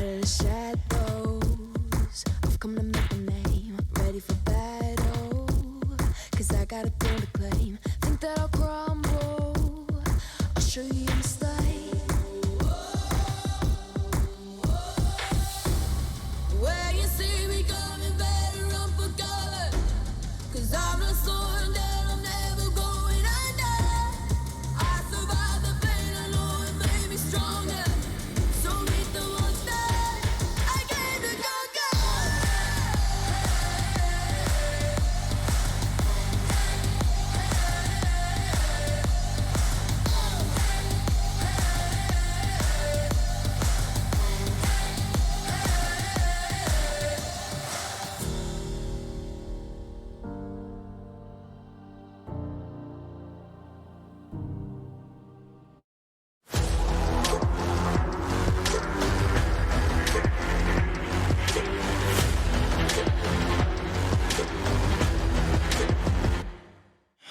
of the shadows, I've come to make a name, ready for battle, cause I got a thing to claim. Think that I'll crumble, I'll show you in the slide. Where you see me coming, better run for cover, cause I'm not slowing down, I'm never going under. I survived the pain, I know it made me stronger. So meet the monster, I came to conquer.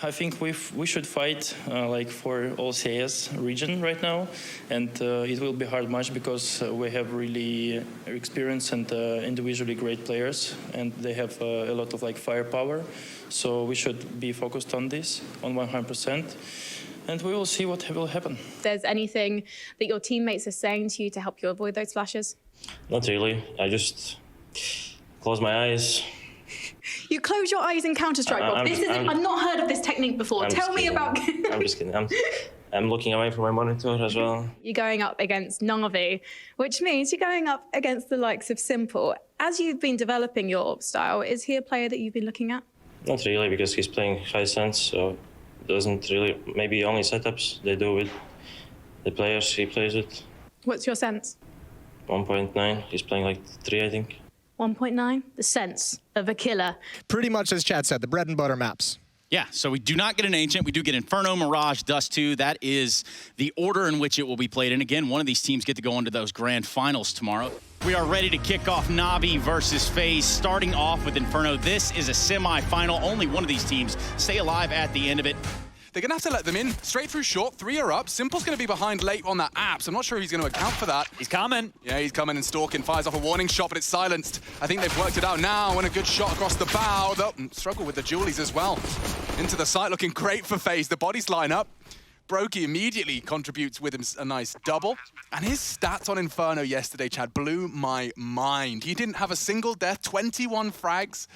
I think we should fight like for all CS region right now, and it will be a hard match because we have really experienced and individually great players, and they have a lot of like firepower. So we should be focused on this on 100%, and we will see what will happen. If there's anything that your teammates are saying to you to help you avoid those flashes? Not really. I just close my eyes. You close your eyes in Counter-Strike, Rob. I've not heard of this technique before. Tell me about... I'm just kidding. I'm looking away from my monitor as well. You're going up against Na'Vi, which means you're going up against the likes of Simple. As you've been developing your style, is he a player that you've been looking at? Not really, because he's playing high sense, so doesn't really... Maybe only setups they do with the players he plays with. What's your sense? 1.9. He's playing like 3, I think. 1.9, the sense of a killer. Pretty much as Chad said, the bread and butter maps. Yeah, so we do not get an Ancient. We do get Inferno, Mirage, Dust 2. That is the order in which it will be played. And again, one of these teams get to go into those grand finals tomorrow. We are ready to kick off Na'Vi versus FaZe, starting off with Inferno. This is a semi-final. Only one of these teams stay alive at the end of it. They're going to have to let them in. Straight through short, 3 are up. Simple's going to be behind late on that apps. I'm not sure if he's going to account for that. He's coming. Yeah, he's coming and stalking. Fires off a warning shot, but it's silenced. I think they've worked it out now, and a good shot across the bow. They'll struggle with the Julies as well. Into the site, looking great for FaZe. The bodies line up. Brokey immediately contributes with him a nice double. And his stats on Inferno yesterday, Chad, blew my mind. He didn't have a single death, 21 frags.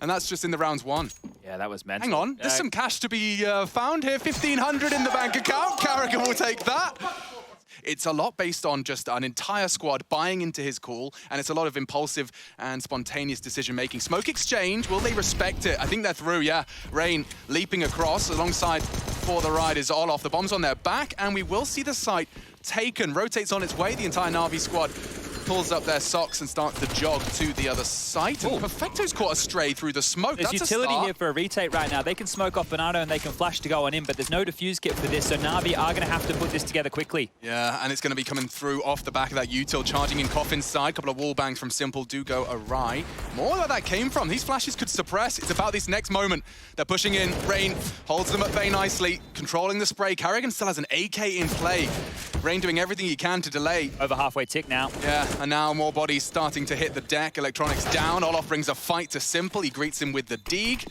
And that's just in the rounds 1. Yeah, that was mental. Hang on, there's some cash to be found here. 1,500 in the bank account. Carrigan will take that. It's a lot based on just an entire squad buying into his call, and it's a lot of impulsive and spontaneous decision-making. Smoke exchange, will they respect it? I think they're through, yeah. Rain leaping across alongside For the Ride is all off. The bomb's on their back, and we will see the site taken. Rotates on its way, the entire Na'Vi squad pulls up their socks and starts to jog to the other site. And Perfecto's caught a stray through the smoke. There's That's utility a start. here for a retake right now. They can smoke off Banana and they can flash to go on in, but there's no defuse kit for this, so Na'Vi are going to have to put this together quickly. Yeah, and it's going to be coming through off the back of that util, charging in Coffin's side. A couple of wall bangs from Simple do go awry. More where that came from. These flashes could suppress. It's about this next moment. They're pushing in. Rain holds them at bay nicely, controlling the spray. Carrigan still has an AK in play. Rain doing everything he can to delay. Over halfway tick now. Yeah, and now more bodies starting to hit the deck. Electronics down. Olof brings a fight to Simple. He greets him with the Deeg.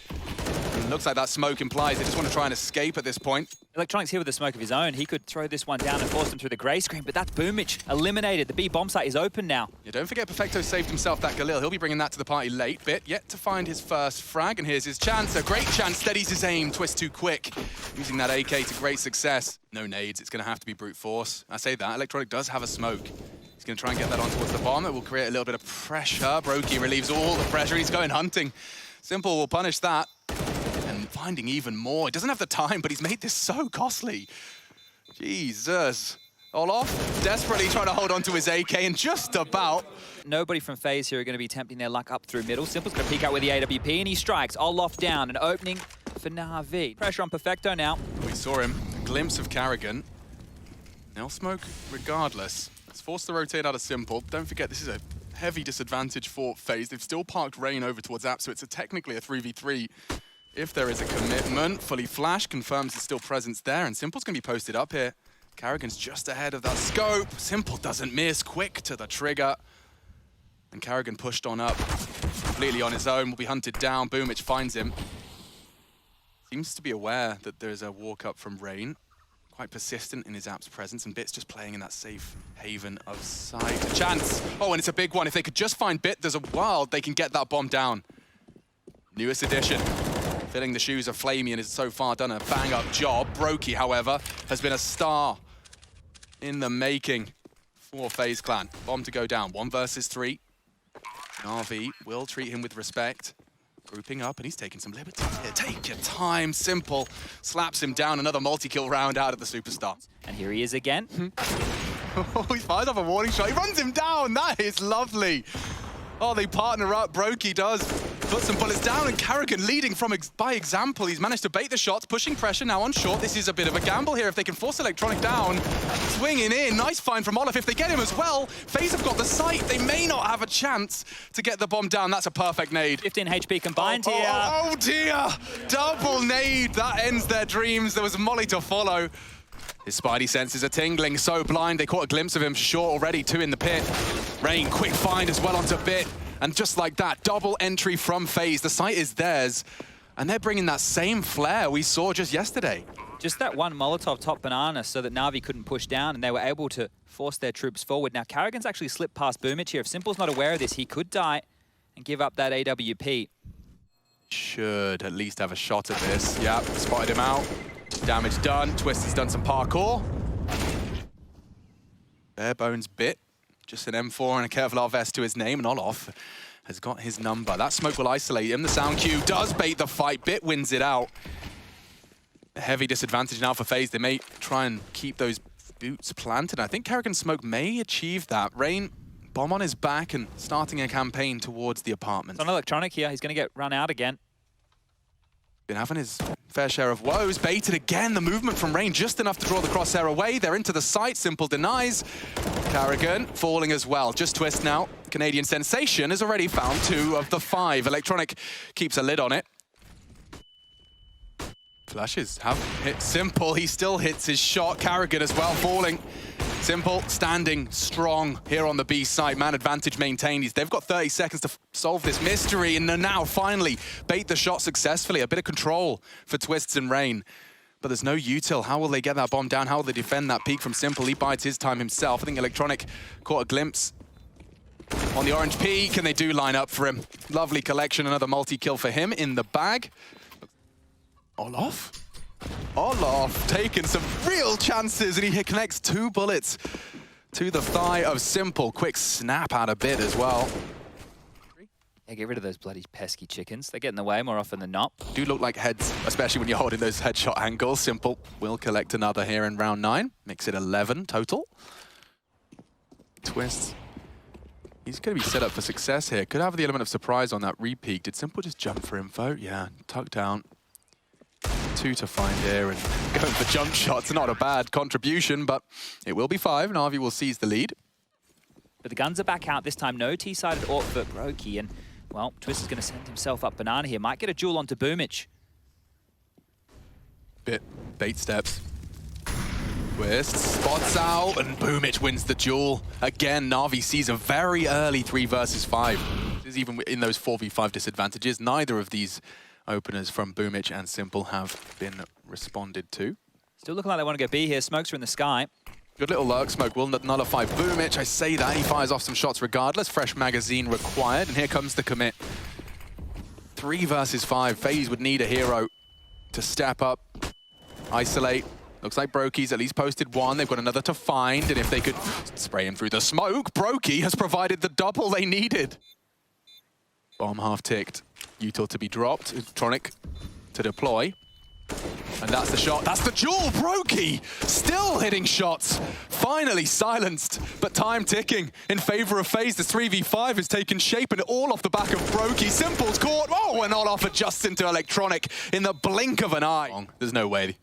And looks like that smoke implies they just want to try and escape at this point. Electronics here with a smoke of his own. He could throw this one down and force them through the grey screen, but that's Boomich eliminated. The B bomb site is open now. Yeah, don't forget Perfecto saved himself that Galil. He'll be bringing that to the party late. Bit yet to find his first frag, and here's his chance. A great chance, steadies his aim, twists too quick. Using that AK to great success. No nades, it's going to have to be brute force. I say that, Electronic does have a smoke. He's going to try and get that on towards the bomb. It will create a little bit of pressure. Brokey relieves all the pressure. He's going hunting. Simple will punish that. And finding even more. He doesn't have the time, but he's made this so costly. Jesus. Olof desperately trying to hold on to his AK and just about. Nobody from FaZe here are going to be attempting their luck up through middle. Simple's going to peek out with the AWP, and he strikes. Olof down, an opening for Na'Vi. Pressure on Perfecto now. We saw him. A glimpse of Carrigan. They'll smoke regardless. It's forced to rotate out of Simple. Don't forget, this is a heavy disadvantage for FaZe. They've still parked Rain over towards App, so it's technically a 3v3. If there is a commitment, fully flash confirms there's still presence there, and Simple's going to be posted up here. Carrigan's just ahead of that scope. Simple doesn't miss, quick to the trigger. And Carrigan pushed on up, completely on his own, will be hunted down. Boomich finds him. Seems to be aware that there's a walk up from Rain. Quite persistent in his app's presence, and Bit's just playing in that safe haven of sight. A chance. Oh, and it's a big one. If they could just find Bit, there's a world they can get that bomb down. Newest addition. Filling the shoes of Flamey and has so far done a bang-up job. Brokey, however, has been a star in the making for FaZe Clan. Bomb to go down. 1 versus 3. Na'Vi will treat him with respect. Grouping up, and he's taking some liberties here. Take your time, Simple. Slaps him down, another multi-kill round out of the superstar. And here he is again. Oh, he fires off a warning shot. He runs him down. That is lovely. Oh, they partner up. Brokey does put some bullets down, and Carrigan leading by example. He's managed to bait the shots, pushing pressure now on short. This is a bit of a gamble here if they can force Electronic down. Swinging in. Nice find from Olaf. If they get him as well, FaZe have got the sight. They may not have a chance to get the bomb down. That's a perfect nade. 15 HP combined here. Oh dear. Double nade. That ends their dreams. There was a molly to follow. His spidey senses are tingling, so blind. They caught a glimpse of him short already, 2 in the pit. Rain, quick find as well onto Bit. And just like that, double entry from FaZe. The site is theirs. And they're bringing that same flair we saw just yesterday. Just that one Molotov top banana so that Na'Vi couldn't push down, and they were able to force their troops forward. Now, Carrigan's actually slipped past Boomich here. If Simple's not aware of this, he could die and give up that AWP. Should at least have a shot at this. Yep, spotted him out. Damage done. Twist has done some parkour. Bare bones Bit. Just an M4 and a Kevlar vest to his name, and Olaf has got his number. That smoke will isolate him. The sound cue does bait the fight. Bit wins it out. A heavy disadvantage now for FaZe. They may try and keep those boots planted. I think Carrigan's smoke may achieve that. Rain, bomb on his back and starting a campaign towards the apartment. It's on Electronic here. He's going to get run out again. Been having his fair share of woes. Baited again. The movement from Rain just enough to draw the crosshair away. They're into the site. Simple denies. Carrigan falling as well. Just Twist now. Canadian Sensation has already found 2 of the 5. Electronic keeps a lid on it. Flashes have hit Simple. He still hits his shot. Carrigan as well falling. Simple standing strong here on the B side. Man advantage maintained. They've got 30 seconds to solve this mystery, and now finally bait the shot successfully. A bit of control for Twists and Rain. But there's no util. How will they get that bomb down? How will they defend that peak from Simple? He bides his time himself. I think Electronic caught a glimpse on the orange peak, and they do line up for him. Lovely collection. Another multi-kill for him in the bag. Olaf taking some real chances, and he connects 2 bullets to the thigh of Simple. Quick snap out of Bit as well. Yeah, get rid of those bloody pesky chickens. They get in the way more often than not. Do look like heads, especially when you're holding those headshot angles. Simple will collect another here in round 9. Makes it 11 total. Twist. He's going to be set up for success here. Could have the element of surprise on that re-peak. Did Simple just jump for info? Yeah, tucked down. 2 to find here, and going for jump shots. Not a bad contribution, but it will be 5. Na'Vi will seize the lead. But the guns are back out this time. No T-sided AWP for Brokey, and, well, Twist is going to send himself up banana here. Might get a duel onto Boomich. Bit bait steps. Twist spots out, and Boomich wins the duel. Again, Na'Vi sees a very early 3 versus 5. This is even in those 4v5 disadvantages. Neither of these openers from Boomich and Simple have been responded to. Still looking like they want to go B here. Smokes are in the sky. Good little lurk smoke will nullify Boomich. I say that. He fires off some shots regardless. Fresh magazine required. And here comes the commit. 3 versus 5. FaZe would need a hero to step up, isolate. Looks like Brokey's at least posted 1. They've got another to find. And if they could spray him through the smoke, Brokey has provided the double they needed. Bomb half ticked. Util to be dropped. Electronic to deploy. And that's the shot. That's the duel. Brokey still hitting shots. Finally silenced, but time ticking in favor of FaZe. The 3v5 has taken shape, and all off the back of Brokey. Simple's caught. Oh, and Olaf adjusts into Electronic in the blink of an eye. There's no way.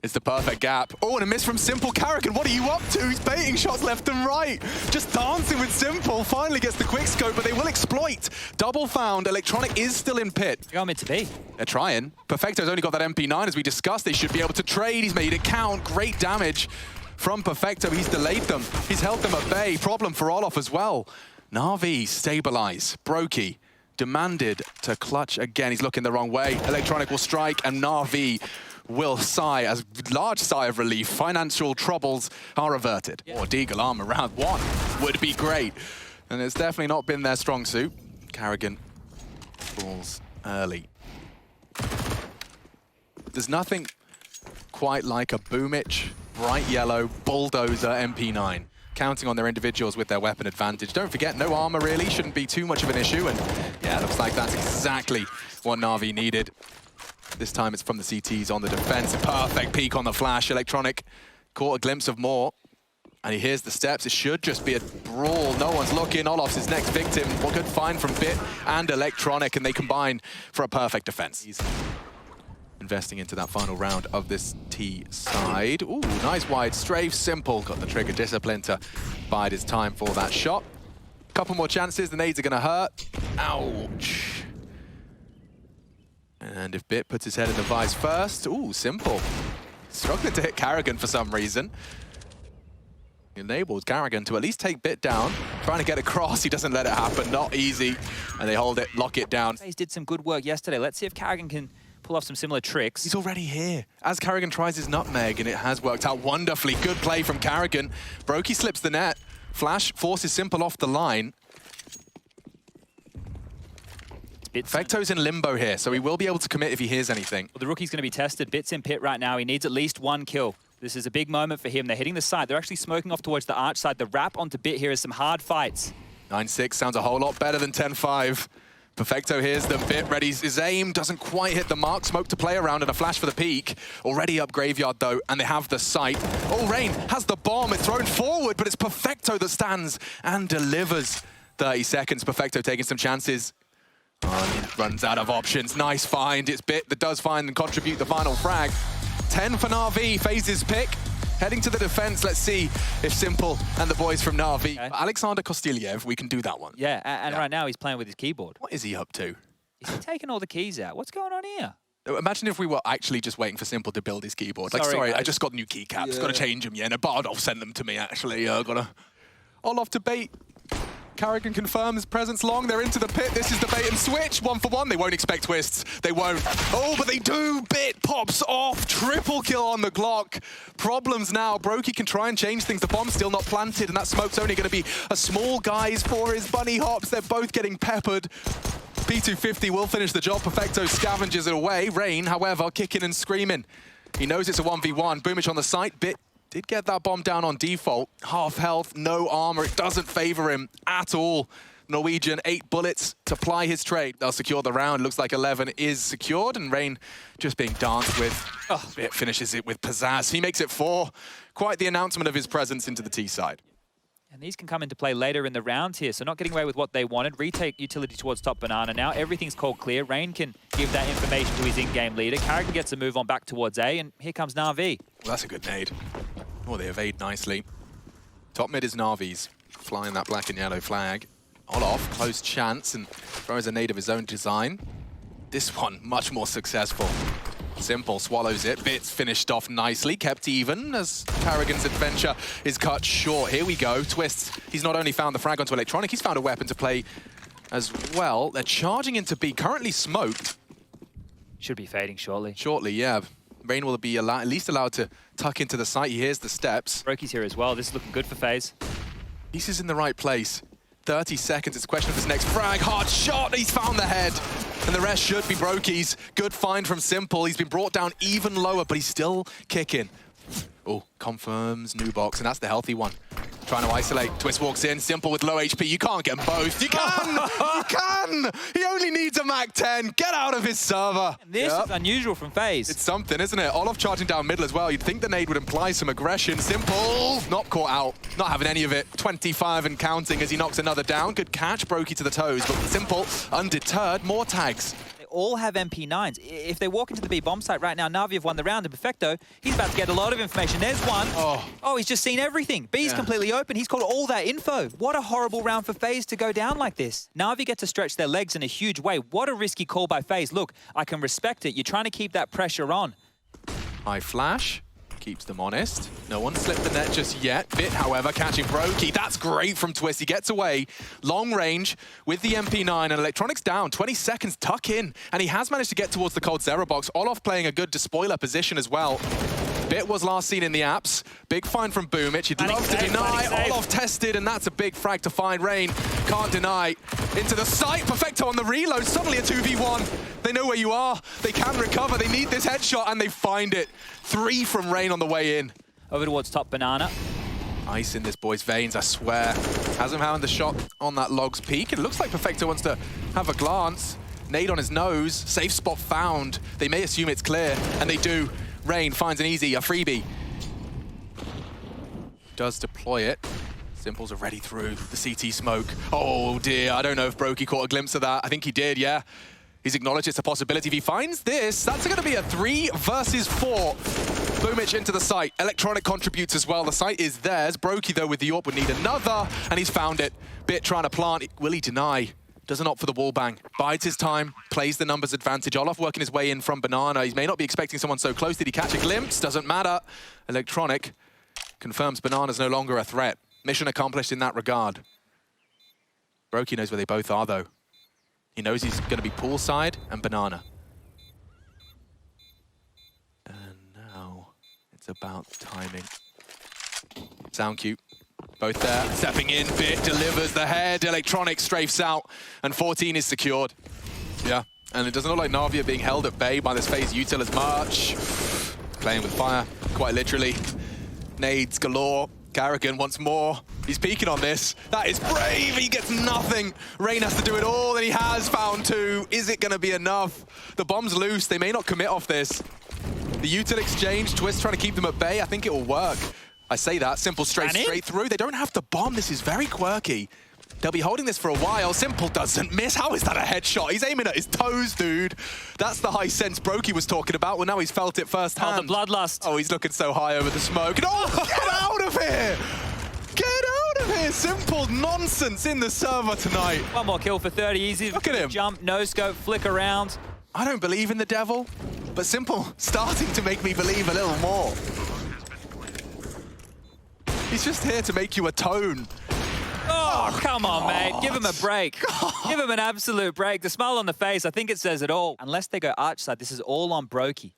It's the perfect gap. Oh, and a miss from Simple. Carrigan, what are you up to? He's baiting shots left and right. Just dancing with Simple. Finally gets the quick scope, but they will exploit. Double found. Electronic is still in pit. They're going mid to B. They're trying. Perfecto's only got that MP9 as we discussed. They should be able to trade. He's made it count. Great damage from Perfecto. He's delayed them. He's held them at bay. Problem for Olof as well. Na'Vi stabilize. Brokey demanded to clutch again. He's looking the wrong way. Electronic will strike, and Na'Vi will sigh a large sigh of relief. Financial troubles are averted. Or Deagle armor round 1 would be great. And it's definitely not been their strong suit. Carrigan falls early. There's nothing quite like a Boomich, bright yellow, bulldozer MP9. Counting on their individuals with their weapon advantage. Don't forget, no armor really, shouldn't be too much of an issue. And yeah, looks like that's exactly what Na'Vi needed. This time it's from the CTs on the defense. A perfect peek on the flash. Electronic caught a glimpse of more. And he hears the steps. It should just be a brawl. No one's looking. Olof's his next victim. What good find from Bit and Electronic, and they combine for a perfect defense. He's investing into that final round of this T side. Ooh, nice wide strafe. Simple got the trigger discipline to bide his time for that shot. Couple more chances. The nades are going to hurt. Ouch. And if Bit puts his head in the vise first, ooh, Simple. Struggling to hit Carrigan for some reason. Enables Carrigan to at least take Bit down. Trying to get across, he doesn't let it happen. Not easy. And they hold it, lock it down. FaZe did some good work yesterday. Let's see if Carrigan can pull off some similar tricks. He's already here. As Carrigan tries his nutmeg, and it has worked out wonderfully. Good play from Carrigan. Brokey slips the net. Flash forces Simple off the line. Perfecto's in limbo here, so he will be able to commit if he hears anything. Well, the rookie's going to be tested. Bit's in pit right now. He needs at least 1 kill. This is a big moment for him. They're hitting the side. They're actually smoking off towards the arch side. The wrap onto Bit here is some hard fights. 9-6 sounds a whole lot better than 10-5. Perfecto hears the Bit, readies his aim, doesn't quite hit the mark. Smoke to play around and a flash for the peak. Already up Graveyard though, and they have the sight. Oh, Rain has the bomb. It's thrown forward, but it's Perfecto that stands and delivers. 30 seconds, Perfecto taking some chances. Oh, he runs out of options. Nice find. It's Bit that does find and contribute the final frag. 10 for Na'Vi, FaZe's pick. Heading to the defense, let's see if Simple and the boys from Na'Vi. Okay. Alexander Kostilyev, we can do that one. Yeah, and right now he's playing with his keyboard. What is he up to? Is he taking all the keys out? What's going on here? Imagine if we were actually just waiting for Simple to build his keyboard. Like, sorry, I just got new keycaps. Got to change them, yeah. No, Bardolph sent them to me, actually. Gotta... Olaf to bait. Carrigan confirms presence long. They're into the pit. This is the bait and switch. 1 for 1. They won't expect twists. They won't. Oh, but they do. Bit pops off. Triple kill on the Glock. Problems now. Brokey can try and change things. The bomb's still not planted, and that smoke's only going to be a small guise for his bunny hops. They're both getting peppered. P250 will finish the job. Perfecto scavenges it away. Rain, however, kicking and screaming. He knows it's a 1v1. Boomich on the site. Bit did get that bomb down on default. Half health, no armor. It doesn't favor him at all. Norwegian, 8 bullets to ply his trade. They'll secure the round. Looks like 11 is secured, and Rain just being danced with. Oh, it finishes it with pizzazz. He makes it 4. Quite the announcement of his presence into the T side. And these can come into play later in the round here, so not getting away with what they wanted. Retake utility towards top banana. Now everything's called clear. Rain can give that information to his in-game leader. Carrigan gets a move on back towards A, and here comes Na'Vi. Well, that's a good nade. Oh, they evade nicely. Top mid is Na'Vi's, flying that black and yellow flag. Olof, close chance, and throws a nade of his own design. This one, much more successful. Simple swallows it. Bits finished off nicely, kept even as Carrigan's adventure is cut short. Here we go. Twists. He's not only found the frag onto Electronic, he's found a weapon to play as well. They're charging into B, currently smoked. Should be fading shortly. Shortly, yeah. Rain will be at least allowed to tuck into the site. He hears the steps. Brokey's here as well. This is looking good for FaZe. He's in the right place. 30 seconds. It's a question of his next frag. Hard shot. He's found the head. And the rest should be Brokey's. Good find from Simple. He's been brought down even lower, but he's still kicking. Oh, confirms new box, and that's the healthy one. Trying to isolate. Twist walks in. Simple with low HP. You can't get them both. You can! You can! He only needs a Mac 10. Get out of his server. And this is unusual from FaZe. It's something, isn't it? Olof charging down middle as well. You'd think the nade would imply some aggression. Simple. Not caught out. Not having any of it. 25 and counting as he knocks another down. Good catch. Brokey to the toes. But Simple, undeterred. More tags. All have MP9s. If they walk into the B bomb site right now, Na'Vi have won the round, and Perfecto, he's about to get a lot of information. There's one. Oh, he's just seen everything. B's completely open. He's called all that info. What a horrible round for FaZe to go down like this. Na'Vi get to stretch their legs in a huge way. What a risky call by FaZe. Look, I can respect it. You're trying to keep that pressure on. High flash. Keeps them honest. No one slipped the net just yet. Bit, however, catching Brokey. That's great from Twist. He gets away. Long range with the MP9 and Electronics down. 20 seconds, tuck in. And he has managed to get towards the cold Zero box. Olof playing a good despoiler position as well. Bit was last seen in the apps. Big find from Boomich. He'd love to deny. Olof tested, and that's a big frag to find. Rain can't deny. Into the site. Perfecto on the reload. Suddenly a 2v1. They know where you are. They can recover. They need this headshot, and they find it. 3 from Rain on the way in. Over towards top Banana. Ice in this boy's veins, I swear. Hasn't found the shot on that log's peak. It looks like Perfecto wants to have a glance. Nade on his nose. Safe spot found. They may assume it's clear, and they do. Rain finds a freebie. Does deploy it. Simple's already through the CT smoke. Oh dear, I don't know if Brokey caught a glimpse of that. I think he did, yeah. He's acknowledged it's a possibility. If he finds this, that's going to be a 3 versus 4. Boomich into the site. Electronic contributes as well. The site is theirs. Brokey, though, with the AWP would need another, and he's found it. Bit trying to plant. Will he deny? Doesn't opt for the wall bang. Bides his time, plays the numbers advantage. Olof working his way in from Banana. He may not be expecting someone so close. Did he catch a glimpse? Doesn't matter. Electronic confirms Banana's no longer a threat. Mission accomplished in that regard. Brokey knows where they both are, though. He knows he's going to be poolside and Banana. And now it's about timing. Sound cute. Both there, stepping in, Bit delivers the head, Electronic strafes out, and 14 is secured. Yeah, and it doesn't look like Na'Vi are being held at bay by this phase util as much. Playing with fire, quite literally. Nades galore, Carrigan wants more. He's peeking on this. That is brave, he gets nothing. Rain has to do it all, and he has found 2. Is it gonna be enough? The bomb's loose, they may not commit off this. The util exchange, Twist trying to keep them at bay, I think it will work. I say that, Simple straight through. They don't have to bomb, this is very quirky. They'll be holding this for a while. Simple doesn't miss. How is that a headshot? He's aiming at his toes, dude. That's the high sense Brokey was talking about. Well, now he's felt it firsthand. Oh, the bloodlust. Oh, he's looking so high over the smoke. No, get out of here! Get out of here! Simple nonsense in the server tonight. One more kill for 30, easy. Look at him. Jump, no scope, flick around. I don't believe in the devil, but Simple starting to make me believe a little more. He's just here to make you atone. Oh, come on, mate. Give him a break. Give him an absolute break. The smile on the face, I think it says it all. Unless they go arch side, this is all on Brokey.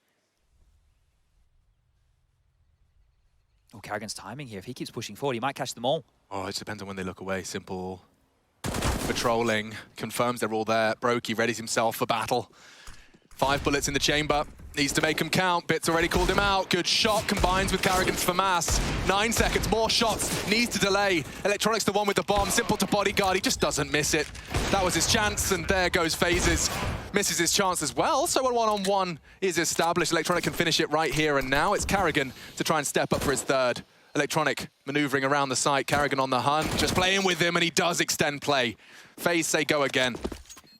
Oh, Carrigan's timing here. If he keeps pushing forward, he might catch them all. Oh, it depends on when they look away. Simple patrolling, confirms they're all there. Brokey readies himself for battle. 5 bullets in the chamber. Needs to make him count. Bit's already called him out. Good shot, combines with Carrigan's for mass. 9 seconds, more shots. Needs to delay. Electronic's the one with the bomb. Simple to bodyguard. He just doesn't miss it. That was his chance, and there goes Phases. Misses his chance as well, so a one-on-one is established. Electronic can finish it right here and now. It's Carrigan to try and step up for his 3rd. Electronic maneuvering around the site. Carrigan on the hunt, just playing with him, and he does extend play. Phase say go again.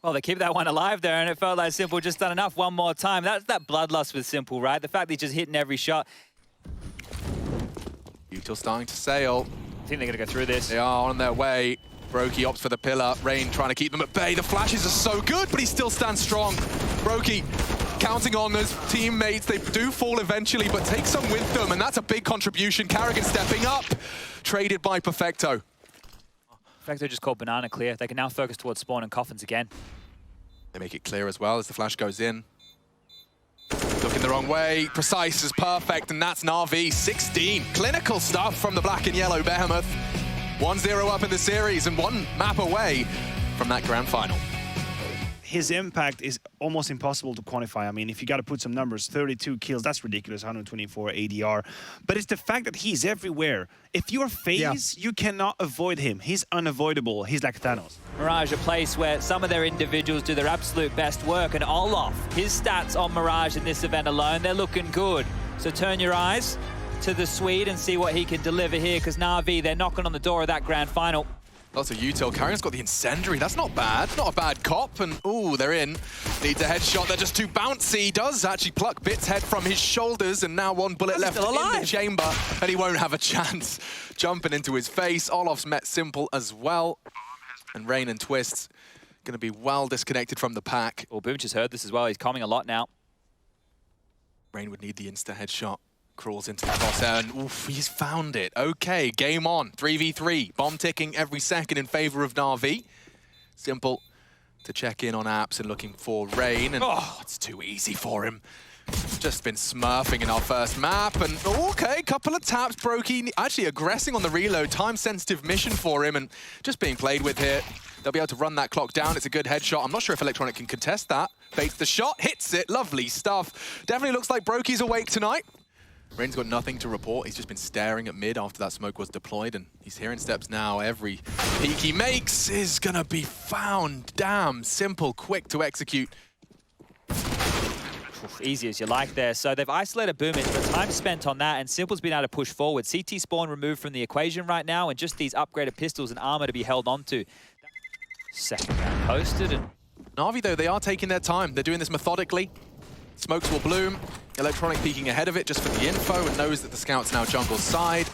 Well, they keep that one alive there, and it felt like Simple just done enough one more time. That's that bloodlust with Simple, right? The fact that he's just hitting every shot. Util starting to sail. I think they're going to go through this. They are on their way. Brokey opts for the pillar. Rain trying to keep them at bay. The flashes are so good, but he still stands strong. Brokey counting on his teammates. They do fall eventually, but take some with them, and that's a big contribution. Carrigan stepping up. Traded by Perfecto. Perfecto just called Banana clear. They can now focus towards spawn and coffins again. They make it clear as well as the flash goes in. Looking the wrong way. Precise is perfect, and that's Na'Vi. 16. Clinical stuff from the black and yellow Behemoth. 1-0 up in the series and 1 map away from that grand final. His impact is almost impossible to quantify. I mean, if you got to put some numbers, 32 kills, that's ridiculous, 124 ADR. But it's the fact that he's everywhere. If you're FaZe, you cannot avoid him. He's unavoidable. He's like Thanos. Mirage, a place where some of their individuals do their absolute best work, and Olof, his stats on Mirage in this event alone, they're looking good. So turn your eyes to the Swede and see what he can deliver here, because Na'Vi, they're knocking on the door of that grand final. Lots of util. Carrigan's got the incendiary. That's not bad. Not a bad cop. And, ooh, they're in. Needs a headshot. They're just too bouncy. Does actually pluck Bit's head from his shoulders. And now 1 bullet left in the chamber. And he won't have a chance. Jumping into his face. Olof's met Simple as well. And Rain and Twist going to be well disconnected from the pack. Well, Boom just heard this as well. He's coming a lot now. Rain would need the insta headshot Crawls into the crosshair and oof, he's found it. Okay, game on. 3v3. Bomb ticking every second in favor of Na'Vi. Simple to check in on apps and looking for Rain. And oh, it's too easy for him. Just been smurfing in our first map. And okay, couple of taps. Brokey actually aggressing on the reload. Time-sensitive mission for him and just being played with here. They'll be able to run that clock down. It's a good headshot. I'm not sure if Electronic can contest that. Baits the shot, hits it. Lovely stuff. Definitely looks like Brokey's awake tonight. Rain's got nothing to report. He's just been staring at mid after that smoke was deployed, and he's hearing steps now. Every peek he makes is gonna be found. Damn, simple, quick to execute. Easy as you like there. So they've isolated Boomich, but time spent on that, and Simple's been able to push forward. CT spawn removed from the equation right now, and just these upgraded pistols and armor to be held onto. Second round posted, and Na'Vi, though, they are taking their time. They're doing this methodically. Smokes will bloom. Electronic peeking ahead of it just for the info and knows that the scout's now jungle side.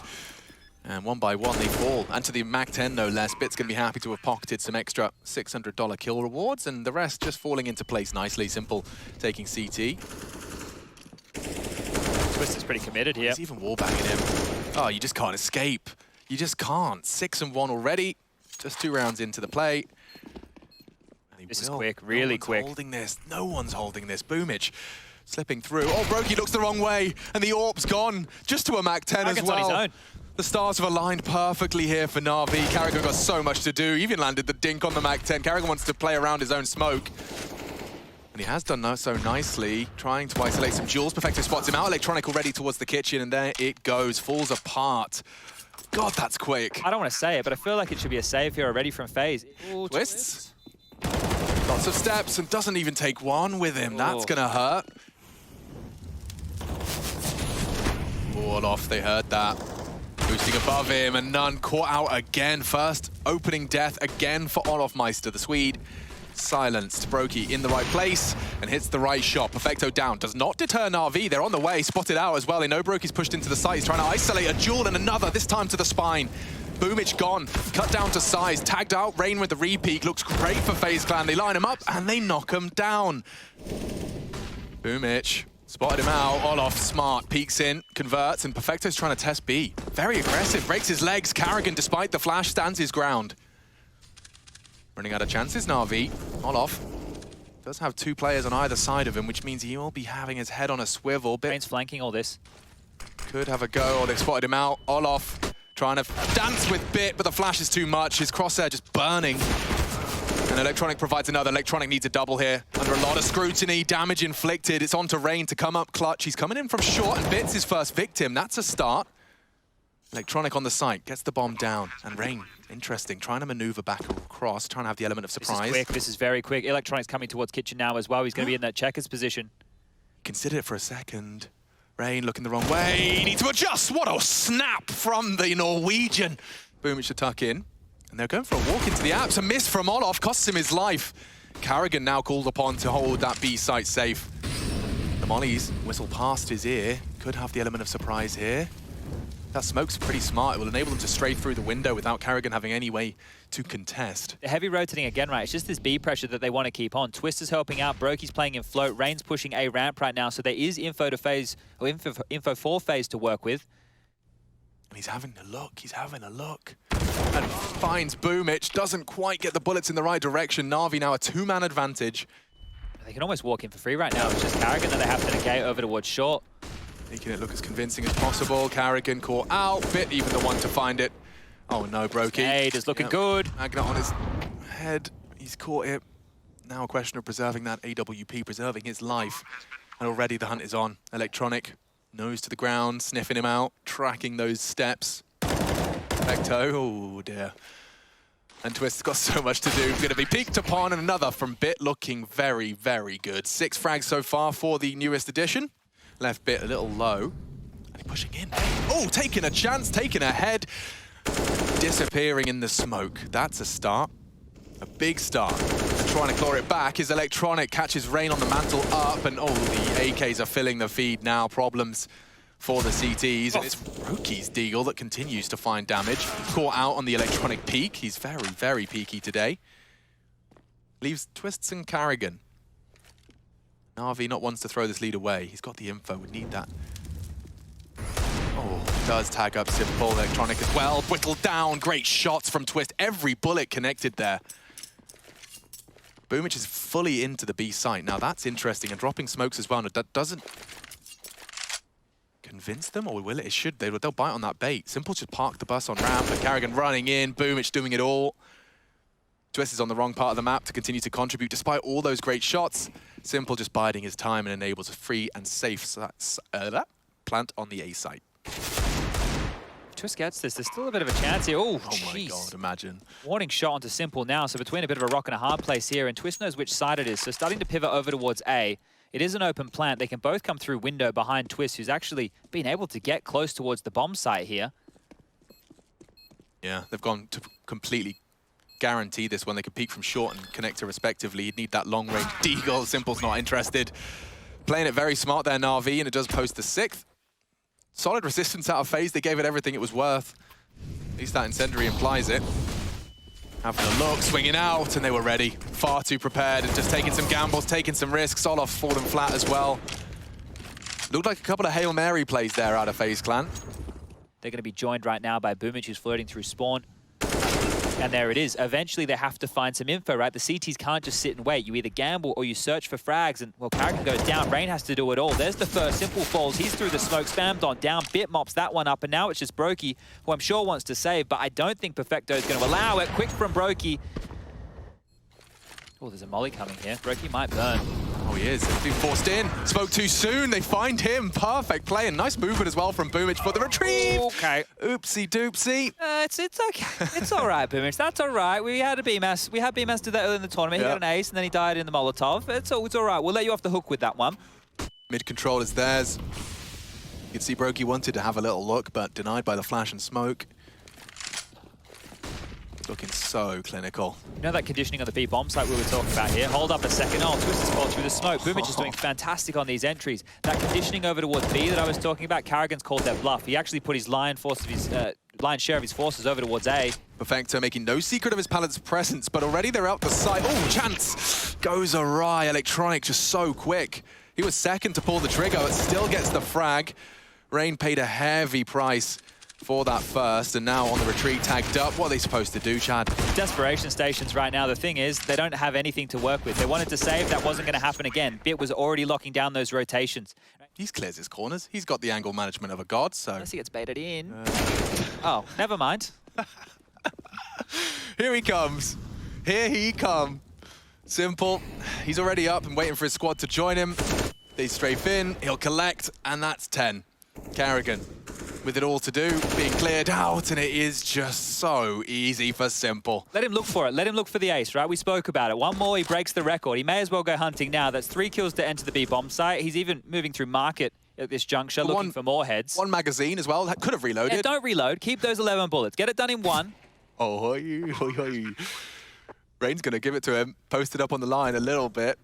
And one by one they fall. And to the MAC-10 no less. Bit's going to be happy to have pocketed some extra $600 kill rewards, and the rest just falling into place nicely. Simple taking CT. Twist is pretty committed here. He's even wallbanging him. Oh, you just can't escape. You just can't. 6-1 already. Just 2 rounds into the play. This is quick, really quick. Holding this. No one's holding this. Boomich slipping through. Oh, Brokey looks the wrong way, and the AWP's gone. Just to a MAC-10 as well. On his own. The stars have aligned perfectly here for Na'Vi. Carrigan got so much to do. Even landed the dink on the MAC-10. Carrigan wants to play around his own smoke. And he has done that so nicely, trying to isolate some duels. Perfecto spots him out. Electronic already towards the kitchen, and there it goes. Falls apart. God, that's quick. I don't want to say it, but I feel like it should be a save here already from FaZe. Ooh, Twists. Lots of steps and doesn't even take one with him. That's gonna hurt. All off, they heard that. Boosting above him and none caught out again. First opening death again for Olofmeister, the Swede. Silenced. Brokey in the right place and hits the right shot. Perfecto down. Does not deter Na'Vi. They're on the way. Spotted out as well. They know Brokey's pushed into the site. He's trying to isolate a duel and another, this time to the spine. Boomich gone. Cut down to size. Tagged out. Rain with the repeat. Looks great for FaZe Clan. They line him up and they knock him down. Boomich spotted him out. Olof smart. Peeks in. Converts. And Perfecto's trying to test B. Very aggressive. Breaks his legs. Carrigan, despite the flash, stands his ground. Running out of chances, Na'Vi. Olof does have 2 players on either side of him, which means he will be having his head on a swivel. Rain's flanking all this. Could have a go, or they've spotted him out. Olof trying to dance with Bit, but the flash is too much. His crosshair just burning. And Electronic provides another. Electronic needs a double here. Under a lot of scrutiny, damage inflicted. It's on to Rain to come up clutch. He's coming in from short, and Bit's his first victim. That's a start. Electronic on the site, gets the bomb down. And Rain, interesting, trying to maneuver back across, trying to have the element of surprise. This is quick, this is very quick. Electronic's coming towards kitchen now as well. He's going to be in that checkers position. Consider it for a second. Rain looking the wrong way, need to adjust. What a snap from the Norwegian. Boomich to tuck in. And they're going for a walk into the apps. A miss from Olof costs him his life. Carrigan now called upon to hold that B site safe. The mollies whistle past his ear. Could have the element of surprise here. That smoke's pretty smart. It will enable them to stray through the window without Carrigan having any way to contest. They're heavy rotating again, right? It's just this B pressure that they want to keep on. Twist is helping out. Brokey's playing in float. Rain's pushing A ramp right now, so there is info to FaZe, or info for FaZe to work with. And he's having a look. He's having a look. And finds Boomich. Doesn't quite get the bullets in the right direction. Na'Vi now a 2-man advantage. They can almost walk in for free right now. It's just Carrigan that they have to negate over towards short. Making it look as convincing as possible. Carrigan caught out. Bit even the one to find it. Oh no, Brokey. Nade is looking good. Magnet on his head. He's caught it. Now a question of preserving that AWP, preserving his life. And already the hunt is on. Electronic, nose to the ground, sniffing him out, tracking those steps. Perfecto, oh dear. And Twist's got so much to do. Going to be peeked upon, and another from Bit looking very, very good. 6 frags so far for the newest edition. Left Bit a little low. And he's pushing in. Oh, taking a chance, taking a head. Disappearing in the smoke. That's a start. A big start. And trying to claw it back is Electronic. Catches Rain on the mantle up. And oh, the AKs are filling the feed now. Problems for the CTs. And it's Brokey's Deagle that continues to find damage. Caught out on the Electronic peak. He's very, very peaky today. Leaves Twists and Carrigan. Na'Vi not wants to throw this lead away. He's got the info. Would need that Oh, does tag up Simple. Electronic as well. Whittled down. Great shots from Twist. Every bullet connected there. Boomich is fully into the B site. Now that's interesting. And dropping smokes as well. And that doesn't convince them, or will it? It should. They'll bite on that bait. Simple just parked the bus on ramp. And Carrigan running in. Boomich doing it all. Twist is on the wrong part of the map to continue to contribute despite all those great shots. Simple just biding his time and enables a free and safe plant on the A site. Twist gets this. There's still a bit of a chance here. Oh My God, imagine. Warning shot onto Simple now, so between a bit of a rock and a hard place here, and Twist knows which side it is, so starting to pivot over towards A. It is an open plant. They can both come through window behind Twist, who's actually been able to get close towards the bomb site here. Yeah, they've gone to completely guarantee this one. They could peek from short and connector respectively. You'd need that long-range deagle. Simple's not interested. Playing it very smart there, Na'Vi, and it does post the 6th. Solid resistance out of phase. They gave it everything it was worth. At least that incendiary implies it. Having a look, swinging out, and they were ready. Far too prepared, and just taking some gambles, taking some risks. Olof falling flat as well. Looked like a couple of Hail Mary plays there out of FaZe Clan. They're going to be joined right now by Boomich, who's flirting through spawn. And there it is. Eventually, they have to find some info, right? The CTs can't just sit and wait. You either gamble or you search for frags. And, well, Carrigan goes down. Rain has to do it all. There's the first. Simple falls. He's through the smoke. Spammed on down. Bit mops that one up. And now it's just Brokey, who I'm sure wants to save. But I don't think Perfecto is going to allow it. Quick from Brokey. Oh, there's a molly coming here. Brokey might burn. Oh, he is. He's been forced in. Spoke too soon. They find him. Perfect play. And nice movement as well from Boomich for the retrieve. Okay. Oopsie doopsie. It's okay. It's all right, Boomich. That's all right. We had a BMS. We had BMS do that early in the tournament. He got an ace, and then he died in the Molotov. It's all right. We'll let you off the hook with that one. Mid control is theirs. You can see Brokey wanted to have a little look, but denied by the flash and smoke. Looking so clinical. You know that conditioning on the B bomb site we were talking about here? Hold up a second. Oh, Twist is caught through the smoke. Boomich is doing fantastic on these entries. That conditioning over towards B that I was talking about, Carrigan's called their bluff. He actually put his lion's share of his forces over towards A. Perfecto making no secret of his palette's presence, but already they're out the side. Oh, chance goes awry. Electronic just so quick. He was second to pull the trigger, but still gets the frag. Rain paid a heavy price for that first, and now on the retreat tagged up. What are they supposed to do, Chad? Desperation stations right now. The thing is, they don't have anything to work with. They wanted to save. That wasn't going to happen again. Bit was already locking down those rotations. He's clears his corners. He's got the angle management of a god, so... Unless he gets baited in. Oh, never mind. Here he comes. Here he come. Simple. He's already up and waiting for his squad to join him. They strafe in. He'll collect, and that's 10. Carrigan with it all to do, being cleared out, and it is just so easy for Simple. Let him look for it. Let him look for the ace, right? We spoke about it. One more, he breaks the record. He may as well go hunting now. That's 3 kills to enter the B bomb site. He's even moving through market at this juncture, looking for more heads. 1 magazine as well. That could have reloaded. Yeah, don't reload. Keep those 11 bullets. Get it done in 1. Oh, hoi, hoi, hoi. Rain's going to give it to him. Posted up on the line a little bit.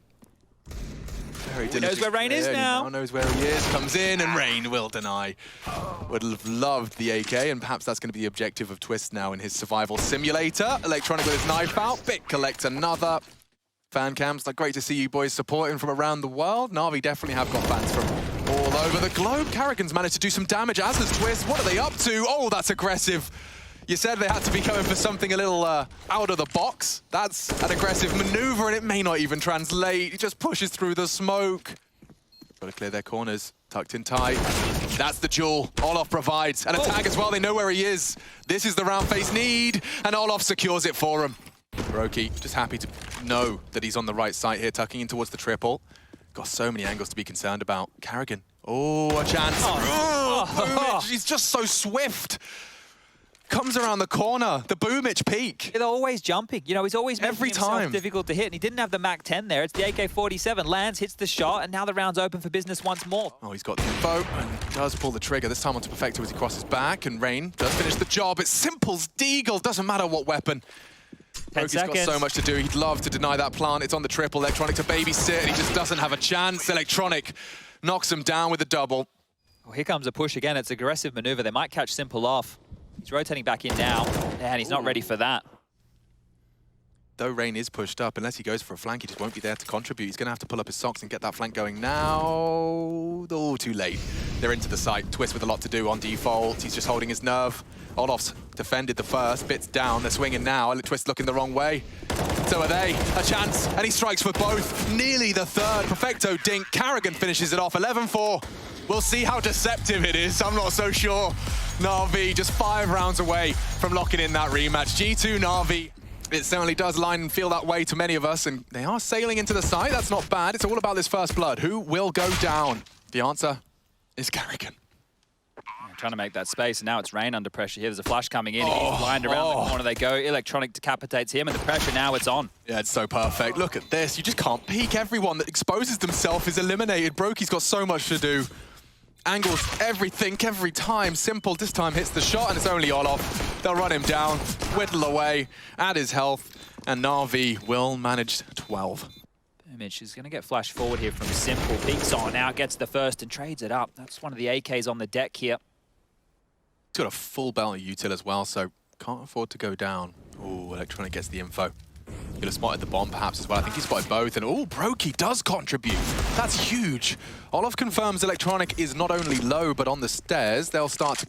He knows where Rain is now. Knows where he is. Comes in, and Rain will deny. Would have loved the AK, and perhaps that's going to be the objective of Twist now in his survival simulator. Electronic with his knife out. Bit collects another. Fan cams, like, great to see you boys supporting from around the world. Na'Vi definitely have got fans from all over the globe. Carrigan's managed to do some damage, as has Twist. What are they up to? Oh, that's aggressive. You said they had to be going for something a little out of the box. That's an aggressive maneuver, and it may not even translate. He just pushes through the smoke. Got to clear their corners. Tucked in tight. That's the jewel. Olof provides. And a tag as well. They know where he is. This is the round face need, and Olof secures it for him. Brokey just happy to know that he's on the right side here, tucking in towards the triple. Got so many angles to be concerned about. Carrigan. Oh, a chance. He's just so swift. Comes around the corner, the Boomich peak. They're always jumping. You know, he's always making every himself time difficult to hit, and he didn't have the MAC-10 there. It's the AK-47. Lands, hits the shot, and now the round's open for business once more. Oh, he's got the info and does pull the trigger. This time onto Perfecto as he crosses back, and Rain does finish the job. It's Simple's deagle. Doesn't matter what weapon. 10 seconds. He's got so much to do. He'd love to deny that plant. It's on the triple. Electronic to babysit, and he just doesn't have a chance. Electronic knocks him down with a double. Oh, here comes a push again. It's an aggressive maneuver. They might catch Simple off. He's rotating back in now, and he's not ready for that. though Rain is pushed up, unless he goes for a flank, he just won't be there to contribute. He's going to have to pull up his socks and get that flank going now. Oh, too late. They're into the site. Twist with a lot to do on default. He's just holding his nerve. Olof's defended the first. Bit's down. They're swinging now. Twist looking the wrong way. So are they. A chance. And he strikes for both. Nearly the third. Perfecto dink. Carrigan finishes it off. 11-4. We'll see how deceptive it is. I'm not so sure. Na'Vi just 5 rounds away from locking in that rematch. G2 Na'Vi. It certainly does line and feel that way to many of us, and they are sailing into the side. That's not bad. It's all about this first blood. Who will go down? The answer is Carrigan. Trying to make that space, and now it's Rain under pressure here. There's a flash coming in. He's blind around the corner they go. Electronic decapitates him, and the pressure now it's on. Yeah, it's so perfect. Look at this. You just can't peek. Everyone that exposes themselves is eliminated. Brokey's got so much to do. Angles everything, every time. Simple this time hits the shot, and it's only Olof. They'll run him down, whittle away, add his health, and Na'Vi will manage 12. Image is going to get flashed forward here from Simple. Peeks on, out, gets the first and trades it up. That's one of the AKs on the deck here. He's got a full belt of util as well, so can't afford to go down. Ooh, Electronic gets the info. Could have spotted the bomb perhaps as well. I think he spotted both, and oh, Brokey does contribute. That's huge. Olof confirms Electronic is not only low, but on the stairs. They'll start to,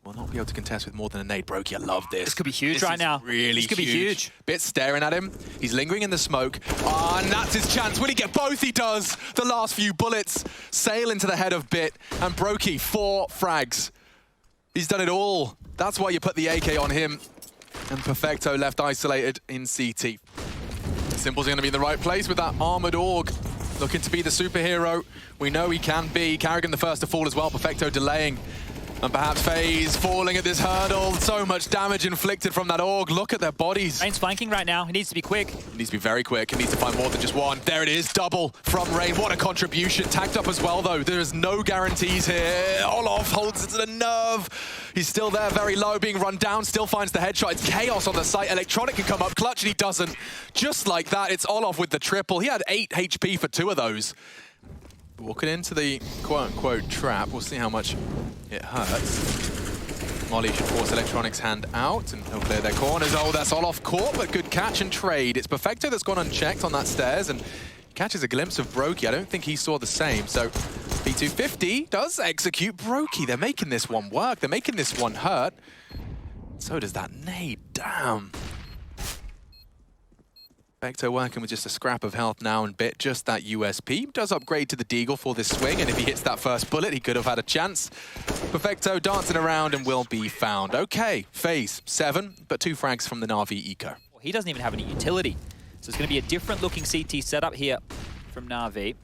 will not be able to contest with more than a nade. Brokey, I love this. This could be huge right now. Really this could be huge. Bit staring at him. He's lingering in the smoke. Ah, and that's his chance. Will he get both? He does. The last few bullets sail into the head of Bit, and Brokey, 4 frags. He's done it all. That's why you put the AK on him. And Perfecto left isolated in CT. Simple's going to be in the right place with that armored org. Looking to be the superhero. We know he can be. Carrigan the first to fall as well. Perfecto delaying. And perhaps FaZe falling at this hurdle. So much damage inflicted from that org. Look at their bodies. Rain's flanking right now. He needs to be quick. He needs to be very quick. He needs to find more than just one. There it is. Double from Rain. What a contribution. Tagged up as well, though. There is no guarantees here. Olof holds it to the nerve. He's still there, very low, being run down. Still finds the headshot. It's chaos on the site. Electronic can come up clutch, and he doesn't. Just like that, it's Olof with the triple. He had 8 HP for 2 of those. Walking into the quote-unquote trap. We'll see how much it hurts. Molly should force Electronic's hand out, and he'll clear their corners. Oh, that's Olof caught, but good catch and trade. It's Perfecto that's gone unchecked on that stairs, and catches a glimpse of Brokey. I don't think he saw the same, so B250 does execute Brokey. They're making this one work. They're making this one hurt. So does that nade. Damn. Perfecto working with just a scrap of health now, and Bit just that USP. Does upgrade to the Deagle for this swing, and if he hits that first bullet, he could have had a chance. Perfecto dancing around and will be found. Okay, FaZe 7, but 2 frags from the Na'Vi eco. He doesn't even have any utility. So it's going to be a different looking CT setup here from Na'Vi.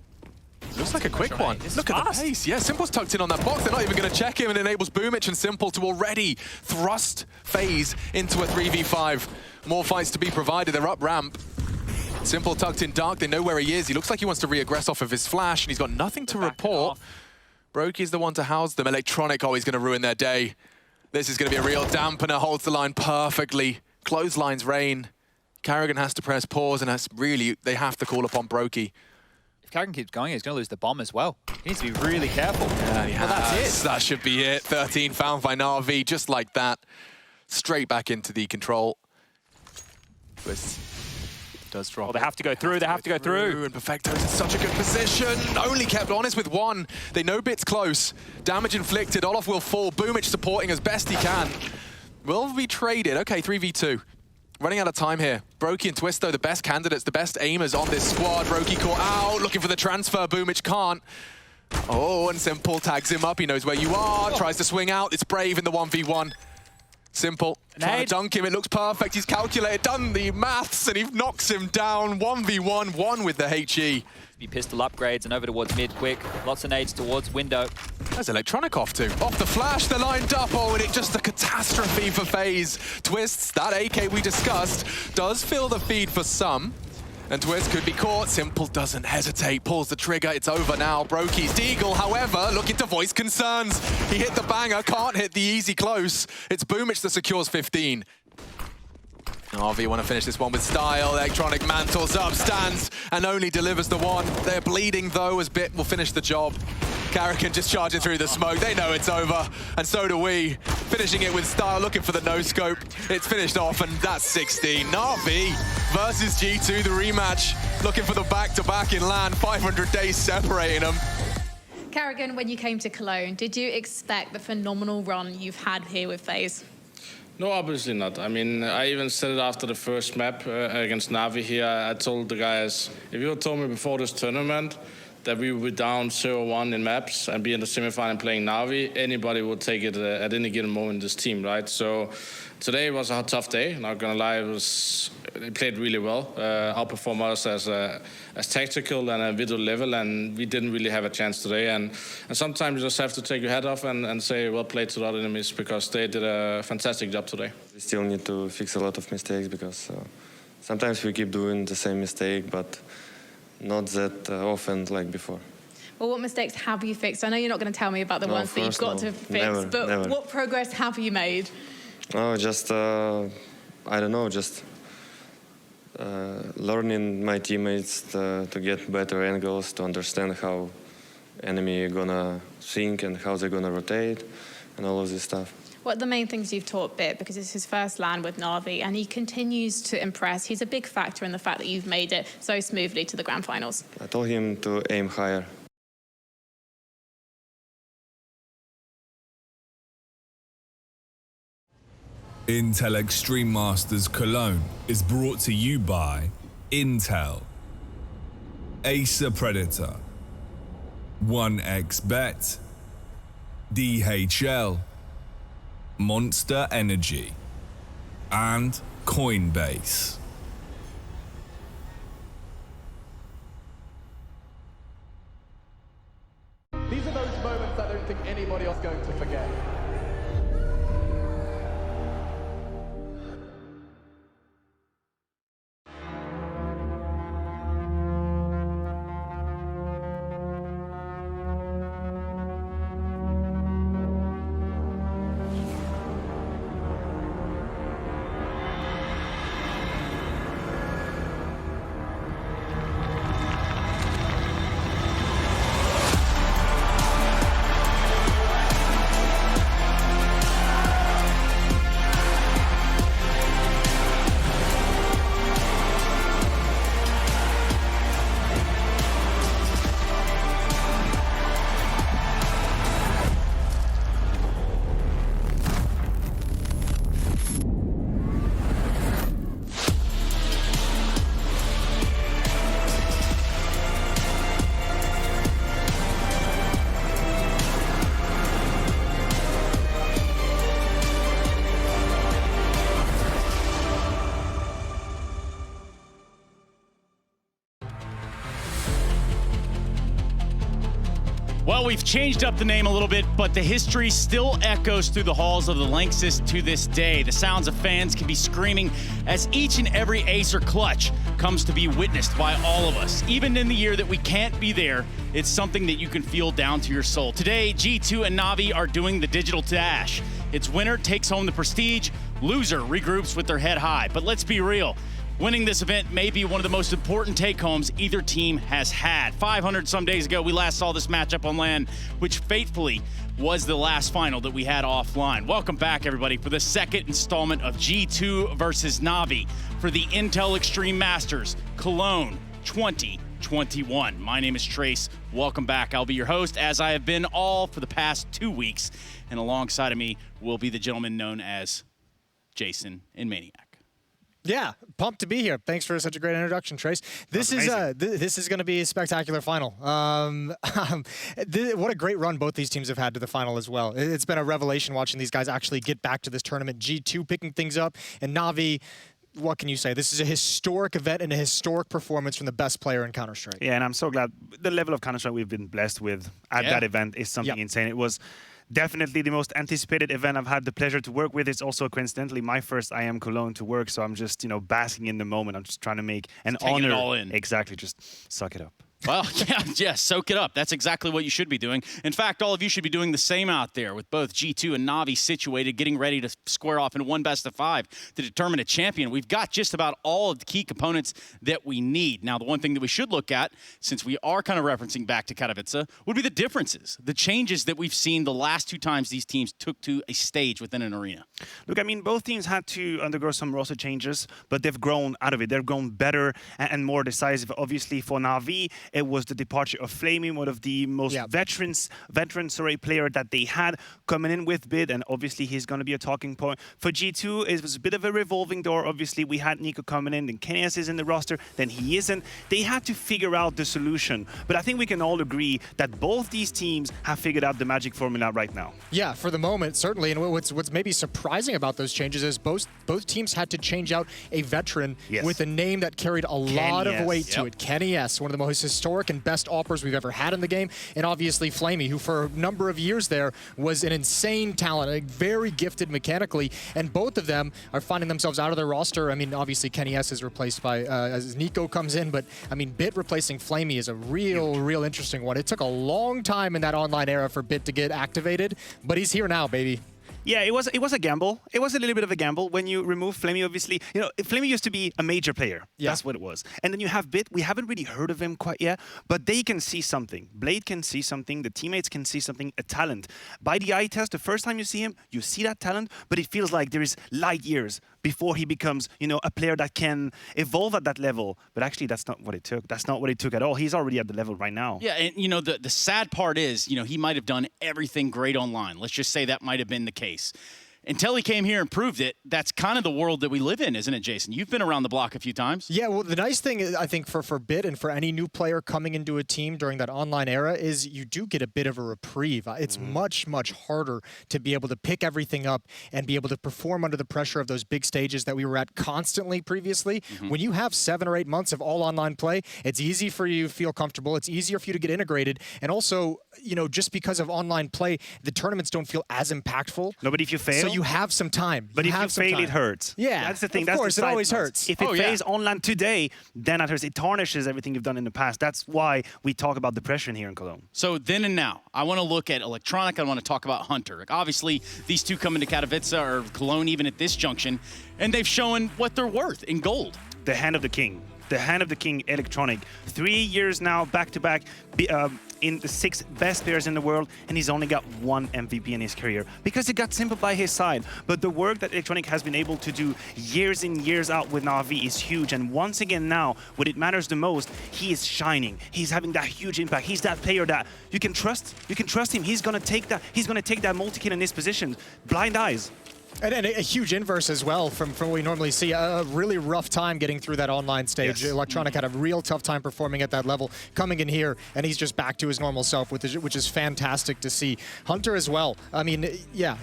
Looks like a quick one. Look at the pace. Yeah, Simple's tucked in on that box. They're not even going to check him, and enables Boomich and Simple to already thrust FaZe into a 3v5. More fights to be provided. They're up ramp. Simple tucked in dark. They know where he is. He looks like he wants to re-aggress off of his flash, and he's got nothing to report. Brokey's the one to house them. Electronic, oh, he's going to ruin their day. This is going to be a real dampener. Holds the line perfectly. Clotheslines Rain. Carrigan has to press pause, and that's really, they have to call upon Brokey. If Carrigan keeps going, he's going to lose the bomb as well. He needs to be really careful. Yeah, he has. That's it. That should be it. 13 found by Na'Vi, just like that. Straight back into the control. Twist does drop. Oh, they have to go through. They have to go through. And Perfecto's in such a good position. Only kept honest with one. They know Bit's close. Damage inflicted. Olof will fall. Boomich supporting as best he can. Will be traded. Okay, 3v2. Running out of time here. Brokey and Twist, though, the best candidates, the best aimers on this squad. Brokey caught out, looking for the transfer. Boomich can't. Oh, and Simple tags him up. He knows where you are. Tries to swing out. It's Brave in the 1v1. Simple. Trying to dunk him. It looks perfect. He's calculated, done the maths, and he knocks him down. 1v1, 1 with the HE. Be pistol upgrades and over towards mid quick. Lots of nades towards window. There's Electronic off to. Off the flash, they're lined up. Oh, and it's just a catastrophe for FaZe. Twists, that AK we discussed, does fill the feed for some. And Twist could be caught. Simple doesn't hesitate, pulls the trigger. It's over now. Brokey's Deagle, however, looking to voice concerns. He hit the banger, can't hit the easy close. It's Boomich that secures 15. RV want to finish this one with style. Electronic mantles up, stands, and only delivers the one. They're bleeding, though, as Bit will finish the job. Karrakin just charging through the smoke. They know it's over, and so do we. Finishing it with style, looking for the no-scope. It's finished off, and that's 16. Na'Vi versus G2, the rematch. Looking for the back-to-back in LAN. 500 days separating them. Karrakin, when you came to Cologne, did you expect the phenomenal run you've had here with FaZe? No, obviously not. I mean, I even said it after the first map against Na'Vi here. I told the guys, if you had told me before this tournament that we would be down 0-1 in maps and be in the semifinal playing Na'Vi, anybody would take it at any given moment in this team, right? So today was a tough day, not gonna lie. They played really well, outperformed us as tactical and a video level, and we didn't really have a chance today. And sometimes you just have to take your head off and say well played to the other enemies, because they did a fantastic job today. We still need to fix a lot of mistakes, because sometimes we keep doing the same mistake, but not that often like before. Well, what mistakes have you fixed? I know you're not going to tell me about the ones that you've got to fix, but never. What progress have you made? Oh, just, I don't know, just learning my teammates to get better angles, to understand how enemy gonna think and how they're gonna rotate and all of this stuff. What are the main things you've taught Bit? Because it's his first LAN with Na'Vi, and he continues to impress. He's a big factor in the fact that you've made it so smoothly to the grand finals. I told him to aim higher. Intel Extreme Masters Cologne is brought to you by Intel, Acer Predator, 1xBet, DHL, Monster Energy, and Coinbase. These are those moments I don't think anybody else is going to forget. Well, we've changed up the name a little bit, but the history still echoes through the halls of the Lanxess to this day. The sounds of fans can be screaming as each and every ace or clutch comes to be witnessed by all of us. Even in the year that we can't be there, it's something that you can feel down to your soul. Today, G2 and Na'Vi are doing the digital dash. Its winner takes home the prestige, loser regroups with their head high. But let's be real. Winning this event may be one of the most important take-homes either team has had. 500 some days ago, we last saw this matchup on LAN, which fatefully was the last final that we had offline. Welcome back, everybody, for the second installment of G2 versus Na'Vi for the Intel Extreme Masters Cologne 2021. My name is Trace. Welcome back. I'll be your host, as I have been all for the past 2 weeks. And alongside of me will be the gentleman known as Jason and Maniac. Yeah, pumped to be here. Thanks for such a great introduction, Trace. This is going to be a spectacular final. What a great run both these teams have had to the final as well. It's been a revelation watching these guys actually get back to this tournament. G2 picking things up, and Na'Vi, what can you say? This is a historic event and a historic performance from the best player in Counter-Strike. Yeah, and I'm so glad the level of Counter-Strike we've been blessed with at that event is something insane. It was definitely the most anticipated event I've had the pleasure to work with. It's also coincidentally my first IEM Cologne to work, so I'm just, basking in the moment. I'm just trying to make an honor. It all in. Exactly, just suck it up. Well, yeah, soak it up. That's exactly what you should be doing. In fact, all of you should be doing the same out there with both G2 and Na'Vi situated, getting ready to square off in one best-of-5 to determine a champion. We've got just about all of the key components that we need. Now, the one thing that we should look at, since we are kind of referencing back to Katowice, would be the differences, the changes that we've seen the last 2 times these teams took to a stage within an arena. Look, I mean, both teams had to undergo some roster changes, but they've grown out of it. They've grown better and more decisive. Obviously, for Na'Vi, it was the departure of Flamey, one of the most veteran player that they had coming in with Bid, and obviously he's going to be a talking point. For G2, it was a bit of a revolving door. Obviously, we had Nico coming in, then Kenny's is in the roster, then he isn't. They had to figure out the solution, but I think we can all agree that both these teams have figured out the magic formula right now. Yeah, for the moment, certainly. And what's maybe surprising about those changes is both teams had to change out a veteran with a name that carried a lot of weight to it. Kenny S, one of the most historic and best offers we've ever had in the game. And obviously Flamey, who for a number of years there was an insane talent, very gifted mechanically. And both of them are finding themselves out of their roster. I mean, obviously Kenny S is replaced by, as Nico comes in, but I mean, Bit replacing Flamey is a real interesting one. It took a long time in that online era for Bit to get activated, but he's here now, baby. Yeah, it was a gamble. It was a little bit of a gamble when you remove Flamey, obviously. You know, Flamey used to be a major player. Yeah. That's what it was. And then you have Bit. We haven't really heard of him quite yet, but they can see something. Blade can see something. The teammates can see something, a talent. By the eye test, the first time you see him, you see that talent, but it feels like there is light years before he becomes, you know, a player that can evolve at that level. But actually, that's not what it took. That's not what it took at all. He's already at the level right now. Yeah, and you know, the sad part is, you know, he might have done everything great online. Let's just say that might have been the case. Until he came here and proved it, that's kind of the world that we live in, isn't it, Jason? You've been around the block a few times. Yeah, well, the nice thing, I think, for Bit and for any new player coming into a team during that online era is you do get a bit of a reprieve. It's much harder to be able to pick everything up and be able to perform under the pressure of those big stages that we were at constantly previously. When you have 7 or 8 months of all online play, it's easy for you to feel comfortable. It's easier for you to get integrated. And also, you know, just because of online play, the tournaments don't feel as impactful. No, but if you fail... So you have some time. But if you fail, it hurts. Yeah, that's the thing. Of course, it always hurts. If it fails online today, then it hurts. It tarnishes everything you've done in the past. That's why we talk about depression here in Cologne. So then and now, I want to look at Electronic. I want to talk about Hunter. Like, obviously, these two come into Katowice or Cologne even at this junction, and they've shown what they're worth in gold. The hand of the king. The hand of the king, Electronic. 3 years now, back-to-back, in the 6 best players in the world, and he's only got 1 MVP in his career because it got simple by his side. But the work that Electronic has been able to do years in, years out with Na'Vi is huge. And once again now, when it matters the most, he is shining. He's having that huge impact. He's that player that you can trust. You can trust him. He's gonna take that. He's gonna take that multi-kill in his position. Blind eyes. And a huge inverse as well from what we normally see. A really rough time getting through that online stage. Electronic had a real tough time performing at that level. Coming in here, and he's just back to his normal self, which is fantastic to see. Hunter as well. I mean, yeah,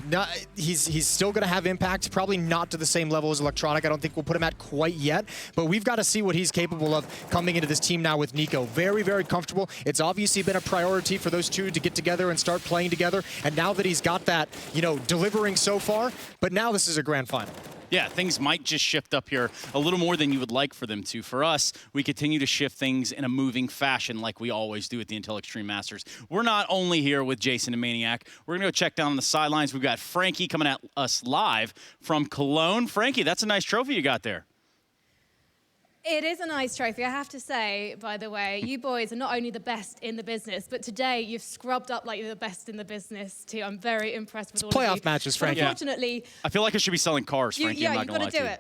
he's still going to have impact. Probably not to the same level as Electronic. I don't think we'll put him at quite yet. But we've got to see what he's capable of coming into this team now with Nico. Very comfortable. It's obviously been a priority for those two to get together and start playing together. And now that he's got that, you know, delivering so far, but now this is a grand final. Yeah, things might just shift up here a little more than you would like for them to. For us, we continue to shift things in a moving fashion like we always do at the Intel Extreme Masters. We're not only here with Jason and Maniac. We're going to go check down on the sidelines. We've got Frankie coming at us live from Cologne. Frankie, that's a nice trophy you got there. It is a nice trophy, I have to say, by the way. You boys are not only the best in the business, but today you've scrubbed up like you're the best in the business, too. I'm very impressed with all of you. Playoff matches, Frankie. Unfortunately... I feel like I should be selling cars, Frankie. I'm not going to lie to you. Yeah,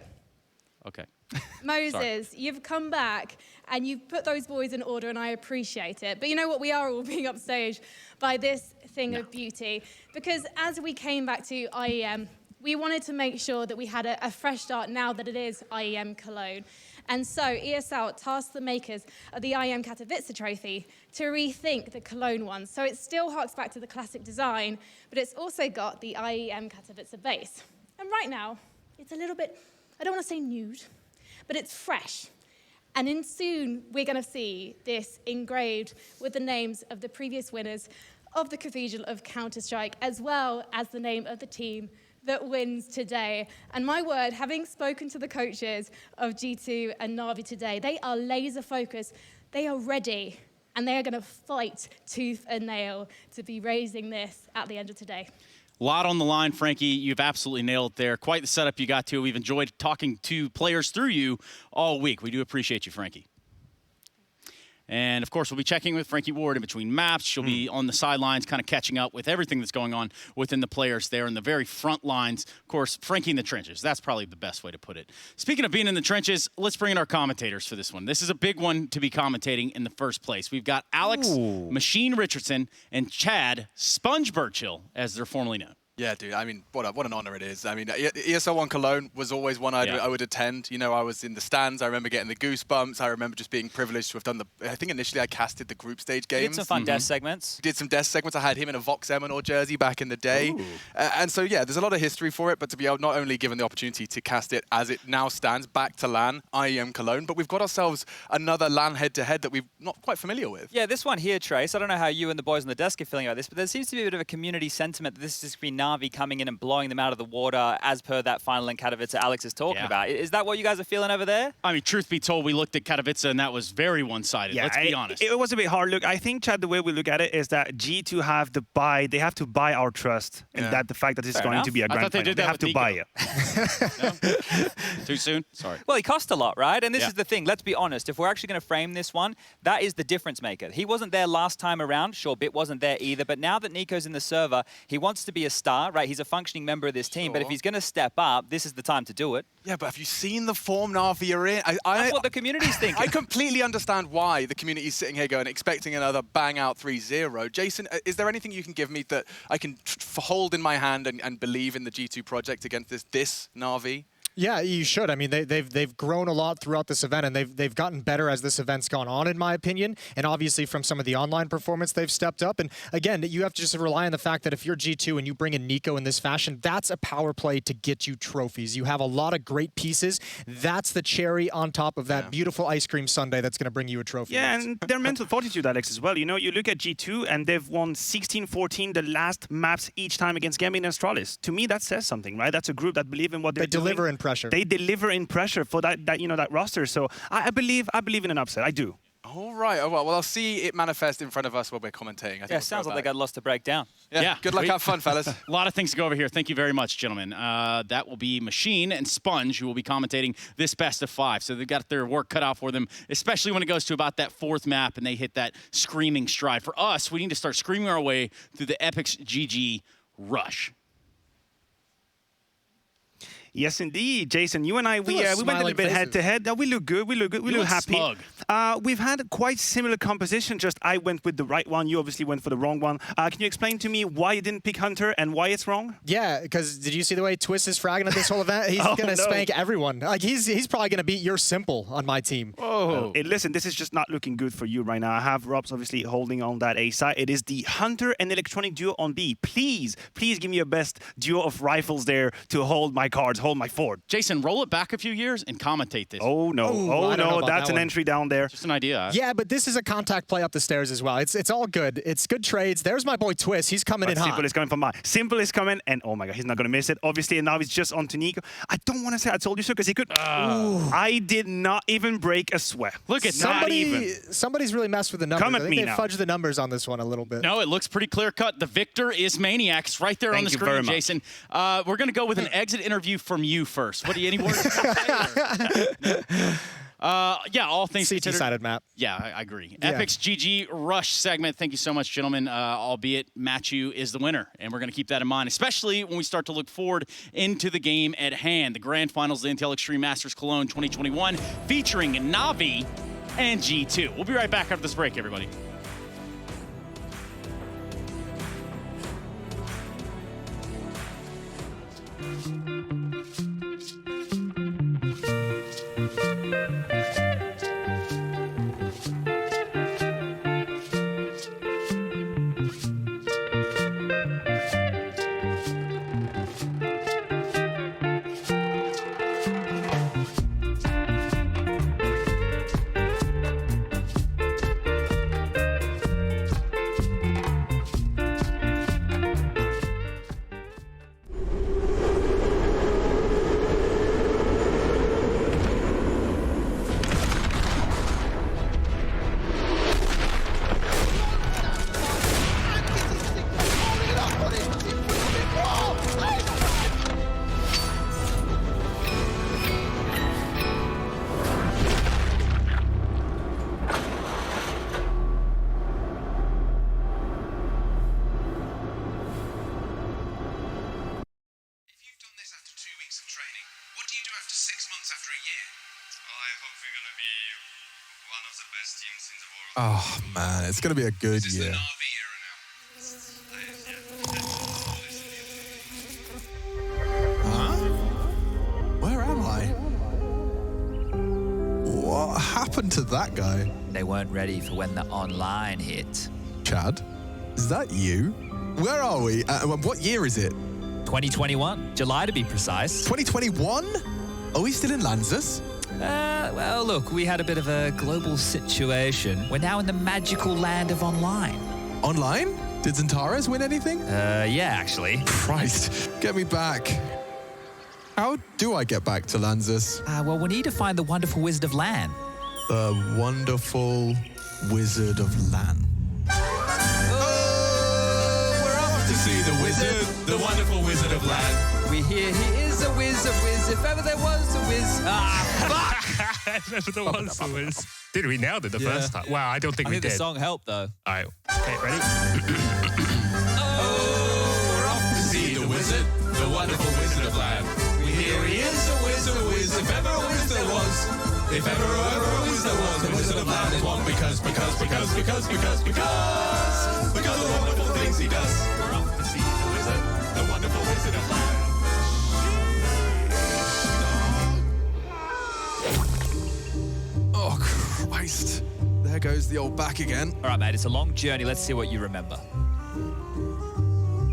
you've got to do it. Okay. Moses, you've come back and you've put those boys in order, and I appreciate it. But you know what? We are all being upstaged by this thing of beauty. Because as we came back to IEM, we wanted to make sure that we had a fresh start now that it is IEM Cologne. And so ESL tasked the makers of the IEM Katowice trophy to rethink the Cologne one. So it still harks back to the classic design, but it's also got the IEM Katowice base. And right now, it's a little bit, I don't want to say nude, but it's fresh. And in soon, we're going to see this engraved with the names of the previous winners of the Cathedral of Counter-Strike, as well as the name of the team that wins today. And my word, having spoken to the coaches of G2 and Na'Vi today, they are laser focused, they are ready, and they are going to fight tooth and nail to be raising this at the end of today. A lot on the line, Frankie. You've absolutely nailed it there. Quite the setup you got to. We've enjoyed talking to players through you all week. We do appreciate you, Frankie. And, of course, we'll be checking with Frankie Ward in between maps. She'll be on the sidelines kind of catching up with everything that's going on within the players there in the very front lines. Of course, Frankie in the trenches. That's probably the best way to put it. Speaking of being in the trenches, let's bring in our commentators for this one. This is a big one to be commentating in the first place. We've got Alex Machine Richardson and Chad Sponge Burchill, as they're formerly known. Yeah, dude. I mean, what an honor it is. I mean, ESL One Cologne was always one I would attend. You know, I was in the stands. I remember getting the goosebumps. I remember just being privileged to have done the. I think initially I casted the group stage games. You did some fun desk segments. Did some desk segments. I had him in a Vox Eminor jersey back in the day. And so, yeah, there's a lot of history for it. But to be not only given the opportunity to cast it as it now stands back to LAN, IEM Cologne, but we've got ourselves another LAN head-to-head that we're not quite familiar with. Yeah, this one here, Trace. I don't know how you and the boys on the desk are feeling about this, but there seems to be a bit of a community sentiment that this is going to be Na'Vi coming in and blowing them out of the water as per that final in Katowice that Alex is talking about. Is that what you guys are feeling over there? I mean, truth be told, we looked at Katowice and that was very one-sided. Yeah, Let's be honest. It was a bit hard. Look, I think, Chad, the way we look at it is that G2 have to buy, they have to buy our trust, and that the fact that it's going to be a grand final, they have to buy it. Too soon? Sorry. Well, he cost a lot, right? And this is the thing. Let's be honest. If we're actually going to frame this one, that is the difference maker. He wasn't there last time around. Sure, Bit wasn't there either. But now that Nico's in the server, he wants to be a star, right? He's a functioning member of this team. But if he's going to step up, this is the time to do it. Yeah, but have you seen the form Na'Vi are in? That's what the community's thinking. I completely understand why the community's sitting here going, expecting another bang-out 3-0. Jason, is there anything you can give me that I can hold in my hand and believe in the G2 project against this Na'Vi? Yeah, you should. I mean, they've grown a lot throughout this event, and they've gotten better as this event's gone on, in my opinion. And obviously, from some of the online performance, they've stepped up. And again, you have to just rely on the fact that if you're G2 and you bring in Nico in this fashion, that's a power play to get you trophies. You have a lot of great pieces. That's the cherry on top of that beautiful ice cream sundae that's going to bring you a trophy. Yeah, and their mental fortitude, Alex, as well. You know, you look at G2, and they've won 16-14 the last maps each time against Gambit and Astralis. To me, that says something, right? That's a group that believe in what they're doing. They deliver in pressure. They deliver in pressure for that you know, that roster. So I believe in an upset. I do. All right. Well, I'll see it manifest in front of us while we're commentating. Yeah, sounds like they got lots to break down. Yeah. Good luck. Have fun, fellas. A lot of things to go over here. Thank you very much, gentlemen. That will be Machine and Sponge who will be commentating this best of 5. So they've got their work cut out for them, especially when it goes to about that 4th map and they hit that screaming stride. For us, we need to start screaming our way through the Epic's GG rush. Yes, indeed, Jason. You and I, we went a little bit head-to-head. We look good. We look happy. Smug. We've had quite similar composition. Just I went with the right one. You obviously went for the wrong one. Can you explain to me why you didn't pick Hunter and why it's wrong? Yeah, because did you see the way Twist is fragging at this whole event? He's gonna spank everyone. Like he's probably gonna beat your Simple on my team. Oh. Listen, this is just not looking good for you right now. I have Robs obviously holding on that A side. It is the Hunter and Electronic duo on B. Please give me your best duo of rifles there to hold my cards, hold my fort. Jason, roll it back a few years and commentate this. Oh no, that's an entry down there. Just an idea. Yeah, but this is a contact play up the stairs as well. It's all good. It's good trades. There's my boy Twist. He's coming in hot. Simple is coming from mine. Simple is coming, and oh my god, he's not going to miss it. Obviously, and now he's just on to Nico. I don't want to say I told you so because he could. I did not even break a sweat. Look at somebody's really messed with the numbers. Come at I think me they fudged the numbers on this one a little bit. No, it looks pretty clear cut. The victor is Maniacs right there on the screen, Jason. We're going to go with an exit interview from you first. What do you, any words? Yeah, all things considered. CT-sided map. Yeah, I agree. Yeah. Epic's GG Rush segment. Thank you so much, gentlemen. Albeit Matthew is the winner, and we're going to keep that in mind, especially when we start to look forward into the game at hand. The Grand Finals of the Intel Extreme Masters Cologne 2021, featuring Na'Vi and G2. We'll be right back after this break, everybody. Oh, man, it's going to be a good year. Huh? Where am I? What happened to that guy? They weren't ready for when the online hit. Chad, is that you? Where are we? What year is it? 2021, July to be precise. 2021? Are we still in Lanzus? Well, look, we had a bit of a global situation. We're now in the magical land of online. Online? Did Zentares win anything? Yeah, actually. Christ, get me back. How do I get back to Lanzus? Well, we need to find the wonderful Wizard of Lan. The wonderful Wizard of Lan. We're off to see the wizard, the wonderful Wizard of Lan. We hear he is a whiz, if ever there was a whiz. Fuck! If ever there was a whiz. Did we nailed it the first time? Wow, I don't think we did. The song helped, though. All right, okay, ready? We're off to see the wizard, the wonderful Wizard of Lan. We hear he is a whiz, if ever a whiz there was. If ever a whiz there was, the Wizard of Lan is one because of the wonderful things he does. We're off to see the wizard, the wonderful Wizard of Lan. Oh, Christ. There goes the old back again. All right, mate, it's a long journey. Let's see what you remember.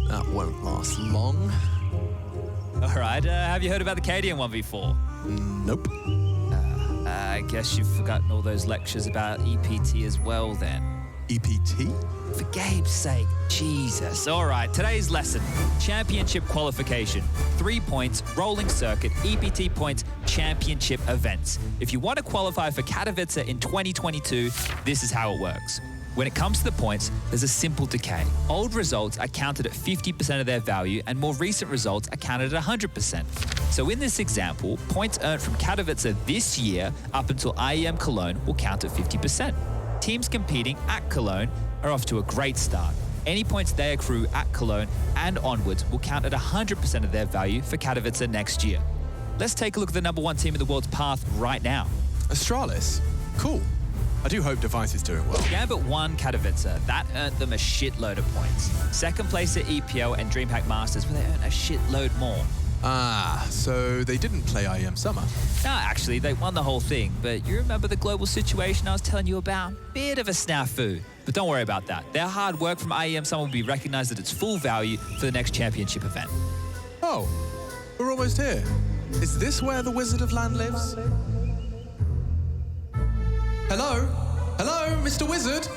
That won't last long. All right, have you heard about the Cadian 1v4? Nope. I guess you've forgotten all those lectures about EPT as well, then. EPT? For Gabe's sake, Jesus. All right, today's lesson. Championship qualification. 3 points, rolling circuit, EPT points, championship events. If you want to qualify for Katowice in 2022, this is how it works. When it comes to the points, there's a simple decay. Old results are counted at 50% of their value, and more recent results are counted at 100%. So in this example, points earned from Katowice this year up until IEM Cologne will count at 50%. Teams competing at Cologne are off to a great start. Any points they accrue at Cologne and onwards will count at 100% of their value for Katowice next year. Let's take a look at the number one team in the world's path right now. Astralis? Cool. I do hope Device is doing well. Gambit won Katowice. That earned them a shitload of points. Second place at EPO and DreamHack Masters, where they earned a shitload more. Ah, so they didn't play IEM Summer. No, actually, they won the whole thing. But you remember the global situation I was telling you about? Bit of a snafu. But don't worry about that. Their hard work from IEM Summer will be recognized at its full value for the next championship event. Oh, we're almost here. Is this where the Wizard of Lan lives? Hello? Hello, Mr. Wizard?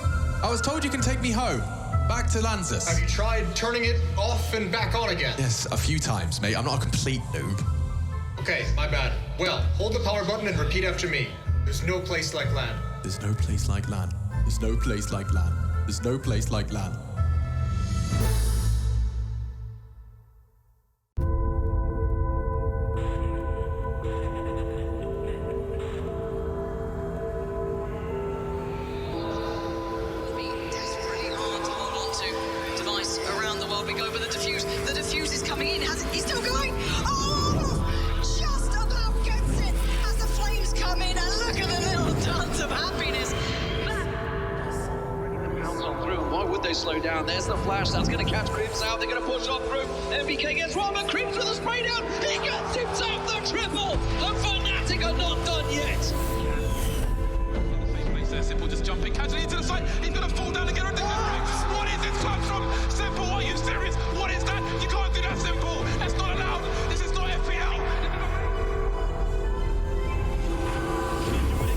I was told you can take me home. Back to Lanzus. Have you tried turning it off and back on again? Yes, a few times, mate. I'm not a complete noob. Okay, my bad. Well, hold the power button and repeat after me. There's no place like LAN. There's no place like LAN. There's no place like LAN. There's no place like LAN. Slow down. There's the flash. That's going to catch Cribs out. They're going to push off through. MBK gets one, but Cribs with a spray down. He gets himself the triple. The Fnatic are not done yet. Simple just jumping casually into the side. He's going to fall down again. What is this touch from Simple? Are you serious? What is that? You can't do that, Simple. That's not allowed. This is not FPL.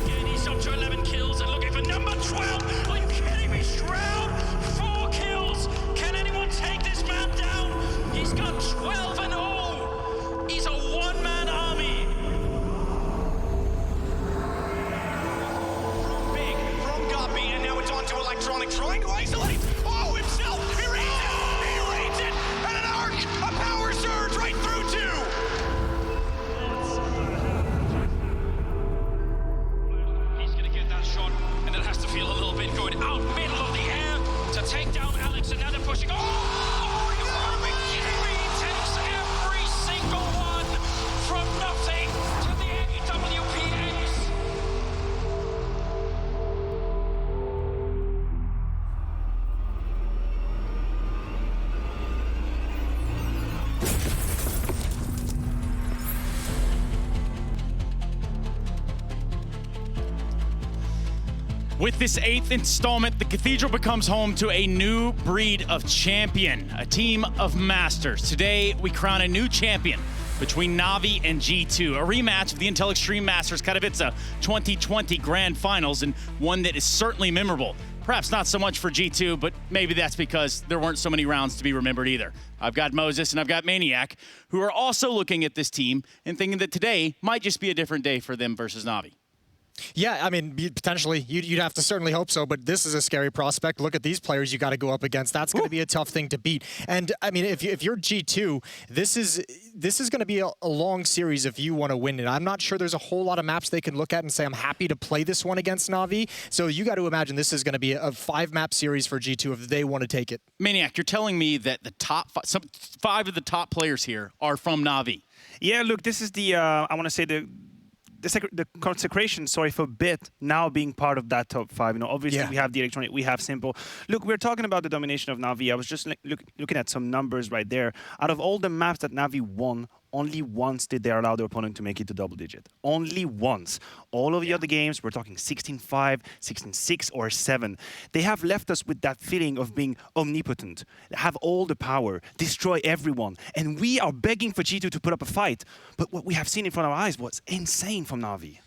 Again, he's up to 11 kills and looking for number 12. Are you kidding me, Shroud? 4 kills. Can anyone take this man down? He's got 12 and 0. He's a one-man army. Big from Guppy, and now it's on to Electronic, trying to isolate. Oh, himself. He reads it. He reads it. And an arc. A power surge right through two. He's going to get that shot, and it has to feel a little bit good out middle of the air to take down Alex, and now they're pushing. Oh, you are me kidding me? He takes every single one from nothing to the AWPs. With this 8th installment, the Cathedral becomes home to a new breed of champion, a team of masters. Today, we crown a new champion between Na'Vi and G2, a rematch of the Intel Extreme Masters Katowice 2020 Grand Finals, and one that is certainly memorable. Perhaps not so much for G2, but maybe that's because there weren't so many rounds to be remembered either. I've got Moses and I've got Maniac, who are also looking at this team and thinking that today might just be a different day for them versus Na'Vi. Yeah, I mean, potentially, you'd have to certainly hope so, but this is a scary prospect. Look at these players you got to go up against. That's going to be a tough thing to beat. And, I mean, if you're G2, this is going to be a long series if you want to win it. I'm not sure there's a whole lot of maps they can look at and say, I'm happy to play this one against Na'Vi. So you got to imagine this is going to be a 5-map series for G2 if they want to take it. Maniac, you're telling me that the top 5 of the top players here are from Na'Vi. Yeah, look, this is the, I want to say the consecration, for Bit now being part of that top 5. You know, obviously we have the Electronic, we have Simple. Look, we're talking about the domination of Na'Vi. I was just looking at some numbers right there. Out of all the maps that Na'Vi won, only once did they allow their opponent to make it to double digit. Only once. All of the other games, we're talking 16-5, 16-6, or 7. They have left us with that feeling of being omnipotent, have all the power, destroy everyone. And we are begging for G2 to put up a fight. But what we have seen in front of our eyes was insane from Na'Vi.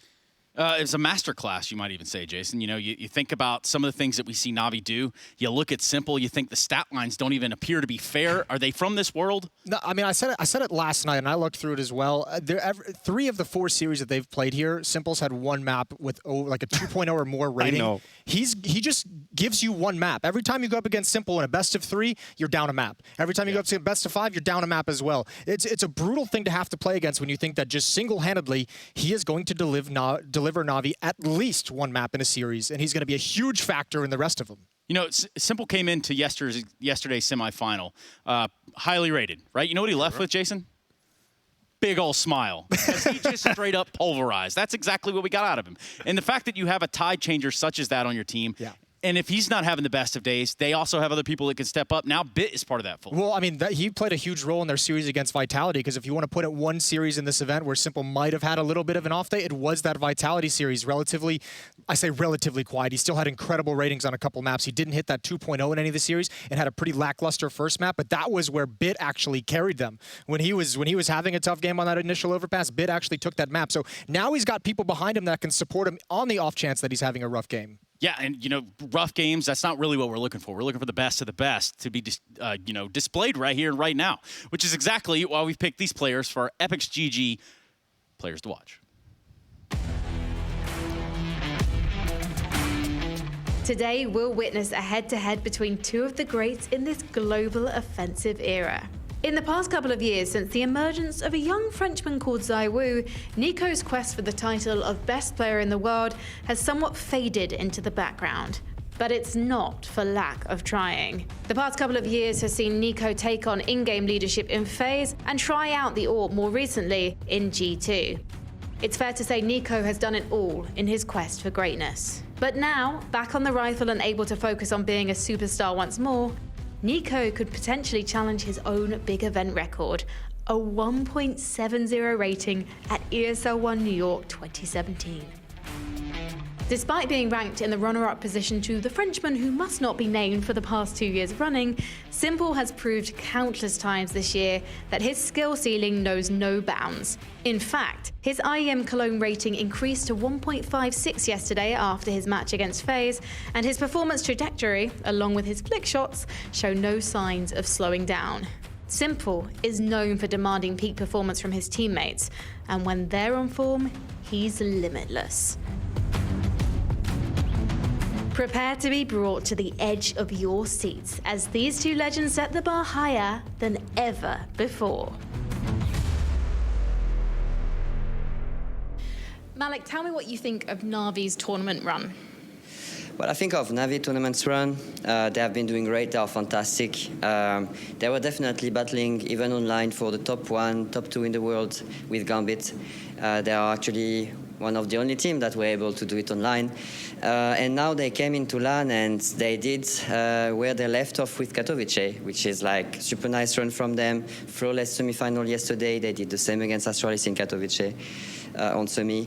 It's a masterclass, you might even say, Jason. You know, you think about some of the things that we see Na'Vi do. You look at Simple, you think the stat lines don't even appear to be fair. Are they from this world? No, I mean, I said it last night, and I looked through it as well. 3 of the 4 series that they've played here, Simple's had one map with like a 2.0 or more rating. I know. He just gives you one map. Every time you go up against Simple in a best of 3, you're down a map. Every time you go up to a best of 5, you're down a map as well. It's a brutal thing to have to play against when you think that just single-handedly he is going to deliver Na'Vi at least one map in a series, and he's going to be a huge factor in the rest of them. You know, Simple came into yesterday's semifinal, highly rated, right? You know what he left with, Jason? Big ol' smile. Because he just straight up pulverized. That's exactly what we got out of him. And the fact that you have a tide changer such as that on your team, and if he's not having the best of days, they also have other people that can step up. Now Bit is part of that fold. Well, I mean, he played a huge role in their series against Vitality, because if you want to put it one series in this event where Simple might have had a little bit of an off day, it was that Vitality series. I say relatively quiet. He still had incredible ratings on a couple maps. He didn't hit that 2.0 in any of the series and had a pretty lackluster first map, but that was where Bit actually carried them. When he was having a tough game on that initial overpass, Bit actually took that map. So now he's got people behind him that can support him on the off chance that he's having a rough game. Yeah, and, you know, rough games, that's not really what we're looking for. We're looking for the best of the best to be, displayed right here and right now, which is exactly why we've picked these players for our Epic's GG players to watch. Today, we'll witness a head-to-head between 2 of the greats in this global offensive era. In the past couple of years, since the emergence of a young Frenchman called ZywOo, NiKo's quest for the title of best player in the world has somewhat faded into the background. But it's not for lack of trying. The past couple of years has seen NiKo take on in-game leadership in FaZe and try out the AWP more recently in G2. It's fair to say NiKo has done it all in his quest for greatness. But now, back on the rifle and able to focus on being a superstar once more, NiKo could potentially challenge his own big event record, a 1.70 rating at ESL One New York 2017. Despite being ranked in the runner-up position to the Frenchman who must not be named for the past 2 years running, Simple has proved countless times this year that his skill ceiling knows no bounds. In fact, his IEM Cologne rating increased to 1.56 yesterday after his match against FaZe, and his performance trajectory, along with his flick shots, show no signs of slowing down. Simple is known for demanding peak performance from his teammates, and when they're on form, he's limitless. Prepare to be brought to the edge of your seats as these 2 legends set the bar higher than ever before. Malik, tell me what you think of Na'Vi's tournament run. Well, I think of Na'Vi tournaments run. They have been doing great. They are fantastic. They were definitely battling, even online, for the top 1, top 2 in the world with Gambit. They are actually one of the only teams that were able to do it online. And now they came into LAN and they did where they left off with Katowice, which is like super nice run from them. Flawless semi-final yesterday. They did the same against Astralis in Katowice on semi.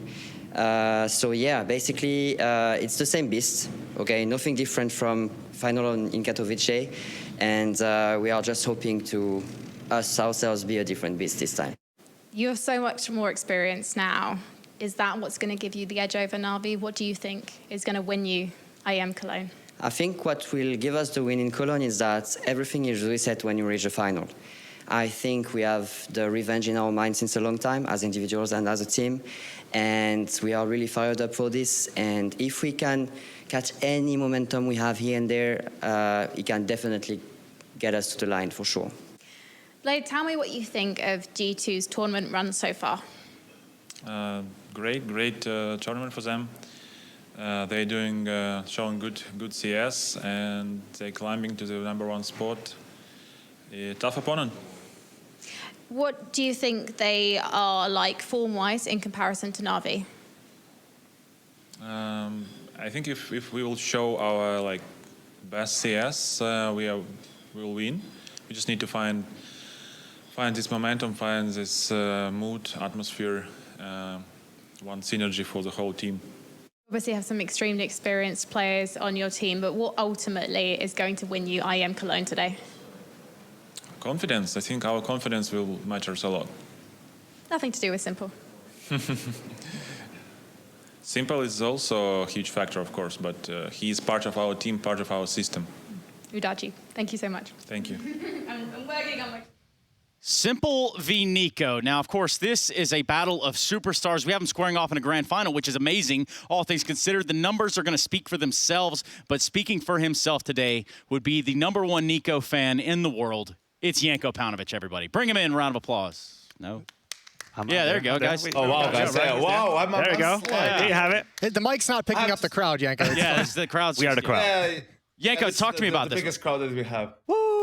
So yeah, basically it's the same beast. Okay, nothing different from final in Katowice, and we are just hoping to us ourselves be a different beast this time. You have so much more experience now. Is that what's going to give you the edge over Navi? What do you think is going to win you IEM Cologne? I think what will give us the win in Cologne is that everything is reset when you reach the final. I think we have the revenge in our minds since a long time as individuals and as a team, and we are really fired up for this. And if we can catch any momentum we have here and there, it can definitely get us to the line for sure. Blade, tell me what you think of G2's tournament run so far. Great tournament for them. They're doing showing good CS, and they're climbing to the #1 spot. A tough opponent. What do you think they are like form-wise in comparison to Navi? I think if we will show our best CS, we will win. We just need to find this momentum, find this mood, atmosphere, one synergy for the whole team. Obviously, you have some extremely experienced players on your team, but what ultimately is going to win you IEM Cologne today? Confidence. I think our confidence will matter a lot. Nothing to do with Simple. Simple is also a huge factor, of course, but he is part of our team, part of our system. Udachi, thank you so much. Thank you. I'm working on my... Simple v Nico. Now, of course, this is a battle of superstars. We have them squaring off in a grand final, which is amazing. All things considered, the numbers are going to speak for themselves, but speaking for himself today would be the #1 Nico fan in the world. It's Janko Paunovic, everybody. Bring him in, round of applause. No? Yeah, there you go, guys. Oh, wow, guys. Yeah, wow. There you go. There you have it. The mic's not picking up the crowd, Janko. Yeah, it's the crowd's We are the crowd. Janko, talk to me about the this. biggest crowd that we have.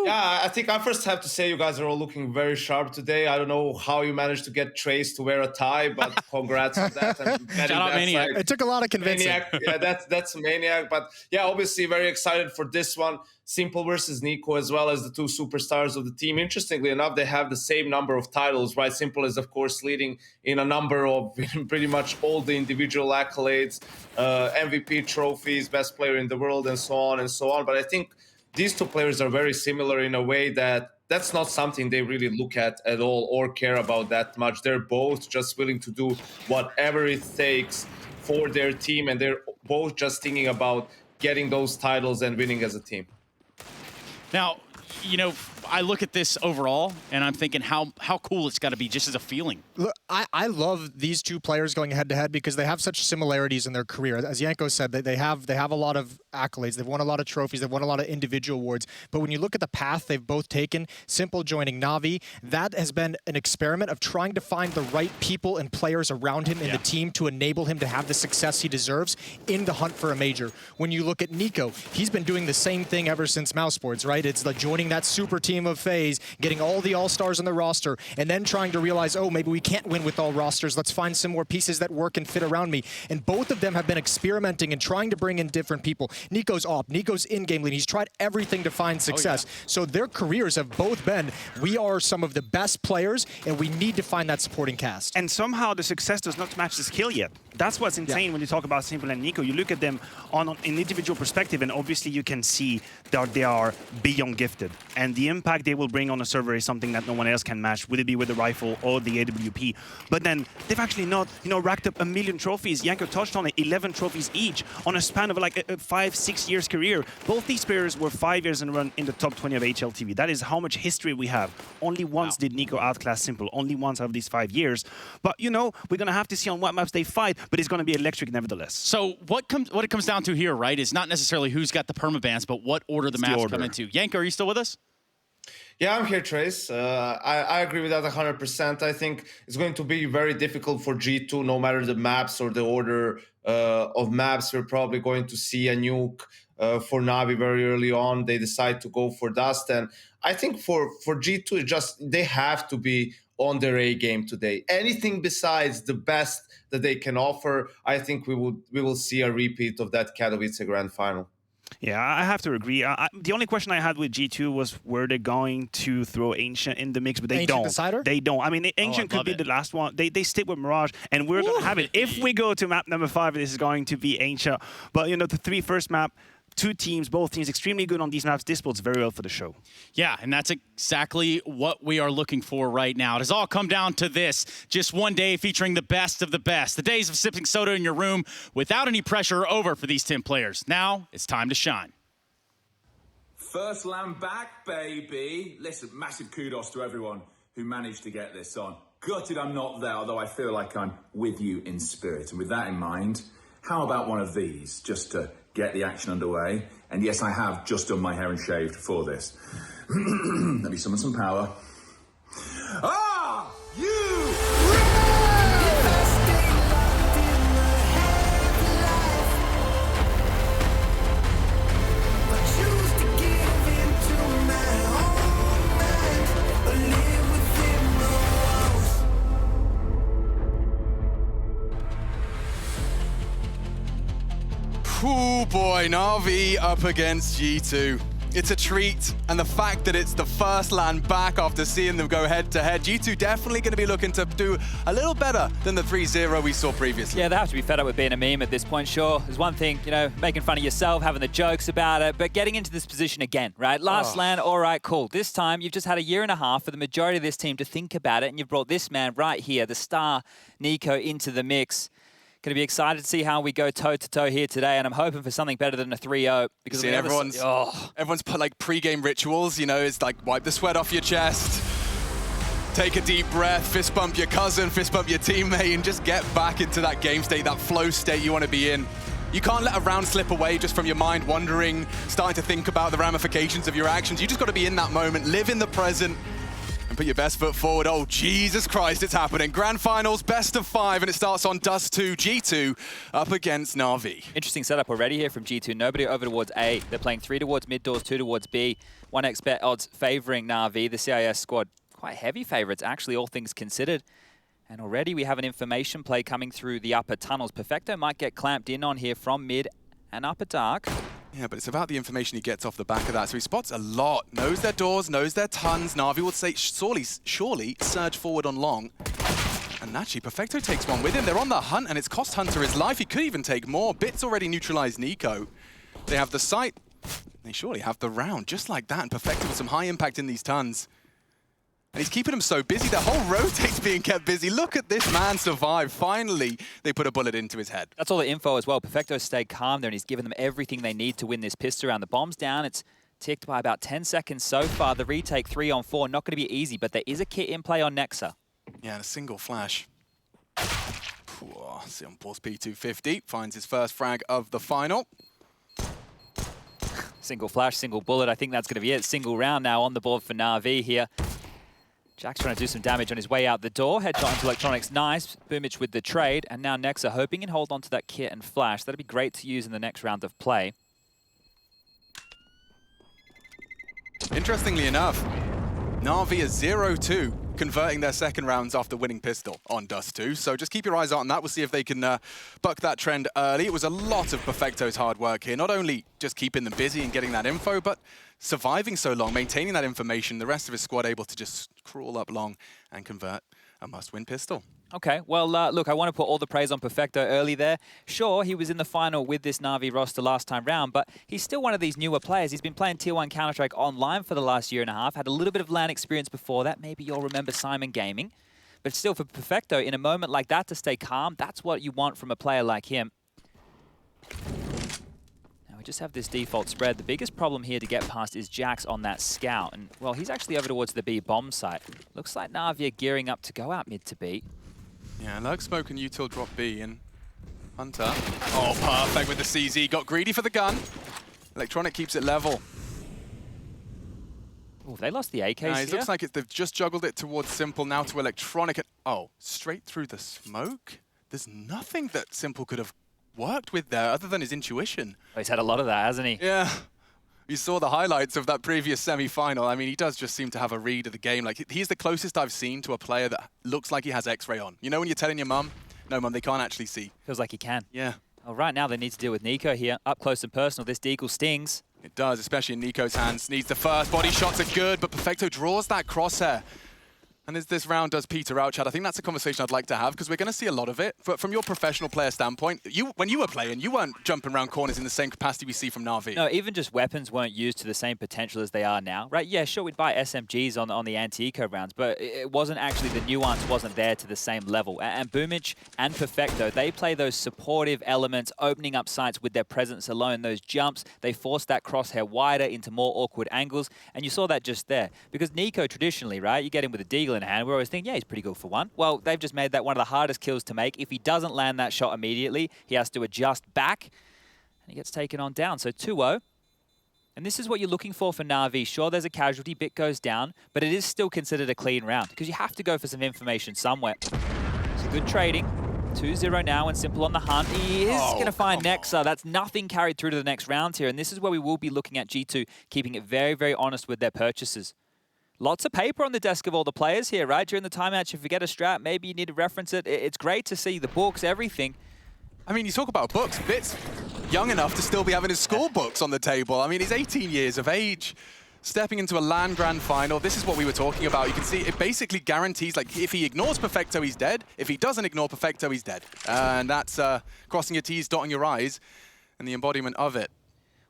Yeah, I think I first have to say you guys are all looking very sharp today. I don't know how you managed to get Trace to wear a tie, but congrats on that. Shout out Maniac. It took a lot of convincing. Maniac. Yeah, that's Maniac. But yeah, obviously very excited for this one. Simple versus Nico, as well as the two superstars of the team. Interestingly enough, they have the same number of titles, right? Simple is, of course, leading in a number of pretty much all the individual accolades, MVP trophies, best player in the world, and so on and so on. But I think these two players are very similar in a way that that's not something they really look at all or care about that much. They're both just willing to do whatever it takes for their team, and they're both just thinking about getting those titles and winning as a team. Now, you know, I look at this overall, and I'm thinking how cool it's got to be just as a feeling. Look, I love these two players going head-to-head because they have such similarities in their career. As Janko said, they have a lot of accolades. They've won a lot of trophies. They've won a lot of individual awards. But when you look at the path they've both taken, Simple joining Navi, that has been an experiment of trying to find the right people and players around him in the team to enable him to have the success he deserves in the hunt for a major. When you look at Nico, he's been doing the same thing ever since Mousesports, right? It's like joining that super team of FaZe, getting all the all-stars on the roster, and then trying to realize, oh, maybe we can't win with all rosters. Let's find some more pieces that work and fit around me. And both of them have been experimenting and trying to bring in different people. Nico's op, Nico's in-game lead. He's tried everything to find success. So their careers have both been, we are some of the best players, and we need to find that supporting cast. And somehow the success does not match the skill yet. That's what's insane when you talk about Simple and Nico. You look at them on an individual perspective, and obviously you can see that they are beyond gifted. And the impact they will bring on a server is something that no one else can match, whether it be with the rifle or the AWP. But then they've actually not, racked up 1 million trophies. Janko touched on it, 11 trophies each on a span of like a 5-6 years career. Both these players were 5 years in a run in the top 20 of HLTV. That is how much history we have. Only once did Nico outclass Simple, only once out of these 5 years. But we're going to have to see on what maps they fight, but it's going to be electric nevertheless. So what it comes down to here, right, is not necessarily who's got the permabans, but what order the maps come into. Janko, are you still with us? Yeah, I'm here, Trace. I agree with that 100%. I think it's going to be very difficult for G2, no matter the maps or the order of maps. We're probably going to see a nuke for Navi very early on. They decide to go for Dust. And I think for G2, they have to be on their A game today. Anything besides the best that they can offer, I think we will see a repeat of that Katowice Grand Final. Yeah, I have to agree. The only question I had with G2 was were they going to throw Ancient in the mix, but they Ancient don't. Decider? They don't. I mean, Ancient could be the last one. They stick with Mirage, and we're going to have it. If we go to map number 5, this is going to be Ancient. But, you know, the 3 first map, 2 teams, both teams extremely good on these maps. This bodes very well for the show. Yeah, and that's exactly what we are looking for right now. It has all come down to this. Just one day featuring the best of the best. The days of sipping soda in your room without any pressure are over for these 10 players. Now it's time to shine. First LAN back, baby. Listen, massive kudos to everyone who managed to get this on. Gutted I'm not there, although I feel like I'm with you in spirit. And with that in mind, how about one of these, just to get the action underway? And yes, I have just done my hair and shaved for this. Let me summon some power. Ah! You! Oh boy, Na'Vi up against G2. It's a treat, and the fact that it's the first LAN back after seeing them go head-to-head, G2 definitely going to be looking to do a little better than the 3-0 we saw previously. Yeah, they have to be fed up with being a meme at this point, sure. There's one thing, you know, making fun of yourself, having the jokes about it, but getting into this position again, right? Last LAN, all right, cool. This time, you've just had a year and a half for the majority of this team to think about it, and you've brought this man right here, the star, Nico, into the mix. Going to be excited to see how we go toe-to-toe here today, and I'm hoping for something better than a 3-0. Because everyone's put like pre-game rituals, you know, it's like wipe the sweat off your chest, take a deep breath, fist bump your cousin, fist bump your teammate, and just get back into that game state, that flow state you want to be in. You can't let a round slip away just from your mind wandering, starting to think about the ramifications of your actions. You just got to be in that moment, live in the present, and put your best foot forward. Oh, Jesus Christ, it's happening. Grand Finals, best of 5, and it starts on Dust 2, G2 up against Na'Vi. Interesting setup already here from G2. Nobody over towards A. They're playing 3 towards mid doors, 2 towards B. 1x bet odds favoring Na'Vi. The CIS squad, quite heavy favorites, actually, all things considered. And already we have an information play coming through the upper tunnels. Perfecto might get clamped in on here from mid and upper dark. Yeah, but it's about the information he gets off the back of that. So he spots a lot, knows their doors, knows their tons. Na'Vi would say, surely surge forward on long. And naturally, Perfecto takes one with him. They're on the hunt, and it's cost Hunter his life. He could even take more. Bits already neutralized Nico. They have the sight. They surely have the round, just like that. And Perfecto with some high impact in these tons. And he's keeping him so busy. The whole rotate's being kept busy. Look at this man survive. Finally, they put a bullet into his head. That's all the info as well. Perfecto stayed calm there, and he's given them everything they need to win this pistol round. The bomb's down. It's ticked by about 10 seconds so far. The retake 3 on 4, not going to be easy, but there is a kit in play on Nexa. Yeah, and a single flash. Simple P250 finds his first frag of the final. Single flash, single bullet. I think that's going to be it. Single round now on the board for Na'Vi here. Jack's trying to do some damage on his way out the door. Headshot into Electronics, nice. Boomich with the trade. And now Nexa hoping and hold on to that kit and flash. That'd be great to use in the next round of play. Interestingly enough, Na'Vi is 0-2, converting their second rounds after winning pistol on Dust 2. So just keep your eyes on that. We'll see if they can buck that trend early. It was a lot of Perfecto's hard work here. Not only just keeping them busy and getting that info, but surviving so long, maintaining that information, the rest of his squad able to just crawl up long and convert a must-win pistol. Okay, well, look, I want to put all the praise on Perfecto early there. Sure, he was in the final with this Na'Vi roster last time round, but he's still one of these newer players. He's been playing Tier 1 Counter-Strike online for the last year and a half, had a little bit of LAN experience before that. Maybe you'll remember Simon Gaming. But still, for Perfecto, in a moment like that, to stay calm, that's what you want from a player like him. Now, we just have this default spread. The biggest problem here to get past is Jax on that scout. And, well, he's actually over towards the B bomb site. Looks like Na'Vi are gearing up to go out mid to B. Yeah, Lurk Smoke and Util drop B, and Hunter. Oh, perfect with the CZ. Got greedy for the gun. Electronic keeps it level. Oh, they lost the AKs It looks like they've just juggled it towards Simple, now to Electronic. Oh, straight through the smoke? There's nothing that Simple could have worked with there other than his intuition. Oh, he's had a lot of that, hasn't he? Yeah. You saw the highlights of that previous semi-final. I mean, he does just seem to have a read of the game. Like, he's the closest I've seen to a player that looks like he has X-ray on. You know when you're telling your mum, no, mum, they can't actually see. Feels like he can. Yeah. Well, right now they need to deal with Nico here. Up close and personal, this deagle stings. It does, especially in Nico's hands. Needs the first. Body shots are good, but Perfecto draws that crosshair. And as this round does peter out, Chad, I think that's a conversation I'd like to have, because we're going to see a lot of it. But from your professional player standpoint, when you were playing, you weren't jumping around corners in the same capacity we see from Na'Vi. No, even just weapons weren't used to the same potential as they are now, right? Yeah, sure, we'd buy SMGs on the anti-eco rounds, but it wasn't actually, the nuance wasn't there to the same level. And Boomich and Perfecto, they play those supportive elements, opening up sights with their presence alone. Those jumps, they force that crosshair wider into more awkward angles, and you saw that just there. Because Nico, traditionally, right, you get him with a deagle in hand, we're always thinking, yeah, he's pretty good for one. Well, they've just made that one of the hardest kills to make. If he doesn't land that shot immediately, he has to adjust back, and he gets taken on down. So 2-0. And this is what you're looking for Na'Vi. Sure, there's a casualty, bit goes down, but it is still considered a clean round, because you have to go for some information somewhere. So good trading. 2-0 now, and Simple on the hunt. He is going to find Nexa. That's nothing carried through to the next round here, and this is where we will be looking at G2, keeping it very, very honest with their purchases. Lots of paper on the desk of all the players here, right? During the timeout, if you forget a strat, maybe you need to reference it. It's great to see the books, everything. I mean, you talk about books. Bit's young enough to still be having his school books on the table. I mean, he's 18 years of age, stepping into a LAN Grand Final. This is what we were talking about. You can see it basically guarantees, like, if he ignores Perfecto, he's dead. If he doesn't ignore Perfecto, he's dead. And that's crossing your T's, dotting your I's, and the embodiment of it.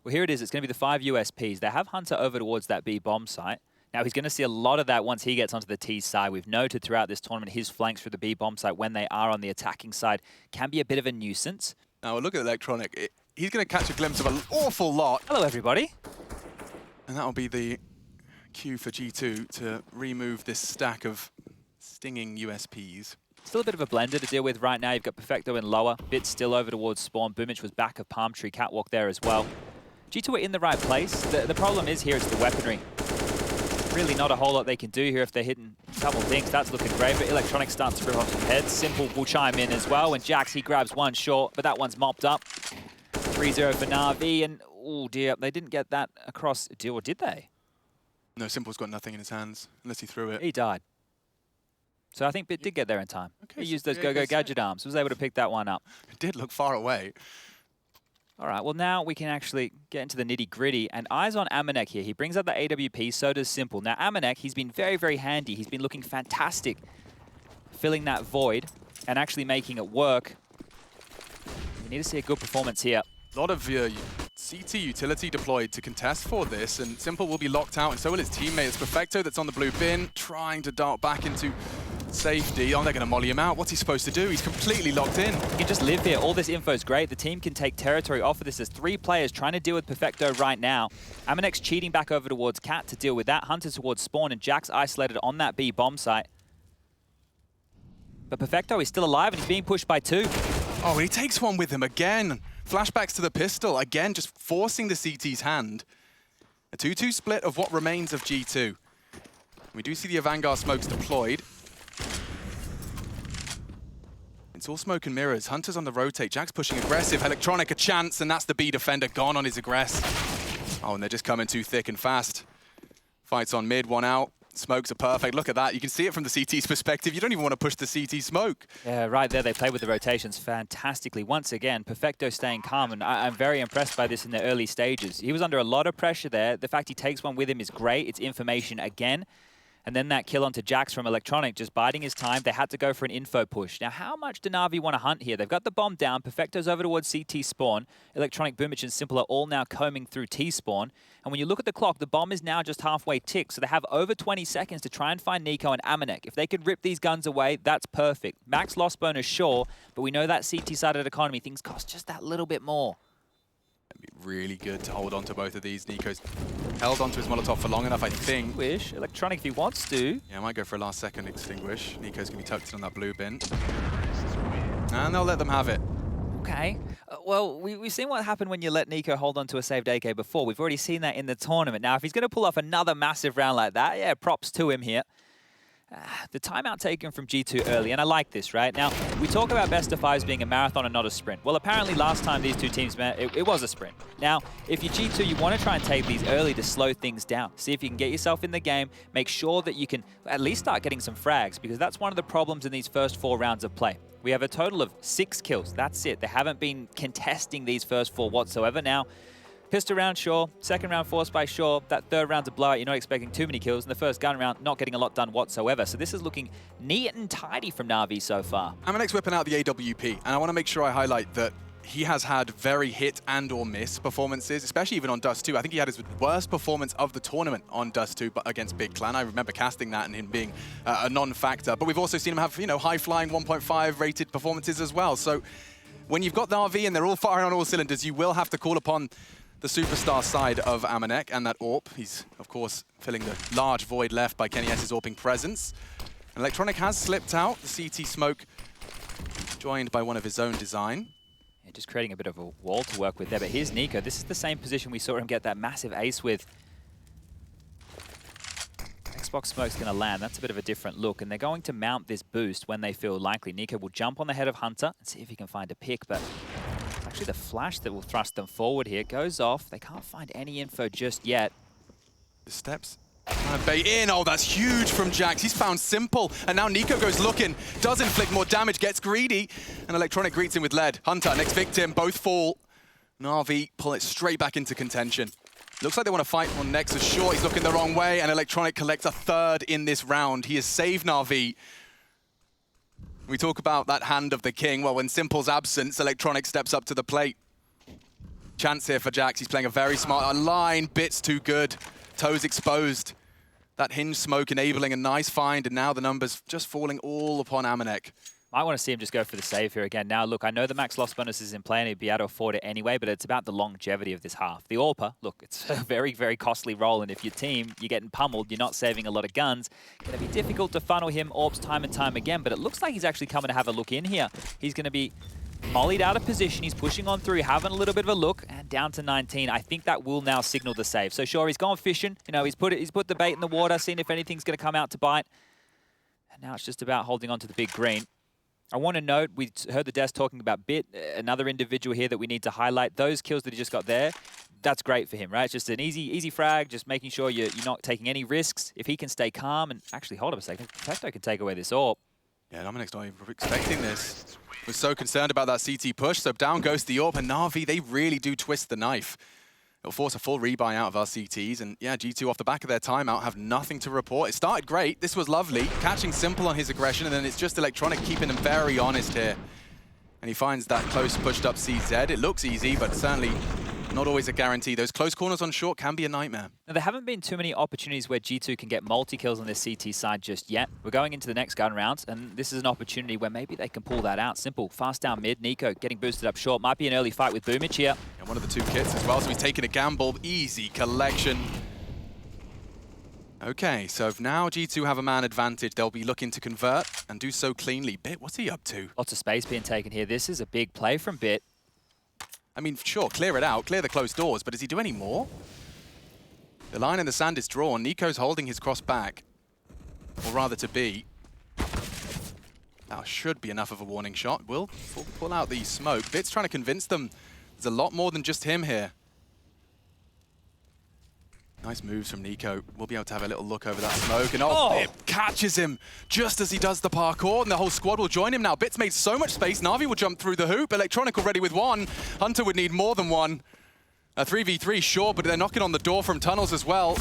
Well, here it is. It's going to be the 5 USPs. They have Hunter over towards that B bomb site. Now, he's going to see a lot of that once he gets onto the T side. We've noted throughout this tournament his flanks through the B bomb site when they are on the attacking side can be a bit of a nuisance. Now, look at Electronic. He's going to catch a glimpse of an awful lot. Hello, everybody. And that'll be the cue for G2 to remove this stack of stinging USPs. Still a bit of a blender to deal with right now. You've got Perfecto in lower. Bit still over towards spawn. Boomich was back of Palm Tree Catwalk there as well. G2 are in the right place. The problem is here, it's the weaponry. Really not a whole lot they can do here if they're hitting a couple of things. That's looking great, but Electronic starts to rip off some heads. Simple will chime in as well, and Jax, he grabs one short, but that one's mopped up. 3-0 for Na'Vi, and oh dear, they didn't get that across, or did they? No, Simple's got nothing in his hands, unless he threw it. He died. So I think Bit did get there in time. Okay, he used those go-go gadget arms, was able to pick that one up. It did look far away. All right, well, now we can actually get into the nitty-gritty, and eyes on Amanek here. He brings up the AWP, so does Simple. Now, Amanek, he's been very, very handy. He's been looking fantastic, filling that void and actually making it work. We need to see a good performance here. A lot of CT utility deployed to contest for this, and Simple will be locked out, and so will his teammate. It's Perfecto that's on the blue bin, trying to dart back into safety. Oh, they're going to molly him out. What's he supposed to do? He's completely locked in. He can just live here. All this info is great. The team can take territory off of this. There's 3 players trying to deal with Perfecto right now. Amanek's cheating back over towards Cat to deal with that. Hunter towards Spawn, and Jax isolated on that B bomb site. But Perfecto is still alive, and he's being pushed by 2. Oh, he takes one with him again. Flashbacks to the pistol. Again, just forcing the CT's hand. A 2-2 split of what remains of G2. We do see the Vanguard smokes deployed. It's all smoke and mirrors. Hunter's on the rotate. Jack's pushing aggressive. Electronic a chance, and that's the B defender gone on his aggress. Oh, and they're just coming too thick and fast. Fights on mid, one out. Smokes are perfect. Look at that. You can see it from the CT's perspective. You don't even want to push the CT smoke. Yeah, right there. They play with the rotations fantastically. Once again, Perfecto staying calm, and I'm very impressed by this in the early stages. He was under a lot of pressure there. The fact he takes one with him is great. It's information again. And then that kill onto Jax from Electronic, just biding his time. They had to go for an info push. Now, how much do Na'Vi want to hunt here? They've got the bomb down. Perfecto's over towards CT spawn. Electronic, Boomich, and Simple are all now combing through T spawn. And when you look at the clock, the bomb is now just halfway ticked. So they have over 20 seconds to try and find Nico and Amanek. If they can rip these guns away, that's perfect. Max loss bonus, sure. But we know that CT-sided economy, things cost just that little bit more. It'd be really good to hold on to both of these. Nico's held onto his Molotov for long enough, I think. Extinguish. Electronic if he wants to. Yeah, I might go for a last second extinguish. Nico's going to be tucked in on that blue bin. And they'll let them have it. Okay. Well, we've seen what happened when you let Nico hold on to a saved AK before. We've already seen that in the tournament. Now, if he's going to pull off another massive round like that, yeah, props to him here. The timeout taken from G2 early, and I like this, right? Now, we talk about best of fives being a marathon and not a sprint. Well, apparently last time these two teams met, it was a sprint. Now, if you're G2, you want to try and take these early to slow things down. See if you can get yourself in the game, make sure that you can at least start getting some frags, because that's one of the problems in these first 4 rounds of play. We have a total of 6 kills. That's it. They haven't been contesting these first 4 whatsoever. Now, pistol round, sure. Second round, force by, sure. That third round's a blowout. You're not expecting too many kills. And the first gun round, not getting a lot done whatsoever. So this is looking neat and tidy from Na'Vi so far. Amanek's whipping out the AWP, and I want to make sure I highlight that he has had very hit and or miss performances, especially even on Dust 2. I think he had his worst performance of the tournament on Dust 2 against Big Clan. I remember casting that and him being a non-factor. But we've also seen him have, you know, high-flying 1.5 rated performances as well. So when you've got Na'Vi and they're all firing on all cylinders, you will have to call upon the superstar side of Amanek and that AWP. He's, of course, filling the large void left by Kenny S's AWPing presence. And Electronic has slipped out. The CT smoke joined by one of his own design. Yeah, just creating a bit of a wall to work with there. But here's Nico. This is the same position we saw him get that massive ace with. Xbox smoke's going to land. That's a bit of a different look. And they're going to mount this boost when they feel likely. Nico will jump on the head of Hunter and see if he can find a pick. But actually the flash that will thrust them forward here goes off. They can't find any info just yet. The steps. Bait in. Oh, that's huge from Jax. He's found Simple. And now Nico goes looking. Does inflict more damage. Gets greedy. And Electronic greets him with lead. Hunter, next victim. Both fall. Na'Vi pull it straight back into contention. Looks like they want to fight on Nexus short. He's looking the wrong way. And Electronic collects a third in this round. He has saved Na'Vi. We talk about that hand of the king. Well, when Simple's absence, Electronic steps up to the plate. Chance here for Jax. He's playing a very smart line. Bits too good. Toes exposed. That hinge smoke enabling a nice find, and now the numbers just falling all upon Amanek. I want to see him just go for the save here again. Now, look, I know the max loss bonus is in play and he'd be able to afford it anyway, but it's about the longevity of this half. The AWPer, look, it's a very, very costly role, and if your team, you're getting pummeled, you're not saving a lot of guns, it's going to be difficult to funnel him AWPs time and time again, but it looks like he's actually coming to have a look in here. He's going to be mollied out of position. He's pushing on through, having a little bit of a look, and down to 19. I think that will now signal the save. So sure, he's gone fishing. You know, he's put the bait in the water, seeing if anything's going to come out to bite. And now it's just about holding on to the big green. I want to note, we heard the desk talking about Bit, another individual here that we need to highlight. Those kills that he just got there, that's great for him, right? It's just an easy frag, just making sure you're not taking any risks. If he can stay calm and actually hold up a second, Perfecto can take away this AWP. Yeah, Dominic's not even expecting this. Was so concerned about that CT push, so down goes the AWP, and Na'Vi, they really do twist the knife. It'll force a full rebuy out of our CTs, and yeah, G2 off the back of their timeout have nothing to report. It started great, this was lovely, catching Simple on his aggression, and then it's just Electronic keeping him very honest here. And he finds that close pushed up CZ. It looks easy, but certainly not always a guarantee. Those close corners on short can be a nightmare. Now, there haven't been too many opportunities where G2 can get multi-kills on this CT side just yet. We're going into the next gun round, and this is an opportunity where maybe they can pull that out. Simple, fast down mid. Nico getting boosted up short. Might be an early fight with Boomich here. And one of the 2 kits as well, so he's taking a gamble. Easy collection. Okay, so if now G2 have a man advantage, they'll be looking to convert and do so cleanly. Bit, what's he up to? Lots of space being taken here. This is a big play from Bit. I mean, sure, clear it out, clear the closed doors, but does he do any more? The line in the sand is drawn. Nico's holding his cross back, or rather to be. That should be enough of a warning shot. Will pull out the smoke. Bit's trying to convince them there's a lot more than just him here. Nice moves from Nico. We'll be able to have a little look over that smoke. And Bit catches him just as he does the parkour. And the whole squad will join him now. Bit's made so much space. Na'Vi will jump through the hoop. Electronic already with 1. Hunter would need more than 1. A 3v3, sure, but they're knocking on the door from tunnels as well.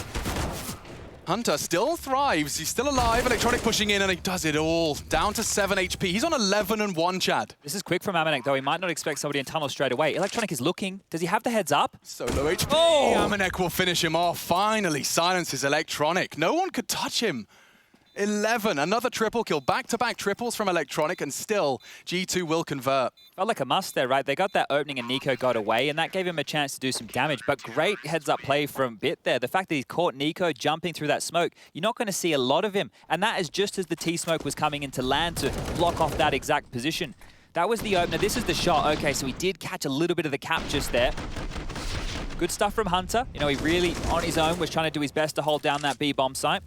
Hunter still thrives. He's still alive. Electronic pushing in, and he does it all. Down to 7 HP. He's on 11 and 1, Chad. This is quick from Amanek, though. He might not expect somebody in tunnel straight away. Electronic is looking. Does he have the heads up? So low HP. Oh! Amanek will finish him off. Finally silences Electronic. No one could touch him. 11, another triple kill. Back-to-back triples from Electronic, and still G2 will convert. Felt like a must there, right? They got that opening and Nico got away, and that gave him a chance to do some damage. But great heads-up play from Bit there. The fact that he's caught Nico jumping through that smoke, you're not going to see a lot of him. And that is just as the T-smoke was coming into land to block off that exact position. That was the opener. This is the shot. Okay, so he did catch a little bit of the cap just there. Good stuff from Hunter. You know, he really, on his own, was trying to do his best to hold down that B-bomb site.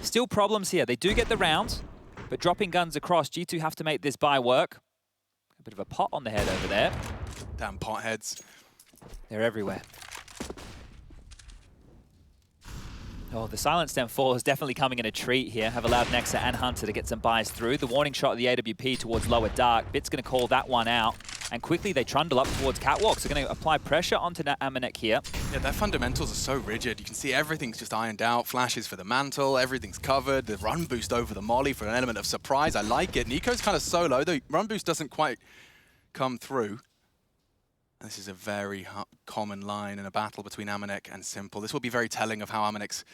Still problems here. They do get the round, but dropping guns across, G2 have to make this buy work. A bit of a pot on the head over there. Damn potheads. They're everywhere. Oh, the silent stem 4 is definitely coming in a treat here. Have allowed Nexa and Hunter to get some buys through. The warning shot of the AWP towards lower dark. Bit's going to call that one out. And quickly they trundle up towards catwalks. They're going to apply pressure onto Amanek here. Yeah, their fundamentals are so rigid. You can see everything's just ironed out. Flashes for the mantle, everything's covered. The run boost over the molly for an element of surprise. I like it. Nico's kind of solo. The run boost doesn't quite come through. This is a very common line in a battle between Amanek and Simple. This will be very telling of how Amanek's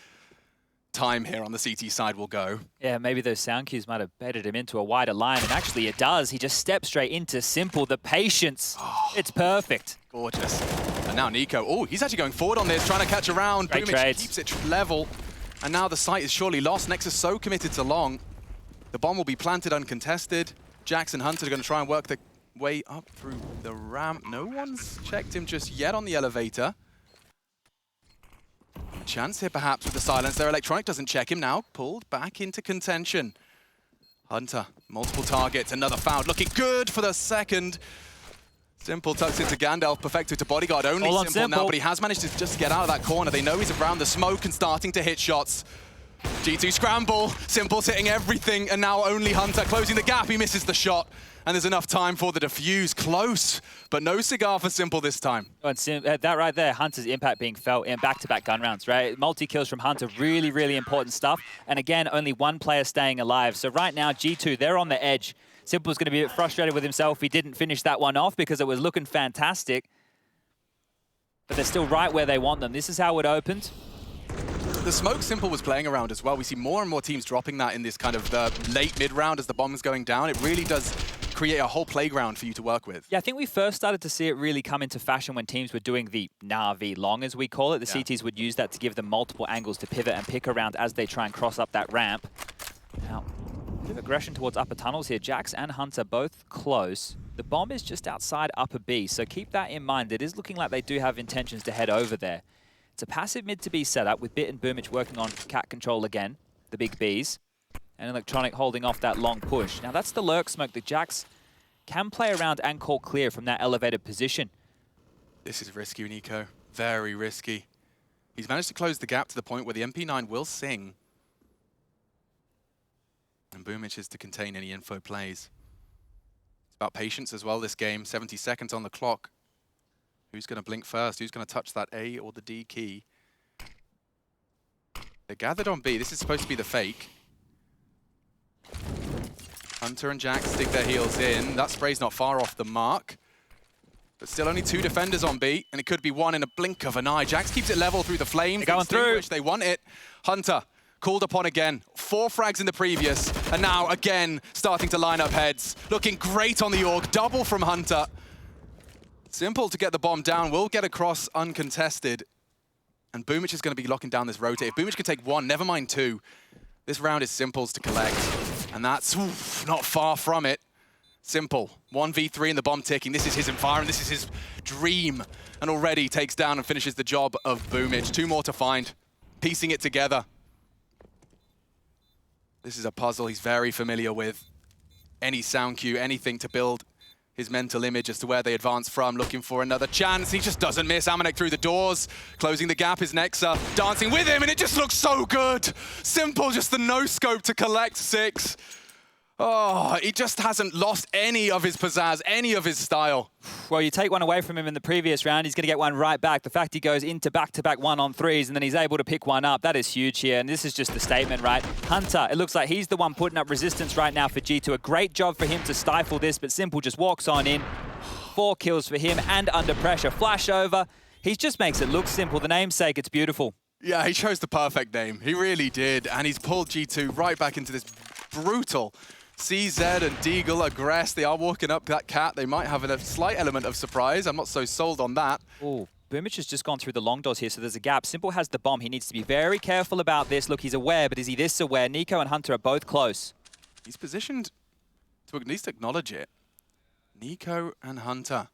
time here on the CT side will go. Yeah, maybe those sound cues might have baited him into a wider line, and actually it does. He just steps straight into Simple. The patience, it's perfect. Gorgeous. And now Nico, oh, he's actually going forward on this, trying to catch a round. Great Boomich trades. keeps it level. And now the site is surely lost. Nexus so committed to long. The bomb will be planted uncontested. Jax and Hunter are going to try and work the way up through the ramp. No one's checked him just yet on the elevator. A chance here perhaps with the silence there. Electronic doesn't check him now. Pulled back into contention. Hunter, multiple targets, another foul. Looking good for the second. Simple tucks into Gandalf, Perfecto to Bodyguard. Only Simple now, but he has managed to just get out of that corner. They know he's around the smoke and starting to hit shots. G2 scramble, Simple's hitting everything, and now only Hunter closing the gap. He misses the shot, and there's enough time for the defuse. Close, but no cigar for Simple this time. Oh, and that right there, Hunter's impact being felt in back-to-back gun rounds, right? Multi-kills from Hunter, really, really important stuff. And again, only one player staying alive. So right now, G2, they're on the edge. Simple's going to be a bit frustrated with himself. He didn't finish that one off because it was looking fantastic. But they're still right where they want them. This is how it opened. The smoke Simple was playing around as well. We see more and more teams dropping that in this kind of late mid-round as the bomb's going down. It really does create a whole playground for you to work with. Yeah, I think we first started to see it really come into fashion when teams were doing the Na'Vi long, as we call it. The CTs would use that to give them multiple angles to pivot and pick around as they try and cross up that ramp. Now, a bit of aggression towards upper tunnels here. Jax and Hunter both close. The bomb is just outside upper B, so keep that in mind. It is looking like they do have intentions to head over there. It's a passive mid to B setup with Bit and Boomich working on cat control again, the big Bs, and Electronic holding off that long push. Now that's the lurk smoke that Jax can play around and call clear from that elevated position. This is risky, Nico. Very risky. He's managed to close the gap to the point where the MP9 will sing. And Boomich is to contain any info plays. It's about patience as well this game. 70 seconds on the clock. Who's going to blink first? Who's going to touch that A or the D key? They're gathered on B. This is supposed to be the fake. Hunter and Jax dig their heels in. That spray's not far off the mark. But still only 2 defenders on B, and it could be one in a blink of an eye. Jax keeps it level through the flames. Going through. They want it. Hunter called upon again. 4 frags in the previous, and now again starting to line up heads. Looking great on the org. Double from Hunter. Simple to get the bomb down, will get across uncontested. And Boomich is going to be locking down this rotate. If Boomich can take 1, never mind 2. This round is Simple's to collect. And that's not far from it. Simple, 1v3 and the bomb ticking. This is his environment, this is his dream. And already takes down and finishes the job of Boomich. 2 more to find, piecing it together. This is a puzzle he's very familiar with. Any sound cue, anything to build his mental image as to where they advance from, looking for another chance. He just doesn't miss. Amanek through the doors. Closing the gap is Nexa, dancing with him, and it just looks so good. Simple, just the no-scope to collect 6. Oh, he just hasn't lost any of his pizzazz, any of his style. Well, you take one away from him in the previous round, he's going to get one right back. The fact he goes into back-to-back 1-on-3s and then he's able to pick one up, that is huge here. And this is just the statement, right? Hunter, it looks like he's the one putting up resistance right now for G2. A great job for him to stifle this, but Simple just walks on in. 4 kills for him and under pressure. Flash over. He just makes it look simple. The namesake, it's beautiful. Yeah, he chose the perfect name. He really did. And he's pulled G2 right back into this brutal CZ and Deagle aggress. They are walking up that cat. They might have a slight element of surprise. I'm not so sold on that. Oh, Boomich has just gone through the long doors here, so there's a gap. Simple has the bomb. He needs to be very careful about this. Look, he's aware, but is he this aware? Nico and Hunter are both close. He's positioned to at least acknowledge it. Nico and Hunter.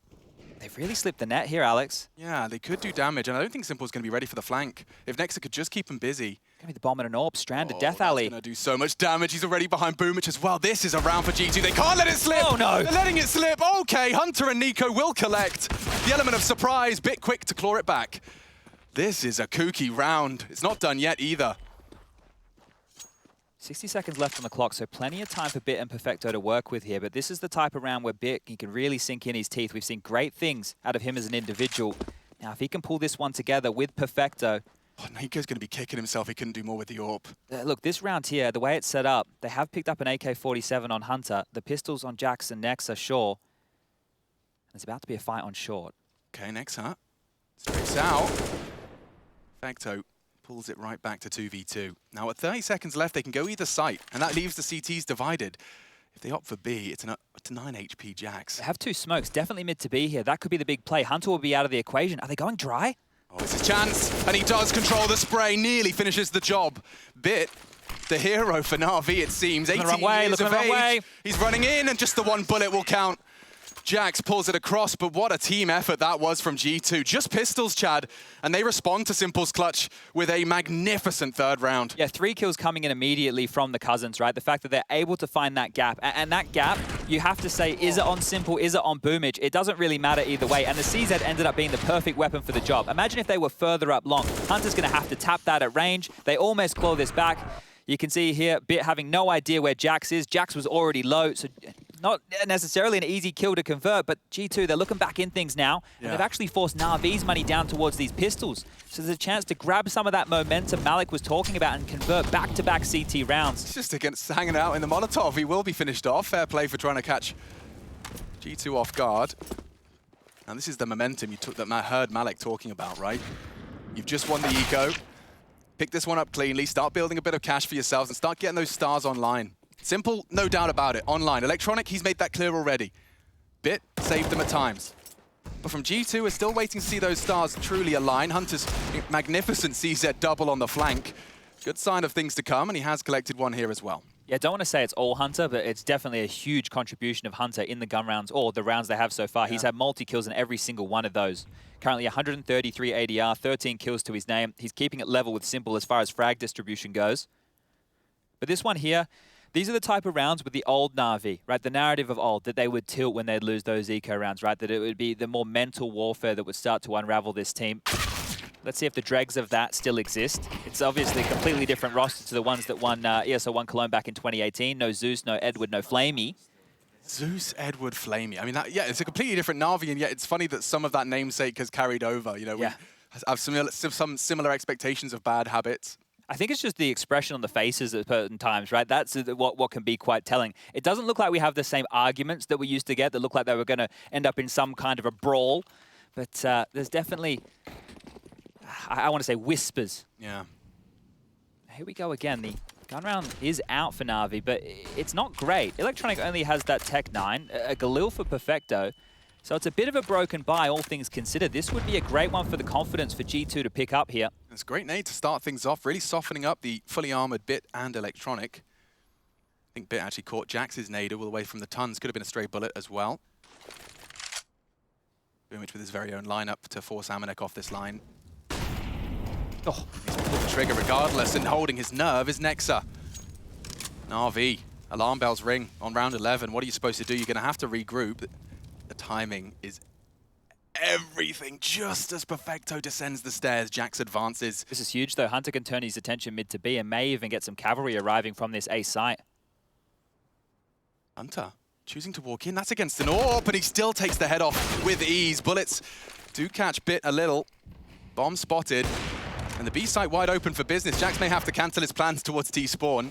They've really slipped the net here, Alex. Yeah, they could do damage, and I don't think Simple's going to be ready for the flank. If Nexa could just keep him busy. Gonna be the bomb and an orb, stranded Death Alley. He's going to do so much damage. He's already behind Boomich as well. This is a round for G2. They can't let it slip. Oh, no. They're letting it slip. Okay, Hunter and Nico will collect. The element of surprise, bit quick to claw it back. This is a kooky round. It's not done yet either. 60 seconds left on the clock, so plenty of time for Bit and Perfecto to work with here. But this is the type of round where Bit, he can really sink in his teeth. We've seen great things out of him as an individual. Now, if he can pull this one together with Perfecto... Oh, Nico's going to be kicking himself. He couldn't do more with the AWP. Look, this round here, the way it's set up, they have picked up an AK-47 on Hunter, the pistols on Jax and Nexa, sure. There's about to be a fight on short. Okay, Nexa. Straight out. Perfecto pulls it right back to 2v2. Now, at 30 seconds left, they can go either site, and that leaves the CTs divided. If they opt for B, it's a 9 HP Jax. They have two smokes, definitely mid to B here. That could be the big play. Hunter will be out of the equation. Are they going dry? Oh, it's his chance, and he does control the spray, nearly finishes the job. Bit, the hero for Na'Vi, it seems. 18 years of age. He's running in, and just the one bullet will count. Jax pulls it across, but what a team effort that was from G2. Just pistols, Chad, and they respond to Simple's clutch with a magnificent third round. Yeah, 3 kills coming in immediately from the Cousins, right? The fact that they're able to find that gap, and that gap, you have to say, is it on Simple, is it on Boomage? It doesn't really matter either way, and the CZ ended up being the perfect weapon for the job. Imagine if they were further up long. Hunter's going to have to tap that at range. They almost claw this back. You can see here, Bit having no idea where Jax is. Jax was already low, so not necessarily an easy kill to convert, but G2, they're looking back in things now, and they've actually forced Na'Vi's money down towards these pistols. So there's a chance to grab some of that momentum Malik was talking about and convert back-to-back CT rounds. It's just against hanging out in the Molotov. He will be finished off. Fair play for trying to catch G2 off guard. And this is the momentum you took that I heard Malik talking about, right? You've just won the eco. Pick this one up cleanly, start building a bit of cash for yourselves, and start getting those stars online. Simple, no doubt about it, online. Electronic, he's made that clear already. Bit, saved them at times. But from G2, we're still waiting to see those stars truly align. Hunter's magnificent CZ double on the flank. Good sign of things to come, and he has collected one here as well. Yeah, don't want to say it's all Hunter, but it's definitely a huge contribution of Hunter in the gun rounds, or the rounds they have so far. Yeah. He's had multi-kills in every single one of those. Currently 133 ADR, 13 kills to his name. He's keeping it level with Simple as far as frag distribution goes. But this one here, these are the type of rounds with the old Na'Vi, right? The narrative of old, that they would tilt when they'd lose those eco rounds, right? That it would be the more mental warfare that would start to unravel this team. Let's see if the dregs of that still exist. It's obviously a completely different roster to the ones that won ESO won Cologne back in 2018. No Zeus, no Edward, no Flamey. Zeus, Edward, Flamey. I mean, yeah, it's a completely different Na'Vi, and yet it's funny that some of that namesake has carried over. You know, we have some similar expectations of bad habits. I think it's just the expression on the faces at certain times, right? That's what can be quite telling. It doesn't look like we have the same arguments that we used to get that look like they were going to end up in some kind of a brawl. But there's definitely, I want to say, whispers. Yeah. Here we go again. The gun round is out for Na'Vi, but it's not great. Electronic only has that Tech 9, a Galil for Perfecto. So it's a bit of a broken buy, all things considered. This would be a great one for the confidence for G2 to pick up here. It's a great nade to start things off, really softening up the fully armored Bit and Electronic. I think Bit actually caught Jax's nade all the way from the tons. Could have been a stray bullet as well. Boomich with his very own lineup to force Amanek off this line. Oh, he's pulled the trigger regardless, and holding his nerve is Nexa. Na'Vi, alarm bells ring on round 11. What are you supposed to do? You're going to have to regroup. The timing is everything. Just as Perfecto descends the stairs, Jax advances. This is huge, though. Hunter can turn his attention mid to B and may even get some cavalry arriving from this A site. Hunter choosing to walk in. That's against an AWP, but he still takes the head off with ease. Bullets do catch Bit a little. Bomb spotted. And the B site wide open for business. Jax may have to cancel his plans towards T-spawn.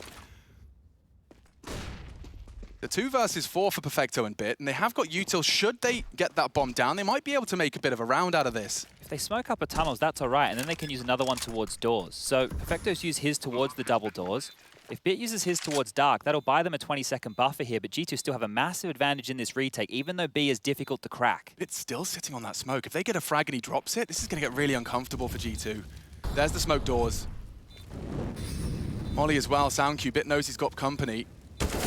The 2 versus 4 for Perfecto and Bit, and they have got util. Should they get that bomb down, they might be able to make a bit of a round out of this. If they smoke up a tunnels, that's all right, and then they can use another one towards doors. So Perfecto's use his towards the double doors. If Bit uses his towards dark, that'll buy them a 20-second buffer here, but G2 still have a massive advantage in this retake, even though B is difficult to crack. Bit's still sitting on that smoke. If they get a frag and he drops it, this is going to get really uncomfortable for G2. There's the smoke doors. Molly as well, Soundcue. Bit knows he's got company.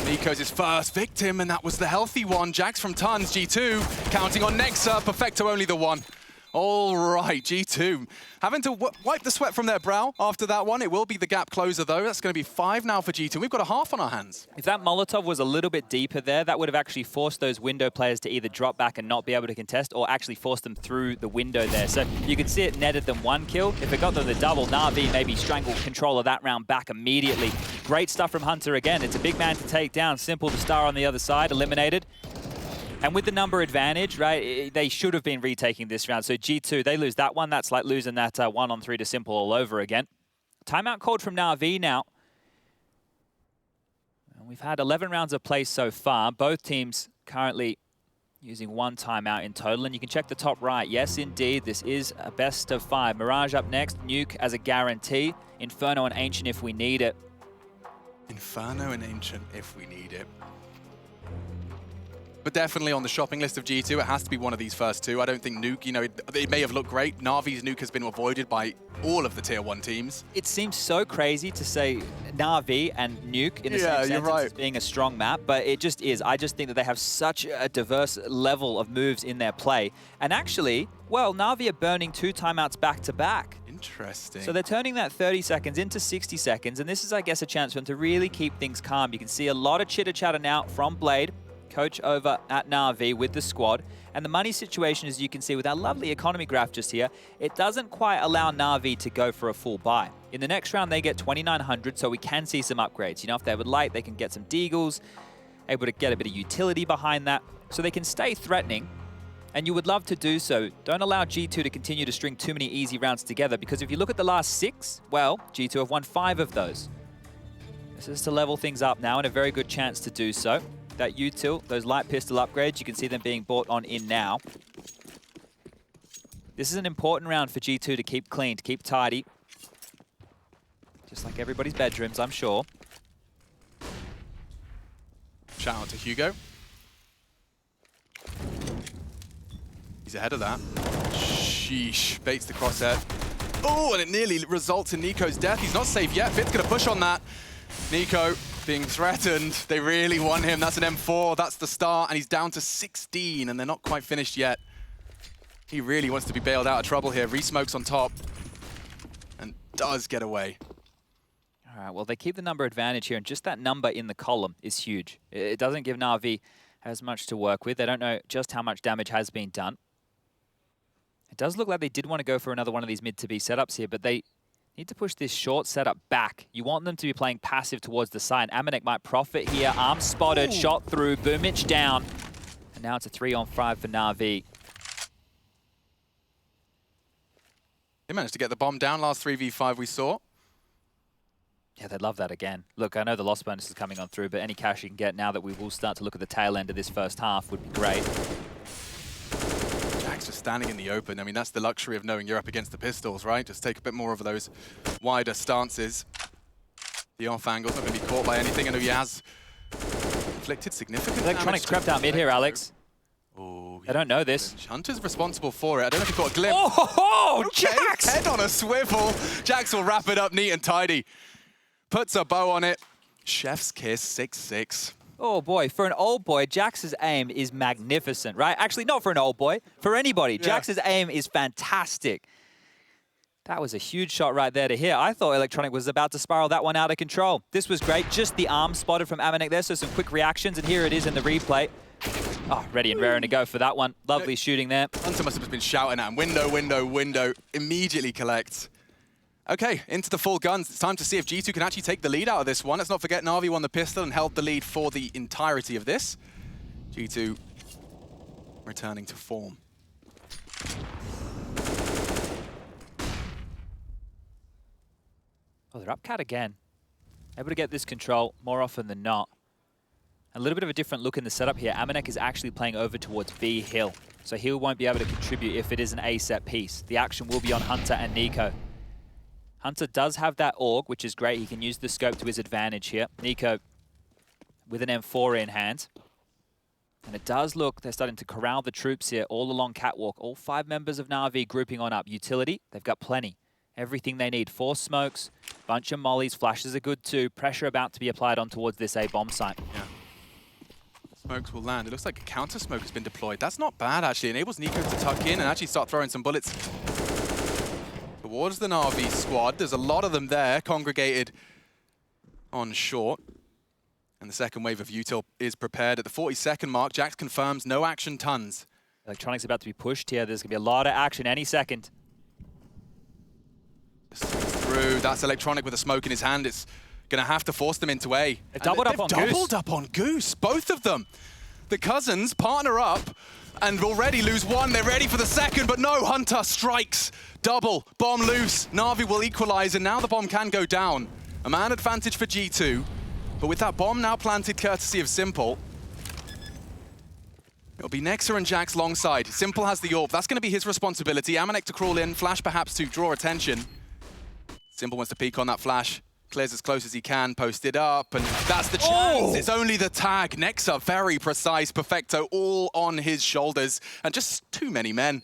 Nico's his first victim, and that was the healthy one. Jax from Tons, G2, counting on Nexa, Perfecto only the one. All right, G2 having to wipe the sweat from their brow after that one. It will be the gap closer, though. That's going to be 5 now for G2. We've got a half on our hands. If that Molotov was a little bit deeper there, that would have actually forced those window players to either drop back and not be able to contest, or actually force them through the window there. So you could see it netted them 1 kill. If it got them the double, Na'Vi maybe strangled control of that round back immediately. Great stuff from Hunter again. It's a big man to take down. Simple, the star on the other side, eliminated. And with the number advantage, right, they should have been retaking this round. So G2, they lose that one. That's like losing that 1-on-3 to Simple all over again. Timeout called from Na'Vi now. And we've had 11 rounds of play so far. Both teams currently using 1 timeout in total. And you can check the top right. Yes, indeed, this is a best of 5. Mirage up next, Nuke as a guarantee. Inferno and Ancient if we need it. Inferno and Ancient if we need it. But definitely on the shopping list of G2, it has to be one of these first 2. I don't think Nuke, you know, it may have looked great. Na'Vi's Nuke has been avoided by all of the Tier 1 teams. It seems so crazy to say Na'Vi and Nuke in the same sentence as being a strong map, but it just is. I just think that they have such a diverse level of moves in their play. And actually, well, Na'Vi are burning 2 timeouts back to back. Interesting. So they're turning that 30 seconds into 60 seconds, and this is, I guess, a chance for them to really keep things calm. You can see a lot of chitter-chatter now from Blade, coach over at Na'Vi with the squad. And the money situation, as you can see with our lovely economy graph just here, it doesn't quite allow Na'Vi to go for a full buy. In the next round, they get 2,900, so we can see some upgrades. You know, if they would like, they can get some deagles, able to get a bit of utility behind that, so they can stay threatening. And you would love to do so. Don't allow G2 to continue to string too many easy rounds together, because if you look at the last 6, well, G2 have won 5 of those. This is to level things up now, and a very good chance to do so. That util, those light pistol upgrades, you can see them being bought on in now. This is an important round for G2 to keep clean, to keep tidy. Just like everybody's bedrooms, I'm sure. Shout out to Hugo. He's ahead of that. Sheesh, baits the crosshair. Oh, and it nearly results in Nico's death. He's not safe yet. Fit's gonna push on that. Nico being threatened. They really want him. That's an M4. That's the start. And he's down to 16, and they're not quite finished yet. He really wants to be bailed out of trouble here. Resmokes on top. And does get away. All right, well, they keep the number advantage here, and just that number in the column is huge. It doesn't give Na'Vi as much to work with. They don't know just how much damage has been done. It does look like they did want to go for another one of these mid-to-B setups here, but they need to push this short setup back. You want them to be playing passive towards the side. Amanek might profit here. Arm spotted, shot through, Boomich down. And now it's a 3-on-5 for Na'Vi. They managed to get the bomb down last 3v5 we saw. Yeah, they'd love that again. Look, I know the loss bonus is coming on through, but any cash you can get now that we will start to look at the tail end of this first half would be great. Just standing in the open. I mean, that's the luxury of knowing you're up against the pistols, right? Just take a bit more of those wider stances. The off angle's not going to be caught by anything. I know he has inflicted significant Electronics crept out mid here, Alex. Oh, I don't know this. Hunter's responsible for it. I don't know if you've got a glimpse. Oh, okay. Jax! Head on a swivel. Jax will wrap it up neat and tidy. Puts a bow on it. Chef's kiss, 6-6. Oh boy, for an old boy, Jax's aim is magnificent, right? Actually, not for an old boy, for anybody. Yeah. Jax's aim is fantastic. That was a huge shot right there to hit. I thought Electronic was about to spiral that one out of control. This was great. Just the arm spotted from Amanek there, so some quick reactions, and here it is in the replay. Oh, ready and raring to go for that one. Lovely shooting there. Hunter must have been shouting at him. Window, window, window. Immediately collects. Okay, into the full guns. It's time to see if G2 can actually take the lead out of this one. Let's not forget Na'Vi won the pistol and held the lead for the entirety of this. G2 returning to form. Oh, they're up cat again. Able to get this control more often than not. A little bit of a different look in the setup here. Amanek is actually playing over towards B Hill. So Hill won't be able to contribute if it is an A set piece. The action will be on Hunter and Nico. Hunter does have that AUG, which is great. He can use the scope to his advantage here. Nico with an M4 in hand. And it does look, they're starting to corral the troops here all along Catwalk. All 5 members of Na'Vi grouping on up. Utility, they've got plenty. Everything they need. 4 smokes, Bunch of mollies, flashes are good too. Pressure about to be applied on towards this A bomb site. Yeah. Smokes will land. It looks like a counter smoke has been deployed. That's not bad, actually. Enables Nico to tuck in and actually start throwing some bullets towards the Na'Vi squad. There's a lot of them there, congregated on short. And the second wave of util is prepared at the 40-second mark. Jax confirms no action tons. Electronics about to be pushed here. There's going to be a lot of action any second. Through. That's Electronic with a smoke in his hand. It's going to have to force them into A. They've doubled up on Goose, both of them. The cousins partner up and already lose one. They're ready for the second, but no, Hunter strikes. Double, bomb loose. Na'Vi will equalize, and now the bomb can go down. A man advantage for G2, but with that bomb now planted courtesy of Simple, it'll be Nexa and Jax longside. Simple has the AWP. That's going to be his responsibility. Amanek to crawl in, Flash perhaps to draw attention. Simple wants to peek on that Flash. Clears as close as he can, posted up, and that's the chance. It's only the tag. Nexa, very precise. Perfecto all on his shoulders, and just too many men.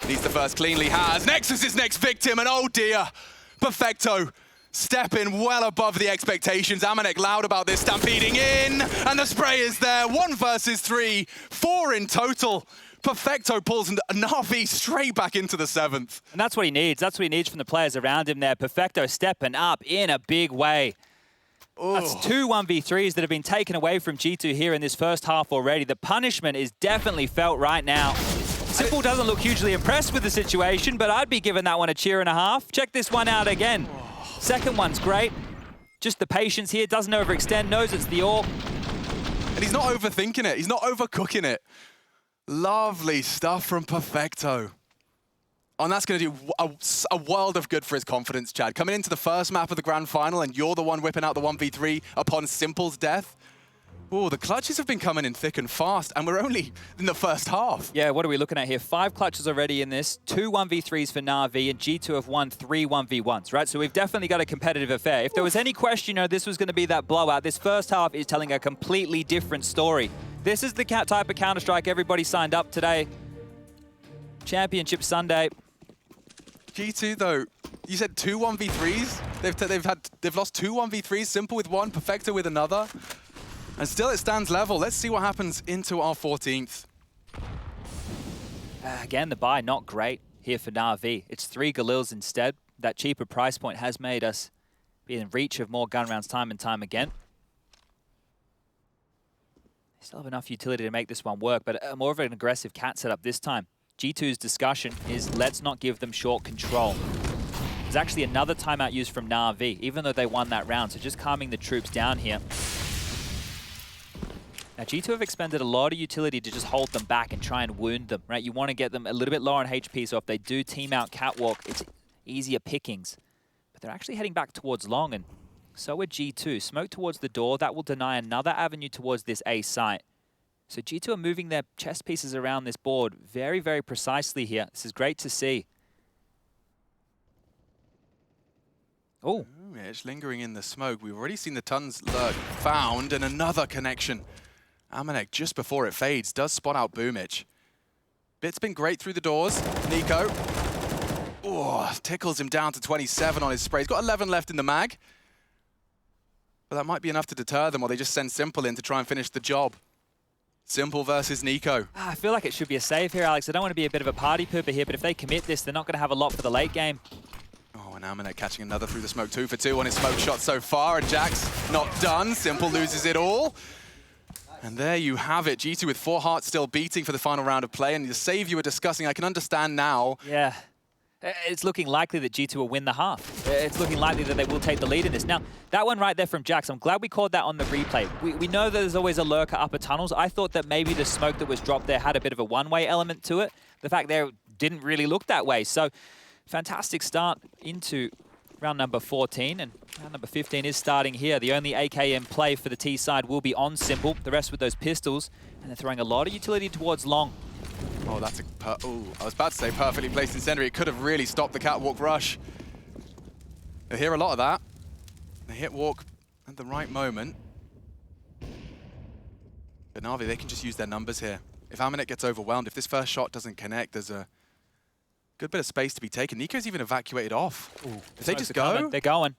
He's the first cleanly has. Nexus is next victim, and oh dear. Perfecto stepping well above the expectations. Amanek loud about this, stampeding in, and the spray is there. 1 versus 3, 4 in total. Perfecto pulls Na'Vi straight back into the 7th. And that's what he needs. That's what he needs from the players around him there. Perfecto stepping up in a big way. Ooh. That's 2 1v3s that have been taken away from G2 here in this first half already. The punishment is definitely felt right now. Simple doesn't look hugely impressed with the situation, but I'd be giving that one a cheer and a half. Check this one out again. Second one's great. Just the patience here, doesn't overextend, knows it's the AWP. And he's not overthinking it. He's not overcooking it. Lovely stuff from Perfecto. And that's going to do a world of good for his confidence, Chad. Coming into the first map of the Grand Final, and you're the one whipping out the 1v3 upon Simple's death. Oh, the clutches have been coming in thick and fast, and we're only in the first half. Yeah, what are we looking at here? 5 clutches already in this, 2 1v3s for Na'Vi, and G2 have won 3 1v1s, right? So we've definitely got a competitive affair. If there was any question, this was going to be that blowout. This first half is telling a completely different story. This is the type of Counter-Strike everybody signed up today. Championship Sunday. G2 though, you said 2 1v3s? They've lost 2 1v3s, Simple with 1, Perfecto with another. And still it stands level. Let's see what happens into our 14th. Again, the buy not great here for Na'Vi. It's 3 Galils instead. That cheaper price point has made us be in reach of more gun rounds time and time again. Still have enough utility to make this one work, but more of an aggressive cat setup this time. G2's discussion is let's not give them short control. There's actually another timeout used from Na'Vi, even though they won that round, so just calming the troops down here. Now G2 have expended a lot of utility to just hold them back and try and wound them, right? You want to get them a little bit lower on HP, so if they do team out Catwalk, it's easier pickings. But they're actually heading back towards long, and so are G2. Smoke towards the door, that will deny another avenue towards this A site. So G2 are moving their chess pieces around this board very, very precisely here. This is great to see. Oh. It's lingering in the smoke. We've already seen the tons lurk found, and another connection. Amanek, just before it fades, does spot out Boomich. Bit's been great through the doors. Nico. Oh, tickles him down to 27 on his spray. He's got 11 left in the mag. But that might be enough to deter them, or they just send Simple in to try and finish the job. Simple versus Nico. I feel like it should be a save here, Alex. I don't want to be a bit of a party pooper here, but if they commit this, they're not going to have a lot for the late game. Oh, and Amanek catching another through the smoke. 2 for 2 on his smoke shot so far, and Jax not done. Simple loses it all. And there you have it. G2 with 4 hearts still beating for the final round of play, and the save you were discussing, I can understand now. Yeah. It's looking likely that G2 will win the half. It's looking likely that they will take the lead in this. Now, that one right there from Jax, I'm glad we called that on the replay. We know that there's always a lurker upper tunnels. I thought that maybe the smoke that was dropped there had a bit of a one-way element to it. The fact there didn't really look that way. So, fantastic start into round number 14, and round number 15 is starting here. The only AKM play for the T side will be on Simple, the rest with those pistols, and they're throwing a lot of utility towards long. Oh, that's a... I was about to say perfectly placed incendiary. It could have really stopped the catwalk rush. They hear a lot of that. They hit walk at the right moment. But Na'Vi, they can just use their numbers here. If Amanek gets overwhelmed, if this first shot doesn't connect, there's a good bit of space to be taken. Nico's even evacuated off. Ooh, if they just go... They're going.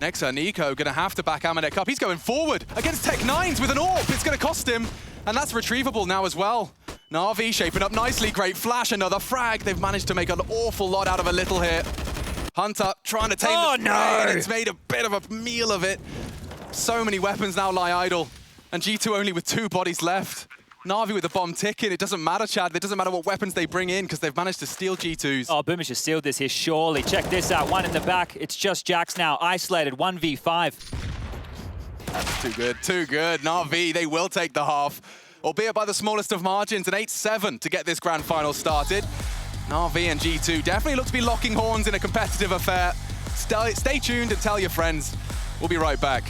Nexa, Nico gonna have to back Amanek up. He's going forward against Tech9s with an AWP. It's gonna cost him, and that's retrievable now as well. Na'Vi shaping up nicely. Great flash, another frag. They've managed to make an awful lot out of a little here. Hunter trying to tame the spray, and it's made a bit of a meal of it. So many weapons now lie idle, and G2 only with 2 bodies left. Na'Vi with the bomb ticking. It doesn't matter, Chad. It doesn't matter what weapons they bring in because they've managed to steal G2s. Oh, Boomish has sealed this here, surely. Check this out. One in the back. It's just Jax now. Isolated. 1v5. That's too good. Too good. Na'Vi, they will take the half, albeit by the smallest of margins, an 8-7 to get this grand final started. Na'Vi and G2 definitely look to be locking horns in a competitive affair. Stay tuned and tell your friends. We'll be right back.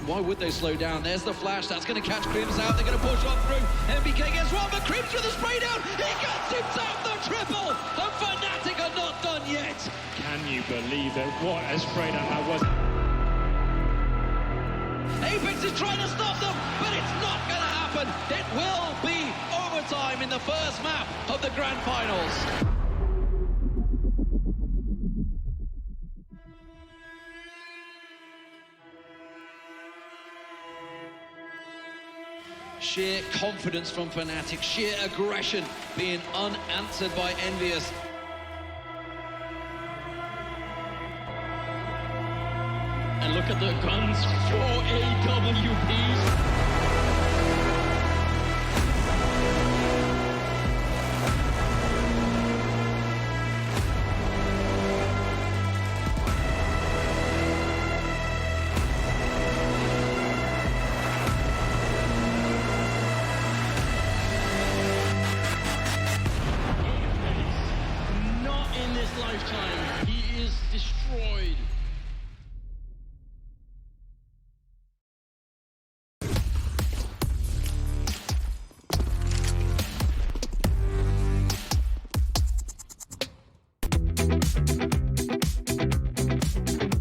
Why would they slow down? There's the flash. That's going to catch Crims out. They're going to push on through. MBK gets one, but Crims with a spray down. He gets himself the triple. And Fnatic are not done yet. Can you believe it? What a spray down that was. Apex is trying to stop them, but it's not going to happen. It will be overtime in the first map of the Grand Finals. Sheer confidence from Fnatic, sheer aggression being unanswered by Envious. And look at the guns, 4 AWPs. Lifetime. He is destroyed.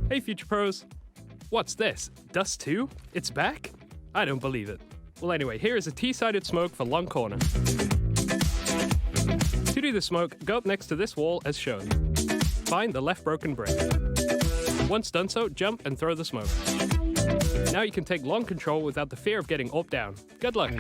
Hey Future Pros, what's this? Dust 2? It's back? I don't believe it. Well anyway, here is a T-sided smoke for long corner. To do the smoke, go up next to this wall as shown. Find the left broken brick. Once done so, jump and throw the smoke. Now you can take long control without the fear of getting AWP down. Good luck.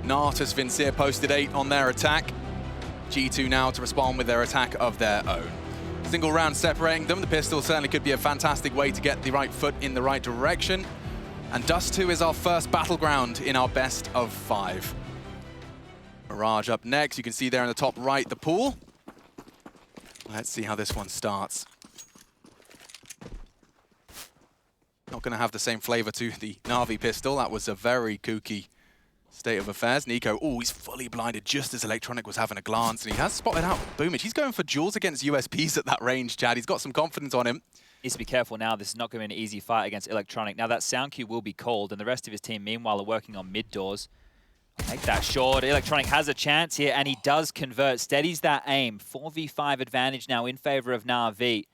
Nartus Vincere posted 8 on their attack. G2 now to respond with their attack of their own. Single round separating them. The pistol certainly could be a fantastic way to get the right foot in the right direction. And Dust 2 is our first battleground in our best of 5. Mirage up next. You can see there in the top right the pool. Let's see how this one starts. Not going to have the same flavor to the Na'Vi pistol. That was a very kooky state of affairs. Nico, oh, he's fully blinded just as Electronic was having a glance, and he has spotted out Boomage. He's going for duels against USPs at that range, Chad. He's got some confidence on him. Needs to be careful now. This is not going to be an easy fight against Electronic. Now that sound cue will be called, and the rest of his team, meanwhile, are working on mid doors. Take that short. Electronic has a chance here, and he does convert. Steadies that aim. 4v5 advantage now in favor of Na'Vi.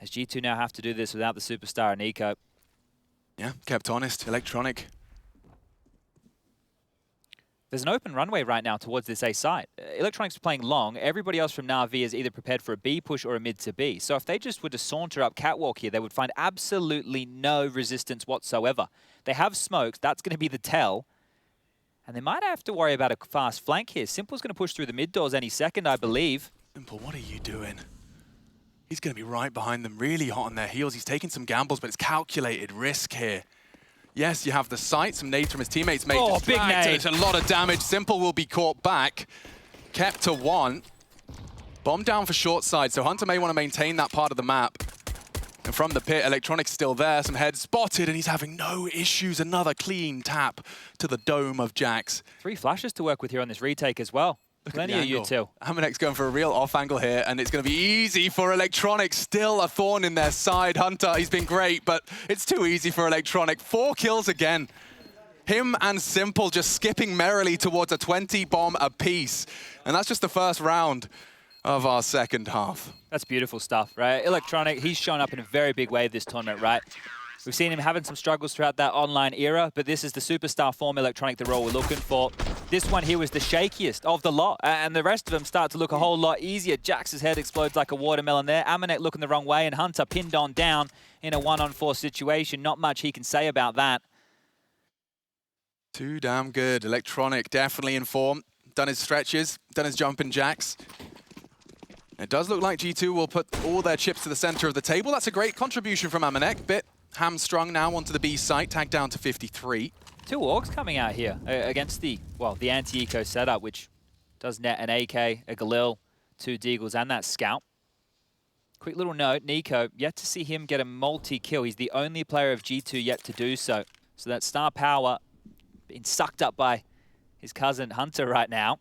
As G2 now have to do this without the superstar Nico. Yeah, kept honest. Electronic. There's an open runway right now towards this A site. Electronic's playing long. Everybody else from Na'Vi is either prepared for a B push or a mid to B. So if they just were to saunter up catwalk here, they would find absolutely no resistance whatsoever. They have smokes. That's going to be the tell. And they might have to worry about a fast flank here. Simple's going to push through the mid doors any second, I believe. Simple, what are you doing? He's going to be right behind them, really hot on their heels. He's taking some gambles, but it's calculated risk here. Yes, you have the sight, some nades from his teammates made. Oh, big nade. It's a lot of damage. Simple will be caught back. Kept to one. Bomb down for short side, so Hunter may want to maintain that part of the map. And from the pit, Electronic's still there. Some heads spotted, and he's having no issues. Another clean tap to the dome of Jax. 3 flashes to work with here on this retake as well. Plenty of util. Amanek's going for a real off angle here, and it's going to be easy for Electronic. Still a thorn in their side. Hunter, he's been great, but it's too easy for Electronic. 4 kills again. Him and Simple just skipping merrily towards a 20 bomb apiece. And that's just the first round of our second half. That's beautiful stuff, right? Electronic, he's shown up in a very big way this tournament, right? We've seen him having some struggles throughout that online era, but this is the superstar form Electronic, the role we're looking for. This one here was the shakiest of the lot, and the rest of them start to look a whole lot easier. Jax's head explodes like a watermelon there. Amanek looking the wrong way, and Hunter pinned on down in a 1-on-4 situation. Not much he can say about that. Too damn good. Electronic definitely in form. Done his stretches, done his jumping jacks. It does look like G2 will put all their chips to the center of the table. That's a great contribution from Amanek. Bit hamstrung now onto the B site, tagged down to 53. 2 orcs coming out here against the anti-eco setup, which does net an AK, a Galil, 2 Deagles, and that Scout. Quick little note, Nico, yet to see him get a multi-kill. He's the only player of G2 yet to do so. So that star power being sucked up by his cousin Hunter right now.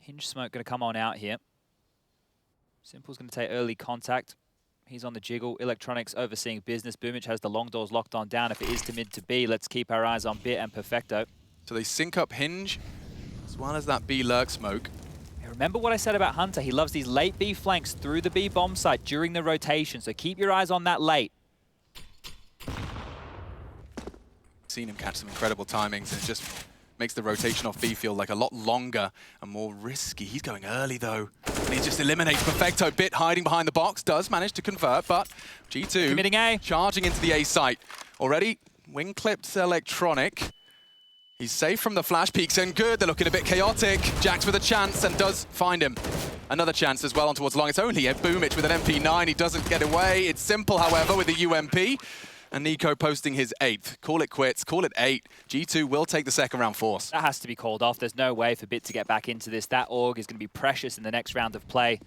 Hinge smoke going to come on out here. Simple's going to take early contact. He's on the jiggle. Electronics overseeing business. Boomich has the long doors locked on down. If it is to mid to B, let's keep our eyes on Bit and Perfecto. So they sync up Hinge, as well as that B lurk smoke. Hey, remember what I said about Hunter? He loves these late B flanks through the B bomb site during the rotation, so keep your eyes on that late. Seen him catch some incredible timings, and it just makes the rotation off B feel like a lot longer and more risky. He's going early, though. And he just eliminates Perfecto. Bit hiding behind the box, does manage to convert, but G2 committing A. Charging into the A site. Already wing clipped Electronic. He's safe from the flash peaks, and good. They're looking a bit chaotic. Jax with a chance and does find him. Another chance as well on towards long. It's only a Boomich with an MP9. He doesn't get away. It's Simple, however, with the UMP. And Nico posting his 8th. Call it quits, call it 8. G2 will take the second round force. That has to be called off. There's no way for Bit to get back into this. That Org is going to be precious in the next round of play.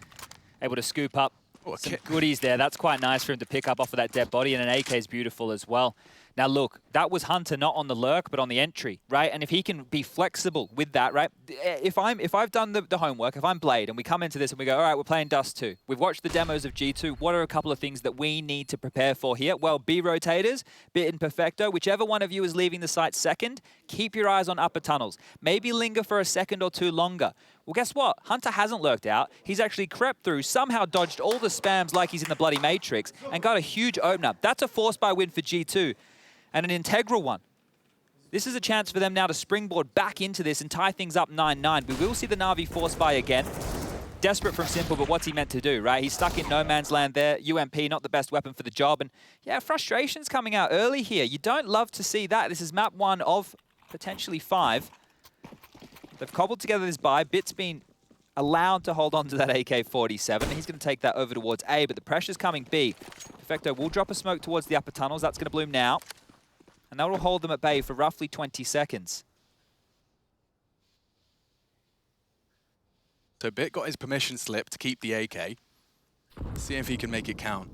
Able to scoop up some goodies there. That's quite nice for him to pick up off of that dead body, and an AK is beautiful as well. Now look, that was Hunter not on the lurk, but on the entry, right? And if he can be flexible with that, right? If I've done the homework, if I'm Blade, and we come into this and we go, all right, we're playing Dust 2. We've watched the demos of G2. What are a couple of things that we need to prepare for here? Well, B rotators, Bit and Perfecto. Whichever one of you is leaving the site second, keep your eyes on upper tunnels. Maybe linger for a second or two longer. Well, guess what? Hunter hasn't lurked out. He's actually crept through, somehow dodged all the spams like he's in the bloody Matrix, and got a huge opener. That's a force buy win for G2. And an integral one. This is a chance for them now to springboard back into this and tie things up 9-9. We will see the Na'Vi force buy again. Desperate from Simple, but what's he meant to do, right? He's stuck in no man's land there. UMP, not the best weapon for the job. And yeah, frustration's coming out early here. You don't love to see that. This is map 1 of potentially 5. They've cobbled together this buy. Bit's been allowed to hold on to that AK-47. He's going to take that over towards A, but the pressure's coming B. Perfecto will drop a smoke towards the upper tunnels. That's going to bloom now. And that will hold them at bay for roughly 20 seconds. So Bit got his permission slip to keep the AK. See if he can make it count.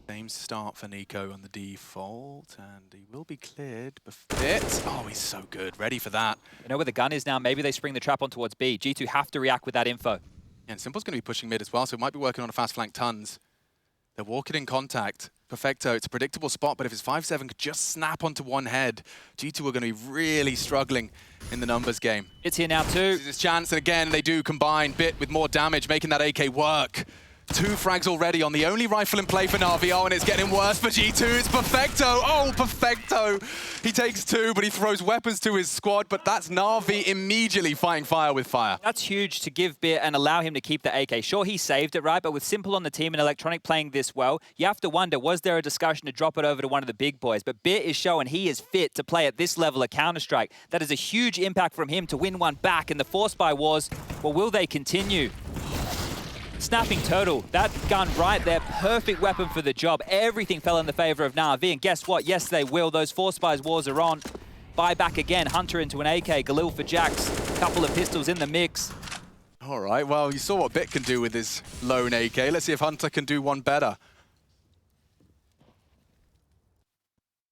Same start for Nico on the default, and he will be cleared. Bit, oh, he's so good. Ready for that. You know where the gun is now? Maybe they spring the trap on towards B. G2 have to react with that info. Yeah, and Simple's going to be pushing mid as well, so it might be working on a fast flank tons. They're walking in contact. Perfecto, it's a predictable spot, but if his 5-7 could just snap onto one head, G2 are going to be really struggling in the numbers game. It's here now too. This is his chance, and again, they do combine. Bit with more damage, making that AK work. 2 frags already on the only rifle in play for Na'Vi. Oh, and it's getting worse for G2. It's Perfecto. Oh, Perfecto. He takes 2, but he throws weapons to his squad. But that's Na'Vi immediately fighting fire with fire. That's huge to give Bit and allow him to keep the AK. Sure, he saved it, right? But with Simple on the team and Electronic playing this well, you have to wonder, was there a discussion to drop it over to one of the big boys? But Bit is showing he is fit to play at this level of Counter-Strike. That is a huge impact from him to win one back. And the Force Buy Wars, well, will they continue? Snapping Turtle, that gun right there, perfect weapon for the job. Everything fell in the favor of Na'Vi, and guess what? Yes, they will. Those Force Buys Wars are on. Buy back again, Hunter into an AK, Galil for Jax, couple of pistols in the mix. All right, well, you saw what Bit can do with his lone AK. Let's see if Hunter can do one better.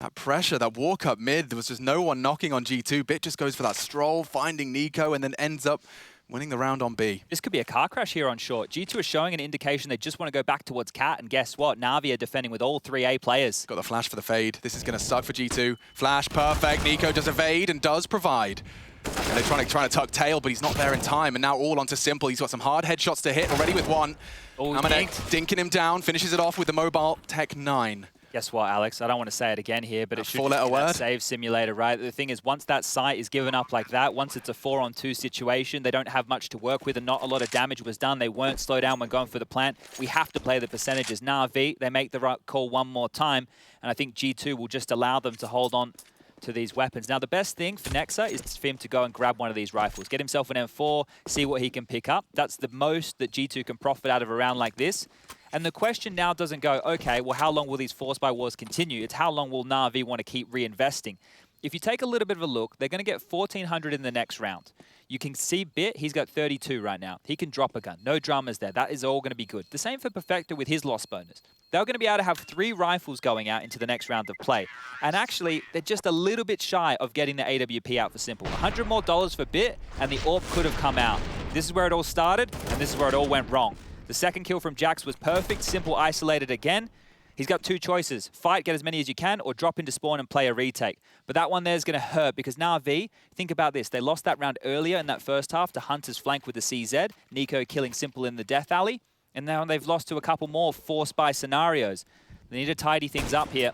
That pressure, that walk up mid, there was just no one knocking on G2. Bit just goes for that stroll, finding Nico, and then ends up winning the round on B. This could be a car crash here on short. G2 is showing an indication they just want to go back towards Cat, and guess what? Na'Vi are defending with all 3 A players. Got the flash for the fade. This is going to suck for G2. Flash, perfect. Nico does evade and does provide. And they're trying to tuck tail, but he's not there in time. And now all onto Simple. He's got some hard headshots to hit already with 1. Amanek dinking him down, finishes it off with the mobile Tech 9. Guess what, Alex? I don't want to say it again here, but it should be four-letter word. That save simulator, right? The thing is, once that site is given up like that, once it's a 4-on-2 situation, they don't have much to work with and not a lot of damage was done. They weren't slowed down when going for the plant. We have to play the percentages. Na'Vi, they make the right call one more time, and I think G2 will just allow them to hold on to these weapons. Now, the best thing for Nexa is for him to go and grab one of these rifles, get himself an M4, see what he can pick up. That's the most that G2 can profit out of a round like this. And the question now doesn't go, okay, well, how long will these Force Buy Wars continue? It's how long will Na'Vi want to keep reinvesting? If you take a little bit of a look, they're going to get 1,400 in the next round. You can see Bit, he's got 32 right now. He can drop a gun. No dramas there. That is all going to be good. The same for Perfecto with his loss bonus. They're going to be able to have 3 rifles going out into the next round of play. And actually, they're just a little bit shy of getting the AWP out for Simple. $100 more for Bit, and the AWP could have come out. This is where it all started, and this is where it all went wrong. The second kill from Jax was perfect. Simple isolated again. He's got 2 choices. Fight, get as many as you can, or drop into spawn and play a retake. But that one there is going to hurt because Na'Vi, think about this. They lost that round earlier in that first half to Hunter's flank with the CZ. Nico killing Simple in the Death Alley. And now they've lost to a couple more Force Buy scenarios. They need to tidy things up here.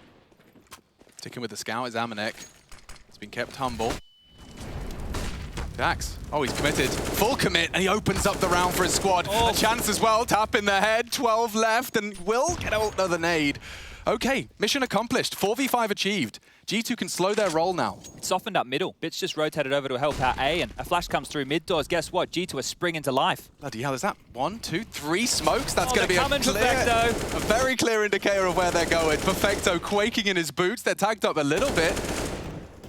Sticking with the scout is Amanek. It's been kept humble. Jax. Oh, he's committed. Full commit, and he opens up the round for his squad. A chance as well, tap in the head, 12 left, and will get out another nade. Okay, mission accomplished, 4v5 achieved. G2 can slow their roll now. It's softened up middle. Bit's just rotated over to help out A, and a flash comes through mid doors. Guess what? G2 are springing to life. Bloody hell, is that 1, 2, 3 smokes? That's going to be a very clear indicator of where they're going. Perfecto quaking in his boots. They're tagged up a little bit.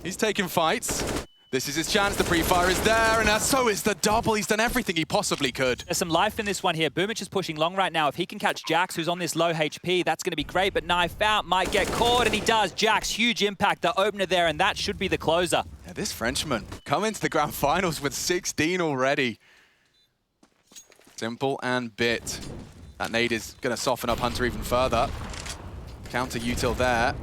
He's taking fights. This is his chance. The pre-fire is there, and so is the double. He's done everything he possibly could. There's some life in this one here. Boomich is pushing long right now. If he can catch Jax, who's on this low HP, that's going to be great, but Knife Out might get caught, and he does. Jax, huge impact, the opener there, and that should be the closer. Yeah, this Frenchman coming to the grand finals with 16 already. Simple and Bit. That nade is going to soften up Hunter even further. Counter util there.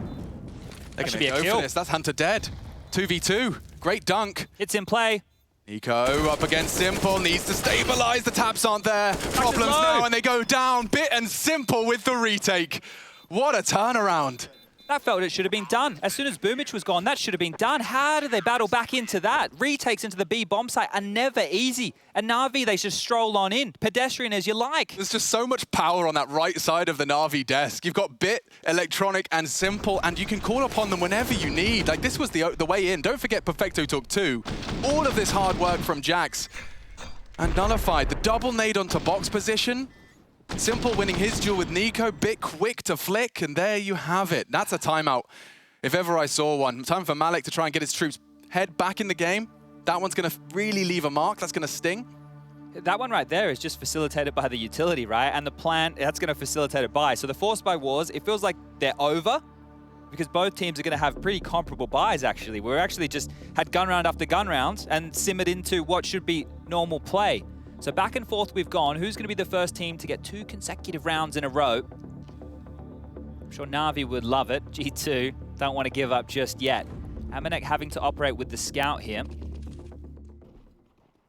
They're going to go for this. That's Hunter dead. 2v2. Great dunk. It's in play. Nico up against Simple, needs to stabilize. The taps aren't there. Problems now, and they go down. Bit and Simple with the retake. What a turnaround. That felt it should have been done. As soon as Boomich was gone, that should have been done. How did they battle back into that? Retakes into the B bomb site are never easy. And Na'Vi, they just stroll on in. Pedestrian as you like. There's just so much power on that right side of the Na'Vi desk. You've got Bit, Electronic, and Simple, and you can call upon them whenever you need. Like, this was the way in. Don't forget Perfecto took 2. All of this hard work from Jax. And nullified. The double nade onto box position. Simple winning his duel with Nico, Bit quick to flick, and there you have it. That's a timeout, if ever I saw one. Time for Malik to try and get his troops head back in the game. That one's going to really leave a mark. That's going to sting. That one right there is just facilitated by the utility, right? And the plant, that's going to facilitate it by. So the Force Buy Wars, it feels like they're over because both teams are going to have pretty comparable buys, actually. We're actually just had gun round after gun round and simmered into what should be normal play. So back and forth we've gone. Who's going to be the first team to get 2 consecutive rounds in a row? I'm sure Na'Vi would love it. G2 don't want to give up just yet. Amanek having to operate with the scout here.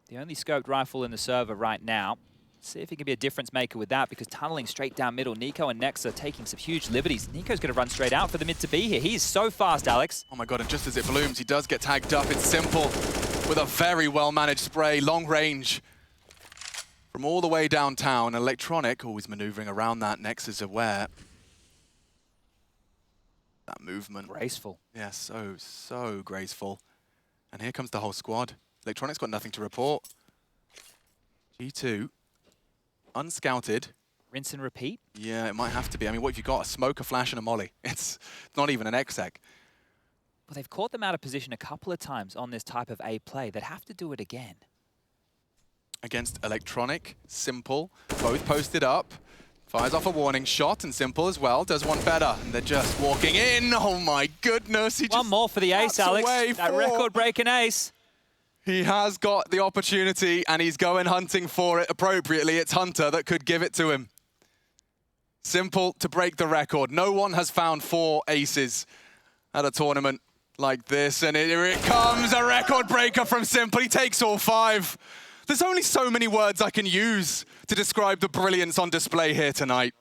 The only scoped rifle in the server right now. See if he can be a difference maker with that, because tunneling straight down middle, Nico and Nex are taking some huge liberties. Nico's going to run straight out for the mid to be here. He is so fast, Alex. Oh my god, and just as it blooms, he does get tagged up. It's Simple with a very well-managed spray, long range. From all the way downtown, Electronic always maneuvering around that. Nex is aware. That movement. Graceful. Yeah, so graceful. And here comes the whole squad. Electronic's got nothing to report. G2. Unscouted. Rinse and repeat? Yeah, it might have to be. I mean, what have you got? A smoke, a flash, and a molly. It's not even an exec. Well, they've caught them out of position a couple of times on this type of A play. They'd have to do it again. Against Electronic, Simple, both posted up. Fires off a warning shot, and Simple as well does one better. And they're just walking in. Oh my goodness. One more for the ace, Alex. That record-breaking ace. He has got the opportunity, and he's going hunting for it appropriately. It's Hunter that could give it to him. Simple to break the record. No one has found 4 aces at a tournament like this, and here it comes, a record breaker from Simple. He takes all 5. There's only so many words I can use to describe the brilliance on display here tonight.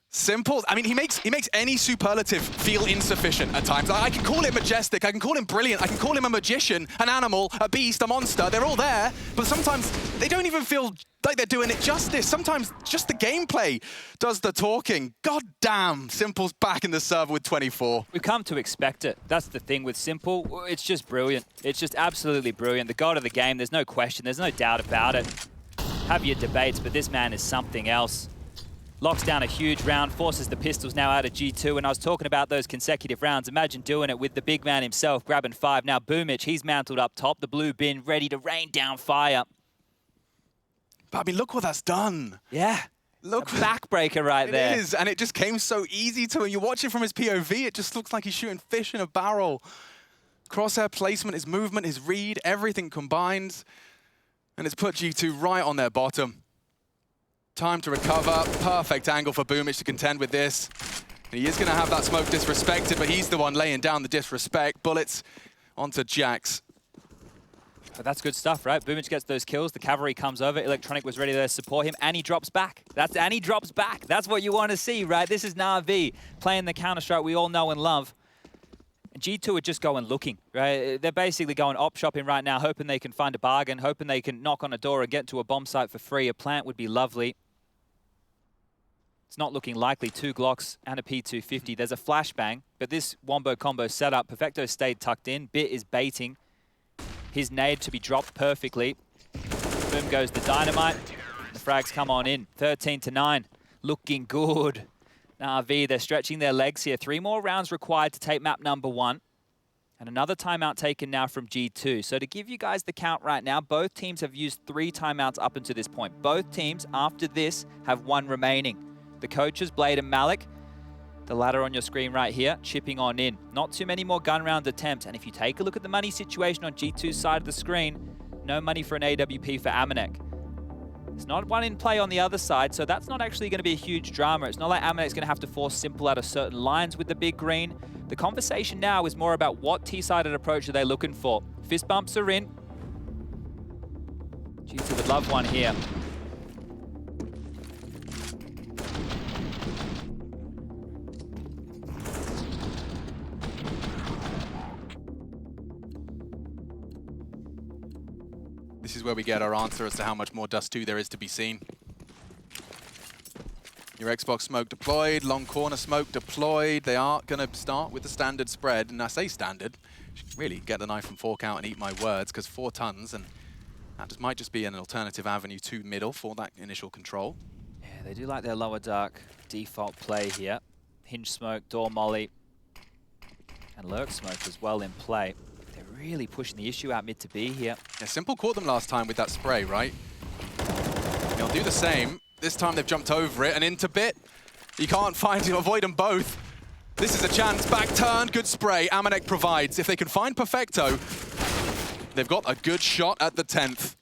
Simple. I mean, he makes any superlative feel insufficient at times. I can call it majestic, I can call him brilliant, I can call him a magician, an animal, a beast, a monster. They're all there, but sometimes they don't even feel like they're doing it justice. Sometimes just the gameplay does the talking. God damn, Simple's back in the server with 24. We've come to expect it. That's the thing with Simple. It's just brilliant. It's just absolutely brilliant. The god of the game, there's no question, there's no doubt about it. Have your debates, but this man is something else. Locks down a huge round, forces the pistols now out of G2, and I was talking about those consecutive rounds. Imagine doing it with the big man himself, grabbing 5. Now Boomich, he's mantled up top, the blue bin, ready to rain down fire. But I mean, look what that's done. Yeah. Look. A backbreaker right there. It is, and it just came so easy to him. You watch it from his POV, it just looks like he's shooting fish in a barrel. Crosshair placement, his movement, his read, everything combined. And it's put G2 right on their bottom. Time to recover. Perfect angle for Boomich to contend with this. And he is going to have that smoke disrespected, but he's the one laying down the disrespect. Bullets onto Jax. But that's good stuff, right? Boomich gets those kills. The cavalry comes over. Electronic was ready to support him, and he drops back. And he drops back. That's what you want to see, right? This is Na'Vi playing the Counter-Strike we all know and love. And G2 are just going looking, right? They're basically going op shopping right now, hoping they can find a bargain, hoping they can knock on a door and get to a bomb site for free. A plant would be lovely. It's not looking likely. 2 Glocks and a P250. There's a flashbang, but this wombo combo setup, Perfecto stayed tucked in. Bit is baiting his nade to be dropped perfectly. Boom goes the dynamite. The frags come on in. 13-9. Looking good. Na'Vi, they're stretching their legs here. 3 more rounds required to take map number 1. And another timeout taken now from G2. So to give you guys the count right now, both teams have used 3 timeouts up until this point. Both teams, after this, have 1 remaining. The coaches, Blade and Malik, the latter on your screen right here, chipping on in. Not too many more gun round attempts. And if you take a look at the money situation on G2's side of the screen, no money for an AWP for Amanek. There's not one in play on the other side, so that's not actually going to be a huge drama. It's not like Amanek's going to have to force Simple out of certain lines with the big green. The conversation now is more about what T-sided approach are they looking for. Fist bumps are in. G2 would love one here. This is where we get our answer as to how much more Dust 2 there is to be seen. Your Xbox smoke deployed, long corner smoke deployed. They are going to start with the standard spread, and I say standard. Really get the knife and fork out and eat my words, because 4 tons, and that might just be an alternative avenue to middle for that initial control. Yeah, they do like their lower dark default play here. Hinge smoke, door molly, and lurk smoke as well in play. They're really pushing the issue out mid to B here. Yeah, Simple caught them last time with that spray, right? They'll do the same. This time they've jumped over it and into bit. You can't avoid them both. This is a chance. Back turn, good spray. Amanek provides. If they can find Perfecto, they've got a good shot at the 10th.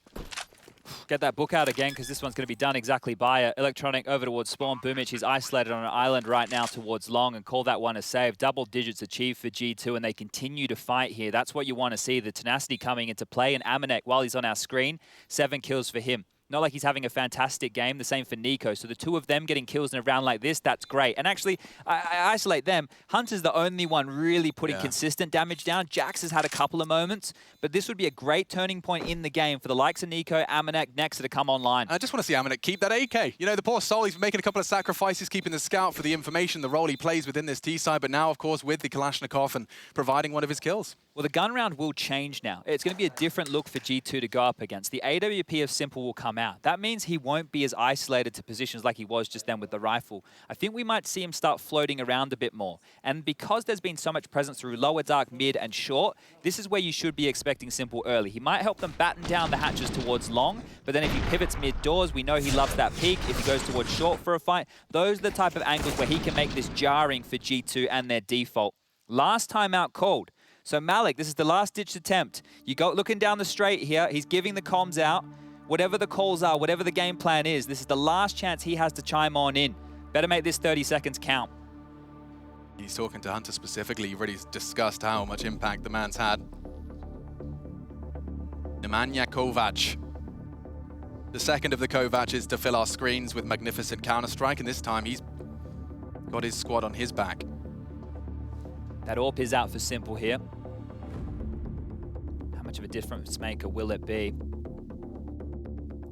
Get that book out again, because this one's going to be done exactly by it. Electronic over towards Spawn. Boomich is isolated on an island right now towards Long, and call that one a save. Double digits achieved for G2, and they continue to fight here. That's what you want to see, the tenacity coming into play. And Amanek, while he's on our screen, 7 kills for him. Not like he's having a fantastic game, the same for Nico. So the two of them getting kills in a round like this, that's great. And actually, I isolate them. Hunter's the only one really putting consistent damage down. Jax has had a couple of moments, but this would be a great turning point in the game for the likes of Nico, Amanek, Nexa to come online. I just want to see Amanek keep that AK. You know, the poor soul, he's making a couple of sacrifices, keeping the scout for the information, the role he plays within this T-side, but now, of course, with the Kalashnikov and providing one of his kills. Well, the gun round will change now. It's going to be a different look for G2 to go up against. The AWP of Simple will come out. That means he won't be as isolated to positions like he was just then with the rifle. I think we might see him start floating around a bit more. And because there's been so much presence through lower, dark, mid, and short, this is where you should be expecting Simple early. He might help them batten down the hatches towards long, but then if he pivots mid-doors, we know he loves that peak. If he goes towards short for a fight, those are the type of angles where he can make this jarring for G2 and their default. Last time out called. So Malik, this is the last-ditch attempt. You go looking down the straight here. He's giving the comms out. Whatever the calls are, whatever the game plan is, this is the last chance he has to chime on in. Better make this 30 seconds count. He's talking to Hunter specifically. You've already discussed how much impact the man's had. Nemanja Kovac. The second of the Kovacs to fill our screens with magnificent Counter-Strike, and this time he's got his squad on his back. That AWP is out for Simple here. How much of a difference maker will it be?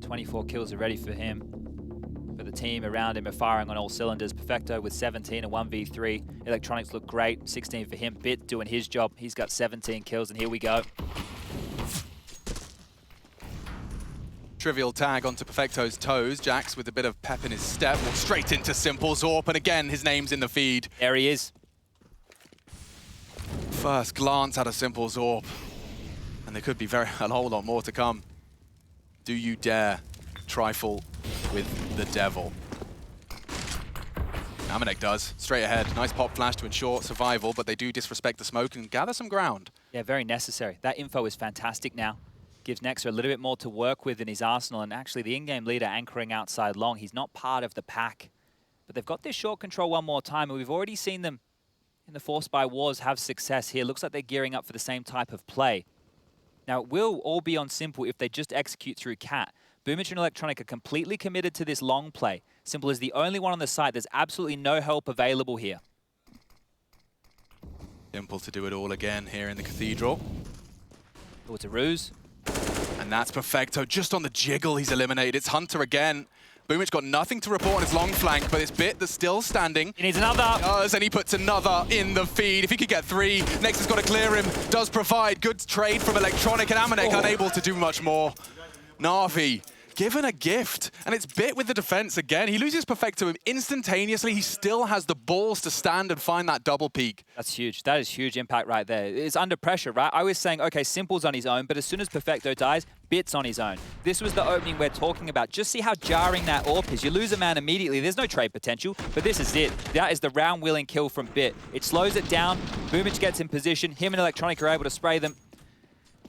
24 kills are ready for him. But the team around him are firing on all cylinders. Perfecto with 17 and 1v3. Electronics look great. 16 for him. Bit doing his job. He's got 17 kills, and here we go. Trivial tag onto Perfecto's toes. Jax with a bit of pep in his step. Walks straight into Simple's AWP, and again, his name's in the feed. There he is. First glance at a Simple's AWP, and there could be a whole lot more to come. Do you dare trifle with the devil? Amanek does, straight ahead. Nice pop flash to ensure survival, but they do disrespect the smoke and gather some ground. Yeah, very necessary. That info is fantastic now. Gives Nexa a little bit more to work with in his arsenal, and actually the in-game leader anchoring outside long. He's not part of the pack. But they've got this short control one more time, and we've already seen them in the Force by Wars have success here. Looks like they're gearing up for the same type of play. Now, it will all be on Simple if they just execute through Cat. Boomich and Electronic are completely committed to this long play. Simple is the only one on the side. There's absolutely no help available here. Simple to do it all again here in the Cathedral. Oh, it's a ruse. And that's Perfecto. Just on the jiggle, he's eliminated. It's Hunter again. Boomich got nothing to report on his long flank, but it's Bit that's still standing. He needs another. And he puts another in the feed. If he could get 3, Nexa's got to clear him. Does provide good trade from Electronic, and Amanek unable to do much more. Na'Vi given a gift, and it's Bit with the defense again. He loses Perfecto instantaneously. He still has the balls to stand and find that double peak. That's huge. That is huge impact right there. It's under pressure, right? I was saying, okay, Simple's on his own, but as soon as Perfecto dies, Bit's on his own. This was the opening we're talking about. Just see how jarring that AWP is. You lose a man immediately. There's no trade potential, but this is it. That is the round-willing kill from Bit. It slows it down. Boomich gets in position. Him and Electronic are able to spray them.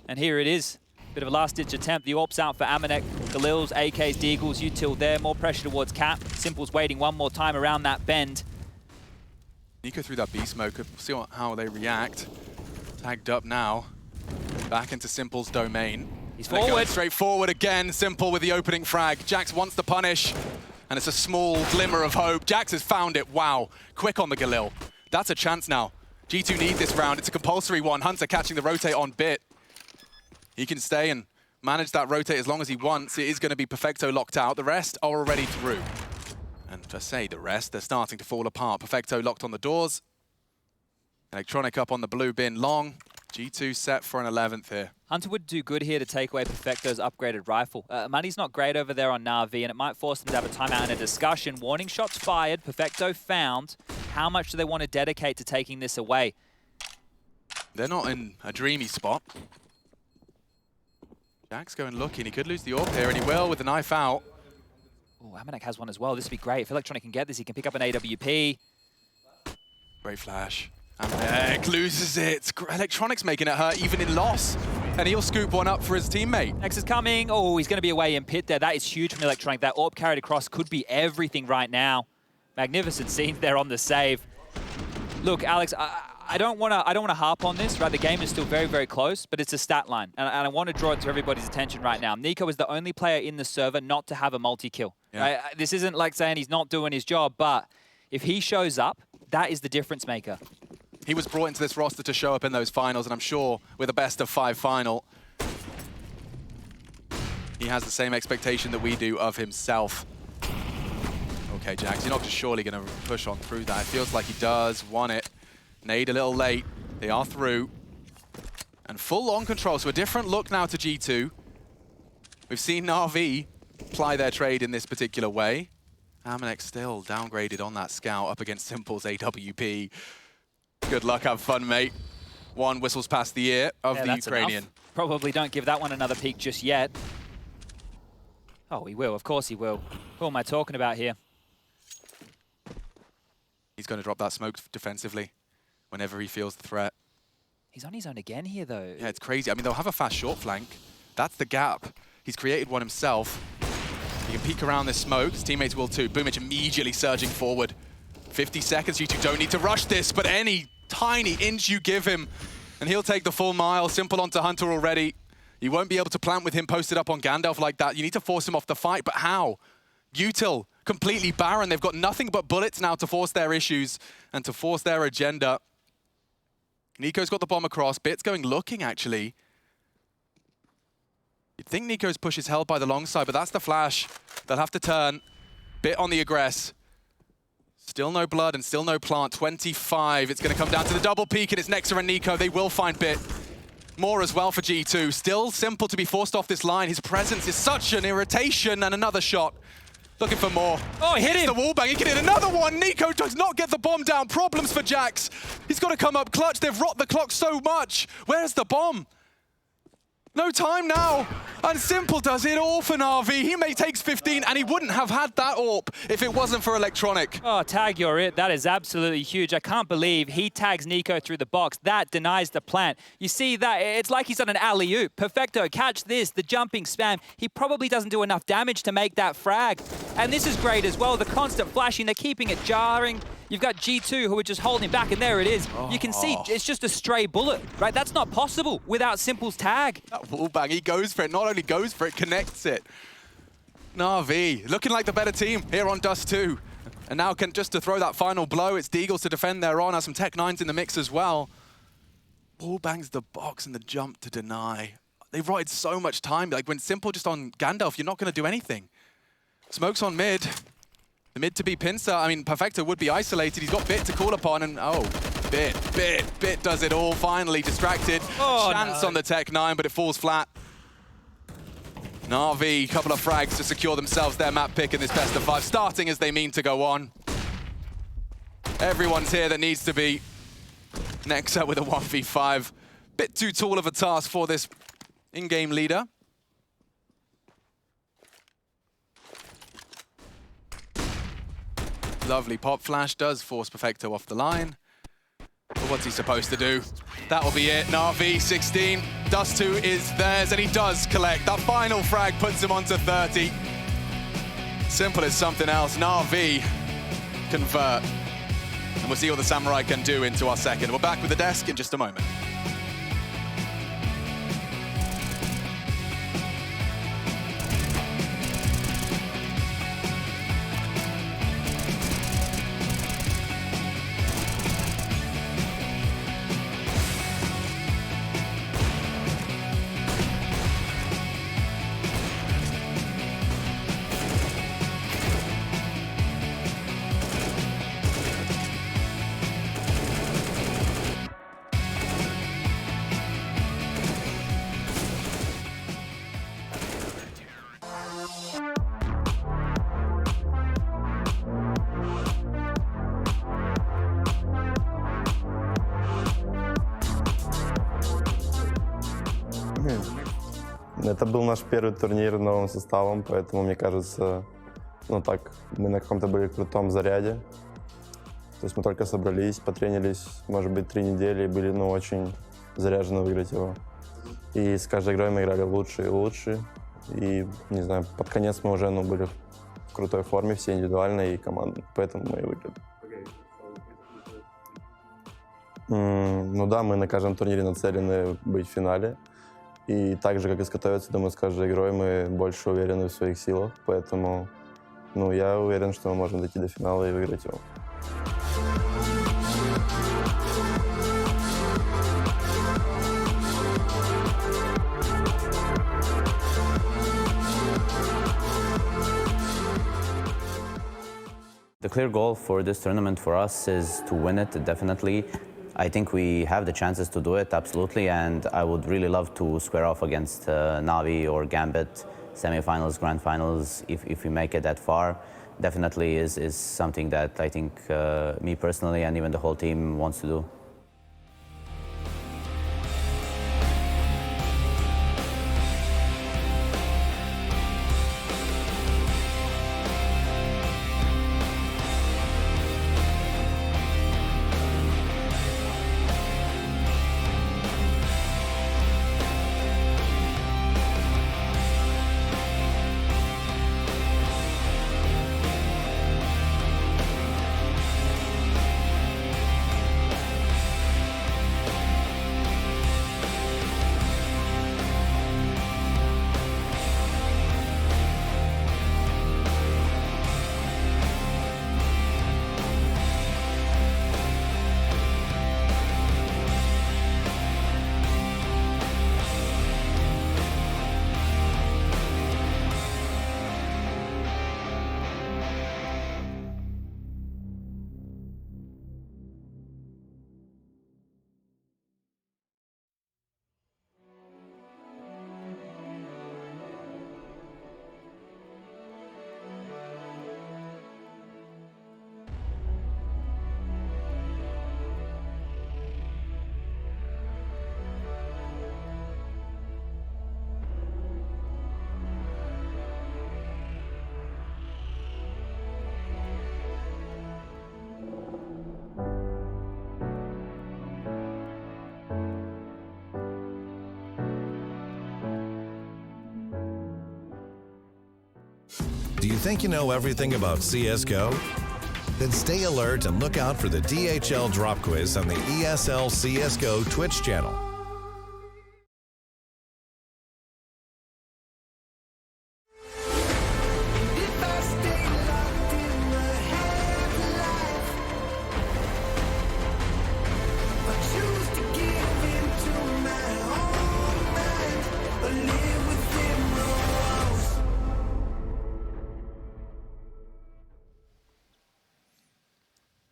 And here it is. Bit of a last-ditch attempt. The AWP's out for Amanek. Khalil's, AKs, Deagles, Util there. More pressure towards Cap. Simple's waiting one more time around that bend. Nico through that B smoke. See how they react. Tagged up now. Back into Simple's domain. He's forward. Straight forward again. Simple with the opening frag. Jax wants the punish. And it's a small glimmer of hope. Jax has found it. Wow. Quick on the Galil. That's a chance now. G2 need this round. It's a compulsory one. Hunter catching the rotate on Bit. He can stay and manage that rotate as long as he wants. It is going to be Perfecto locked out. The rest are already through. And to say the rest, they're starting to fall apart. Perfecto locked on the doors. Electronic up on the blue bin long. G2 set for an 11th here. Hunter would do good here to take away Perfecto's upgraded rifle. Money's not great over there on Na'Vi, and it might force them to have a timeout and a discussion. Warning shots fired. Perfecto found. How much do they want to dedicate to taking this away? They're not in a dreamy spot. Jax going looking. He could lose the AWP here, and he will with the knife out. Oh, Amanek has one as well. This would be great. If Electronic can get this, he can pick up an AWP. Great flash. Amanek loses it. Electronic's making it hurt even in loss. and he'll scoop one up for his teammate. Next is coming. Oh, he's going to be away in pit there. That is huge from Electronic. That AWP carried across could be everything right now. Magnificent scenes there on the save. Look, Alex, I don't want to harp on this, right? The game is still very, very close, but it's a stat line, and I want to draw it to everybody's attention right now. Nico is the only player in the server not to have a multi-kill. Yeah. Right? This isn't like saying he's not doing his job, but if he shows up, that is the difference maker. He was brought into this roster to show up in those finals, and I'm sure with a best-of-5 final, he has the same expectation that we do of himself. Okay, Jax, you're not just surely going to push on through that. It feels like he does want it. Nade a little late. They are through. And full on control, so a different look now to G2. We've seen Na'Vi ply their trade in this particular way. Amanek still downgraded on that scout up against Simple's AWP. Good luck, have fun, mate. One whistles past the ear of the Ukrainian. Enough. Probably don't give that one another peek just yet. Oh, he will. Of course he will. Who am I talking about here? He's going to drop that smoke defensively whenever he feels the threat. He's on his own again here, though. Yeah, it's crazy. I mean, they'll have a fast short flank. That's the gap. He's created one himself. He can peek around this smoke. His teammates will too. Boomich immediately surging forward. 50 seconds. You two don't need to rush this, but any tiny inch you give him, and he'll take the full mile. Simple onto Hunter already. You won't be able to plant with him posted up on Gandalf like that. You need to force him off the fight, but how? Util, completely barren. They've got nothing but bullets now to force their issues and to force their agenda. Nico's got the bomb across. Bit's going looking, actually. You'd think Nico's push is held by the long side, but that's the flash. They'll have to turn. Bit on the aggress. Still no blood and still no plant. 25. It's going to come down to the double peek, and it's Nexa and Nico. They will find Bit. More as well for G2. Still Simple to be forced off this line. His presence is such an irritation, and another shot. Looking for more. Oh, hit him! The wall bang. He can hit another one. Nico does not get the bomb down. Problems for Jax. He's got to come up clutch. They've rocked the clock so much. Where's the bomb? No time now. And Simple does it all for Na'Vi. He takes 15, and he wouldn't have had that AWP if it wasn't for Electronic. Oh, tag, you're it. That is absolutely huge. I can't believe he tags Nico through the box. That denies the plant. You see that? It's like he's on an alley-oop. Perfecto, catch this, the jumping spam. He probably doesn't do enough damage to make that frag. And this is great as well. The constant flashing, they're keeping it jarring. You've got G2 who are just holding back, and there it is. You can see it's just a stray bullet, right? That's not possible without Simple's tag. That wall bang, he goes for it. Not only goes for it, connects it. Na'Vi looking like the better team here on Dust 2. And now just to throw that final blow, it's Deagles to defend their honor. Some Tech 9s in the mix as well. Wall bangs the box and the jump to deny. They've rotted so much time. Like when Simple just on Gandalf, you're not going to do anything. Smoke's on mid. The mid to be Pincer. I mean, Perfecto would be isolated. He's got Bit to call upon, and Bit does it all. Finally distracted. Chance on the Tech 9, but it falls flat. Na'Vi, couple of frags to secure themselves their map pick in this best of 5, starting as they mean to go on. Everyone's here that needs to be. Nexa with a 1v5. Bit too tall of a task for this in-game leader. Lovely pop flash does force Perfecto off the line. But what's he supposed to do? That'll be it. Na'Vi 16. Dust 2 is theirs, and he does collect. That final frag puts him onto 30. Simple as something else. Na'Vi convert. And we'll see what the Samurai can do into our second. We're back with the desk in just a moment. Это был наш первый турнир новым составом, поэтому, мне кажется, ну так, мы на каком-то были крутом заряде. То есть мы только собрались, потренились, может быть, 3 недели и были, ну, очень заряжены выиграть его. И с каждой игрой мы играли лучше и лучше. И, не знаю, под конец мы уже были в крутой форме, все индивидуально и командно. Поэтому мы и выиграли. Ну да, мы на каждом турнире нацелены быть в финале. И так же, как и готовиться, думаю, с каждой игрой мы больше уверены в своих силах. Поэтому, я уверен, что мы можем дойти до финала и выиграть его. The clear goal for this tournament for us is to win it, definitely. I think we have the chances to do it, absolutely, and I would really love to square off against Navi or Gambit, semifinals, grand finals, if we make it that far. Definitely is something that I think me personally and even the whole team wants to do. Do you think you know everything about CSGO? Then stay alert and look out for the DHL Drop Quiz on the ESL CSGO Twitch channel.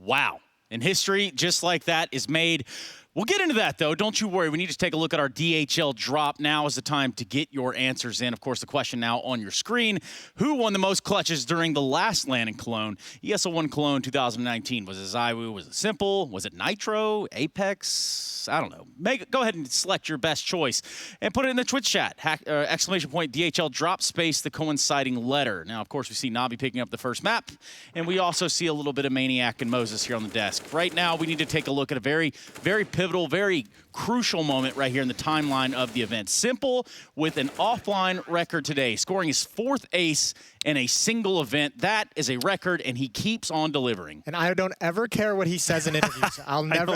Wow. And history just like that is made. We'll get into that, though. Don't you worry. We need to take a look at our DHL drop. Now is the time to get your answers in. Of course, the question now on your screen. Who won the most clutches during the last LAN in Cologne? ESL won Cologne 2019. Was it Zywoo? Was it Simple? Was it Nitro? Apex? I don't know. Go ahead and select your best choice and put it in the Twitch chat. Exclamation point DHL drop space the coinciding letter. Now, of course, we see Navi picking up the first map, and we also see a little bit of Maniac and Moses here on the desk. Right now, we need to take a look at a very, very pivotal, very crucial moment right here in the timeline of the event. Simple with an offline record today, scoring his 4th ace in a single event. That is a record, and he keeps on delivering. And I don't ever care what he says in interviews. I'll never.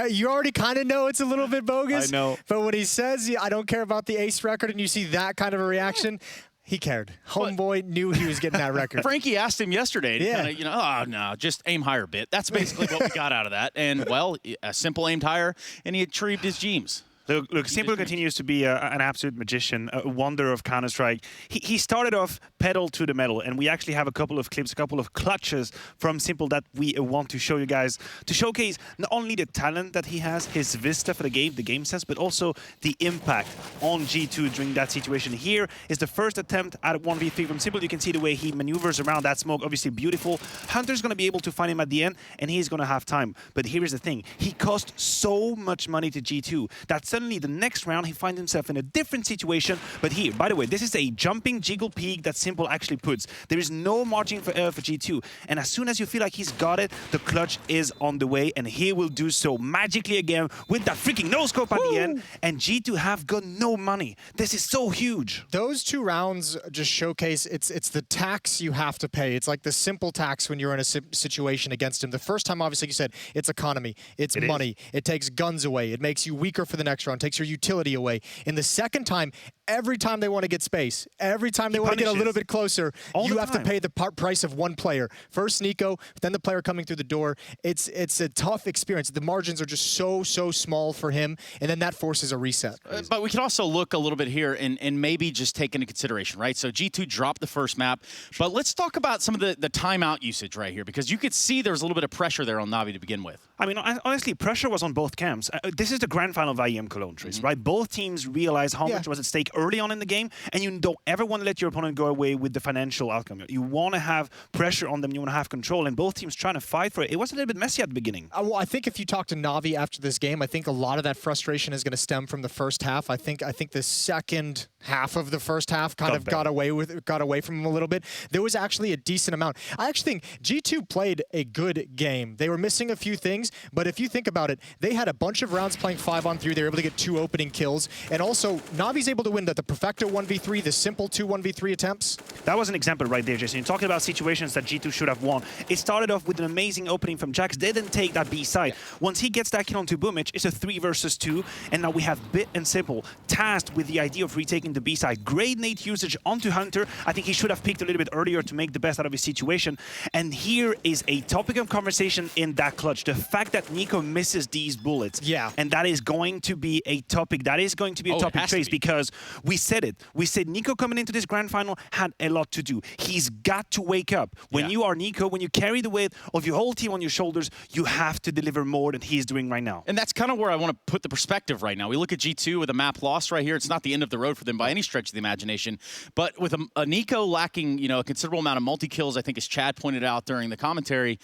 You already kind of know it's a little bit bogus. I know. But when he says, I don't care about the ace record, and you see that kind of a reaction, he cared. Homeboy knew he was getting that record. Frankie asked him yesterday to Yeah. kind of, oh, no, just aim higher a bit. That's basically what we got out of that. And, well, a Simple aimed higher, and he achieved his dreams. Look, Simple continues to be an absolute magician, a wonder of Counter-Strike. He started off pedal to the metal, and we actually have a couple of clips, a couple of clutches from Simple that we want to show you guys to showcase not only the talent that he has, his vista for the game sense, but also the impact on G2 during that situation. Here is the first attempt at a 1v3 from Simple. You can see the way he maneuvers around that smoke, obviously beautiful. Hunter's going to be able to find him at the end, and he's going to have time. But here is the thing. He cost so much money to G2 that suddenly the next round he finds himself in a different situation. But here, by the way, this is a jumping jiggle peak that Simple actually puts. There is no margin for error for G2. And as soon as you feel like he's got it, the clutch is on the way, and he will do so magically again with that freaking no-scope at the end. And G2 have got no money. This is so huge. Those 2 rounds just showcase it's the tax you have to pay. It's like the Simple tax when you're in a situation against him. The first time, obviously, like you said, it's economy, it's money. It takes guns away. It makes you weaker for the next round, takes your utility away. In the second time, every time they want to get space, every time they want to get a little bit closer, you have to pay the price of one player. First Nico, then the player coming through the door. It's a tough experience. The margins are just so small for him, and then that forces a reset. But we can also look a little bit here and maybe just take into consideration, right? So G2 dropped the first map, but let's talk about some of the timeout usage right here, because you could see there was a little bit of pressure there on Navi to begin with. I mean, honestly, pressure was on both camps. This is the grand final of IEM Cologne, Tris, right? Both teams realized how much was at stake early on in the game, and you don't ever want to let your opponent go away with the financial outcome. You want to have pressure on them, you want to have control, and both teams trying to fight for it. It was a little bit messy at the beginning. Well, I think if you talk to Navi after this game, I think a lot of that frustration is going to stem from the first half. I think the second half of the first half kind of got away from him a little bit. There was actually a decent amount. I actually think G2 played a good game. They were missing a few things, but if you think about it, they had a bunch of rounds playing 5-on-3. They were able to get 2 opening kills, and also Navi's able to win the Perfecto 1v3, the Simple 2 1v3 attempts. That was an example right there, Jason. You're talking about situations that G2 should have won. It started off with an amazing opening from Jax. They didn't take that B side. Once he gets that kill onto Boomich, it's a 3 versus 2, and now we have Bit and Simple tasked with the idea of retaking the B side. Great nade usage onto Hunter. I think he should have peeked a little bit earlier to make the best out of his situation. And here is a topic of conversation in that clutch. The fact that Nico misses these bullets. Yeah. And that is going to be a topic. That is going to be a topic, Trace, because we said it. We said Nico coming into this grand final had a lot to do. He's got to wake up. When you are Nico, when you carry the weight of your whole team on your shoulders, you have to deliver more than he's doing right now. And that's kind of where I want to put the perspective right now. We look at G2 with a map loss right here. It's not the end of the road for them by any stretch of the imagination. But with a Nico lacking, a considerable amount of multi-kills, I think as Chad pointed out during the commentary,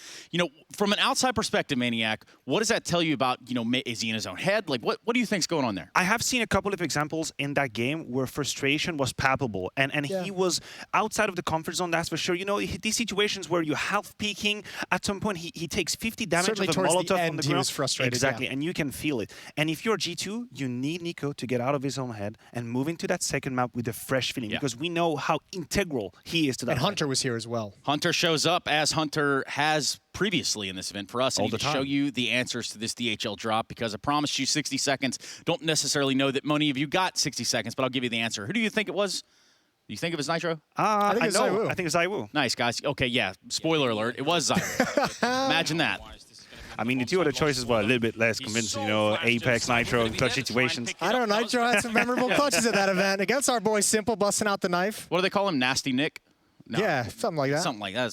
from an outside perspective, Maniac, what does that tell you about, is he in his own head? Like, what do you think's going on there? I have seen a couple of examples in that game where frustration was palpable, and he was outside of the comfort zone, that's for sure. These situations where you're half peeking, at some point he takes 50 damage Certainly of a towards Molotov the end, on the he ground. was frustrated. Exactly, and you can feel it. And if you're G2, you need Nico to get out of his own head and move into that second map with a fresh feeling, because we know how integral he is to that. And Hunter was here as well. Hunter shows up, as Hunter has previously in this event for us, and he can show you the answers to this DHL drop, because I promised you 60 seconds. Don't necessarily know that many of you got 60 seconds, but I'll give you the answer. Who do you think it was? Do you think it was Nitro? I think it's ZywOo. Nice, guys. Okay, yeah. Spoiler alert. It was ZywOo. Imagine that. I mean, the two other choices were a little bit less convincing, Apex, Nitro, and clutch situations. I don't know, Nitro had some memorable clutches at that event against our boy Simple, busting out the knife. What do they call him? Nasty Nick? No. Yeah, something like that. Something like that.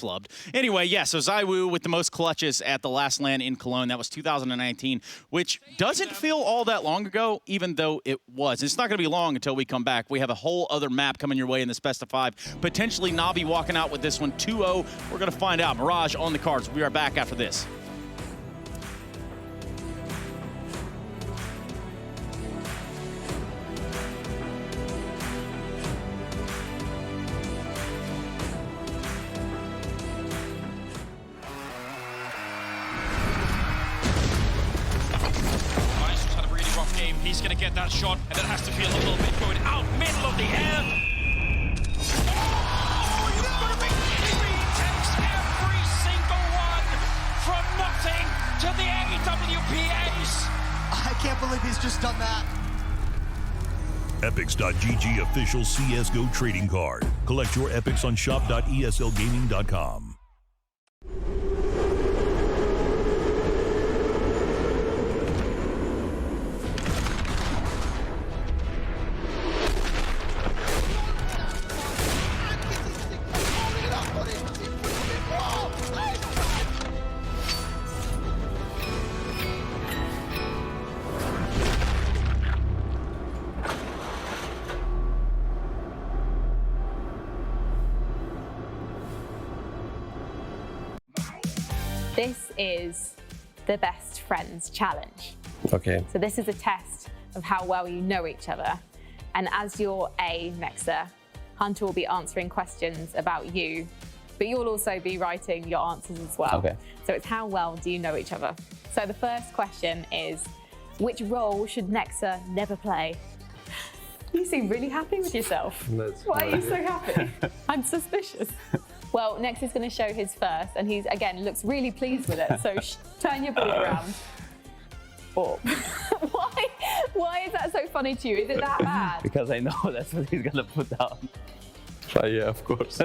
Flubbed. Anyway, so ZywOo with the most clutches at the last LAN in Cologne. That was 2019, which doesn't feel all that long ago, even though it was. It's not going to be long until we come back. We have a whole other map coming your way in this best of 5. Potentially Navi walking out with this one 2-0. We're going to find out. Mirage on the cards. We are back after this. He's going to get that shot, and it has to feel a little bit going out middle of the air. Oh, you've got a big three. Takes every single one from nothing to the AWPs. I can't believe he's just done that. Epics.gg official CSGO trading card. Collect your Epics on shop.eslgaming.com. This is the Best Friends Challenge. Okay. So this is a test of how well you know each other. And as your A, Nexa, Hunter will be answering questions about you, but you'll also be writing your answers as well. Okay. So it's how well do you know each other? So the first question is, which role should Nexa never play? You seem really happy with yourself. Why are you so happy? I'm suspicious. Well, Nexa's going to show his first, and he's, again, looks really pleased with it. So turn your board around. Oh. Why is that so funny to you? Is it that bad? Because I know that's what he's gonna put down. Yeah, of course.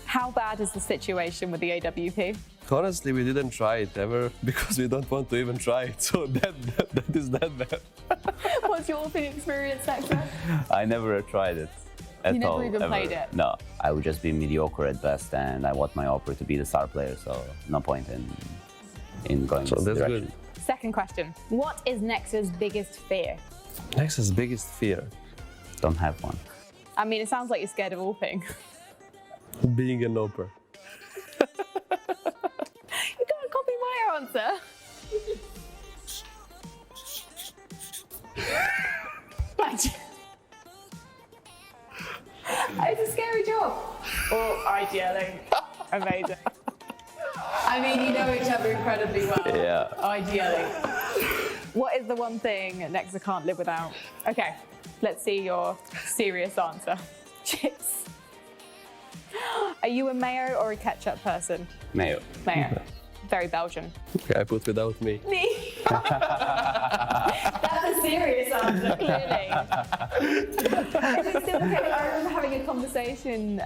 How bad is the situation with the AWP? Honestly, we didn't try it ever because we don't want to even try it. So that is that bad. What's your experience, Nexa? I never tried it at all. You never even ever. played it? No, I would just be mediocre at best, and I want my opera to be the star player, so no point in going So this that's direction. good. Second question. What is Nexa's biggest fear? Nexa's biggest fear? Don't have one. I mean, it sounds like you're scared of AWPing. Being an opera. You can't copy my answer. It's a scary job. Or ideally. Amazing. I mean, you know each other incredibly well. Yeah. Ideally. What is the one thing Nexa can't live without? Okay, let's see your serious answer. Chips. Are you a mayo or a ketchup person? Mayo. Mayo. Very Belgian. Okay, I put without me. Me. That's a serious answer, clearly. Is it still okay? I remember having a conversation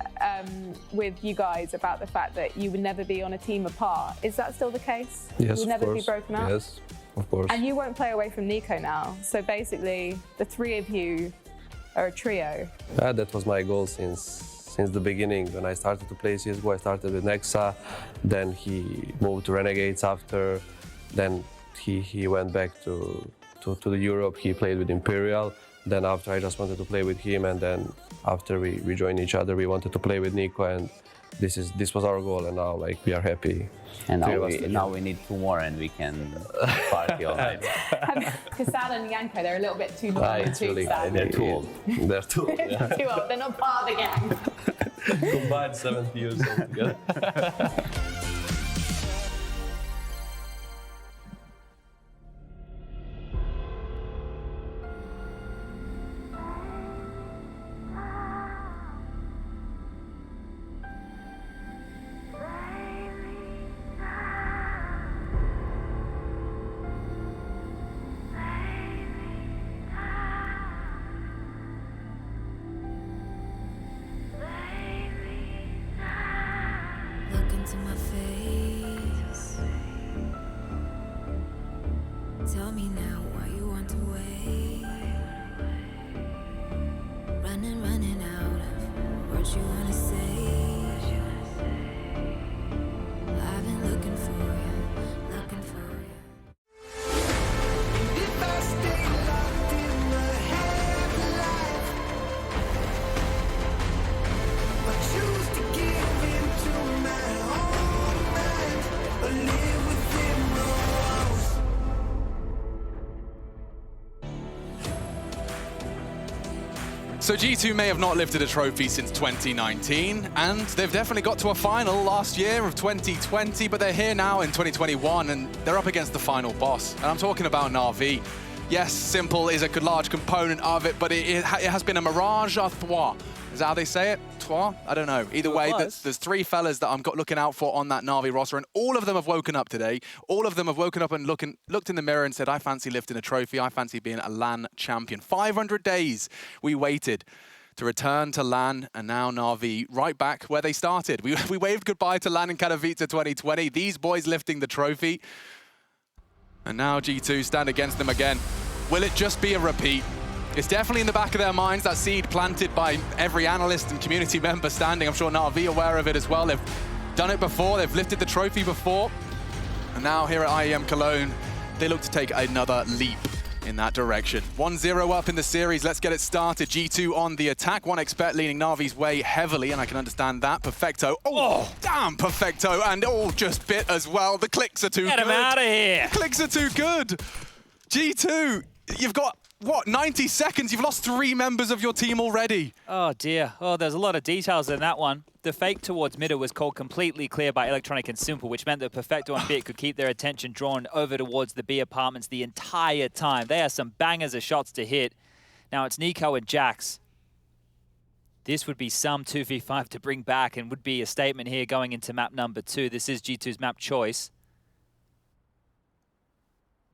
with you guys about the fact that you would never be on a team apart. Is that still the case? Yes, You'll of never course. be broken up? Yes, of course. And you won't play away from Nico now. So basically, the three of you are a trio. That was my goal since the beginning. When I started to play CSGO, I started with Nexa, then he moved to Renegades after, then he went back to the Europe, he played with Imperial, then after I just wanted to play with him, and then after we joined each other, we wanted to play with Nico, and this was our goal, and now like we are happy. And now we need two more, and we can party all night. Kasad and Yanko, they're a little bit too long and too sad. They're too old. They're too old. They're too old. They're not part of the gang. Combined 70 years old together. Look into my face. Tell me now why you want to wait. Running out of words you wanna say. I've been looking for you, looking for you. If I stay locked in the headlights, I choose to give into my own mind, or live within the walls. So G2 may have not lifted a trophy since 2019, and they've definitely got to a final last year of 2020, but they're here now in 2021, and they're up against the final boss. And I'm talking about Na'Vi. Yes, Simple is a large component of it, but it has been a mirage à trois. Is that how they say it? Trois? I don't know. Either way, there's three fellas that I'm looking out for on that Na'Vi roster, and all of them have woken up today. All of them have woken up and looked in the mirror and said, I fancy lifting a trophy. I fancy being a LAN champion. 500 days we waited to return to LAN, and now Na'Vi right back where they started. We waved goodbye to LAN in Katowice 2020. These boys lifting the trophy. And now G2 stand against them again. Will it just be a repeat? It's definitely in the back of their minds, that seed planted by every analyst and community member standing. I'm sure Na'Vi aware of it as well. They've done it before, they've lifted the trophy before. And now here at IEM Cologne, they look to take another leap in that direction. 1-0 up in the series, let's get it started. G2 on the attack, one expert leaning Na'Vi's way heavily, and I can understand that. Perfecto, oh, damn Perfecto, and just bit as well. The clicks are too good. Get him out of here. The clicks are too good. G2, you've got, what, 90 seconds? You've lost 3 members of your team already. Oh dear. Oh, there's a lot of details in that one. The fake towards middle was called completely clear by Electronic and Simple, which meant that Perfecto and Bit could keep their attention drawn over towards the B apartments the entire time. They are some bangers of shots to hit. Now it's Nico and Jax. This would be some 2v5 to bring back and would be a statement here going into map number 2. This is G2's map choice.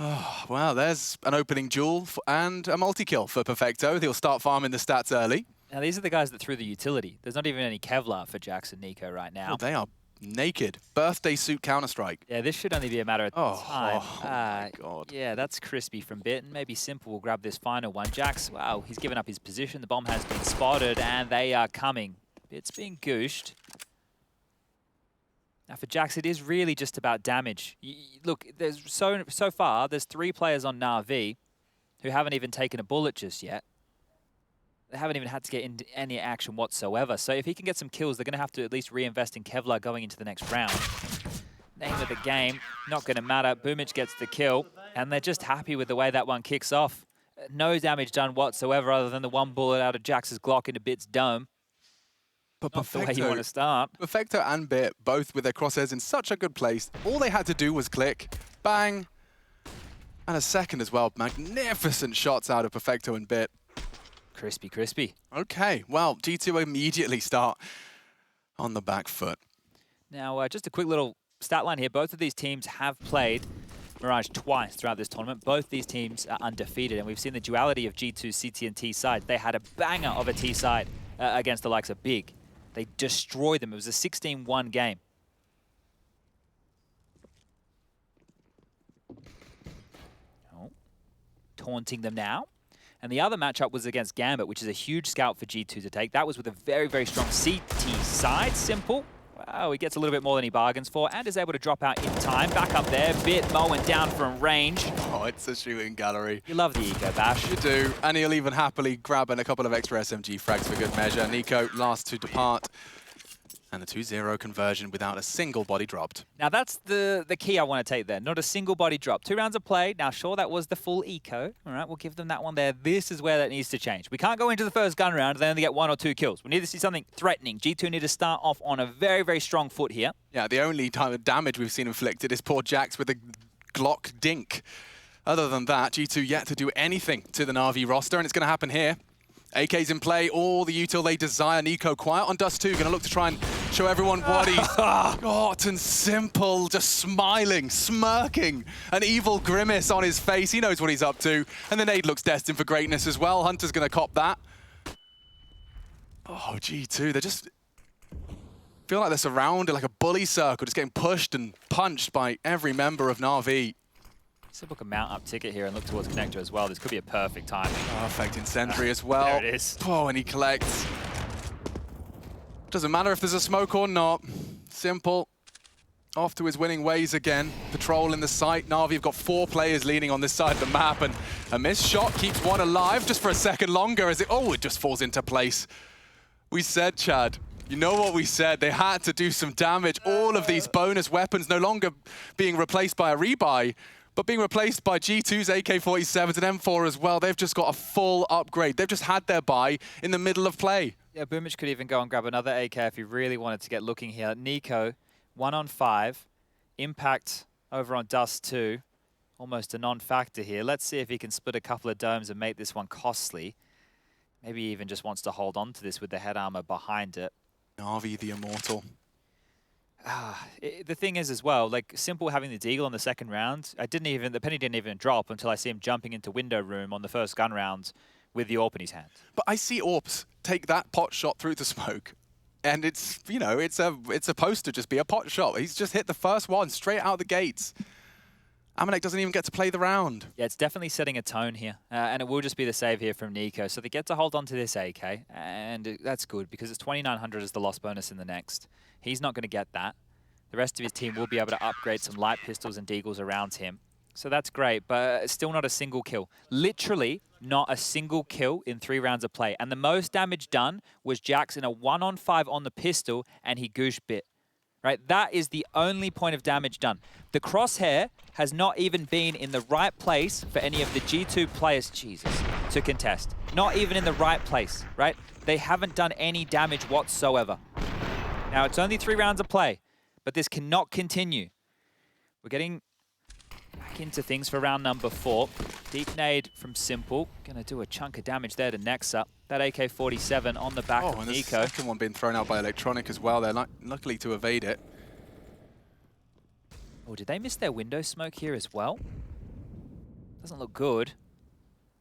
Oh, well, there's an opening duel and a multi-kill for Perfecto. He'll start farming the stats early. Now, these are the guys that threw the utility. There's not even any Kevlar for Jax and Nico right now. Oh, they are naked. Birthday suit Counter-Strike. Yeah, this should only be a matter of time. Oh my God. Yeah, that's crispy from Bit, and maybe Simple will grab this final one. Jax, wow, he's given up his position. The bomb has been spotted, and they are coming. Bit's being gooshed. Now for Jax, it is really just about damage. Look, there's so far, there's 3 players on Na'Vi who haven't even taken a bullet just yet. They haven't even had to get into any action whatsoever. So if he can get some kills, they're going to have to at least reinvest in Kevlar going into the next round. Name of the game, not going to matter. Boomich gets the kill, and they're just happy with the way that one kicks off. No damage done whatsoever other than the 1 bullet out of Jax's Glock into Bit's dome. But not the way you want to start. Perfecto and Bit, both with their crosshairs in such a good place. All they had to do was click, bang, and a second as well. Magnificent shots out of Perfecto and Bit. Crispy, crispy. Okay, well, G2 immediately start on the back foot. Now, just a quick little stat line here. Both of these teams have played Mirage twice throughout this tournament. Both these teams are undefeated, and we've seen the duality of G2's CT and T side. They had a banger of a T side against the likes of Big. They destroyed them. It was a 16-1 game. Oh, taunting them now. And the other matchup was against Gambit, which is a huge scout for G2 to take. That was with a very, very strong CT side. Simple. Wow, he gets a little bit more than he bargains for and is able to drop out in time. Back up there, Bit mowing down from range. Oh, it's a shooting gallery. You love the eco bash. You do, and he'll even happily grab in a couple of extra SMG frags for good measure. Nico last to depart. And the 2-0 conversion without a single body dropped. Now that's the key I want to take there. Not a single body drop. 2 rounds of play. Now sure, that was the full eco. All right, we'll give them that one there. This is where that needs to change. We can't go into the first gun round and then only get 1 or 2 kills. We need to see something threatening. G2 need to start off on a very, very strong foot here. Yeah, the only time of damage we've seen inflicted is poor Jax with a Glock dink. Other than that, G2 yet to do anything to the Na'Vi roster, and it's going to happen here. AK's in play, all the util they desire. Nico quiet on Dust 2, going to look to try and show everyone what he's got, and Simple just smiling, smirking, an evil grimace on his face. He knows what he's up to, and the nade looks destined for greatness as well. Hunter's going to cop that. Oh, G2, they just feel like they're surrounded like a bully circle, just getting pushed and punched by every member of Na'Vi. Simple can mount up ticket here and look towards Connector as well. This could be a perfect timing. Perfect in Sentry as well. There it is. Oh, and he collects. Doesn't matter if there's a smoke or not. Simple. Off to his winning ways again. Patrol in the site. Na'Vi have got 4 players leaning on this side of the map, and a missed shot keeps one alive just for a second longer as it just falls into place. We said, Chad, you know what we said. They had to do some damage. All of these bonus weapons no longer being replaced by a rebuy, but being replaced by G2's AK-47s and M4 as well. They've just got a full upgrade. They've just had their buy in the middle of play. Yeah, Boomich could even go and grab another AK if he really wanted to get looking here. Nico, 1 on 5. Impact over on Dust 2. Almost a non-factor here. Let's see if he can split a couple of domes and make this one costly. Maybe he even just wants to hold on to this with the head armor behind it. Na'Vi the Immortal. The thing is as well, like Simple having the deagle on the second round, the penny didn't even drop until I see him jumping into window room on the first gun round with the AWP in his hand. But I see AWPs take that pot shot through the smoke, and it's, you know, it's supposed to just be a pot shot. He's just hit the first one straight out the gates. Amanek doesn't even get to play the round. Yeah, it's definitely setting a tone here, and it will just be the save here from Nico. So they get to hold on to this AK, and that's good because it's 2,900 as the loss bonus in the next. He's not going to get that. The rest of his team will be able to upgrade some light pistols and deagles around him. So that's great, but still not a single kill. Literally not a single kill in 3 rounds of play. And the most damage done was Jax in a 1 on 5 on the pistol, and he goosh Bit. right? That is the only point of damage done. The crosshair has not even been in the right place for any of the G2 players, Jesus, to contest. Not even in the right place, right? They haven't done any damage whatsoever. Now, it's only 3 rounds of play, but this cannot continue. We're getting back into things for round number 4. Deep nade from Simple. Gonna do a chunk of damage there to Nexa. That AK-47 on the back of and Nico. the second one being thrown out by Electronic as well. They're luckily to evade it. Oh, did they miss their window smoke here as well? Doesn't look good.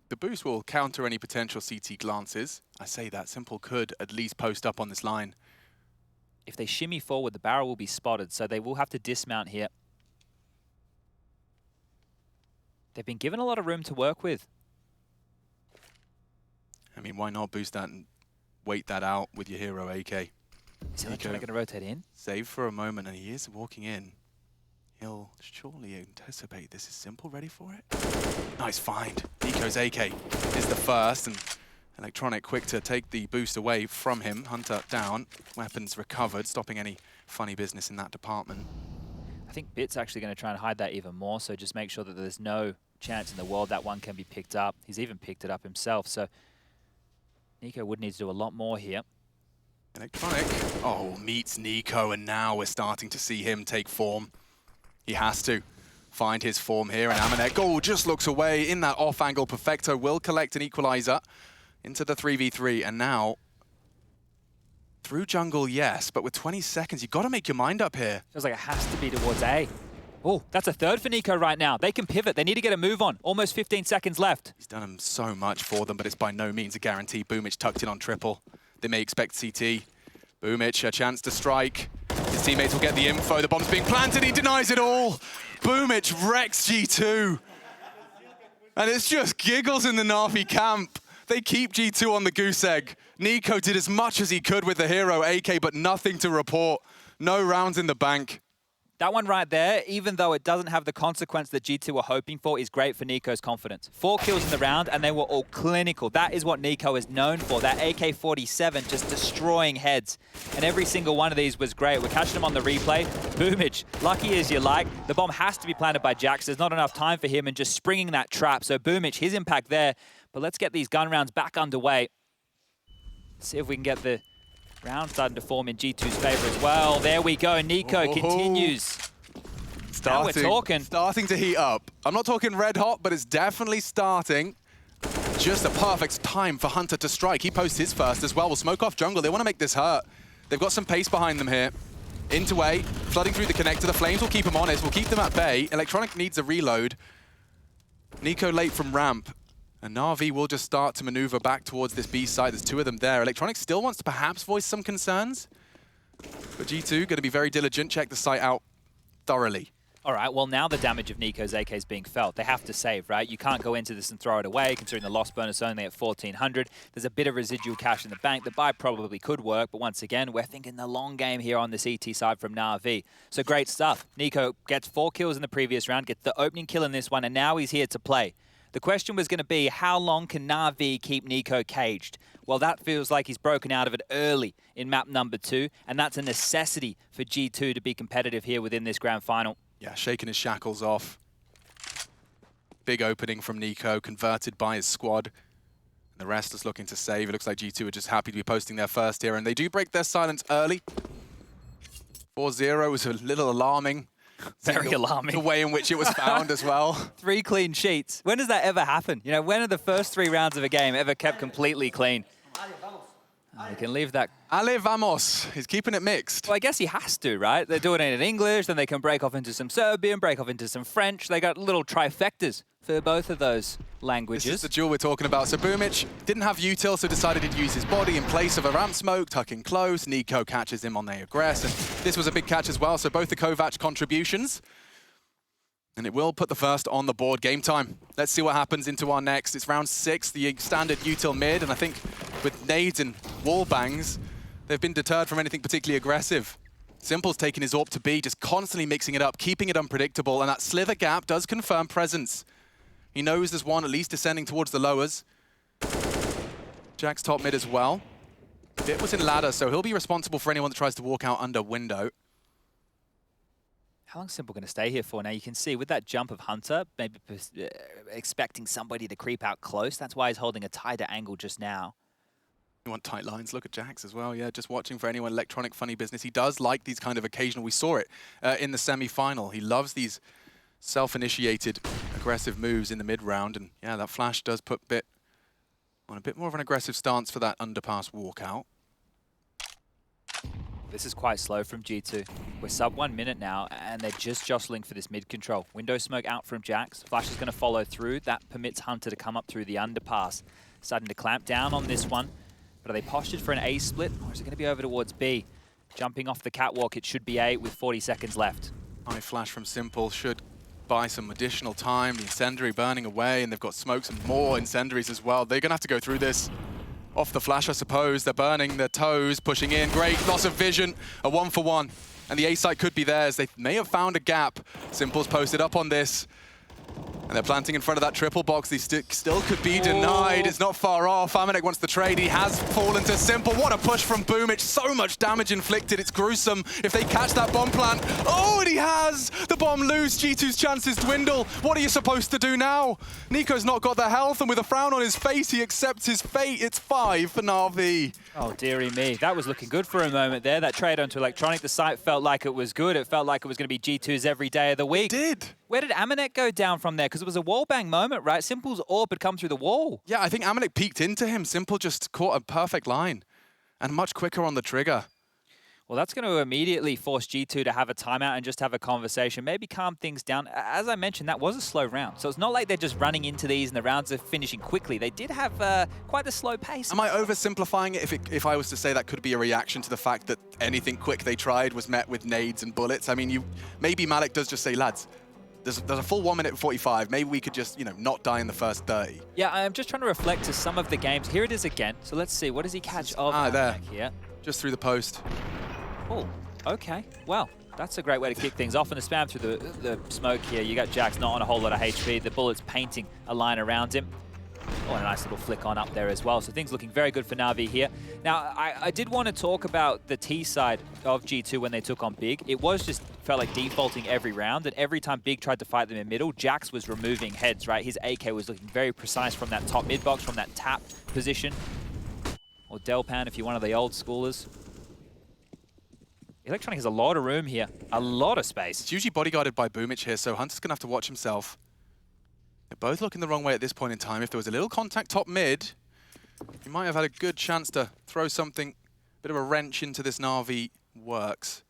The boost will counter any potential CT glances. I say that Simple could at least post up on this line. If they shimmy forward, the barrel will be spotted, so they will have to dismount here. They've been given a lot of room to work with. I mean, why not boost that and wait that out with your hero AK? Is Electronic going to rotate in? Save for a moment, and he is walking in. He'll surely anticipate this. Is Simple ready for it? Nice find. Nico's AK is the first, and Electronic quick to take the boost away from him. Hunter down, weapons recovered, stopping any funny business in that department. I think Bit's actually going to try and hide that even more, so just make sure that there's no chance in the world that one can be picked up. He's even picked it up himself, so Nico would need to do a lot more here. Electronic, meets Nico, and now we're starting to see him take form. He has to find his form here, and Amanek, just looks away in that off-angle. Perfecto will collect an equalizer into the 3v3, and now through jungle, yes, but with 20 seconds, you've got to make your mind up here. Feels like it has to be towards A. Oh, that's a third for Nico right now. They can pivot. They need to get a move on. Almost 15 seconds left. He's done so much for them, but it's by no means a guarantee. Boomich tucked in on triple. They may expect CT. Boomich, a chance to strike. His teammates will get the info. The bomb's being planted. He denies it all. Boomich wrecks G2. And it's just giggles in the Na'Vi camp. They keep G2 on the goose egg. Nico did as much as he could with the hero AK, but nothing to report. No rounds in the bank. That one right there, even though it doesn't have the consequence that G2 were hoping for, is great for Nico's confidence. 4 kills in the round, and they were all clinical. That is what Nico is known for. That AK-47 just destroying heads. And every single one of these was great. We're catching them on the replay. Boomich, lucky as you like. The bomb has to be planted by Jax. There's not enough time for him and just springing that trap. So Boomich, his impact there. But let's get these gun rounds back underway. See if we can get the round starting to form in G2's favor as well. There we go. Nico continues. Now we're talking. Starting to heat up. I'm not talking red hot, but it's definitely starting. Just a perfect time for Hunter to strike. He posts his first as well. We'll smoke off jungle. They want to make this hurt. They've got some pace behind them here. Into A, flooding through the connector. The flames will keep them honest. We'll keep them at bay. Electronic needs a reload. Nico late from ramp. And Na'Vi will just start to maneuver back towards this B side. There's 2 of them there. Electronic still wants to perhaps voice some concerns. But G2 going to be very diligent, check the site out thoroughly. All right, well, now the damage of Nico's AK is being felt. They have to save, right? You can't go into this and throw it away, considering the loss bonus only at 1,400. There's a bit of residual cash in the bank. The buy probably could work, but once again, we're thinking the long game here on this ET side from Na'Vi. So great stuff. Nico gets 4 kills in the previous round, gets the opening kill in this one, and now he's here to play. The question was going to be, how long can Na'Vi keep Nico caged? Well, that feels like he's broken out of it early in map number 2, and that's a necessity for G2 to be competitive here within this grand final. Yeah, shaking his shackles off. Big opening from Nico, converted by his squad. And the rest is looking to save. It looks like G2 are just happy to be posting their first here, and they do break their silence early. 4-0 was a little alarming. Very alarming. The way in which it was found as well. 3 clean sheets. When does that ever happen? You know, when are the first 3 rounds of a game ever kept completely clean? We can leave that. Ale vamos. He's keeping it mixed. Well, I guess he has to, right? They're doing it in English, then they can break off into some Serbian, break off into some French. They got little trifectas for both of those languages. This is the duel we're talking about. So Boomich didn't have util, so decided he'd use his body in place of a ramp smoke, tucking close. Nico catches him on the aggress, and this was a big catch as well. So both the Kovac contributions. And it will put the first on the board. Game time. Let's see what happens into our next. It's round 6, the standard util mid, and I think with nades and wall bangs, they've been deterred from anything particularly aggressive. Simple's taking his AWP to B, just constantly mixing it up, keeping it unpredictable, and that sliver gap does confirm presence. He knows there's one at least descending towards the lowers. Jack's top mid as well. Bit was in ladder, so he'll be responsible for anyone that tries to walk out under window. How long is Simple going to stay here for? Now you can see with that jump of Hunter, maybe expecting somebody to creep out close. That's why he's holding a tighter angle just now. You want tight lines. Look at Jax as well. Yeah, just watching for anyone electronic funny business. He does like these kind of occasional. We saw it in the semi-final. He loves these self-initiated aggressive moves in the mid-round. And yeah, that flash does put Bit on a bit more of an aggressive stance for that underpass walkout. This is quite slow from G2. We're sub 1 minute now, and they're just jostling for this mid control. Window smoke out from Jax. Flash is going to follow through. That permits Hunter to come up through the underpass. Starting to clamp down on this one. But are they postured for an A split, or is it going to be over towards B? Jumping off the catwalk, it should be A with 40 seconds left. High flash from Simple should buy some additional time. The incendiary burning away, and they've got smokes and more incendiaries as well. They're going to have to go through this. Off the flash, I suppose. They're burning their toes, pushing in. Great loss of vision. A 1-for-1. And the A site could be theirs. They may have found a gap. Simple's posted up on this. And they're planting in front of that triple box. They still could be denied. It's not far off. Amanek wants the trade. He has fallen to Simple. What a push from Boomich. So much damage inflicted. It's gruesome. If they catch that bomb plant. Oh, and he has! The bomb loose. G2's chances dwindle. What are you supposed to do now? Nico's not got the health, and with a frown on his face, he accepts his fate. It's 5 for Na'Vi. Oh, dearie me. That was looking good for a moment there. That trade onto Electronic, the site felt like it was good. It felt like it was going to be G2's every day of the week. It did. Where did Amanek go down from there? Because it was a wallbang moment, right? Simple's orb had come through the wall. Yeah, I think Amanek peeked into him. Simple just caught a perfect line. And much quicker on the trigger. Well, that's going to immediately force G2 to have a timeout and just have a conversation, maybe calm things down. As I mentioned, that was a slow round. So it's not like they're just running into these and the rounds are finishing quickly. They did have quite a slow pace. Am I oversimplifying it if I was to say that could be a reaction to the fact that anything quick they tried was met with nades and bullets? I mean, maybe Malik does just say, lads, there's a full 1 minute and 45. Maybe we could just, not die in the first 30. Yeah, I'm just trying to reflect to some of the games. Here it is again. So let's see. What does he catch of there. Here? Just through the post. Oh, okay. Well, that's a great way to kick things off. And the spam through the smoke here. You got Jax not on a whole lot of HP. The bullet's painting a line around him. Oh, and a nice little flick on up there as well. So things looking very good for Na'Vi here. Now, I did want to talk about the T side of G2 when they took on Big. It was just felt like defaulting every round, and every time Big tried to fight them in middle, Jax was removing heads, right? His AK was looking very precise from that top mid box, from that tap position. Or Delpan if you're one of the old schoolers. Electronic has a lot of room here, a lot of space. It's usually bodyguarded by Boomich here, so Hunter's going to have to watch himself. They're both looking the wrong way at this point in time. If there was a little contact top mid, he might have had a good chance to throw something, a bit of a wrench into this Na'Vi works.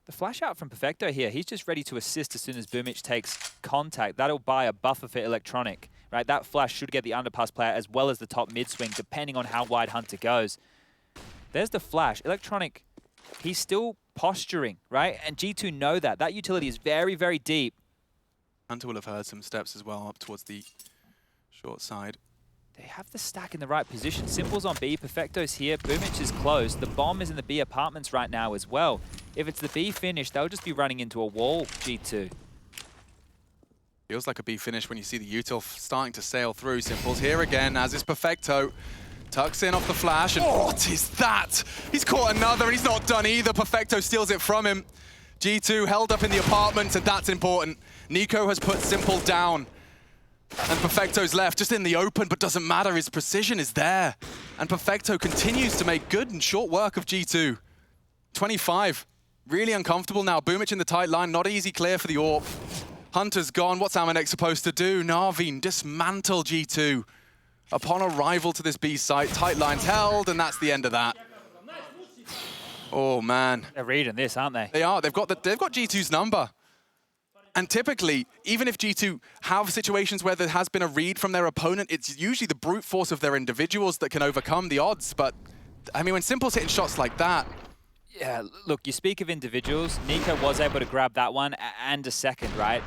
The flash out from Perfecto here, he's just ready to assist as soon as Boomich takes contact. That'll buy a buffer for Electronic, right? That flash should get the underpass player as well as the top mid swing, depending on how wide Hunter goes. There's the flash. Electronic, he's still posturing, right? And G2 know that. That utility is very, very deep. Hunter will have heard some steps as well up towards the short side. They have the stack in the right position. Simple's on B, Perfecto's here, Boomich is close. The bomb is in the B apartments right now as well. If it's the B finish, they'll just be running into a wall, G2. Feels like a B finish when you see the util starting to sail through. Simple's here again, as is Perfecto. Tucks in off the flash, and what is that? He's caught another, and he's not done either. Perfecto steals it from him. G2 held up in the apartment, and that's important. Nico has put Simple down. And Perfecto's left, just in the open, but doesn't matter. His precision is there. And Perfecto continues to make good and short work of G2. 25. Really uncomfortable now. Boomich in the tight line. Not easy clear for the AWP. Hunter's gone. What's Amanek supposed to do? Na'Vi dismantle G2. Upon arrival to this B site, tight lines held, and that's the end of that. Oh, man. They're reading this, aren't they? They are. They've got G2's number. And typically, even if G2 have situations where there has been a read from their opponent, it's usually the brute force of their individuals that can overcome the odds. But, I mean, when Simple's hitting shots like that... Yeah, look, you speak of individuals. Nico was able to grab that one and a second, right?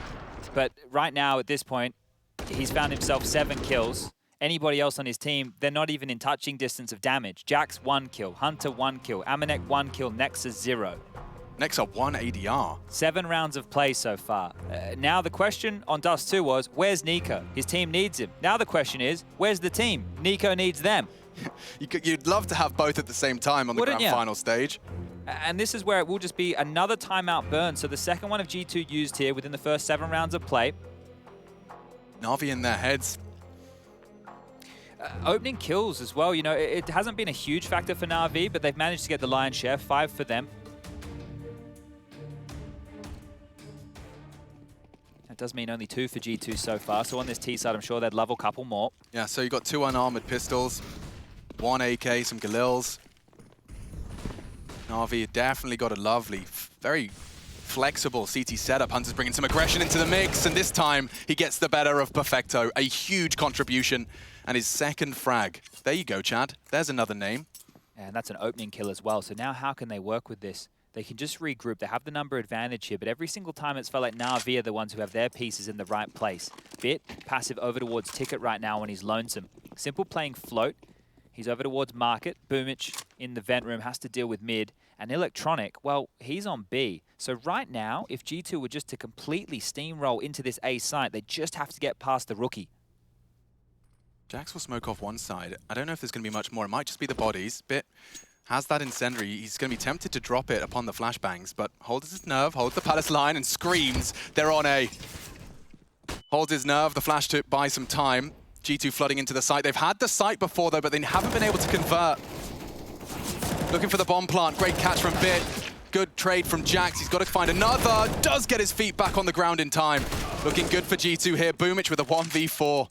But right now, at this point, he's found himself 7 kills. Anybody else on his team, they're not even in touching distance of damage. Jax 1 kill, Hunter 1 kill, Amanek 1 kill, Nexa 0. Nexa 1 ADR. 7 rounds of play so far. Now the question on Dust 2 was, where's Nico? His team needs him. Now the question is, where's the team? Nico needs them. You'd love to have both at the same time on the grand final stage. And this is where it will just be another timeout burn. So the second one of G2 used here within the first 7 rounds of play. Na'Vi in their heads. Opening kills as well. You know, it hasn't been a huge factor for Na'Vi, but they've managed to get the lion's share, 5 for them. That does mean only 2 for G2 so far. So on this T side, I'm sure they'd love a couple more. Yeah, so you got 2 unarmored pistols, 1 AK, some Galils. Na'Vi definitely got a lovely, very flexible CT setup. Hunter's bringing some aggression into the mix, and this time he gets the better of Perfecto. A huge contribution, and his second frag. There you go, Chad. There's another name. And that's an opening kill as well. So now how can they work with this? They can just regroup. They have the number advantage here, but every single time it's felt like Na'Vi are the ones who have their pieces in the right place. Bit passive over towards Ticket right now when he's lonesome. Simple playing float. He's over towards Market. Boomich in the vent room has to deal with mid. And Electronic, well, he's on B. So right now, if G2 were just to completely steamroll into this A site, they just have to get past the rookie. Jax will smoke off one side. I don't know if there's going to be much more. It might just be the bodies. Bit has that incendiary. He's going to be tempted to drop it upon the flashbangs, but holds his nerve, holds the palace line, and screams. They're on A. Holds his nerve, the flash to buy some time. G2 flooding into the site. They've had the site before, though, but they haven't been able to convert. Looking for the bomb plant. Great catch from Bit. Good trade from Jax. He's got to find another. Does get his feet back on the ground in time. Looking good for G2 here. Boomich with a 1v4.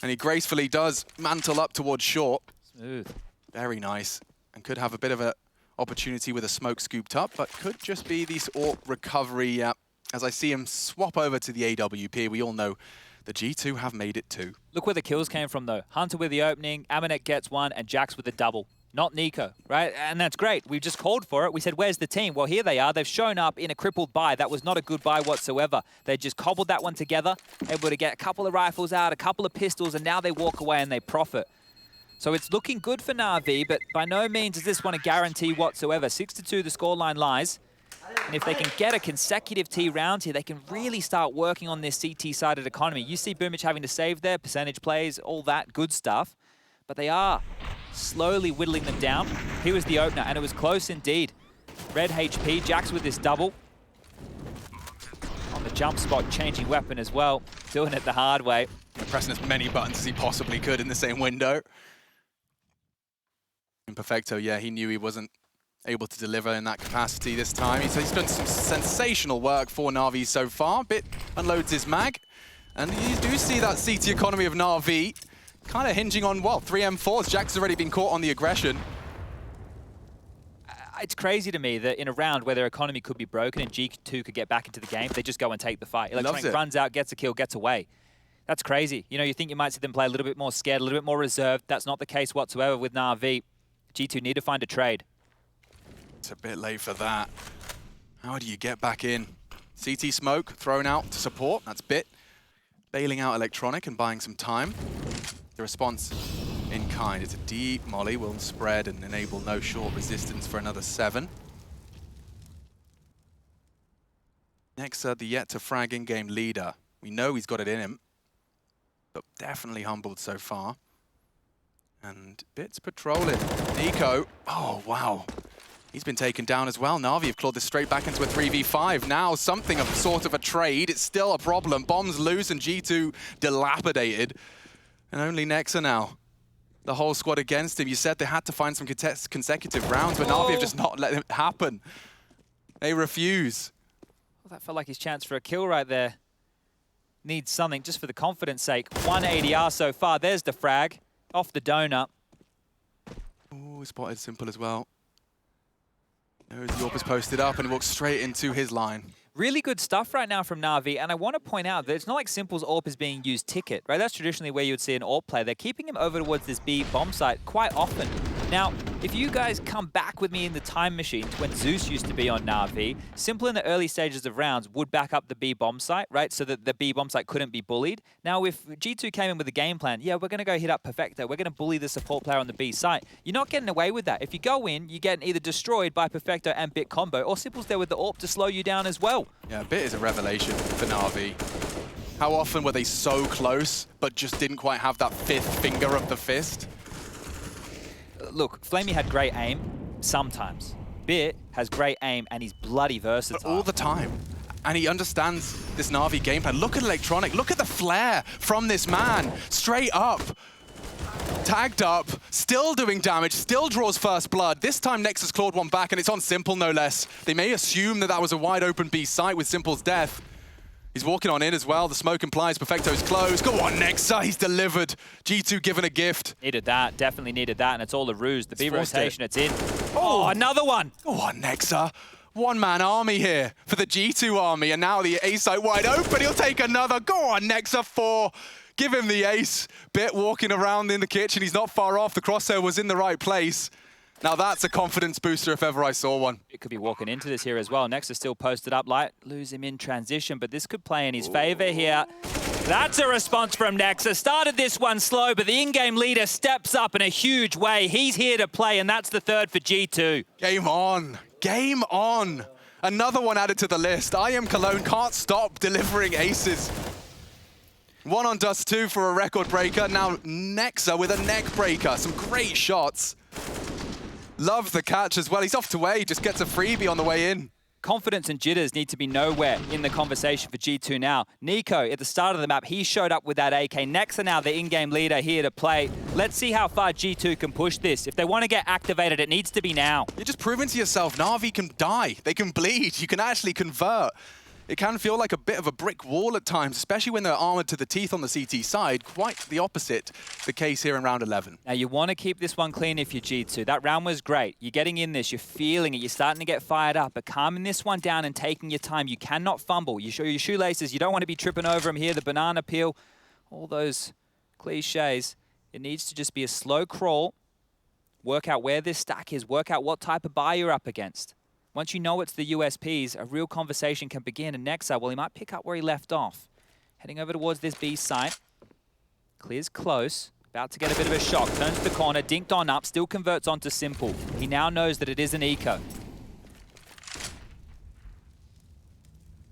And he gracefully does mantle up towards short. Smooth. Very nice. And could have a bit of an opportunity with a smoke scooped up, but could just be this AWP recovery. As I see him swap over to the AWP, we all know the G2 have made it too. Look where the kills came from, though. Hunter with the opening, Amanek gets one, and Jax with the double. Not Nico, right? And that's great. We've just called for it. We said, where's the team? Well, here they are. They've shown up in a crippled buy. That was not a good buy whatsoever. They just cobbled that one together, able to get a couple of rifles out, a couple of pistols, and now they walk away and they profit. So it's looking good for Na'Vi, but by no means is this one a guarantee whatsoever. 6-2 the scoreline lies. And if they can get a consecutive T round here, they can really start working on this CT-sided economy. You see Boomich having to save there, percentage plays, all that good stuff. But they are slowly whittling them down. He was the opener, and it was close indeed. Red HP, Jax with this double. On the jump spot, changing weapon as well. Doing it the hard way. Pressing as many buttons as he possibly could in the same window. And Perfecto, yeah, he knew he wasn't able to deliver in that capacity this time. He's done some sensational work for Na'Vi so far. Bit unloads his mag. And you do see that CT economy of Na'Vi kind of hinging on, well, 3 M4s. Jack's already been caught on the aggression. It's crazy to me that in a round where their economy could be broken and G2 could get back into the game, they just go and take the fight. Electronic runs out, gets a kill, gets away. That's crazy. You know, you think you might see them play a little bit more scared, a little bit more reserved. That's not the case whatsoever with Na'Vi. G2 need to find a trade. It's a bit late for that. How do you get back in? CT smoke thrown out to support. That's Bit. Bailing out Electronic and buying some time. The response in kind. It's a deep molly, will spread and enable no short resistance for another 7. Nexa, the yet to frag in-game leader. We know he's got it in him, but definitely humbled so far. And Bit's patrolling. Nico, oh wow. He's been taken down as well. Na'Vi have clawed this straight back into a 3v5. Now something of sort of a trade. It's still a problem. Bombs loose and G2 dilapidated. And only Nexa now. The whole squad against him. You said they had to find some consecutive rounds, but Na'Vi have just not let it happen. They refuse. Well, that felt like his chance for a kill right there. Needs something just for the confidence sake. 1 ADR so far. There's the frag. Off the donut. Ooh, spotted Simple as well. There's the AWP is posted up and walks straight into his line. Really good stuff right now from Na'Vi, and I want to point out that it's not like Simple's AWP is being used ticket, right? That's traditionally where you would see an AWP play. They're keeping him over towards this B bomb site quite often. Now, if you guys come back with me in the time machine to when Zeus used to be on Na'Vi, Simple in the early stages of rounds would back up the B bomb site, right? So that the B bomb site couldn't be bullied. Now, if G2 came in with a game plan, yeah, we're going to go hit up Perfecto. We're going to bully the support player on the B site. You're not getting away with that. If you go in, you get either destroyed by Perfecto and Bit combo, or Simple's there with the AWP to slow you down as well. Yeah, Bit is a revelation for Na'Vi. How often were they so close, but just didn't quite have that fifth finger of the fist? Look, Flamey had great aim sometimes. Bit has great aim and he's bloody versatile. But all the time. And he understands this Na'Vi game plan. Look at Electronic. Look at the flare from this man. Straight up. Tagged up. Still doing damage. Still draws first blood. This time Nexus clawed one back and it's on Simple no less. They may assume that that was a wide open B site with Simple's death. He's walking on in as well. The smoke implies Perfecto's close. Go on, Nexa. He's delivered. G2 given a gift. Needed that. Definitely needed that. And it's all a ruse. The B rotation, it's in. Oh, another one. Go on, Nexa. One-man army here for the G2 army. And now the A site wide open. He'll take another. Go on, Nexa. 4. Give him the ace. Bit walking around in the kitchen. He's not far off. The crosshair was in the right place. Now that's a confidence booster if ever I saw one. It could be walking into this here as well. Nexa still posted up, light, lose him in transition, but this could play in his favor here. That's a response from Nexa. Started this one slow, but the in-game leader steps up in a huge way. He's here to play, and that's the third for G2. Game on. Game on. Another one added to the list. IEM Cologne can't stop delivering aces. 1 on Dust 2 for a record breaker. Now Nexa with a neck breaker. Some great shots. Love the catch as well. He's off to A, just gets a freebie on the way in. Confidence and jitters need to be nowhere in the conversation for G2 now. Nico, at the start of the map, he showed up with that AK. Nexa now the in-game leader here to play. Let's see how far G2 can push this. If they want to get activated, it needs to be now. You're just proving to yourself, Na'Vi can die. They can bleed. You can actually convert. It can feel like a bit of a brick wall at times, especially when they're armored to the teeth on the CT side. Quite the opposite, the case here in round 11. Now, you want to keep this one clean if you're G2. That round was great. You're getting in this. You're feeling it. You're starting to get fired up. But calming this one down and taking your time. You cannot fumble. You show your shoelaces. You don't want to be tripping over them here. The banana peel, all those cliches. It needs to just be a slow crawl. Work out where this stack is. Work out what type of buy you're up against. Once you know it's the USPs, a real conversation can begin. And Nexa, well, he might pick up where he left off. Heading over towards this B site. Clears close. About to get a bit of a shock. Turns the corner, dinked on up, still converts onto Simple. He now knows that it is an eco.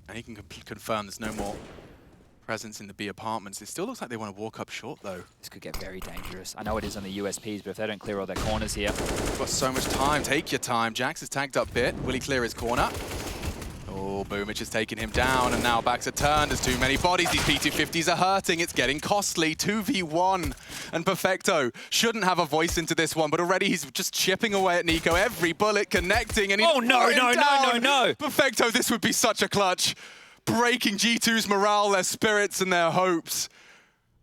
And he can confirm there's no more presence in the B apartments. It still looks like they want to walk up short, though. This could get very dangerous. I know it is on the USPs, but if they don't clear all their corners here. They've got so much time. Take your time. Jax is tagged up Bit. Will he clear his corner? Oh, Boomich has taken him down, and now back to turn. There's too many bodies. These P250s are hurting. It's getting costly. 2v1. And Perfecto shouldn't have a voice into this one, but already he's just chipping away at Nico. Every bullet connecting, and he's no. Perfecto, this would be such a clutch. Breaking G2's morale, their spirits, and their hopes.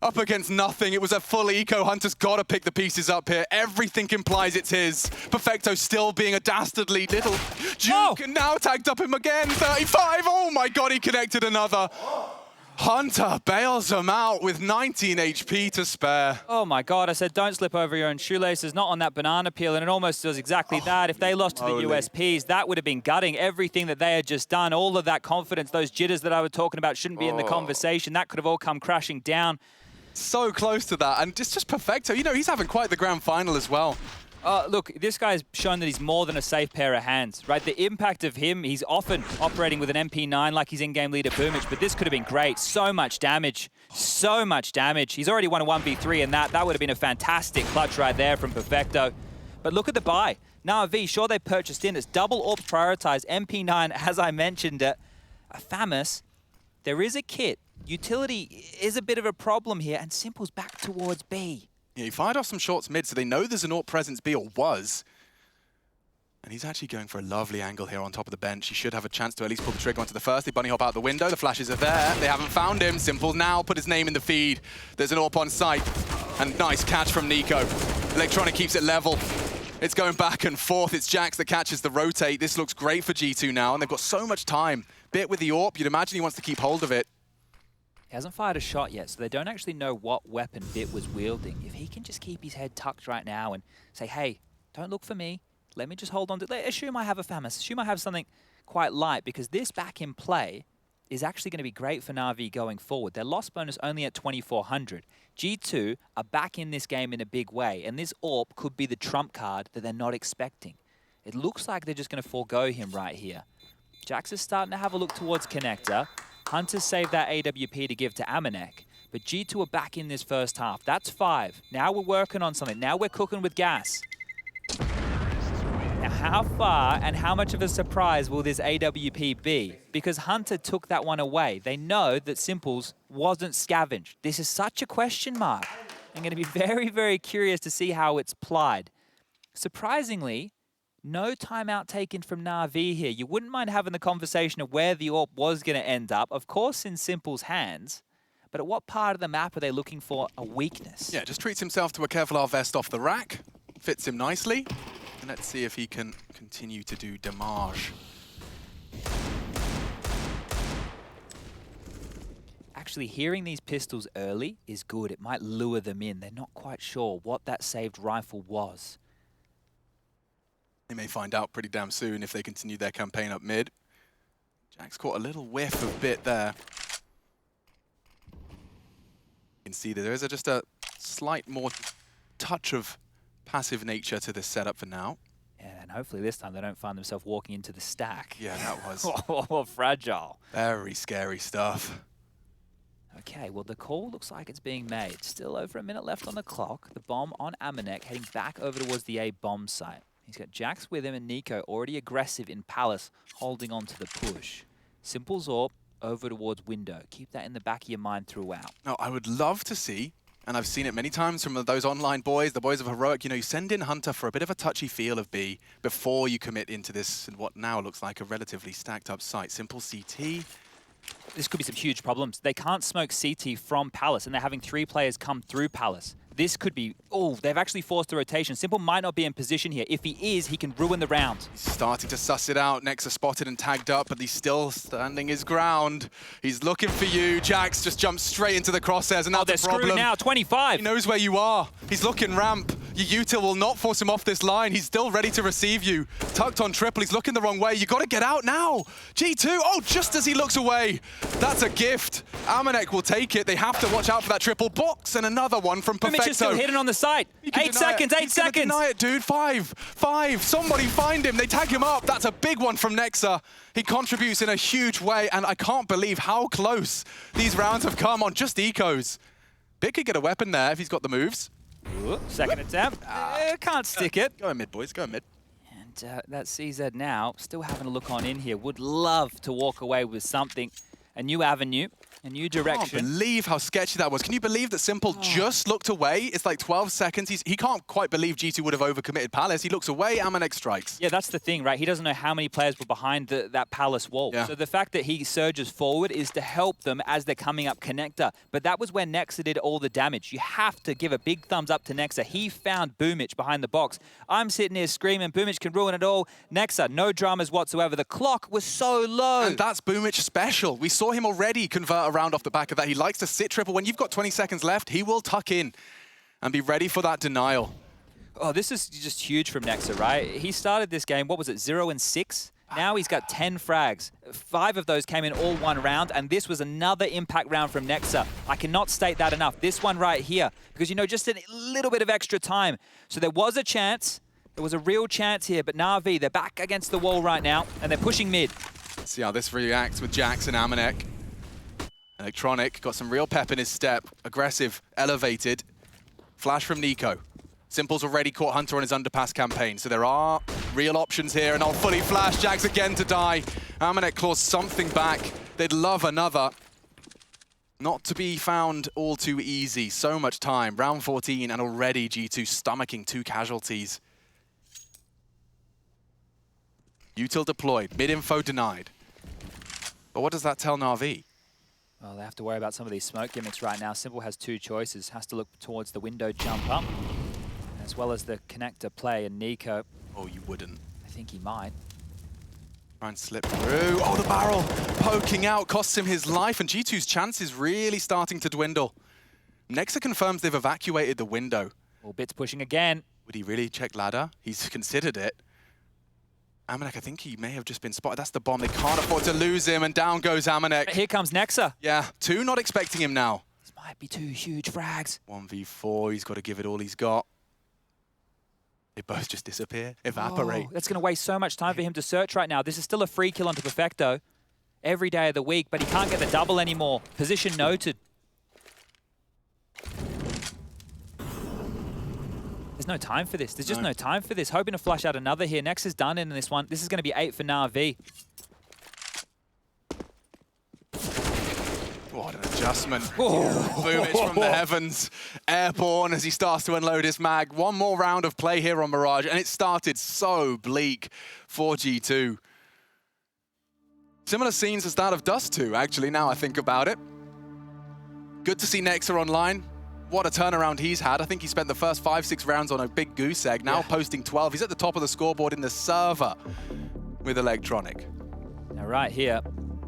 Up against nothing. It was a full eco. Hunter's got to pick the pieces up here. Everything implies it's his. Perfecto still being a dastardly little Duke. And now tagged up him again. 35. Oh my God, he connected another. Hunter bails him out with 19 HP to spare. Oh my God, I said don't slip over your own shoelaces, not on that banana peel, and it almost does exactly that. If they lost to the USPs, that would have been gutting everything that they had just done. All of that confidence, those jitters that I was talking about shouldn't be in the conversation. That could have all come crashing down. So close to that, and just Perfecto. You know, he's having quite the grand final as well. Look, this guy's shown that he's more than a safe pair of hands, right? The impact of him, he's often operating with an MP9 like his in-game leader Boomich, but this could have been great. So much damage. So much damage. He's already won a 1v3, and that would have been a fantastic clutch right there from Perfecto. But look at the buy. Na'Vi, sure they purchased in. It's double AWP prioritized. MP9, as I mentioned, a FAMAS. There is a kit. Utility is a bit of a problem here, and Simple's back towards B. Yeah, he fired off some shots mid, so they know there's an AWP presence B, or was. And he's actually going for a lovely angle here on top of the bench. He should have a chance to at least pull the trigger onto the first. They bunny hop out the window. The flashes are there. They haven't found him. Simple now put his name in the feed. There's an AWP on site. And nice catch from Nico. Electronic keeps it level. It's going back and forth. It's Jax that catches the rotate. This looks great for G2 now, and they've got so much time. Bit with the AWP. You'd imagine he wants to keep hold of it. He hasn't fired a shot yet, so they don't actually know what weapon Bit was wielding. If he can just keep his head tucked right now and say, hey, don't look for me. Let me just hold on to... Assume I have a FAMAS. Assume I have something quite light, because this back in play is actually going to be great for Na'Vi going forward. Their loss bonus only at 2,400. G2 are back in this game in a big way, and this AWP could be the trump card that they're not expecting. It looks like they're just going to forego him right here. Jax is starting to have a look towards Connector. Hunter saved that AWP to give to Amanek, but G2 are back in this first half. That's 5. Now we're working on something. Now we're cooking with gas. Now how far and how much of a surprise will this AWP be? Because Hunter took that one away. They know that Simples wasn't scavenged. This is such a question mark. I'm going to be very, very curious to see how it's plied. Surprisingly, no timeout taken from Na'Vi here. You wouldn't mind having the conversation of where the AWP was going to end up. Of course, in Simple's hands. But at what part of the map are they looking for a weakness? Yeah, just treats himself to a Kevlar vest off the rack. Fits him nicely. And let's see if he can continue to do damage. Actually, hearing these pistols early is good. It might lure them in. They're not quite sure what that saved rifle was. They may find out pretty damn soon if they continue their campaign up mid. Jack's caught a little whiff of bit there. You can see that there is just a slight more touch of passive nature to this setup for now. Yeah, and hopefully this time they don't find themselves walking into the stack. Yeah, that was Oh, fragile. very scary stuff. Okay, well, the call looks like it's being made. Still over a minute left on the clock. The bomb on Amanek heading back over towards the A bomb site. He's got Jax with him and Nico already aggressive in Palace, holding on to the push. Simples AWP over towards window. Keep that in the back of your mind throughout. No, I would love to see, and I've seen it many times from those online boys, the boys of Heroic, you know, you send in Hunter for a bit of a touchy feel of B before you commit into this, and what now looks like a relatively stacked up site. Simple CT. This could be some huge problems. They can't smoke CT from Palace, and they're having 3 players come through Palace. This could be... Oh, they've actually forced a rotation. Simple might not be in position here. If he is, he can ruin the round. He's starting to suss it out. Nexa spotted and tagged up, but he's still standing his ground. He's looking for you. Jax just jumps straight into the crosshairs, and that's they're a problem. screwed now, 25. He knows where you are. He's looking ramp. Your util will not force him off this line. He's still ready to receive you. Tucked on triple. He's looking the wrong way. You got to get out now. G2. Oh, just as he looks away. That's a gift. Amanek will take it. They have to watch out for that triple box, and another one from Perfecto. Boomich is still hidden on the side. 8 seconds, 8 seconds. Deny it, dude. 5. Somebody find him. They tag him up. That's a big one from Nexa. He contributes in a huge way, and I can't believe how close these rounds have come on just ecos. Big could get a weapon there if he's got the moves. Ooh, second attempt. Can't stick it. Go in mid, boys. Go in mid. And that CZ now still having a look on in here. Would love to walk away with something. A new avenue. A new direction. I can't believe how sketchy that was. Can you believe that Simple just looked away? It's like 12 seconds. He can't quite believe G2 would have overcommitted Palace. He looks away, Amanek strikes. Yeah, that's the thing, right? He doesn't know how many players were behind that Palace wall. Yeah. So the fact that he surges forward is to help them as they're coming up connector. But that was where Nexa did all the damage. You have to give a big thumbs up to Nexa. He found Boomich behind the box. I'm sitting here screaming, Boomich can ruin it all. Nexa, no dramas whatsoever. The clock was so low. And that's Boomich special. We saw him already convert a round off the back of that. He likes to sit triple. When you've got 20 seconds left, he will tuck in and be ready for that denial. Oh, this is just huge from Nexa, right? He started this game, what was it, 0 and 6? Now he's got 10 frags. 5 of those came in all one round, and this was another impact round from Nexa. I cannot state that enough. This one right here, because, you know, just a little bit of extra time. So there was a chance. There was a real chance here, but Na'Vi, they're back against the wall right now, and they're pushing mid. Let's see how this reacts with Jax and Amanek. Electronic got some real pep in his step. Aggressive, elevated. Flash from Nico. Simple's already caught Hunter on his underpass campaign, so there are real options here, and I'll fully flash. Jax again to die. Amanek claws something back. They'd love another. Not to be found all too easy. So much time. Round 14, and already G2 stomaching 2 casualties. Util deployed. Mid-info denied. But what does that tell Na'Vi? Well, they have to worry about some of these smoke gimmicks right now. Simple has 2 choices. Has to look towards the window jump up, as well as the connector play. And Nico... Oh, you wouldn't. I think he might. Try and slip through. Oh, the barrel poking out costs him his life, and G2's chance is really starting to dwindle. Nexa confirms they've evacuated the window. All bits pushing again. Would he really check ladder? He's considered it. Amanek, I think he may have just been spotted. That's the bomb. They can't afford to lose him, and down goes Amanek. Here comes Nexa. Yeah, 2 not expecting him now. This might be 2 huge frags. 1v4, he's got to give it all he's got. They both just disappear, evaporate. Oh, that's going to waste so much time for him to search right now. This is still a free kill onto Perfecto every day of the week, but he can't get the double anymore. Position noted. There's there's no time for this. There's just no time for this. Hoping to flush out another here. Nex is done in this one. This is going to be 8 for Na'Vi. What an adjustment. Boomich from the heavens. Airborne as he starts to unload his mag. One more round of play here on Mirage, and it started so bleak for G2. Similar scenes as that of Dust 2, actually, now I think about it. Good to see Nexa online. What a turnaround he's had. I think he spent the first 5-6 rounds on a big goose egg, now posting 12. He's at the top of the scoreboard in the server with Electronic. Now right here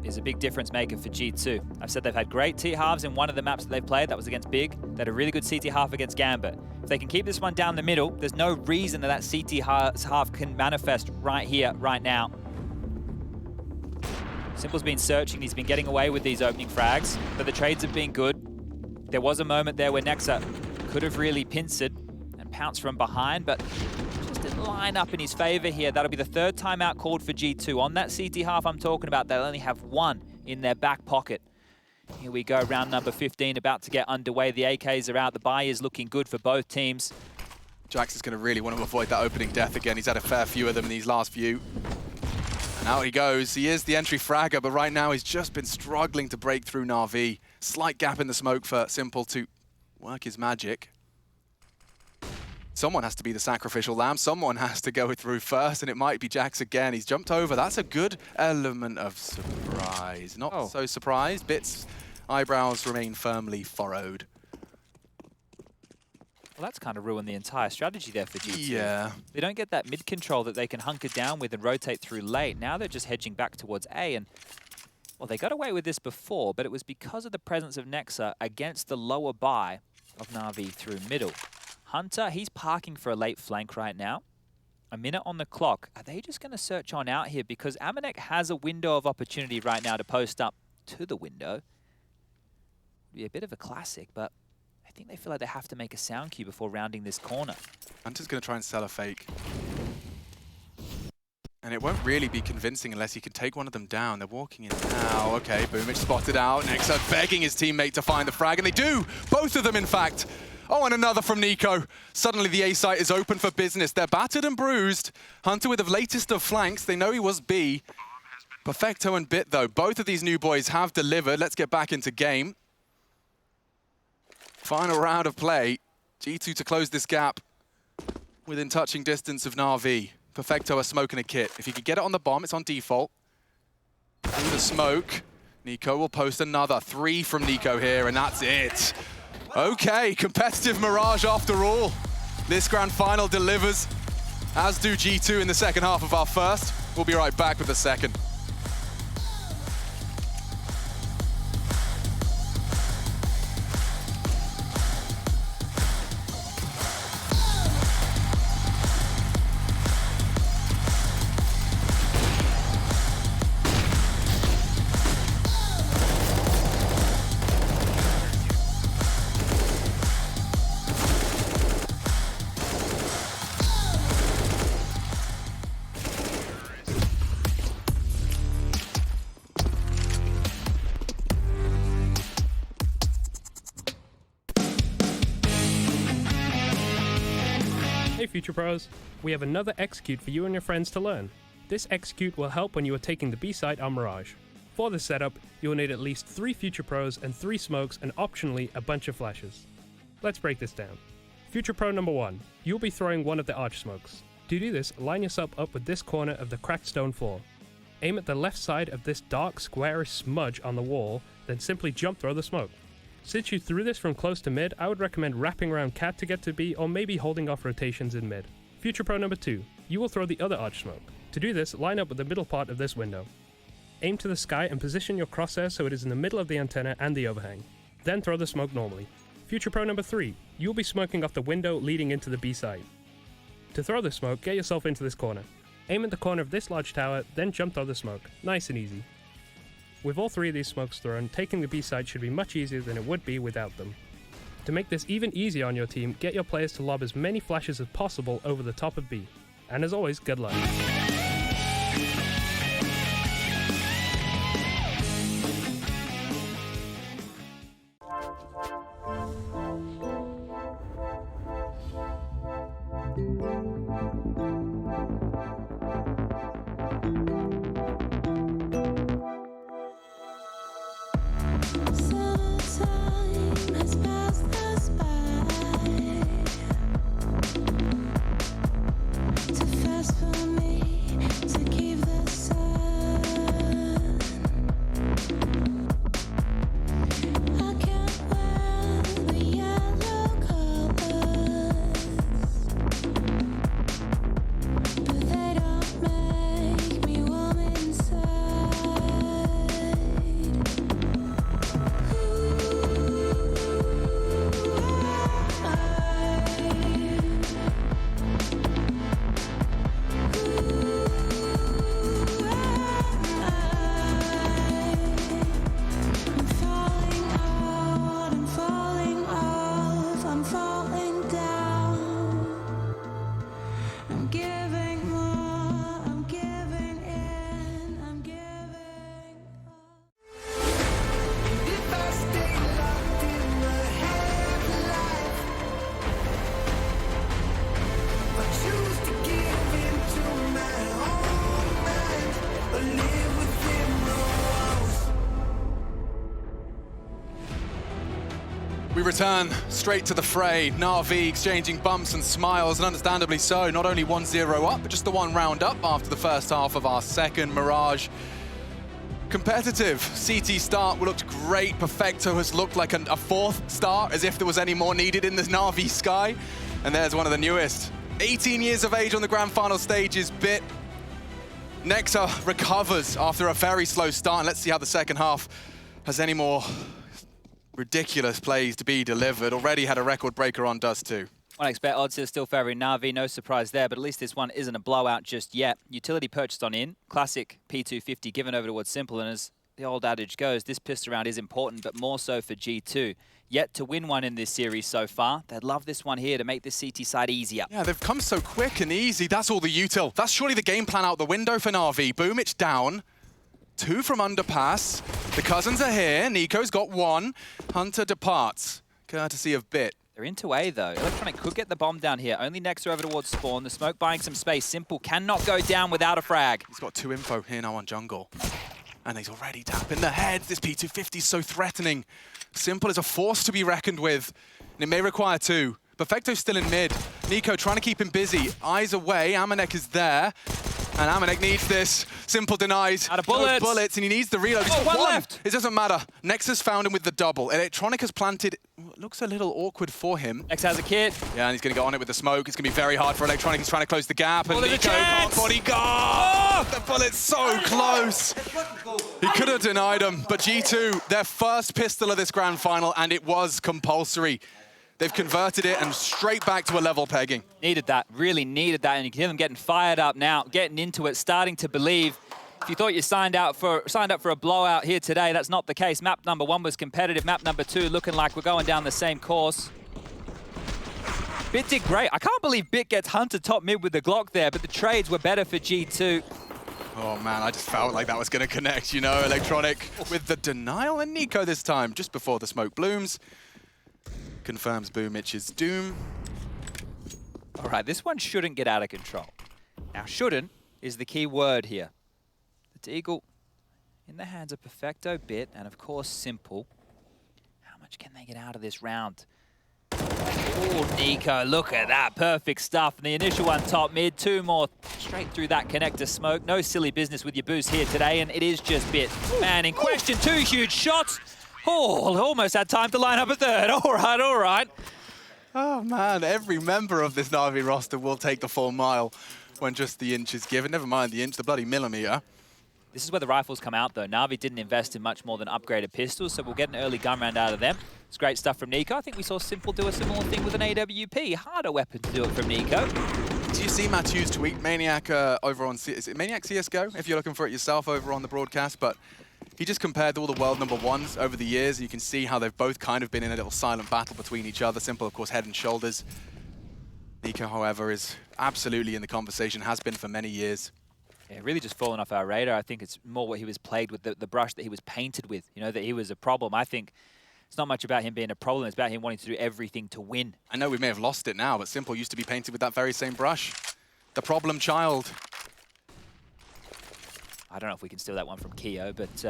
is a big difference maker for G2. I've said they've had great T-halves in one of the maps that they've played. That was against Big. They had a really good CT half against Gambit. If they can keep this one down the middle, there's no reason that CT half can manifest right here, right now. Simple's been searching. He's been getting away with these opening frags, but the trades have been good. There was a moment there where Nexa could have really pincered and pounced from behind, but just didn't line up in his favor here. That'll be the third timeout called for G2. On that CT half I'm talking about, they'll only have one in their back pocket. Here we go, round number 15 about to get underway. The AKs are out. The buy is looking good for both teams. Jax is going to really want to avoid that opening death again. He's had a fair few of them in these last few. And out he goes. He is the entry fragger, but right now he's just been struggling to break through Na'Vi. Slight gap in the smoke for Simple to work his magic. Someone has to be the sacrificial lamb. Someone has to go through first, and it might be Jax again. He's jumped over. That's a good element of surprise. Not so surprised. Bits' eyebrows remain firmly furrowed. Well, that's kind of ruined the entire strategy there for G2. Yeah. They don't get that mid control that they can hunker down with and rotate through late. Now they're just hedging back towards A, and well, they got away with this before, but it was because of the presence of Nexa against the lower buy of Na'Vi through middle. Hunter, he's parking for a late flank right now. A minute on the clock. Are they just going to search on out here? Because Amanek has a window of opportunity right now to post up to the window. Be a bit of a classic, but I think they feel like they have to make a sound cue before rounding this corner. Hunter's going to try and sell a fake. And it won't really be convincing unless he can take one of them down. They're walking in now. Okay, Boomich spotted out. Nexa begging his teammate to find the frag, and they do! Both of them, in fact. Oh, and another from Nico. Suddenly the A site is open for business. They're battered and bruised. Hunter with the latest of flanks. They know he was B. Perfecto and Bit, though. Both of these new boys have delivered. Let's get back into game. Final round of play. G2 to close this gap within touching distance of Na'Vi. Perfecto a smoke and a kit. If he could get it on the bomb, it's on default. Through the smoke. Nico will post another. 3 from Nico here, and that's it. Okay, competitive Mirage after all. This grand final delivers, as do G2 in the second half of our first. We'll be right back with the second. Hey Future Pros, we have another execute for you and your friends to learn. This execute will help when you are taking the B site on Mirage. For this setup, you will need at least 3 Future Pros and 3 smokes and optionally a bunch of flashes. Let's break this down. Future Pro number 1, you'll be throwing one of the arch smokes. To do this, line yourself up with this corner of the cracked stone floor. Aim at the left side of this dark squarish smudge on the wall, then simply jump throw the smoke. Since you threw this from close to mid, I would recommend wrapping around cat to get to B or maybe holding off rotations in mid. Future Pro number 2, you will throw the other arch smoke. To do this, line up with the middle part of this window. Aim to the sky and position your crosshair so it is in the middle of the antenna and the overhang. Then throw the smoke normally. Future Pro number 3, you will be smoking off the window leading into the B side. To throw the smoke, get yourself into this corner. Aim at the corner of this large tower, then jump throw the smoke. Nice and easy. With all 3 of these smokes thrown, taking the B side should be much easier than it would be without them. To make this even easier on your team, get your players to lob as many flashes as possible over the top of B. And as always, good luck. We return straight to the fray. Na'Vi exchanging bumps and smiles, and understandably so. Not only 1-0 up, but just the one round up after the first half of our second. Mirage competitive. CT start looked great. Perfecto has looked like a fourth start, as if there was any more needed in the Na'Vi sky. And there's one of the newest. 18 years of age on the grand final stage is Bit. Nexa recovers after a very slow start, and let's see how the second half has any more ridiculous plays to be delivered. Already had a record breaker on Dust 2. 1xBet odds are still favouring Na'Vi, no surprise there, but at least this one isn't a blowout just yet. Utility purchased on in, classic P250 given over towards Simple, and as the old adage goes, this pistol round is important, but more so for G2. Yet to win one in this series so far. They'd love this one here to make this CT side easier. Yeah, they've come so quick and easy. That's all the util. That's surely the game plan out the window for Na'Vi. Boomich down. 2 from underpass. The cousins are here. Nico's got 1. Hunter departs, courtesy of Bit. They're into A, though. Electronic could get the bomb down here. Only Nexa over towards Spawn. The smoke buying some space. Simple cannot go down without a frag. He's got 2 info here now on jungle. And he's already tapping the heads. This P250 is so threatening. Simple is a force to be reckoned with. And it may require 2. Perfecto's still in mid. Nico trying to keep him busy. Eyes away. Amanek is there. And Amanek needs this. Simple denies. Out of bullets. Those bullets, and he needs the reload. He's got one left. It doesn't matter. Nexus found him with the double. Electronic has planted. Looks a little awkward for him. Nex has a kit. Yeah, and he's going to go on it with the smoke. It's going to be very hard for Electronic. He's trying to close the gap. And there's a Nico chance. can't bodyguard. The bullet's so close. He could have denied him. But G2, their first pistol of this grand final, and it was compulsory. They've converted it and straight back to a level pegging. Needed that, really needed that, and you can hear them getting fired up now, getting into it, starting to believe. If you thought you signed up for a blowout here today, that's not the case. Map number 1 was competitive. Map number 2 looking like we're going down the same course. Bit did great. I can't believe Bit gets Hunter top mid with the Glock there, but the trades were better for G2. Oh man, I just felt like that was going to connect, you know, Electronic with the denial, and Nico this time, just before the smoke blooms. Confirms Boomich's doom. All right, this one shouldn't get out of control. Now, shouldn't is the key word here. The Deagle in the hands of Perfecto, Bit, and of course, Simple. How much can they get out of this round? Oh, Nico, look at that. Perfect stuff. And the initial one top mid, 2 more straight through that connector smoke. No silly business with your boost here today, and it is just Bit. Man in question, 2 huge shots. Oh, almost had time to line up a third. All right, all right. Oh man, every member of this Na'Vi roster will take the full mile when just the inch is given. Never mind the inch, the bloody millimeter. This is where the rifles come out, though. Na'Vi didn't invest in much more than upgraded pistols, so we'll get an early gun round out of them. It's great stuff from Nico. I think we saw Simple do a similar thing with an AWP. Harder weapon to do it from Nico. Do you see Matthew's tweet, Maniac over on is it Maniac CSGO? If you're looking for it yourself over on the broadcast, but he just compared all the world #1s over the years. You can see how they've both kind of been in a little silent battle between each other. Simple, of course, head and shoulders. Nico, however, is absolutely in the conversation, has been for many years. Yeah, really just fallen off our radar. I think it's more what he was plagued with, the brush that he was painted with, you know, that he was a problem. I think it's not much about him being a problem. It's about him wanting to do everything to win. I know we may have lost it now, but Simple used to be painted with that very same brush. The problem child. I don't know if we can steal that one from Keo, but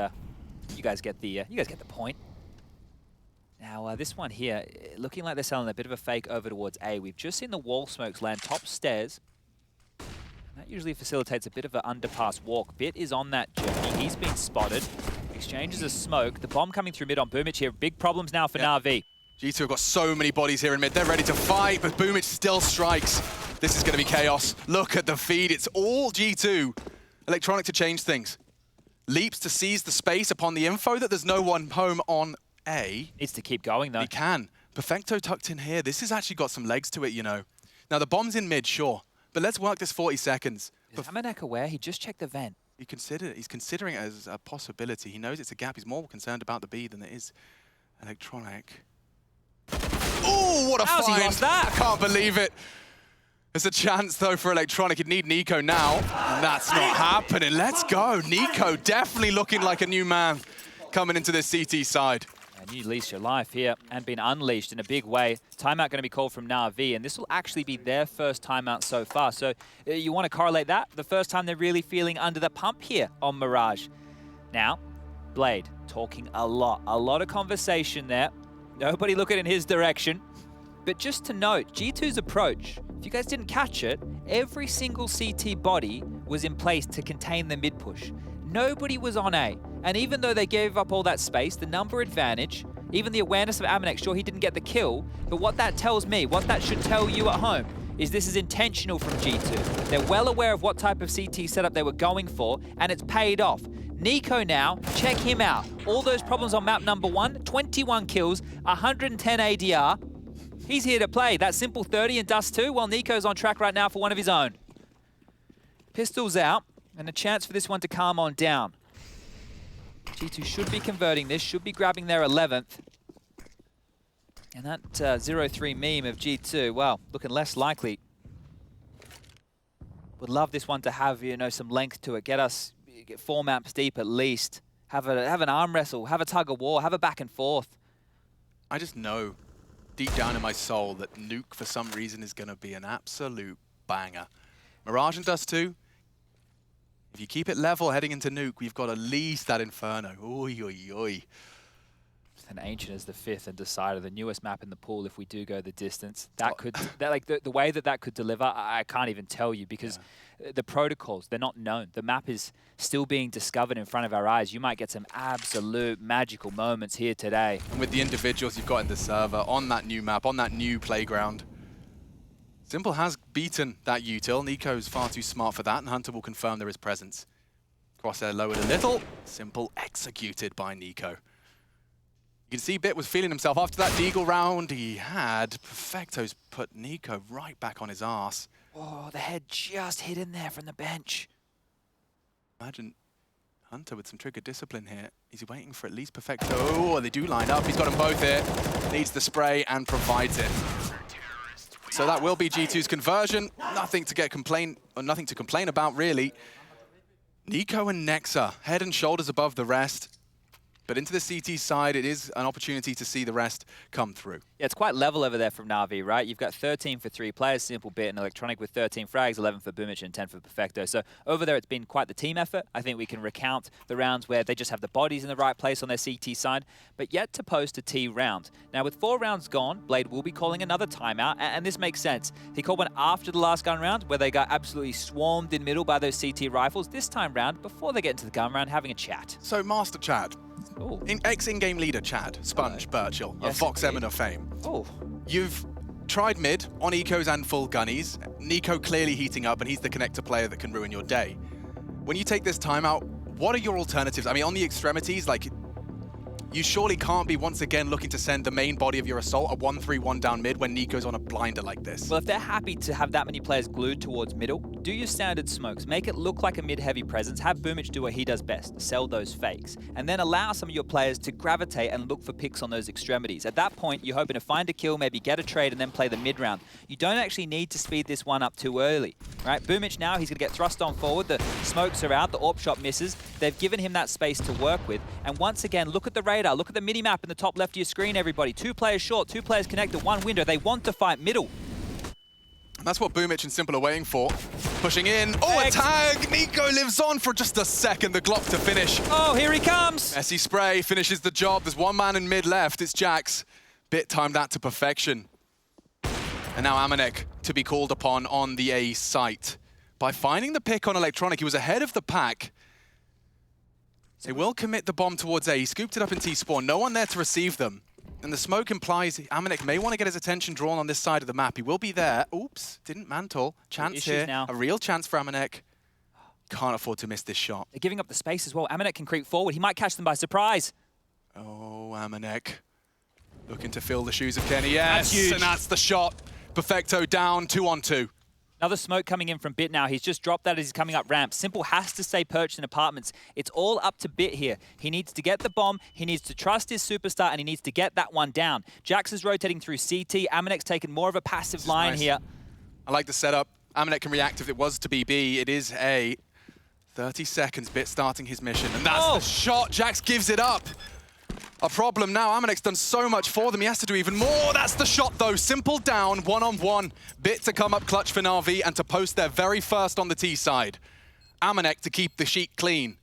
you guys get the point. Now this one here, looking like they're selling a bit of a fake over towards A. We've just seen the wall smokes land top stairs. That usually facilitates a bit of an underpass walk. Bit is on that journey. He's been spotted. Exchanges a smoke. The bomb coming through mid on Boomich here. Big problems now for Na'Vi. G2 have got so many bodies here in mid. They're ready to fight, but Boomich still strikes. This is going to be chaos. Look at the feed. It's all G2. Electronic to change things. Leaps to seize the space upon the info that there's no one home on A. Needs to keep going, though. He can. Perfecto tucked in here. This has actually got some legs to it, you know. Now, the bomb's in mid, sure. But let's work this 40 seconds. Is Amanek aware? He just checked the vent. He's considering it as a possibility. He knows it's a gap. He's more concerned about the B than it is Electronic. Oh, what a How's find! He lost that? I can't believe it. There's a chance, though, for Electronic. He'd need Nico now. And that's not happening. Let's go. Nico definitely looking like a new man coming into this CT side. And you leashed your life here and been unleashed in a big way. Timeout going to be called from Na'Vi, and this will actually be their first timeout so far. So you want to correlate that? The first time they're really feeling under the pump here on Mirage. Now, Blade talking a lot of conversation there Nobody looking in his direction. But just to note, G2's approach, if you guys didn't catch it, every single CT body was in place to contain the mid push. Nobody was on A. And even though they gave up all that space, the number advantage, even the awareness of Amanek, sure, he didn't get the kill, but what that tells me, what that should tell you at home, is this is intentional from G2. They're well aware of what type of CT setup they were going for, and it's paid off. Nico now, check him out. All those problems on map number 1, 21 kills, 110 ADR. He's here to play. That simple 30 in Dust 2, while Nico's on track right now for one of his own. Pistols out, and a chance for this one to calm on down. G2 should be converting this, should be grabbing their 11th. And that 0-3 meme of G2, well, looking less likely. Would love this one to have, you know, some length to it. Get 4 maps deep at least. Have an arm wrestle, have a tug of war, have a back and forth. I just know deep down in my soul that Nuke for some reason is going to be an absolute banger. Mirage and Dust 2, if you keep it level heading into Nuke, we've got at least that Inferno. Oy, oy, oy. And Ancient is the 5th and Decider, the newest map in the pool if we do go the distance. That could, like the way that could deliver, I can't even tell you because the protocols, they're not known. The map is still being discovered in front of our eyes. You might get some absolute magical moments here today. And with the individuals you've got in the server, on that new map, on that new playground, Simple has beaten that util. Nico's far too smart for that, and Hunter will confirm there is presence. Crosshair lowered a little. Simple executed by Nico. You can see Bit was feeling himself after that Deagle round he had. Perfecto's put Nico right back on his arse. Oh, the head just hit in there from the bench. Imagine Hunter with some trigger discipline here. He's waiting for at least Perfecto. Oh, they do line up. He's got them both here. Needs the spray and provides it. So that will be G2's conversion. Nothing to complain about, really. Nico and Nexa, head and shoulders above the rest. But into the CT side, it is an opportunity to see the rest come through. Yeah, it's quite level over there from Na'Vi, right? You've got 13 for 3 players, Simple, Bit, and Electronic with 13 frags, 11 for Boomich, and 10 for Perfecto. So over there, it's been quite the team effort. I think we can recount the rounds where they just have the bodies in the right place on their CT side, but yet to post a T round. Now, with 4 rounds gone, Blade will be calling another timeout, and this makes sense. He called one after the last gun round, where they got absolutely swarmed in middle by those CT rifles. This time round, before they get into the gun round, having a chat. So, Master Chad. Ex-in-game leader Chad, Sponge Birchall of Vox Emina fame. You've tried mid on ecos and full gunnies. Nico clearly heating up, and he's the connector player that can ruin your day. When you take this timeout, what are your alternatives? I mean, on the extremities, like, you surely can't be once again looking to send the main body of your assault a 1-3-1 down mid when Nico's on a blinder like this. Well, if they're happy to have that many players glued towards middle, do your standard smokes. Make it look like a mid-heavy presence. Have Boomich do what he does best, sell those fakes. And then allow some of your players to gravitate and look for picks on those extremities. At that point, you're hoping to find a kill, maybe get a trade, and then play the mid-round. You don't actually need to speed this one up too early, right? Boomich now, he's going to get thrust on forward. The smokes are out. The AWP shot misses. They've given him that space to work with. And once again, look at the radar. Look at the mini-map in the top left of your screen, everybody. 2 players short, 2 players connected, 1 window. They want to fight middle. And that's what Boomich and Simple are waiting for. Pushing in. Oh, a tag! Nico lives on for just a second. The Glock to finish. Oh, here he comes! Messy spray finishes the job. There's 1 man in mid left. It's Jax. Bit timed that to perfection. And now Amanek to be called upon on the A site. By finding the pick on Electronic, he was ahead of the pack. They will commit the bomb towards A. He scooped it up in T-spawn. No one there to receive them. And the smoke implies Amanek may want to get his attention drawn on this side of the map. He will be there. Oops, didn't mantle. Chance here. Now. A real chance for Amanek. Can't afford to miss this shot. They're giving up the space as well. Amanek can creep forward. He might catch them by surprise. Oh, Amanek. Looking to fill the shoes of Kenny. Yes, that's huge. And that's the shot. Perfecto down, 2-on-2. Another smoke coming in from Bit now. He's just dropped that as he's coming up ramp. Simple has to stay perched in apartments. It's all up to Bit here. He needs to get the bomb, he needs to trust his superstar, and he needs to get that one down. Jax is rotating through CT. Amanek's taken more of a passive line here. I like the setup. Amanek can react if it was to be B. It is A. 30 seconds, Bit starting his mission. And that's the shot. Jax gives it up. A problem now. Amanek's done so much for them. He has to do even more. That's the shot, though. Simple down, 1-on-1. Bit to come up clutch for Na'Vi and to post their very first on the T side. Amanek to keep the sheet clean.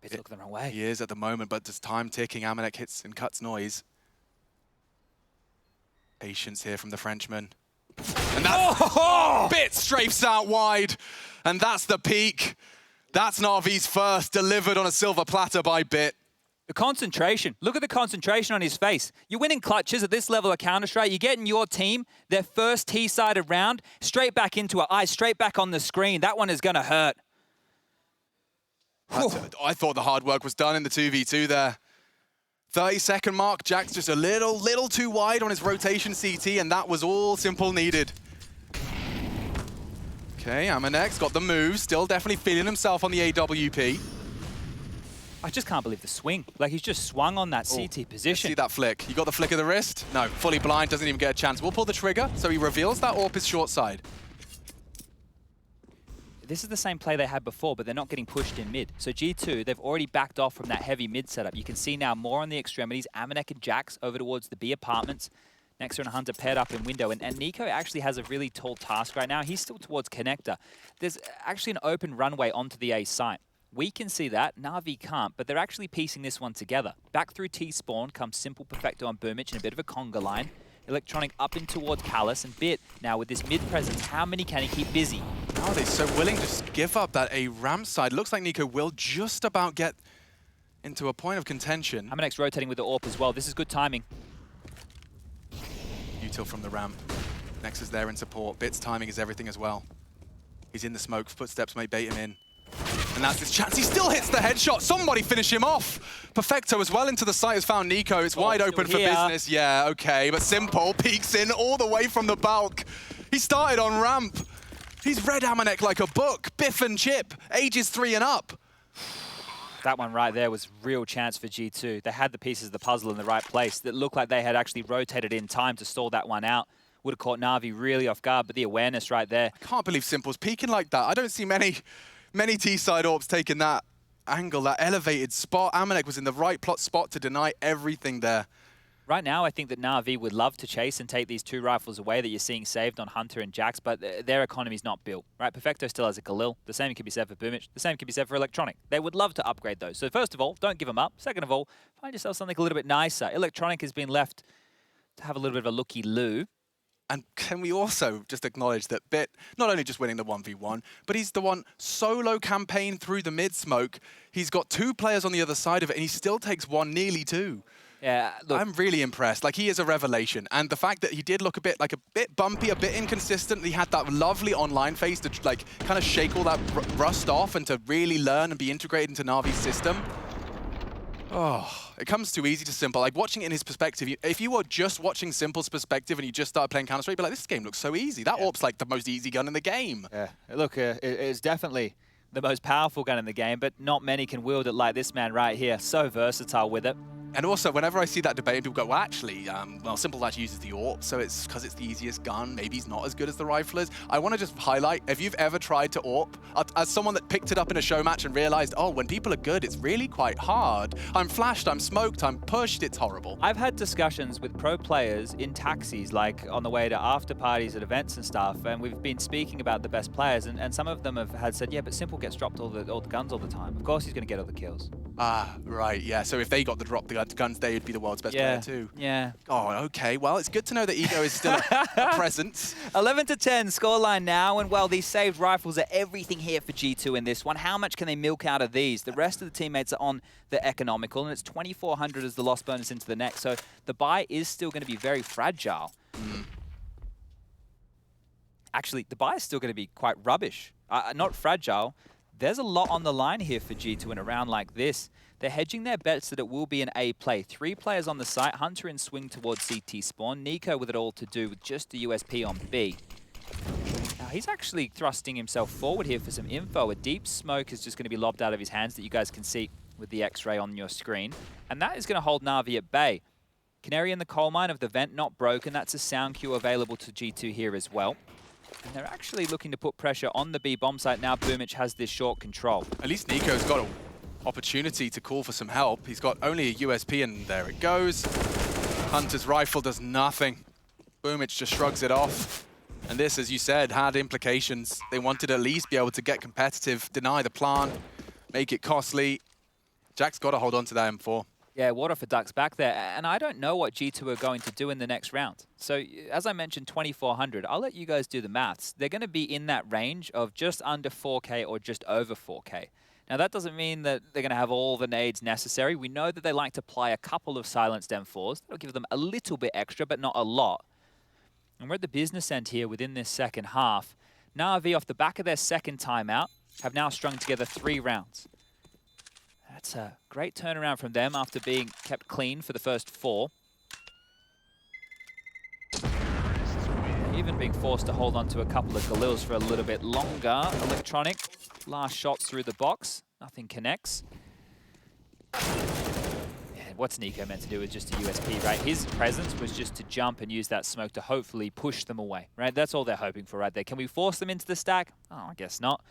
Bit's looking the wrong way. He is at the moment, but just time ticking. Amanek hits and cuts noise. Patience here from the Frenchman. And that's Bit strafes out wide. And that's the peak. That's Na'Vi's first, delivered on a silver platter by Bit. The concentration. Look at the concentration on his face. You're winning clutches at this level of Counter-Strike. You're getting your team their first T-sided round straight back into it. Eyes straight back on the screen. That one is going to hurt. I thought the hard work was done in the 2v2 there. 30-second mark. Jack's just a little too wide on his rotation CT, and that was all Simple needed. Okay, Amanek's got the move. Still definitely feeling himself on the AWP. I just can't believe the swing. Like, he's just swung on that CT position. See that flick? You got the flick of the wrist? No, fully blind, doesn't even get a chance. We'll pull the trigger, so he reveals that AWP is short side. This is the same play they had before, but they're not getting pushed in mid. So G2, they've already backed off from that heavy mid setup. You can see now more on the extremities. Amanek and Jax over towards the B apartments. Nexer and Hunter paired up in window. And Nico actually has a really tall task right now. He's still towards connector. There's actually an open runway onto the A site. We can see that, Na'Vi can't, but they're actually piecing this one together. Back through T-spawn comes Simple, Perfecto, and Boomich in a bit of a conga line. Electronic up in towards Callus, and Bit now with this mid-presence, how many can he keep busy? How are they so willing to just give up that A ramp side? Looks like Nico will just about get into a point of contention. Amanek's rotating with the AWP as well. This is good timing. Util from the ramp. Nexus there in support. Bit's timing is everything as well. He's in the smoke. Footsteps may bait him in. And that's his chance. He still hits the headshot. Somebody finish him off. Perfecto as well into the site has found Nico. It's wide open for business. Yeah, okay. But Simple peeks in all the way from the bulk. He started on ramp. He's read Amanek like a book. Biff and chip. Ages 3 and up. That one right there was real chance for G2. They had the pieces of the puzzle in the right place. That looked like they had actually rotated in time to stall that one out. Would have caught Na'Vi really off guard, but the awareness right there. I can't believe Simple's peeking like that. I don't see many T-side AWPs taking that angle, that elevated spot. Amanek was in the right plot spot to deny everything there. Right now, I think that Na'Vi would love to chase and take these 2 rifles away that you're seeing saved on Hunter and Jax, but their economy's not built, right? Perfecto still has a Galil. The same can be said for Boomich. The same can be said for Electronic. They would love to upgrade those. So first of all, don't give them up. Second of all, find yourself something a little bit nicer. Electronic has been left to have a little bit of a looky-loo. And can we also just acknowledge that Bit, not only just winning the 1v1, but he's the one solo campaign through the mid-smoke. He's got 2 players on the other side of it, and he still takes 1, nearly 2. Yeah, look, I'm really impressed. Like, he is a revelation. And the fact that he did look a bit bumpy, a bit inconsistent, he had that lovely online phase to, like, kind of shake all that rust off and to really learn and be integrated into Na'Vi's system. Oh, it comes too easy to Simple. Like, watching it in his perspective, if you were just watching Simple's perspective and you just started playing Counter-Strike, you'd be like, this game looks so easy. That AWP's like the most easy gun in the game. Yeah, look, it's definitely the most powerful gun in the game, but not many can wield it like this man right here. So versatile with it. And also, whenever I see that debate, people go, well, actually, Simple actually uses the AWP, so it's because it's the easiest gun. Maybe he's not as good as the rifle is. I want to just highlight, if you've ever tried to AWP, as someone that picked it up in a show match and realized, oh, when people are good, it's really quite hard. I'm flashed, I'm smoked, I'm pushed, it's horrible. I've had discussions with pro players in taxis, like on the way to after parties at events and stuff, and we've been speaking about the best players, and some of them have had said, yeah, but Simple gets dropped all the guns all the time. Of course he's going to get all the kills. Ah, right, yeah. So if they got the drop the guns, they would be the world's best player too. Yeah. Oh, okay. Well, it's good to know that Ego is still a presence. 11-10 scoreline now, and well, these saved rifles are everything here for G2 in this one. How much can they milk out of these? The rest of the teammates are on the economical, and it's 2,400 as the loss bonus into the next, so the buy is still going to be very fragile. Actually, the buy is still going to be quite rubbish. Not fragile. There's a lot on the line here for G2 in a round like this. They're hedging their bets that it will be an A play. 3 players on the site, Hunter in swing towards CT spawn, Nico with it all to do with just the USP on B. Now he's actually thrusting himself forward here for some info. A deep smoke is just going to be lobbed out of his hands that you guys can see with the X-ray on your screen. And that is going to hold Na'Vi at bay. Canary in the coal mine of the vent not broken. That's a sound cue available to G2 here as well. And they're actually looking to put pressure on the B bomb site now. Boomich has this short control. At least Nico's got an opportunity to call for some help. He's got only a USP, and there it goes. Hunter's rifle does nothing. Boomich just shrugs it off. And this, as you said, had implications. They wanted to at least be able to get competitive, deny the plant, make it costly. Jack's got to hold on to that M4. Yeah, water for ducks back there. And I don't know what G2 are going to do in the next round. So as I mentioned, 2400, I'll let you guys do the maths. They're going to be in that range of just under 4K or just over 4K. Now, that doesn't mean that they're going to have all the nades necessary. We know that they like to apply a couple of silenced M4s. That'll give them a little bit extra, but not a lot. And we're at the business end here within this second half. Na'Vi, off the back of their second timeout, have now strung together 3 rounds. That's a great turnaround from them after being kept clean for the first 4. Even being forced to hold on to a couple of Galils for a little bit longer. Electronic, last shots through the box. Nothing connects. Yeah, what's Nico meant to do is just a USP, right? His presence was just to jump and use that smoke to hopefully push them away, right? That's all they're hoping for right there. Can we force them into the stack? Oh, I guess not.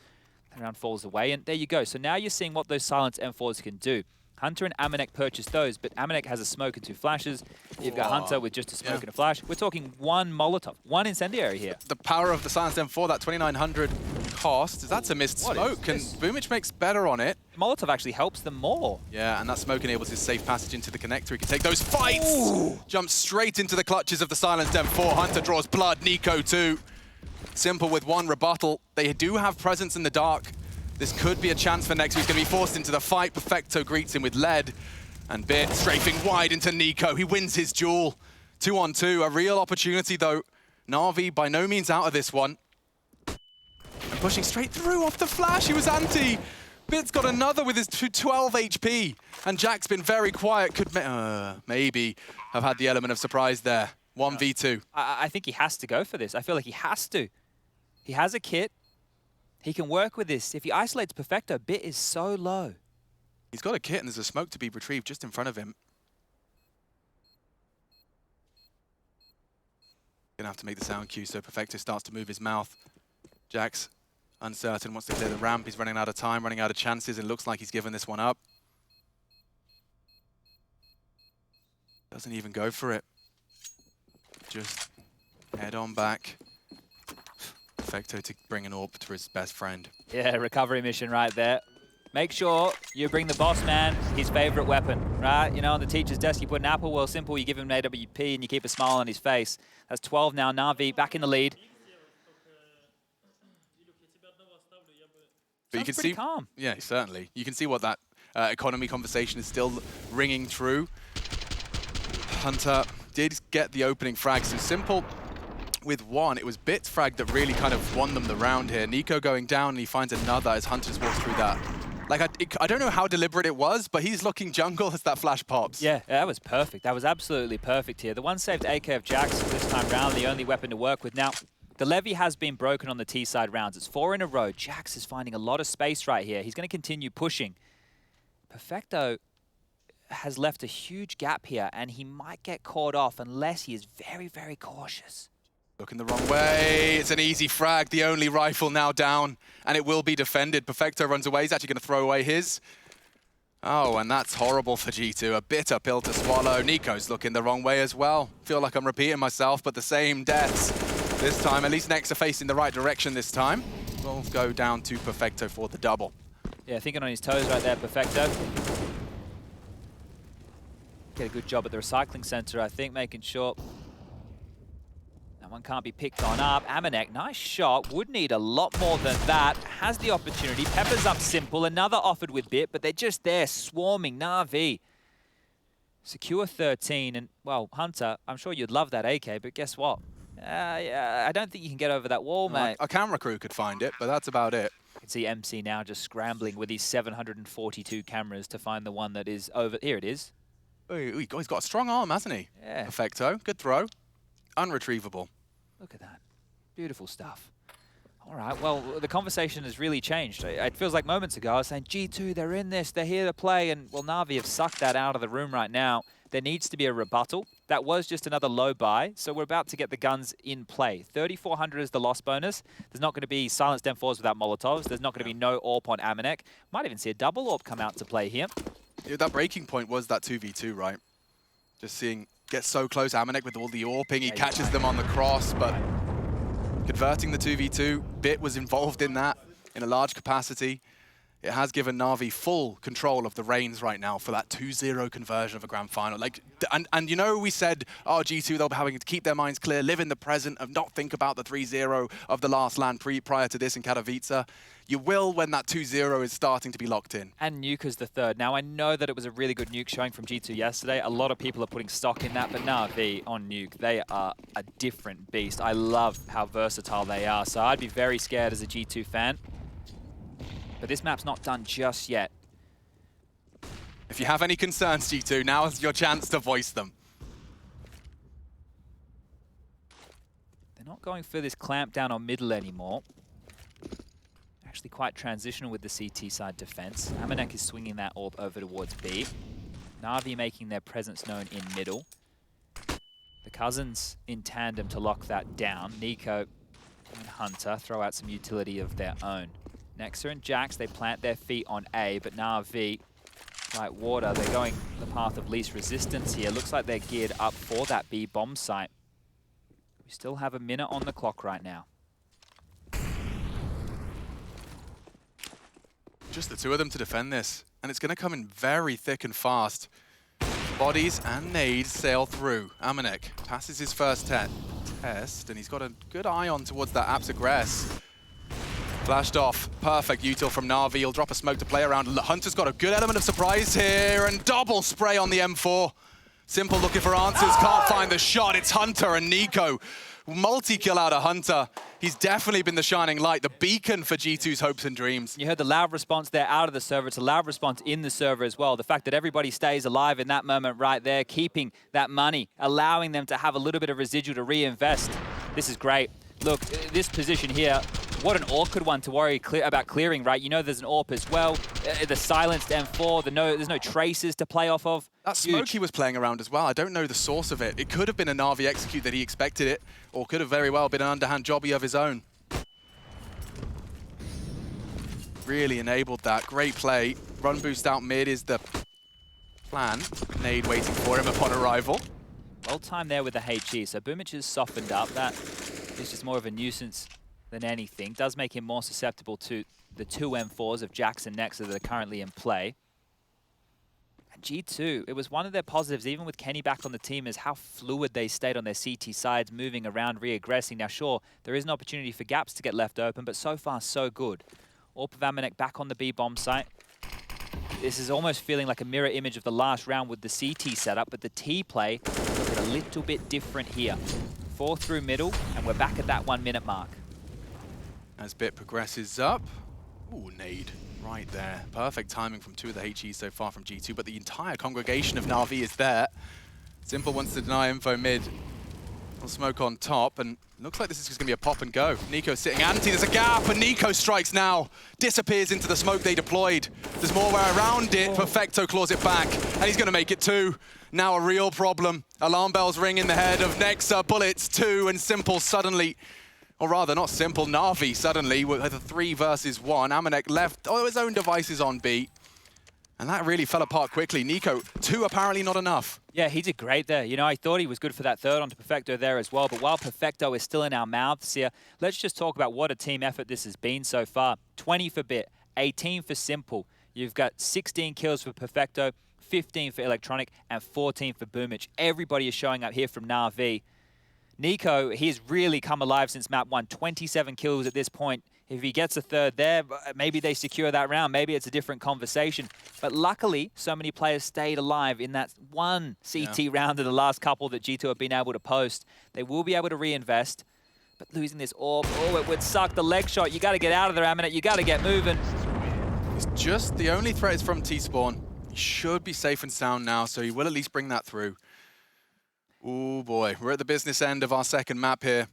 The round falls away, and there you go. So now you're seeing what those silenced M4s can do. Hunter and Amanek purchased those, but Amanek has a smoke and 2 flashes. You've got Hunter with just a smoke and a flash. We're talking 1 Molotov, 1 incendiary here. The power of the silenced M4, that 2900 cost, that's a missed smoke, and Boomich makes better on it. Molotov actually helps them more. Yeah, and that smoke enables his safe passage into the connector. He can take those fights! Jumps straight into the clutches of the silenced M4. Hunter draws blood, Nico too. Simple with 1 rebuttal. They do have presence in the dark. This could be a chance for Next, who's going to be forced into the fight. Perfecto greets him with lead. And Bit strafing wide into Nico. He wins his duel. 2-on-2, a real opportunity though. Na'Vi by no means out of this one. And pushing straight through off the flash. He was anti. Bit's got another with his 12 HP. And Jack's been very quiet. Could maybe have had the element of surprise there. 1v2. I think he has to go for this. I feel like he has to. He has a kit. He can work with this. If he isolates Perfecto, Bit is so low. He's got a kit and there's a smoke to be retrieved just in front of him. Gonna have to make the sound cue so Perfecto starts to move his mouth. Jax, uncertain, wants to clear the ramp. He's running out of time, running out of chances. It looks like he's given this one up. Doesn't even go for it. Just head on back. Perfecto to bring an AWP to his best friend. Yeah, recovery mission right there. Make sure you bring the boss man his favorite weapon, right? You know, on the teacher's desk, you put an apple. Well, simple, you give him an AWP and you keep a smile on his face. That's 12 now. Na'Vi back in the lead. But you can see, calm. Yeah, certainly. You can see what that economy conversation is still ringing through. Hunter did get the opening frag, so simple. With 1, it was Bit's frag that really kind of won them the round here. Nico going down and he finds another as Hunter's walked through that. Like, I don't know how deliberate it was, but he's looking jungle as that flash pops. Yeah, that was perfect. That was absolutely perfect here. The one saved AK of Jax this time round, the only weapon to work with. Now, the levy has been broken on the T-side rounds. It's 4 in a row. Jax is finding a lot of space right here. He's going to continue pushing. Perfecto has left a huge gap here, and he might get caught off unless he is very, very cautious. Looking the wrong way. It's an easy frag. The only rifle now down, and it will be defended. Perfecto runs away. He's actually going to throw away his. Oh, and that's horrible for G2. A bitter pill to swallow. Nico's looking the wrong way as well. Feel like I'm repeating myself, but the same deaths this time. At least Nex are facing the right direction this time. We'll go down to Perfecto for the double. Yeah, thinking on his toes right there, Perfecto. Get a good job at the recycling center, I think, making sure that one can't be picked on up. Amanek, nice shot. Would need a lot more than that. Has the opportunity. Pepper's up simple. Another offered with Bit, but they're just there swarming. Na'Vi. Secure 13. And, well, Hunter, I'm sure you'd love that AK, but guess what? Yeah, I don't think you can get over that wall, mate. A camera crew could find it, but that's about it. You can see MC now just scrambling with these 742 cameras to find the one that is over. Here it is. Oh, he's got a strong arm, hasn't he? Yeah. Perfecto. Good throw. Unretrievable. Look at that. Beautiful stuff. All right, well, the conversation has really changed. It feels like moments ago I was saying, G2, they're in this, they're here to play, and, well, Na'Vi have sucked that out of the room right now. There needs to be a rebuttal. That was just another low buy, so we're about to get the guns in play. 3,400 is the loss bonus. There's not going to be silenced M4s without Molotovs. There's not going to be no AWP on Amanek. Might even see a double AWP come out to play here. Yeah, that breaking point was that 2v2, right? Just seeing, get so close, Amanek with all the AWPing, he catches them on the cross, but converting the 2v2, Bit was involved in that in a large capacity. it has given Na'Vi full control of the reins right now for that 2-0 conversion of a grand final. Like, and you know, we said, oh, G2, they'll be having to keep their minds clear, live in the present, and not think about the 3-0 of the last LAN prior to this in Katowice. You will when that 2-0 is starting to be locked in. And Nuke is the third. Now, I know that it was a really good Nuke showing from G2 yesterday. A lot of people are putting stock in that, but Na'Vi on Nuke, they are a different beast. I love how versatile they are, so I'd be very scared as a G2 fan. But this map's not done just yet. If you have any concerns, G2, now is your chance to voice them. They're not going for this clamp down on middle anymore. Actually quite transitional with the CT side defense. Amanek is swinging that orb over towards B. Na'Vi making their presence known in middle. The Cousins in tandem to lock that down. Nico and Hunter throw out some utility of their own. Nexa and Jax, they plant their feet on A, but Na'Vi, like water, they're going the path of least resistance here. Looks like they're geared up for that B bomb site. We still have a minute on the clock right now. Just the two of them to defend this, and it's going to come in very thick and fast. Bodies and nades sail through. Amanek passes his first test, and he's got a good eye on towards that Apps Aggress. Flashed off. Perfect util from Na'Vi. He'll drop a smoke to play around. Hunter's got a good element of surprise here, and double spray on the M4. Simple looking for answers, can't find the shot. It's Hunter and Nico. Multi-kill out of Hunter. He's definitely been the shining light, the beacon for G2's hopes and dreams. You heard the loud response there out of the server. It's a loud response in the server as well. The fact that everybody stays alive in that moment right there, keeping that money, allowing them to have a little bit of residual to reinvest. This is great. Look, this position here, what an awkward one to worry about clearing, right? You know there's an AWP as well. The silenced M4, there's no traces to play off of. That smoke he was playing around as well, I don't know the source of it. It could have been a Na'Vi execute that he expected it, or could have very well been an underhand jobby of his own. Really enabled that. Great play. Run boost out mid is the plan. Nade waiting for him upon arrival. Well timed there with the HE, so Boomich has softened up. That is just more of a nuisance than anything. Does make him more susceptible to the two M4s of Jax and Nexa that are currently in play. And G2, it was one of their positives, even with Kenny back on the team, is how fluid they stayed on their CT sides, moving around, re-aggressing. Now sure, there is an opportunity for gaps to get left open, but so far so good. AWP of Amanek back on the B bomb site. This is almost feeling like a mirror image of the last round with the CT setup, but the T play looks a little bit different here. 4 through middle, and we're back at that 1 minute mark. As bit progresses up. Ooh, nade right there. Perfect timing from two of the HEs so far from G2, but the entire congregation of Na'Vi is there. Simple wants to deny info mid. Little smoke on top, and looks like this is just going to be a pop and go. Nico sitting anti, there's a gap, and Nico strikes now. Disappears into the smoke they deployed. There's more way around it. Perfecto claws it back, and he's going to make it 2. Now a real problem. Alarm bells ring in the head of Nexa. Bullets 2, and Simple suddenly, or rather not Simple, Na'Vi suddenly with a 3 versus 1. Amanek left his own devices on B. And that really fell apart quickly. Nico, 2 apparently not enough. Yeah, he did great there. You know, I thought he was good for that third onto Perfecto there as well. But while Perfecto is still in our mouths here, let's just talk about what a team effort this has been so far. 20 for Bit, 18 for Simple. You've got 16 kills for Perfecto, 15 for Electronic, and 14 for Boomich. Everybody is showing up here from Na'Vi. Nico, he's really come alive since map 1. 27 kills at this point. If he gets a third there, maybe they secure that round. Maybe it's a different conversation. But luckily, so many players stayed alive in that one CT round of the last couple that G2 have been able to post. They will be able to reinvest. But losing this orb, it would suck. The leg shot, you got to get out of there, Aminet. You got to get moving. It's just the only threat is from T-Spawn. He should be safe and sound now, so he will at least bring that through. Oh boy, we're at the business end of our second map here.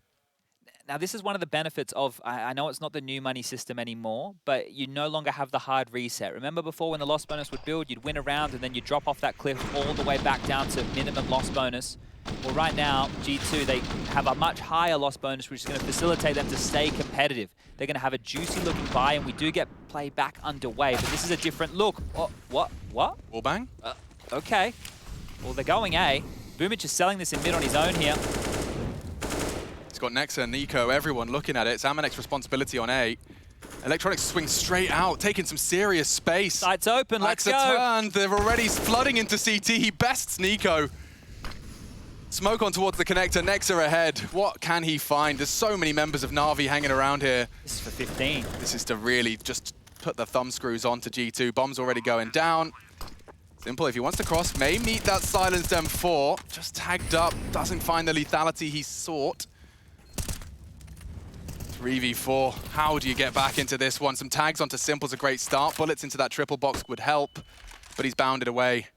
Now, this is one of the benefits of, I know it's not the new money system anymore, but you no longer have the hard reset. Remember before when the loss bonus would build, you'd win a round and then you'd drop off that cliff all the way back down to minimum loss bonus. Well, right now, G2, they have a much higher loss bonus, which is going to facilitate them to stay competitive. They're going to have a juicy looking buy, and we do get play back underway, but this is a different look. Oh, what? Wallbang? Okay. Well, they're going A. Boomich is selling this in mid on his own here. It's got Nexa, Nico, everyone looking at it. It's Amanek's responsibility on A. Electronics swing straight out, taking some serious space. Sights open, let's go. Turned. They're already flooding into CT. He bests Nico. Smoke on towards the connector. Nexa ahead. What can he find? There's so many members of Na'Vi hanging around here. This is for 15. This is to really just put the thumb screws on to G2. Bomb's already going down. Simple, if he wants to cross, may meet that silenced M4. Just tagged up, doesn't find the lethality he sought. 3v4, how do you get back into this one? Some tags onto Simple's a great start. Bullets into that triple box would help, but he's bounded away.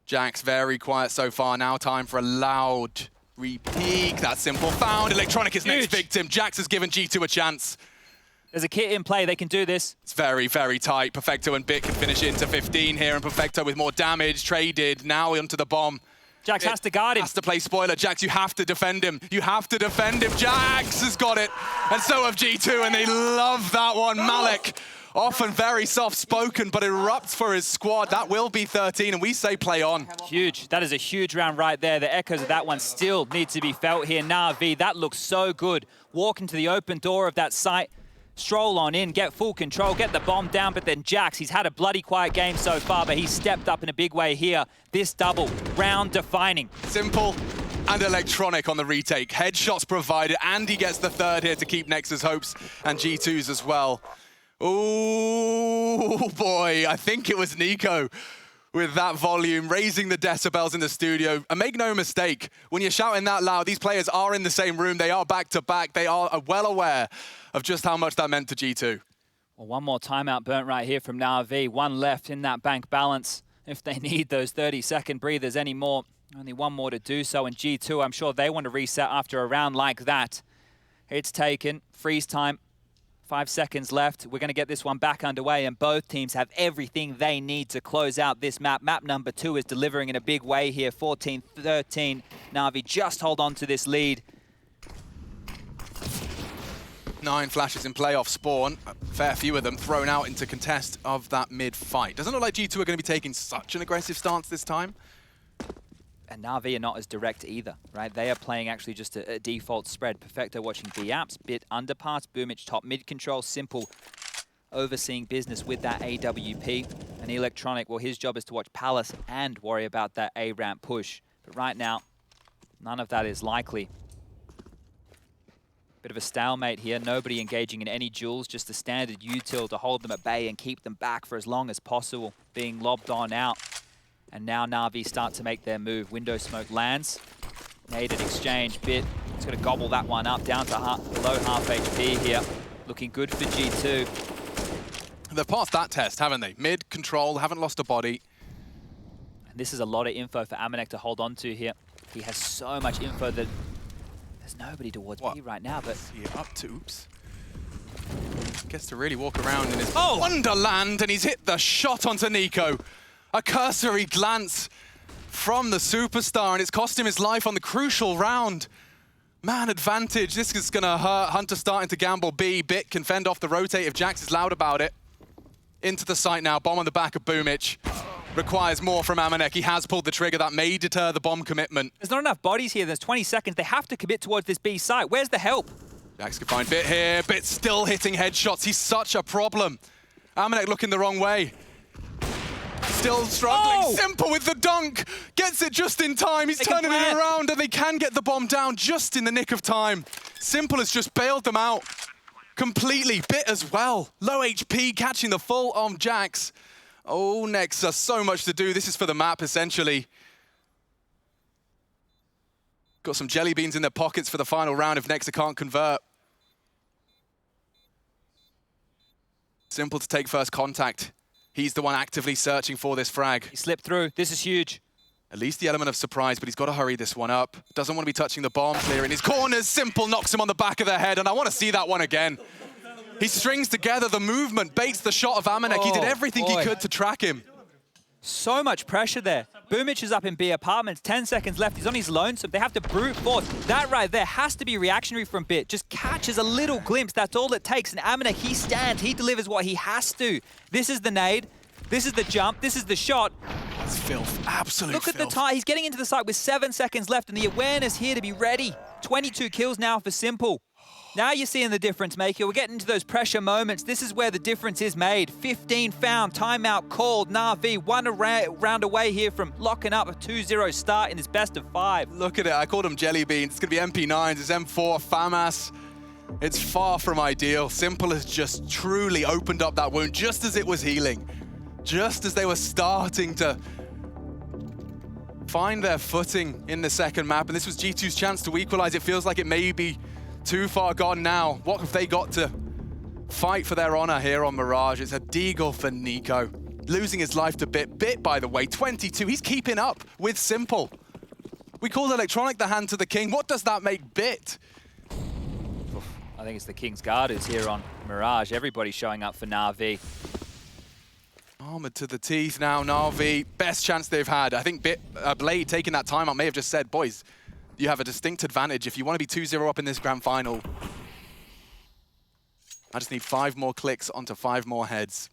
Jax very quiet so far. Now time for a loud repeat. That's Simple found. Electronic his next victim. Jax has given G2 a chance. There's a kit in play, they can do this. It's very, very tight. Perfecto and Bit can finish it into 15 here, and Perfecto with more damage, traded, now onto the bomb. Jax has to guard him. Has to play spoiler. Jax, you have to defend him. You have to defend him. Jax has got it. And so have G2, and they love that one. Malik, often very soft-spoken, but erupts for his squad. That will be 13, and we say play on. Huge. That is a huge round right there. The echoes of that one still need to be felt here. Na'Vi, that looks so good. Walk into the open door of that site. Stroll on in, get full control, get the bomb down, but then Jax, he's had a bloody quiet game so far, but he's stepped up in a big way here. This double, round defining. Simple and Electronic on the retake. Headshots provided, and he gets the third here to keep Nexa's hopes, and G2's as well. Oh boy, I think it was Nico with that volume, raising the decibels in the studio. And make no mistake, when you're shouting that loud, these players are in the same room, they are back to back, they are well aware of just how much that meant to G2. Well, one more timeout burnt right here from Na'Vi. One left in that bank balance. If they need those 30-second breathers anymore, only one more to do so. And G2, I'm sure they want to reset after a round like that. It's taken. Freeze time. 5 seconds left. We're going to get this one back underway, and both teams have everything they need to close out this map. Map number 2 is delivering in a big way here. 14-13. Na'Vi just hold on to this lead. 9 flashes in playoff spawn, a fair few of them thrown out into contest of that mid-fight. Doesn't look like G2 are going to be taking such an aggressive stance this time. And Na'Vi are not as direct either, right? They are playing actually just a default spread. Perfecto watching B-apps, Bit underpass, Boomich top mid control, Simple overseeing business with that AWP. And Electronic, well, his job is to watch Palace and worry about that A-ramp push. But right now, none of that is likely. Bit of a stalemate here, nobody engaging in any duels, just a standard util to hold them at bay and keep them back for as long as possible, being lobbed on out. And now Na'Vi start to make their move. Window smoke lands, naded exchange, Bit, it's gonna gobble that one up, down to below half HP here. Looking good for G2. They've passed that test, haven't they? Mid control, haven't lost a body. And this is a lot of info for Amanek to hold on to here. He has so much info that there's nobody towards B right now, but... Up to, oops. Gets to really walk around in his wonderland, and he's hit the shot onto Nico. A cursory glance from the superstar, and it's cost him his life on the crucial round. Man advantage, this is gonna hurt. Hunter starting to gamble B. Bit can fend off the rotate if Jax is loud about it. Into the site now, bomb on the back of Boomich. Requires more from Amanek. He has pulled the trigger. That may deter the bomb commitment. There's not enough bodies here. There's 20 seconds. They have to commit towards this B site. Where's the help? Jax can find Bit here. Bit still hitting headshots. He's such a problem. Amanek looking the wrong way. Still struggling. Simple with the dunk. Gets it just in time. He's turning it around, and they can get the bomb down just in the nick of time. Simple has just bailed them out completely. Bit as well. Low HP, catching the full on Jax. Oh, Nexa, so much to do. This is for the map, essentially. Got some jelly beans in their pockets for the final round if Nexa can't convert. Simple to take first contact. He's the one actively searching for this frag. He slipped through. This is huge. At least the element of surprise, but he's got to hurry this one up. Doesn't want to be touching the bomb, clearing his corners. Simple knocks him on the back of the head, and I want to see that one again. He strings together the movement, baits the shot of Amanek. He did everything he could to track him. So much pressure there. Boomich is up in B apartments, 10 seconds left. He's on his lonesome. They have to brute force. That right there has to be reactionary from Bit. Just catches a little glimpse. That's all it takes. And Amanek, he stands. He delivers what he has to. This is the nade. This is the jump. This is the shot. That's filth. Absolute Look at the time. He's getting into the site with 7 seconds left, and the awareness here to be ready. 22 kills now for Simple. Now you're seeing the difference maker. We're getting into those pressure moments. This is where the difference is made. 15 found, timeout called. Na'Vi one round away here from locking up a 2-0 start in this best of 5. Look at it, I called them jelly beans. It's gonna be MP9s, it's M4, FAMAS. It's far from ideal. Simple has just truly opened up that wound just as it was healing. Just as they were starting to find their footing in the second map, and this was G2's chance to equalize. It feels like it may be too far gone now. What have they got to fight for their honor here on Mirage? It's a deagle for Nico, losing his life to Bit. Bit, by the way, 22. He's keeping up with Simple. We called Electronic the hand to the king. What does that make Bit? I think it's the King's Guard who's here on Mirage. Everybody's showing up for Na'Vi. Armored to the teeth now, Na'Vi. Best chance they've had. I think Blade taking that time out may have just said, boys, you have a distinct advantage. If you want to be 2-0 up in this grand final, I just need 5 more clicks onto 5 more heads.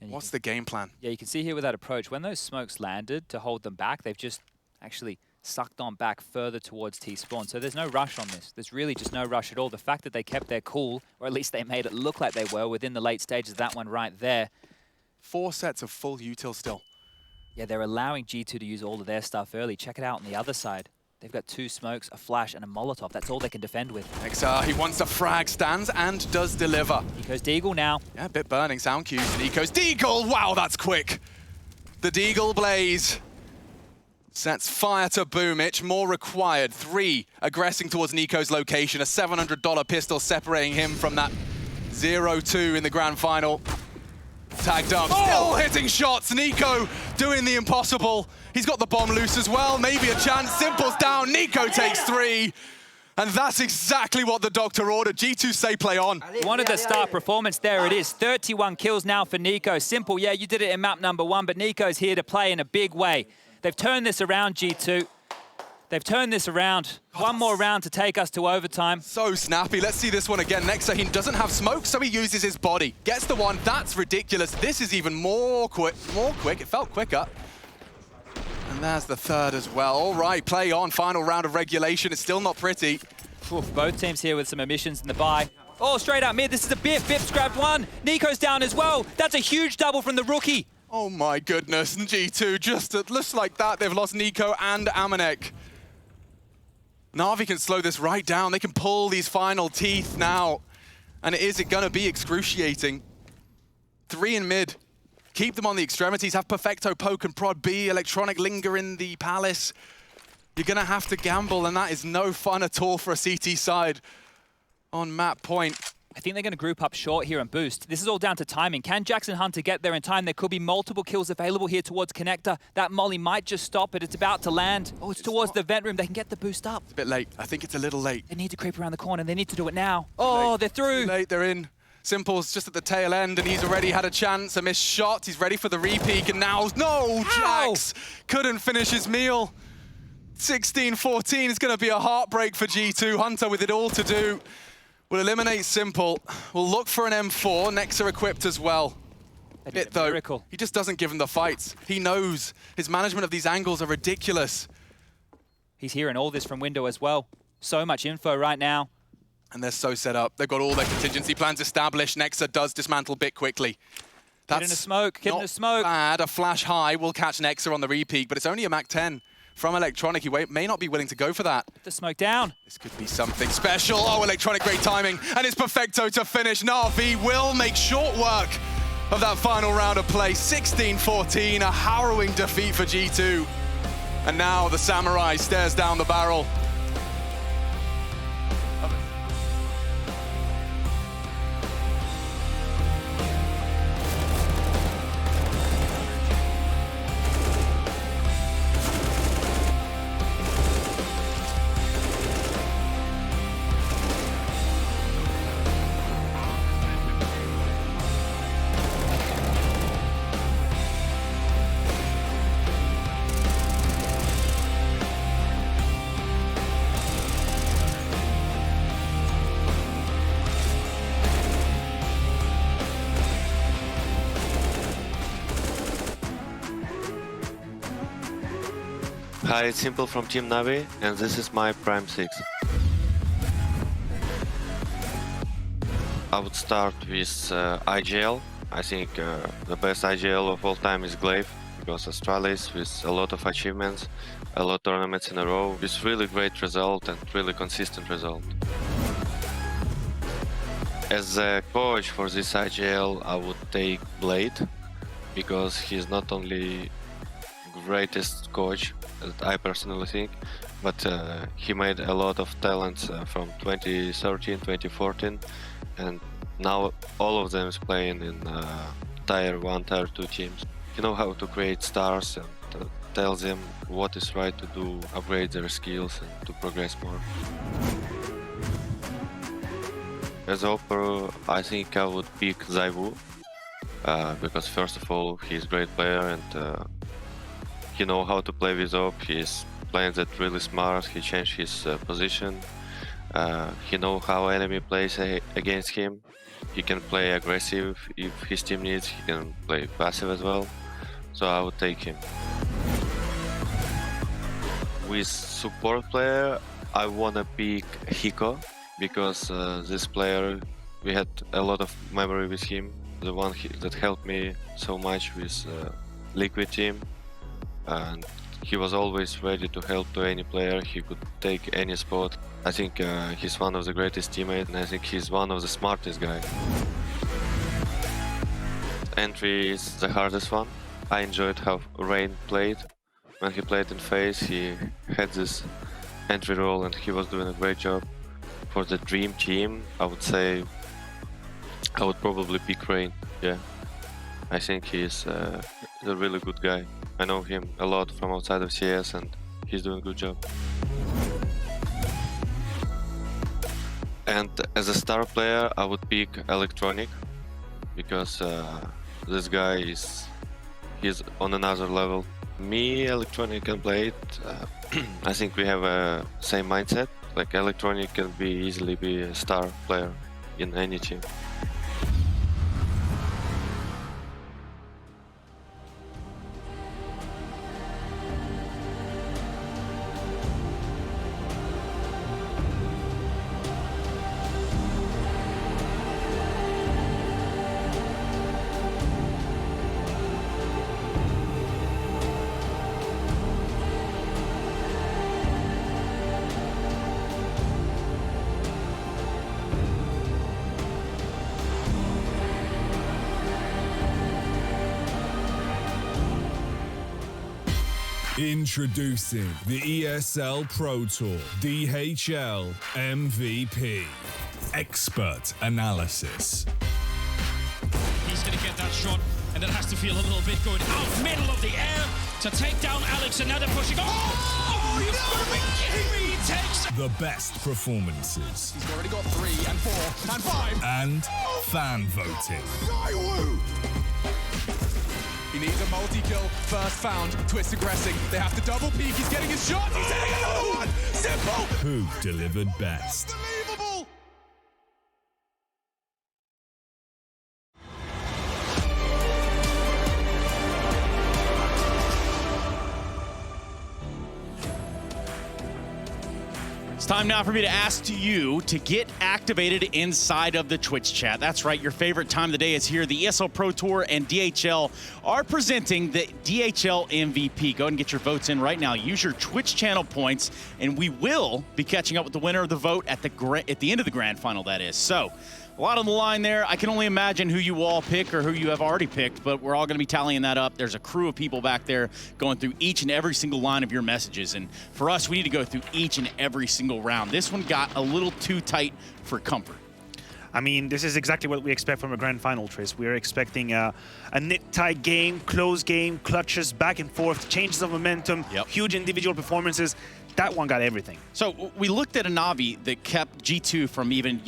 What's the game plan? Yeah, you can see here with that approach, when those smokes landed to hold them back, they've just actually sucked on back further towards T-spawn. So there's no rush on this. There's really just no rush at all. The fact that they kept their cool, or at least they made it look like they were within the late stages of that one right there. 4 sets of full util still. Yeah, they're allowing G2 to use all of their stuff early. Check it out on the other side. They've got 2 smokes, a flash, and a Molotov. That's all they can defend with. Nexa, he wants a frag, stands and does deliver. Nico's Deagle now. Yeah, a bit burning sound cues. Nico's Deagle, wow, that's quick. The Deagle blaze sets fire to Boomich, more required. 3 aggressing towards Nico's location. A $700 pistol separating him from that 0-2 in the grand final. Tagged up, still hitting shots. Nico doing the impossible. He's got the bomb loose as well. Maybe a chance. Simple's down. Nico takes 3. And that's exactly what the doctor ordered. G2 say play on. Wanted the star performance. There it is. 31 kills now for Nico. Simple, yeah, you did it in map number 1, but Nico's here to play in a big way. They've turned this around, G2. They've turned this around. One more round to take us to overtime. So snappy. Let's see this one again. Nexa, he doesn't have smoke, so he uses his body. Gets the one. That's ridiculous. This is even more quick. It felt quicker. And there's the third as well. All right, play on. Final round of regulation. It's still not pretty. Oof, both teams here with some emissions in the buy. Oh, straight out mid. This is a Bip. Bip's grabbed one. Nico's down as well. That's a huge double from the rookie. Oh my goodness. G2 just looks like that. They've lost Nico and Amanek. Na'Vi can slow this right down. They can pull these final teeth now. And is it going to be excruciating? 3 in mid. Keep them on the extremities. Have Perfecto poke and prod B. Electronic linger in the palace. You're going to have to gamble, and that is no fun at all for a CT side on map point. I think they're going to group up short here and boost. This is all down to timing. Can Jackson Hunter get there in time? There could be multiple kills available here towards Connector. That molly might just stop it. It's about to land. Oh, it's towards the vent room. They can get the boost up. It's a bit late. I think it's a little late. They need to creep around the corner. They need to do it now. Oh, they're through. Too late, they're in. Simple's just at the tail end, and he's already had a chance, a missed shot. He's ready for the re-peek, and now, no, Jax couldn't finish his meal. 16-14 is going to be a heartbreak for G2. Hunter with it all to do. Will eliminate Simple. We'll look for an M4. Nexa equipped as well. Bit though, miracle. He just doesn't give him the fights. He knows his management of these angles are ridiculous. He's hearing all this from window as well. So much info right now. And they're so set up. They've got all their contingency plans established. Nexa does dismantle Bit quickly. Get in a smoke, get in a smoke. Bad. A flash high will catch Nexa on the re-peek, but it's only a Mac 10 from Electronic. He may not be willing to go for that. The smoke down. This could be something special. Oh, Electronic, great timing. And it's Perfecto to finish. Na'Vi will make short work of that final round of play. 16-14, a harrowing defeat for G2. And now the Samurai stares down the barrel. Hi, it's Simple from Team Navi, and this is my Prime 6. I would start with IGL. I think the best IGL of all time is Glaive, because Astralis with a lot of achievements, a lot of tournaments in a row, with really great result and really consistent result. As a coach for this IGL, I would take Blade, because he's not only greatest coach, that I personally think, but he made a lot of talents from 2013, 2014, and now all of them is playing in Tier 1, Tier 2 teams. You know how to create stars and tell them what is right to do, upgrade their skills and to progress more. As Opera, I think I would pick Zaiwu, because first of all, he's a great player and he knows how to play with Op. He's playing that really smart, he changed his position, he knows how enemy plays against him. He can play aggressive if his team needs, he can play passive as well, so I would take him. With support player, I wanna pick Hiko, because this player, we had a lot of memory with him, the one that helped me so much with Liquid team, and he was always ready to help to any player, he could take any spot. I think he's one of the greatest teammates, and I think he's one of the smartest guys. Entry is the hardest one. I enjoyed how Rain played. When he played in FaZe, he had this entry role and he was doing a great job. For the dream team, I would say I would probably pick Rain. Yeah, I think he's a really good guy. I know him a lot from outside of CS and he's doing a good job. And as a star player, I would pick Electronic, because this guy he's on another level. Me, Electronic and Blade, I think we have a same mindset. Like Electronic can easily be a star player in any team. Introducing the ESL Pro Tour DHL MVP. Expert analysis. He's going to get that shot, and it has to feel a little bit going out middle of the air to take down Alex. Another pushing. Oh, you've got to be kidding me! He takes The best performances. He's already got 3 and 4 and 5. And fan voting. He needs a multi-kill, first found, Twist aggressing, they have to double peek, he's getting his shot, he's hitting another one! Simple! Who delivered best? Unbelievable! It's time now for me to ask you to get activated inside of the Twitch chat. That's right, your favorite time of the day is here. The ESL Pro Tour and DHL are presenting the DHL MVP. Go ahead and get your votes in right now. Use your Twitch channel points, and we will be catching up with the winner of the vote at the end of the grand final, that is. So, a lot on the line there. I can only imagine who you all pick or who you have already picked, but we're all going to be tallying that up. There's a crew of people back there going through each and every single line of your messages, and for us, we need to go through each and every single round. This one got a little too tight for comfort. I mean, this is exactly what we expect from a grand final, Tris. We're expecting a knit-tight game, close game, clutches back and forth, changes of momentum, huge individual performances. That one got everything. So we looked at a Na'Vi that kept G2 from even,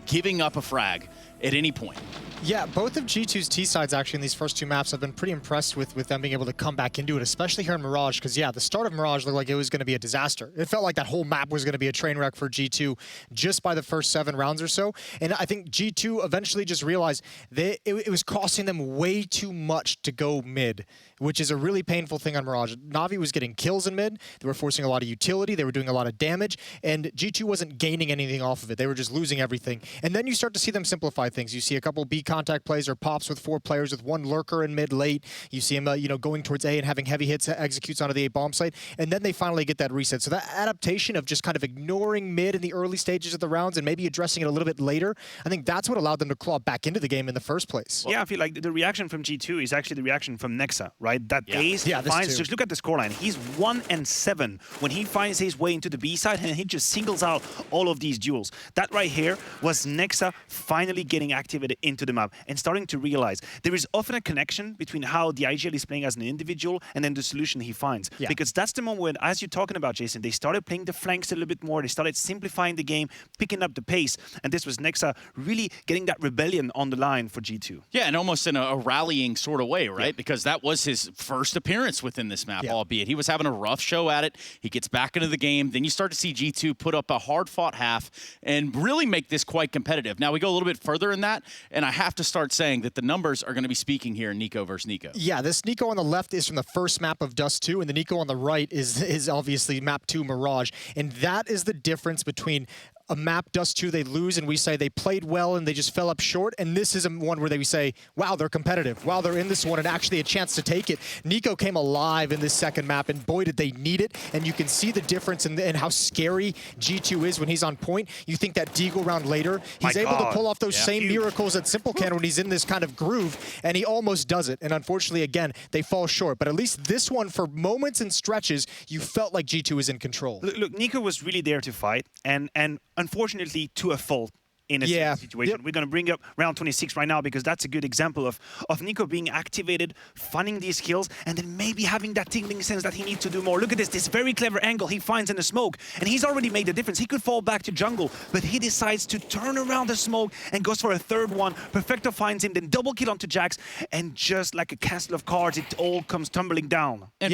giving up a frag at any point. Yeah, both of G2's T-sides actually in these first two maps I've been pretty impressed with them being able to come back into it, especially here in Mirage, because yeah, the start of Mirage looked like it was going to be a disaster. It felt like that whole map was going to be a train wreck for G2 just by the first 7 rounds or so, and I think G2 eventually just realized that it was costing them way too much to go mid, which is a really painful thing on Mirage. Na'Vi was getting kills in mid, they were forcing a lot of utility, they were doing a lot of damage, and G2 wasn't gaining anything off of it. They were just losing everything. And then you start to see them simplify things. You see a couple B contact plays or pops with 4 players with 1 lurker in mid late. You see him, going towards A and having heavy hits executes onto the A bomb site, and then they finally get that reset. So that adaptation of just kind of ignoring mid in the early stages of the rounds and maybe addressing it a little bit later, I think that's what allowed them to claw back into the game in the first place. Yeah, I feel like the reaction from G2 is actually the reaction from Nexa, right? That Ace finds, just look at the scoreline. He's 1-7 when he finds his way into the B side, and he just singles out all of these duels. That right here was Nexa finally getting activated into the map and starting to realize there is often a connection between how the IGL is playing as an individual and then the solution he finds. Yeah. Because that's the moment when, as you're talking about, Jason, they started playing the flanks a little bit more. They started simplifying the game, picking up the pace, and this was Nexa really getting that rebellion on the line for G2. Yeah, and almost in a rallying sort of way, right? Yeah. Because that was his first appearance within this map, albeit he was having a rough show at it. He gets back into the game. Then you start to see G2 put up a hard-fought half and really make this quite competitive. Now, we go a little bit further in that, and I have to start saying that the numbers are going to be speaking here in Nico versus Nico. Yeah, this Nico on the left is from the first map of Dust 2, and the Nico on the right is obviously map 2 Mirage. And that is the difference between a map Dust 2 they lose and we say they played well and they just fell up short, and this is one where they say, wow, they're competitive. Wow, they're in this one and actually a chance to take it. Nico came alive in this second map, and boy, did they need it. And you can see the difference in how scary G2 is when he's on point. You think that Deagle round later, he's able to pull off those same miracles that Simple can when he's in this kind of groove, and he almost does it. And unfortunately, again, they fall short. But at least this one, for moments and stretches, you felt like G2 was in control. Look, Nico was really there to fight, and unfortunately to a fault in a situation. We're going to bring up round 26 right now because that's a good example of Nico being activated, finding these kills, and then maybe having that tingling sense that he needs to do more. Look at this very clever angle he finds in the smoke, and he's already made the difference. He could fall back to jungle, but he decides to turn around the smoke and goes for a third one. Perfecto finds him, then double kill onto Jax, and just like a castle of cards, it all comes tumbling down. And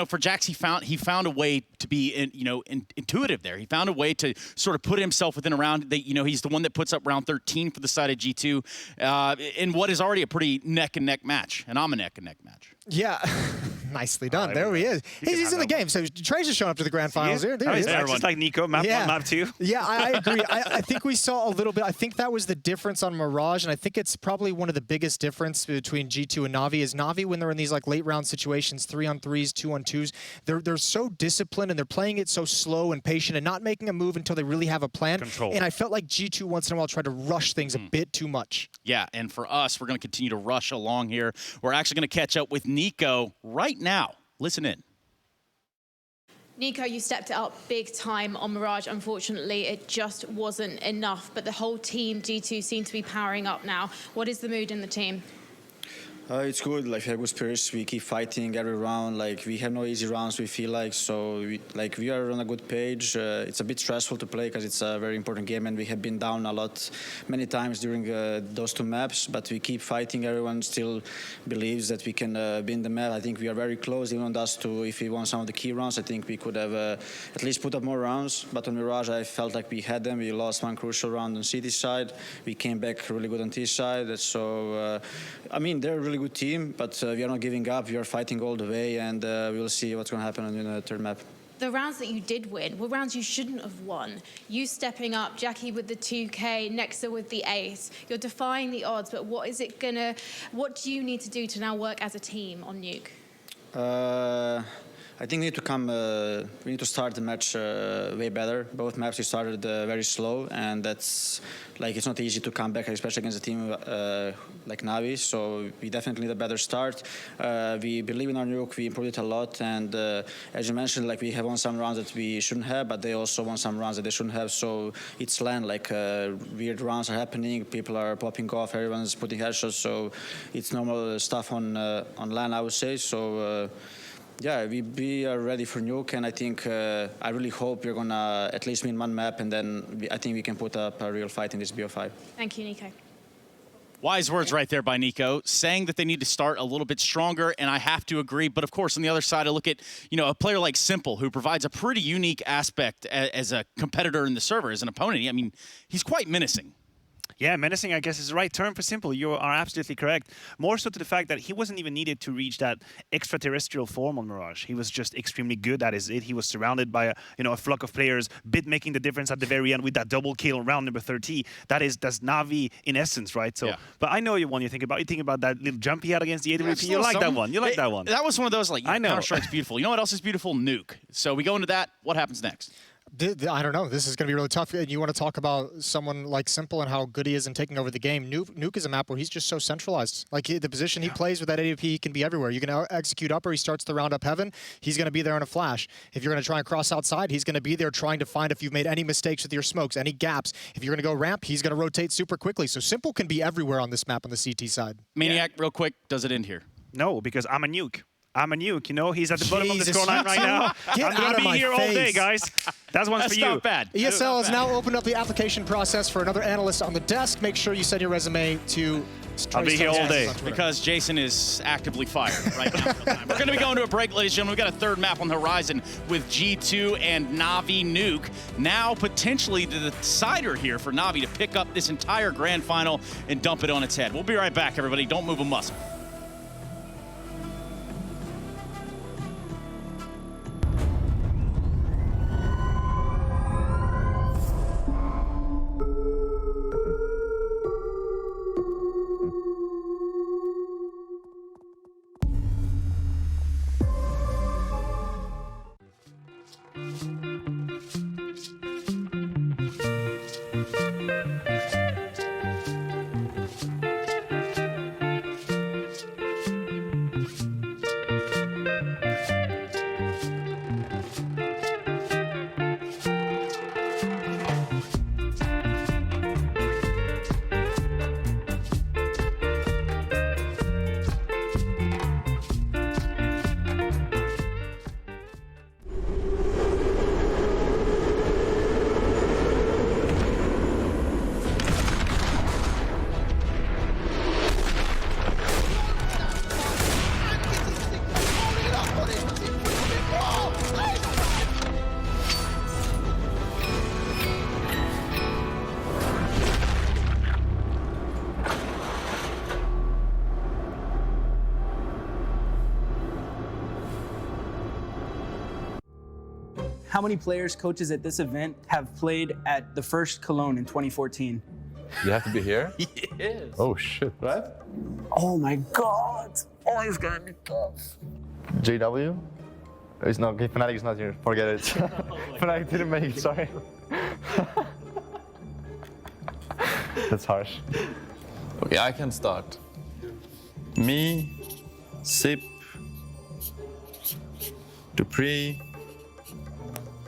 for Jax, he found a way to be intuitive there. He found a way to sort of put himself within a round. He's the one that puts up round 13 for the side of G2 in what is already a pretty neck-and-neck match, and I'm a neck-and-neck match. Yeah, nicely done. There he is. He's in the game. So Trey's just showing up to the grand finals here. There he is. Just like Nico, map 1, map 2. Yeah, I agree. I think we saw a little bit. I think that was the difference on Mirage, and I think it's probably one of the biggest difference between G2 and Na'Vi is Na'Vi, when they're in these like late round situations, 3-on-3s, 2-on-2s, they're so disciplined and they're playing it so slow and patient and not making a move until they really have a plan. Control. And I felt like G2 once in a while tried to rush things a bit too much. Yeah, and for us, we're going to continue to rush along here. We're actually going to catch up with Nico right now. Listen in. Nico, you stepped it up big time on Mirage. Unfortunately, it just wasn't enough, but the whole team, G2, seem to be powering up now. What is the mood in the team? It's good. Like, we have good spirits. We keep fighting every round. Like, we have no easy rounds, we feel like. So, we are on a good page. It's a bit stressful to play because it's a very important game, and we have been down a lot, many times during those 2 maps. But we keep fighting. Everyone still believes that we can be in the map. I think we are very close, even on us to. If we won some of the key rounds, I think we could have at least put up more rounds. But on Mirage, I felt like we had them. We lost one crucial round on CT side. We came back really good on T side. So, I mean, they're really good team, but we are not giving up. We are fighting all the way, and we'll see what's going to happen on the third map. The rounds that you did win were rounds you shouldn't have won. You stepping up, Jackie with the 2K, Nexa with the ace. You're defying the odds, but what do you need to do to now work as a team on Nuke? I think we need to start the match way better. Both maps we started very slow, and that's it's not easy to come back, especially against a team like Na'Vi. So we definitely need a better start. We believe in our nuke. We improved it a lot, and as you mentioned, we have won some rounds that we shouldn't have, but they also won some rounds that they shouldn't have. So it's LAN. Weird rounds are happening. People are popping off. Everyone's putting headshots. So it's normal stuff on LAN, I would say. So. Yeah, we are ready for Nuke, and I think I really hope we're gonna at least win one map, and then I think we can put up a real fight in this BO5. Thank you, Nico. Wise words right there by Nico, saying that they need to start a little bit stronger, and I have to agree. But of course, on the other side, I look at a player like Simple, who provides a pretty unique aspect as a competitor in the server, as an opponent. I mean, he's quite menacing. Yeah, menacing, I guess, is the right term for Simple. You are absolutely correct. More so to the fact that he wasn't even needed to reach that extraterrestrial form on Mirage. He was just extremely good. That is it. He was surrounded by a flock of players, Bit making the difference at the very end with that double kill round number 30. That's Na'Vi in essence, right? So, But I know one you think about. You think about that little jump he had against the AWP. You like that one. You like that one. That was one of those, I know. Counter-Strike's beautiful. You know what else is beautiful? Nuke. So we go into that. What happens next? I don't know. This is going to be really tough. And you want to talk about someone like Simple and how good he is in taking over the game. Nuke is a map where he's just so centralized. Like the position he plays with that AWP, he can be everywhere. You can execute upper, he starts the round up heaven, he's going to be there in a flash. If you're going to try and cross outside, he's going to be there trying to find if you've made any mistakes with your smokes, any gaps. If you're going to go ramp, he's going to rotate super quickly. So Simple can be everywhere on this map on the CT side. Maniac, real quick, does it end here? No, because I'm a nuke. I'm a nuke, He's at the bottom of the scoreline right now. I'm going to be here all day, guys. That's one for you. That's not bad. ESL has now opened up the application process for another analyst on the desk. Make sure you send your resume to... I'll be here all day. Because Jason is actively fired right now. We're going to be going to a break, ladies and gentlemen. We've got a third map on the horizon with G2 and Na'Vi Nuke. Now potentially the decider here for Na'Vi to pick up this entire grand final and dump it on its head. We'll be right back, everybody. Don't move a muscle. How many players, coaches at this event have played at the first Cologne in 2014? You have to be here? Yes. Oh shit, right? Oh my God. Oh, it's gonna be tough. JW? It's not, okay, Fnatic is not here, forget it. Fnatic didn't make it, sorry. That's harsh. Okay, I can start. Me, Sip, Dupree.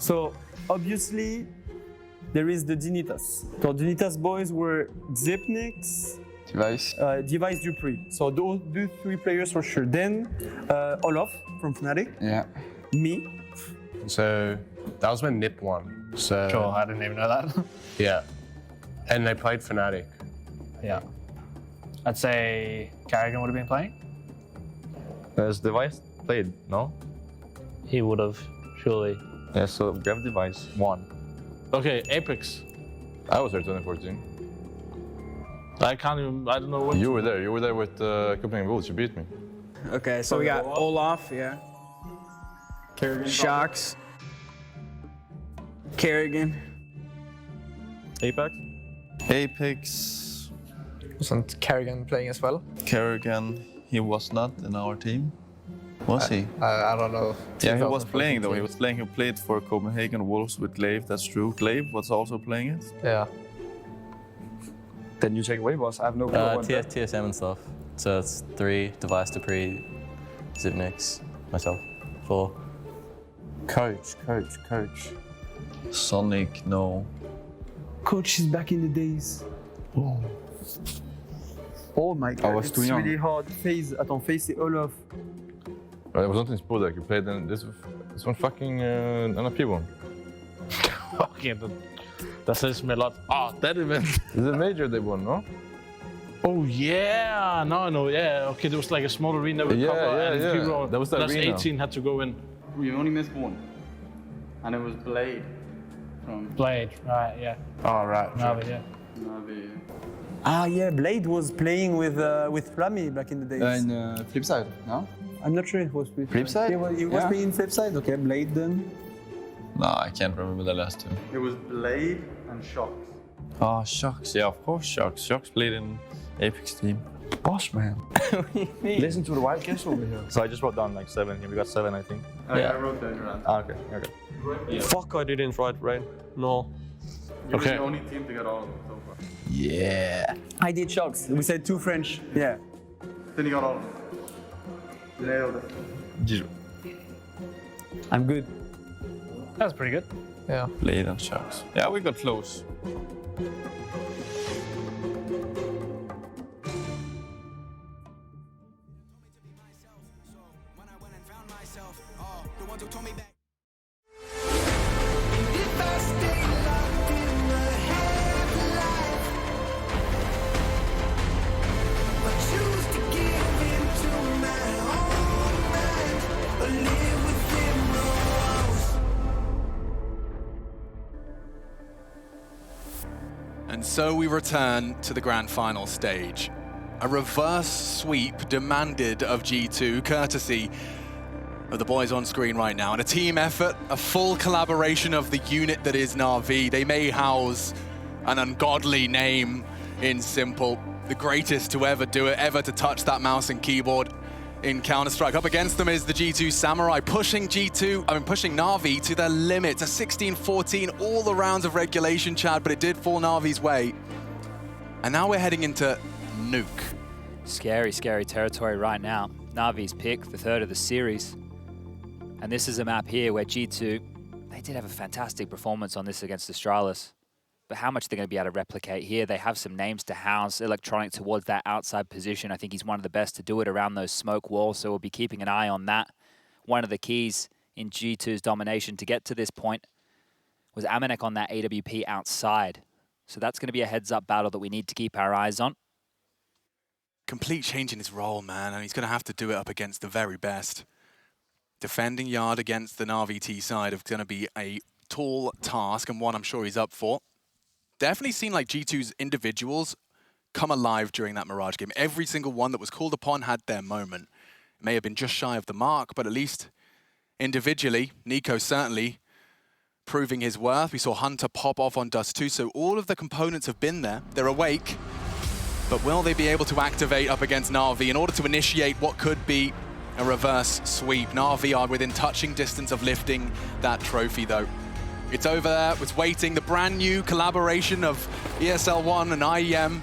So obviously there is the Dignitas. So Dignitas boys were Xipnix, Device Dupree. So those 3 players for sure. Then Olaf from Fnatic. Yeah. Me. So that was my NIP one. So Cool, I didn't even know that. yeah. And they played Fnatic. Yeah. I'd say Carrigan would have been playing. Has Device played, no? He would have, surely. Yeah, so grab Device, 1. Okay, Apex. I was there 2014. I can't even, I don't know what. You were there with Copenhagen Wolves, you beat me. Okay, so we got Olaf, yeah. Kerrigan. Shocks. Kerrigan. Apex? Apex. Wasn't Kerrigan playing as well? Kerrigan, he was not in our team. Was he? I don't know. Yeah, he was playing though. He was playing. He played for Copenhagen Wolves with Glaive. That's true. Glaive was also playing it. Yeah. Then you take away, boss. I have no clue. TSM and stuff. So it's 3, Device Dupree, Xipnix, myself. 4. Coach. Sonic, no. Coach is back in the days. Oh my God, I was too young. It's really hard. FaZe, attends, FaZe c'est Olaf. I was not in Spodek, you played in this one fucking NFP one. Okay, that says me a lot. Oh, that event. Is it major they won, no? Oh yeah, now I know. Yeah, okay, there was like a small arena with Yeah, cover, yeah, uh, and yeah. people That was the plus arena. 18 had to go in. We only missed one. And it was Blade from Blade, right? Yeah. Oh, right. Navi, yeah. Navi. Ah, yeah, Blade was playing with Flammy back in the days. In Flipside, no? I'm not sure it was with Flipside? He was Yeah. playing Flipside. Okay, Blade then. No, I can't remember the last two. It was Blade and Shocks. Oh, Shocks. Yeah, of course, Shocks. Shocks played in Apex team. Boss, man. Listen to the wild guess over here. So I just wrote down like 7 here. We got 7, I think. Yeah. I wrote down your answer. Ah, okay, okay. Yeah. Fuck, I didn't write right. No. You're Okay. the only team to get all of them so far. Yeah. I did Shocks. We said 2 French. Yeah. Then you got all of them. Nailed it. I'm good. That's pretty good. Yeah. Blade and Shocks. Yeah, we got close. And so we return to the grand final stage. A reverse sweep demanded of G2, courtesy of the boys on screen right now. And a team effort, a full collaboration of the unit that is Na'Vi. They may house an ungodly name in Simple, the greatest to ever do it, ever to touch that mouse and keyboard in Counter-Strike. Up against them is the G2 Samurai, pushing Na'Vi to their limits. A 16-14, all the rounds of regulation, Chad, but it did fall Na'Vi's way. And now we're heading into Nuke. Scary, scary territory right now. Na'Vi's pick, the third of the series. And this is a map here where G2, they did have a fantastic performance on this against Astralis. But how much they're going to be able to replicate here. They have some names to house. Electronic towards that outside position. I think he's one of the best to do it around those smoke walls, so we'll be keeping an eye on that. One of the keys in G2's domination to get to this point was Amanek on that AWP outside. So that's going to be a heads-up battle that we need to keep our eyes on. Complete change in his role, man, and he's going to have to do it up against the very best. Defending Yard against the Na'Vi T side is going to be a tall task, and one I'm sure he's up for. Definitely seen like G2's individuals come alive during that Mirage game. Every single one that was called upon had their moment. It may have been just shy of the mark, but at least individually, Nico certainly proving his worth. We saw Hunter pop off on Dust 2, so all of the components have been there. They're awake, but will they be able to activate up against Na'Vi in order to initiate what could be a reverse sweep? Na'Vi are within touching distance of lifting that trophy, though. It's over there, it's waiting, the brand new collaboration of ESL1 and IEM.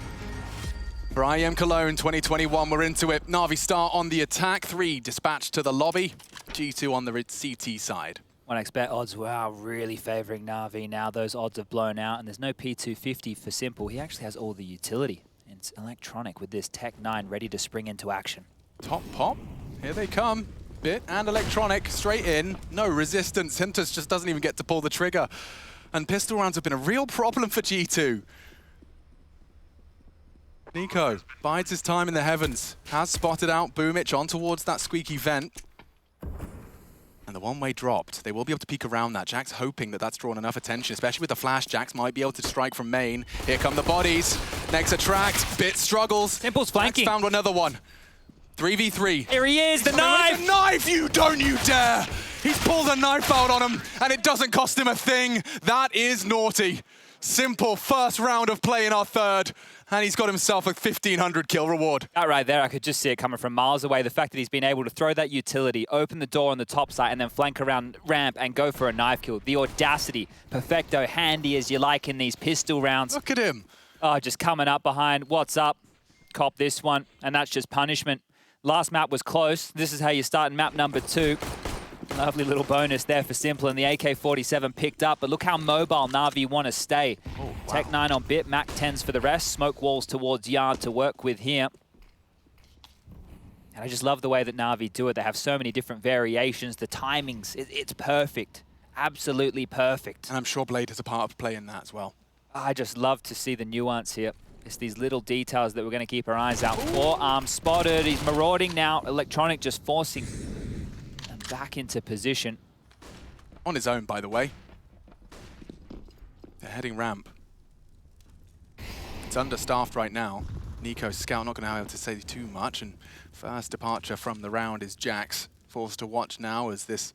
For IEM Cologne 2021, we're into it. Na'Vi start on the attack, 3 dispatched to the lobby, G2 on the CT side. 1xBet odds were really favouring Na'Vi. Now those odds have blown out, and there's no P250 for Simple. He actually has all the utility. It's Electronic with this Tech 9 ready to spring into action. Top pop, here they come. Bit and Electronic straight in, no resistance. Hintus just doesn't even get to pull the trigger. And pistol rounds have been a real problem for G2. Nico bides his time in the heavens, has spotted out Boomich on towards that squeaky vent. And the one-way dropped. They will be able to peek around that. Jack's hoping that that's drawn enough attention, especially with the flash. Jax might be able to strike from main. Here come the bodies. Next attract, Bit struggles. Simple's flanking. Jax found another one. 3v3. Here he is, the knife! The knife, you dare! He's pulled a knife out on him, and it doesn't cost him a thing. That is naughty. Simple first round of play in our third, and he's got himself a 1,500 kill reward. That right there, I could just see it coming from miles away. The fact that he's been able to throw that utility, open the door on the top side, and then flank around ramp and go for a knife kill. The audacity, perfecto, handy as you like in these pistol rounds. Look at him. Oh, just coming up behind. What's up? Cop this one, and that's just punishment. Last map was close. This is how you start in map number 2. Lovely little bonus there for Simple, and the AK-47 picked up. But look how mobile Na'Vi want to stay. Oh, wow. Tech 9 on Bit, Mac 10s for the rest. Smoke walls towards Yard to work with here. And I just love the way that Na'Vi do it. They have so many different variations. The timings, it's perfect. Absolutely perfect. And I'm sure Blade is a part of playing that as well. I just love to see the nuance here. It's these little details that we're going to keep our eyes out for. Arm spotted. He's marauding now. Electronic just forcing them back into position. On his own, by the way. They're heading ramp. It's understaffed right now. Nico's scout not going to be able to say too much, and first departure from the round is Jax. Forced to watch now as this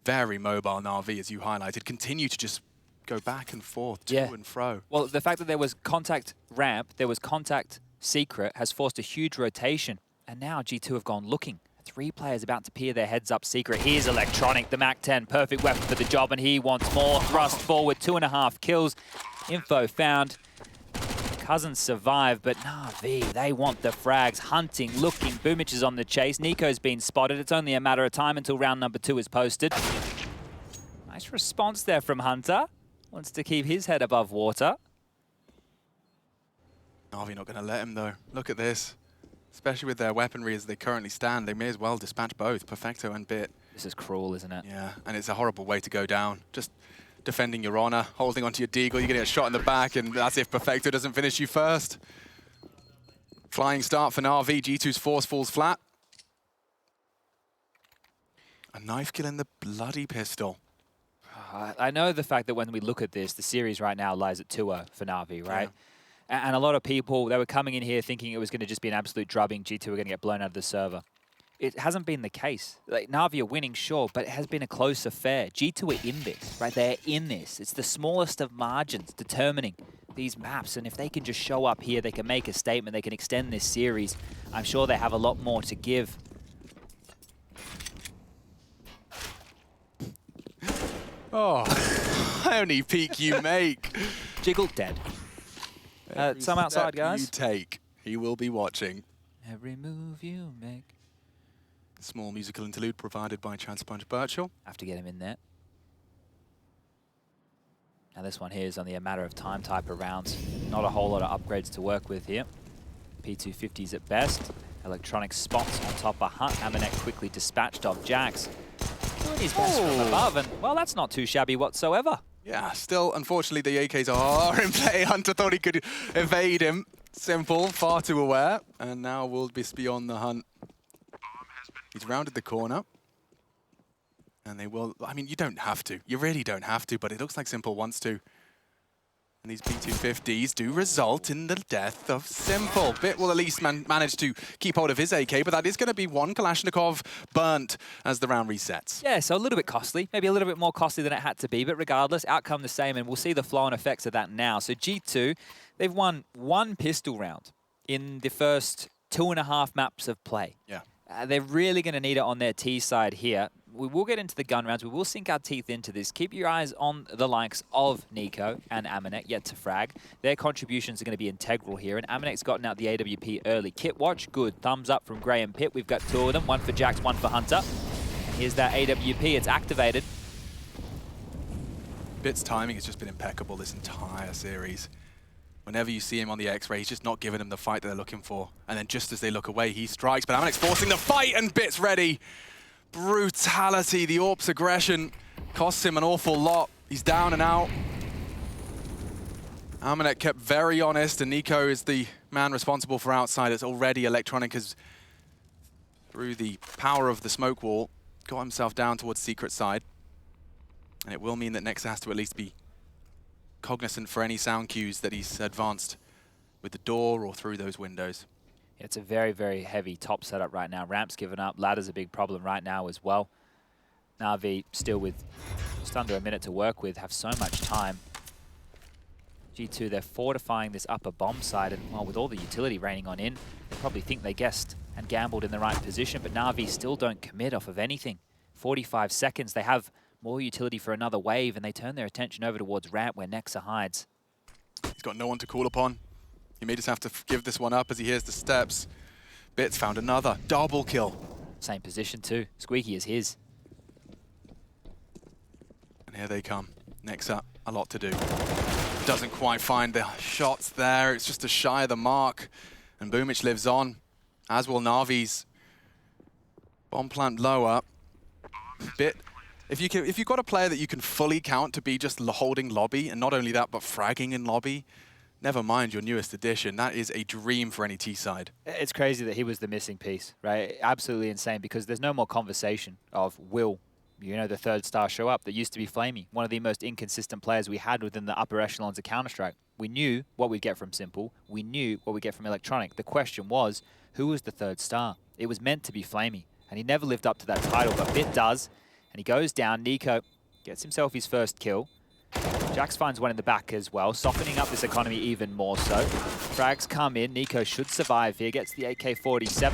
very mobile Na'Vi, as you highlighted, continue to just go back and forth, to and fro. Well, the fact that there was contact ramp, there was contact secret, has forced a huge rotation, and now G2 have gone looking. 3 players about to peer their heads up secret. Here's Electronic, the MAC-10, perfect weapon for the job, and he wants more. Thrust forward, 2.5 kills. Info found. Cousins survive, but Na'Vi, they want the frags. Hunting, looking, Boomich is on the chase. Nico's been spotted. It's only a matter of time until round number 2 is posted. Nice response there from Hunter. Wants to keep his head above water. Na'Vi not going to let him, though. Look at this. Especially with their weaponry as they currently stand, they may as well dispatch both, Perfecto and Bit. This is cruel, isn't it? Yeah, and it's a horrible way to go down. Just defending your honor, holding onto your deagle, you're getting a shot in the back, and that's if Perfecto doesn't finish you first. Flying start for Na'Vi, G2's force falls flat. A knife kill in the bloody pistol. I know the fact that when we look at this, the series right now lies at 2-0 for Na'Vi, right? Yeah. And a lot of people, they were coming in here thinking it was going to just be an absolute drubbing. G2 were going to get blown out of the server. It hasn't been the case. Like, Na'Vi are winning, sure, but it has been a close affair. G2 are in this, right? They're in this. It's the smallest of margins determining these maps. And if they can just show up here, they can make a statement, they can extend this series. I'm sure they have a lot more to give. Oh, only peek you make. Jiggle dead. Some outside, guys. You take, he will be watching. Every move you make. Small musical interlude provided by Transponge Birchall. Have to get him in there. Now this one here is only a matter of time type of rounds. Not a whole lot of upgrades to work with here. P250s at best. Electronic spots on top of Hunt. Amanek quickly dispatched off Jax. Doing his best from above, and well, that's not too shabby whatsoever. Yeah, still, unfortunately, the AKs are in play. Hunter thought he could evade him. Simple, far too aware, and now Wildebeest be on the hunt. He's rounded the corner. And they will, I mean, you don't have to. You really don't have to, but it looks like Simple wants to. And these P250s do result in the death of Simple. Bit will at least manage to keep hold of his AK, but that is going to be one Kalashnikov burnt as the round resets. Yeah, so a little bit costly, maybe a little bit more costly than it had to be, but regardless, outcome the same, and we'll see the flow and effects of that now. So G2, they've won 1 pistol round in the first 2.5 maps of play. Yeah. They're really going to need it on their T side here. We will get into the gun rounds. We will sink our teeth into this. Keep your eyes on the likes of Nico and Amanek, yet to frag. Their contributions are going to be integral here, and Amanek's gotten out the AWP early. Kit watch, good. Thumbs up from Gray and Pitt. We've got 2 of them, 1 for Jax, 1 for Hunter. And here's that AWP. It's activated. Bit's timing has just been impeccable this entire series. Whenever you see him on the X-ray, he's just not giving them the fight that they're looking for. And then just as they look away, he strikes, but Amanek's forcing the fight, and Bit's ready. Brutality, the AWP's aggression costs him an awful lot. He's down and out. Amanek kept very honest, and Nico is the man responsible for outsiders. Already Electronic has, through the power of the smoke wall, got himself down towards secret side. And it will mean that Nexa has to at least be cognizant for any sound cues that he's advanced with the door or through those windows. It's a very, very heavy top setup right now. Ramp's given up. Ladder's a big problem right now as well. Na'Vi still with just under a minute to work with, have so much time. G2, they're fortifying this upper bomb side, and well, with all the utility raining on in, they probably think they guessed and gambled in the right position, but Na'Vi still don't commit off of anything. 45 seconds, they have more utility for another wave, and they turn their attention over towards ramp where Nexa hides. He's got no one to call upon. He may just have to give this one up as he hears the steps. Bit's found another double kill. Same position too. Squeaky is his. And here they come. Nexa, a lot to do. Doesn't quite find the shots there. It's just a shy of the mark. And Boomich lives on, as will Na'Vi's. Bomb plant lower. Bit. If you've got a player that you can fully count to be just holding lobby, and not only that, but fragging in lobby, Never mind your newest addition. That is a dream for any T-side. It's crazy that he was the missing piece, right? Absolutely insane, because there's no more conversation of will, you know, the third star show up. That used to be Flamey, one of the most inconsistent players we had within the upper echelons of Counter-Strike. We knew what we'd get from Simple. We knew what we'd get from Electronic. The question was, who was the third star? It was meant to be Flamey, and he never lived up to that title, but Bit does, and he goes down. Nico gets himself his first kill. Jax finds one in the back as well, softening up this economy even more so. Frags come in. Nico should survive here. Gets the AK-47.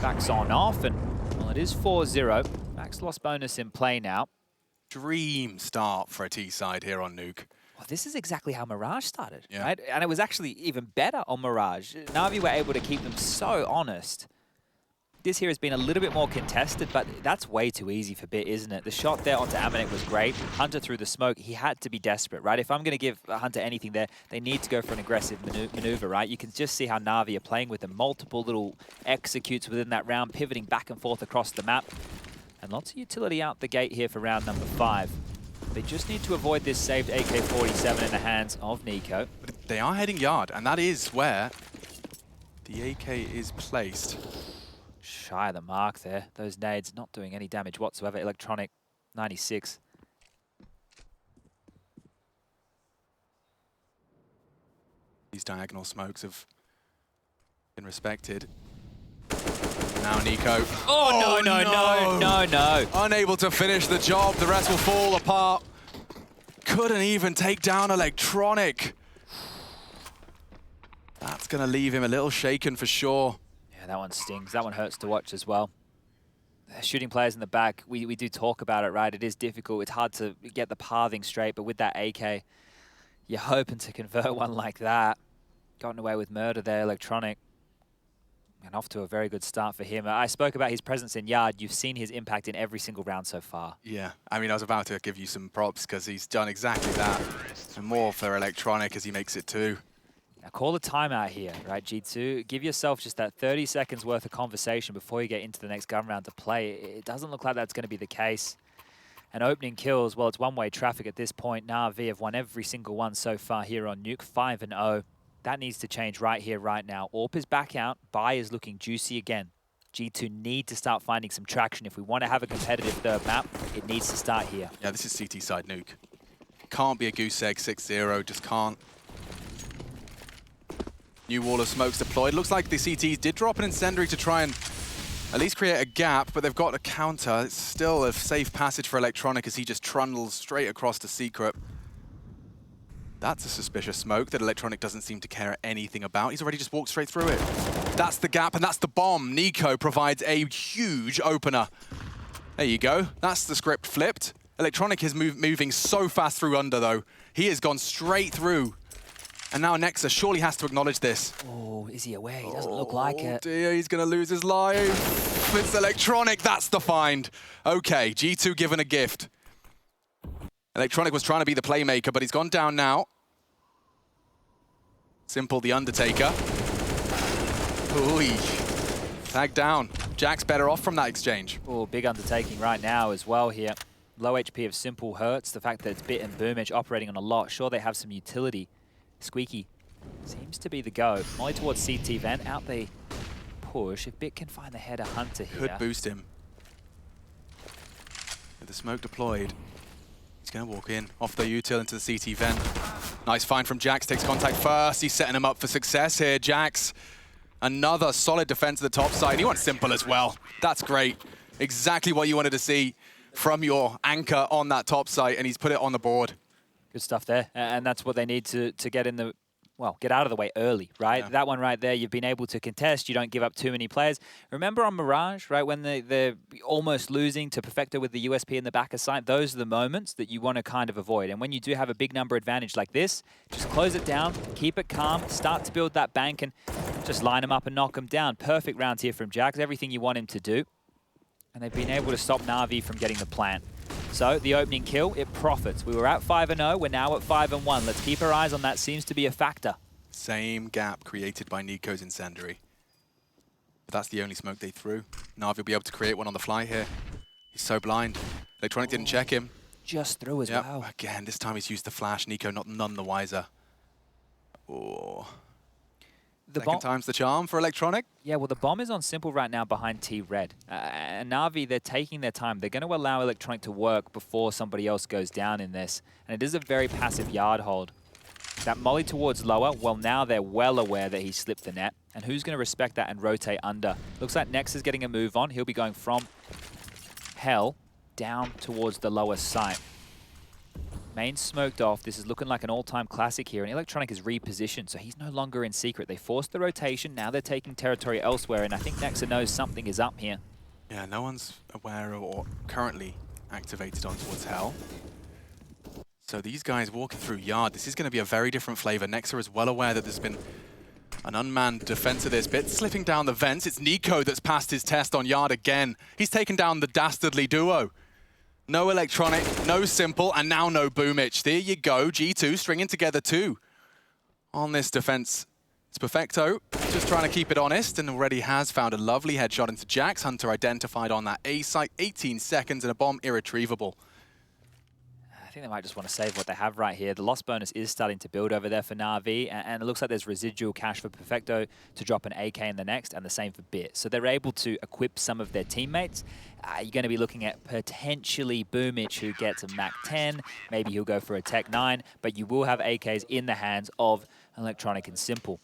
Backs on off, and well, it is 4-0. Max lost bonus in play now. Dream start for a T-side here on Nuke. Well, this is exactly how Mirage started, right? And it was actually even better on Mirage. Na'Vi were able to keep them so honest. This here has been a little bit more contested, but that's way too easy for Bit, isn't it? The shot there onto Amanek was great. Hunter through the smoke, he had to be desperate, right? If I'm going to give Hunter anything there, they need to go for an aggressive maneuver, right? You can just see how Na'Vi are playing with them. Multiple little executes within that round, pivoting back and forth across the map. And lots of utility out the gate here for round number 5. They just need to avoid this saved AK-47 in the hands of Nico. But they are heading yard, and that is where the AK is placed. Shy of the mark there. Those nades not doing any damage whatsoever. Electronic 96. These diagonal smokes have been respected. Now Nico. Oh, no. Unable to finish the job. The rest will fall apart. Couldn't even take down Electronic. That's going to leave him a little shaken for sure. Yeah, that one stings. That one hurts to watch as well. Shooting players in the back, we do talk about it, right? It is difficult. It's hard to get the pathing straight, but with that AK, you're hoping to convert one like that. Gotten away with murder there, Electronic. And off to a very good start for him. I spoke about his presence in yard. You've seen his impact in every single round so far. Yeah, I mean, I was about to give you some props because he's done exactly that. And more for Electronic as he makes it 2. Now call a timeout here, right, G2? Give yourself just that 30 seconds worth of conversation before you get into the next gun round to play. It doesn't look like that's going to be the case. And opening kills, well, it's one-way traffic at this point. Na'Vi have won every single one so far here on Nuke, 5-0. That needs to change right here, right now. AWP is back out. Buy is looking juicy again. G2 need to start finding some traction. If we want to have a competitive third map, it needs to start here. Yeah, this is CT side Nuke. Can't be a goose egg 6-0, just can't. New wall of smokes deployed. Looks like the CTs did drop an incendiary to try and at least create a gap, but they've got a counter. It's still a safe passage for Electronic as he just trundles straight across to Secret. That's a suspicious smoke that Electronic doesn't seem to care anything about. He's already just walked straight through it. That's the gap, and that's the bomb. Nico provides a huge opener. There you go. That's the script flipped. Electronic is moving so fast through under, though. He has gone straight through. And now Nexa surely has to acknowledge this. Oh, is he away? He doesn't look like it. Dear, he's going to lose his life. It's Electronic. That's the find. Okay, G2 given a gift. Electronic was trying to be the playmaker, but he's gone down now. Simple, the Undertaker. Ooh, tagged down. Jack's better off from that exchange. Oh, big undertaking right now as well here. Low HP of Simple hurts. The fact that it's Bit and Boomage operating on a lot. Sure, they have some utility. Squeaky seems to be the go. Molly towards CT vent. Out they push. If Bit can find the header Hunter here. Could boost him. With the smoke deployed. He's going to walk in, off the util into the CT vent. Nice find from Jax, takes contact first. He's setting him up for success here. Jax, another solid defense at the top side. He wants Simple as well. That's great. Exactly what you wanted to see from your anchor on that top site, and he's put it on the board. Good stuff there, and that's what they need to get in the, well, get out of the way early, right? Yeah. That one right there, you've been able to contest. You don't give up too many players. Remember on Mirage, right, when they're almost losing to Perfecto with the USP in the back of sight, those are the moments that you want to kind of avoid. And when you do have a big number advantage like this, just close it down, keep it calm, start to build that bank, and just line them up and knock them down. Perfect round here from Jax, everything you want him to do. And they've been able to stop Na'Vi from getting the plant. So the opening kill, it profits. We were at 5-0, we're now at 5-1. Let's keep our eyes on that, seems to be a factor. Same gap created by Nico's incendiary. But that's the only smoke they threw. Na'Vi will be able to create one on the fly here. He's so blind. Electronic didn't check him. Just through as well. Again, this time he's used the flash. Nico none the wiser. Oh. The Second time's the charm for Electronic. Yeah, well, the bomb is on Simple right now behind T-Red. And Na'Vi, they're taking their time. They're going to allow Electronic to work before somebody else goes down in this. And it is a very passive yard hold. That molly towards lower, well, now they're well aware that he slipped the net. And who's going to respect that and rotate under? Looks like Nex is getting a move on. He'll be going from Hell down towards the lower site. Main smoked off. This is looking like an all-time classic here, and Electronic is repositioned, so he's no longer in secret. They forced the rotation, now they're taking territory elsewhere, and I think Nexa knows something is up here. Yeah, no one's aware of or currently activated on towards Hell. So these guys walking through Yard, this is going to be a very different flavor. Nexa is well aware that there's been an unmanned defense of this bit. Slipping down the vents, it's Nico that's passed his test on Yard again. He's taken down the dastardly duo. No Electronic, no Simple, and now no Boomich. There you go, G2 stringing together two. On this defense, it's Perfecto, just trying to keep it honest, and already has found a lovely headshot into Jax. Hunter identified on that A site, 18 seconds, and a bomb irretrievable. I think they might just want to save what they have right here. The loss bonus is starting to build over there for Na'Vi, and it looks like there's residual cash for Perfecto to drop an AK in the next, and the same for Bit. So they're able to equip some of their teammates. You're going to be looking at potentially Boomich, who gets a MAC-10. Maybe he'll go for a Tech-9, but you will have AKs in the hands of Electronic and Simple.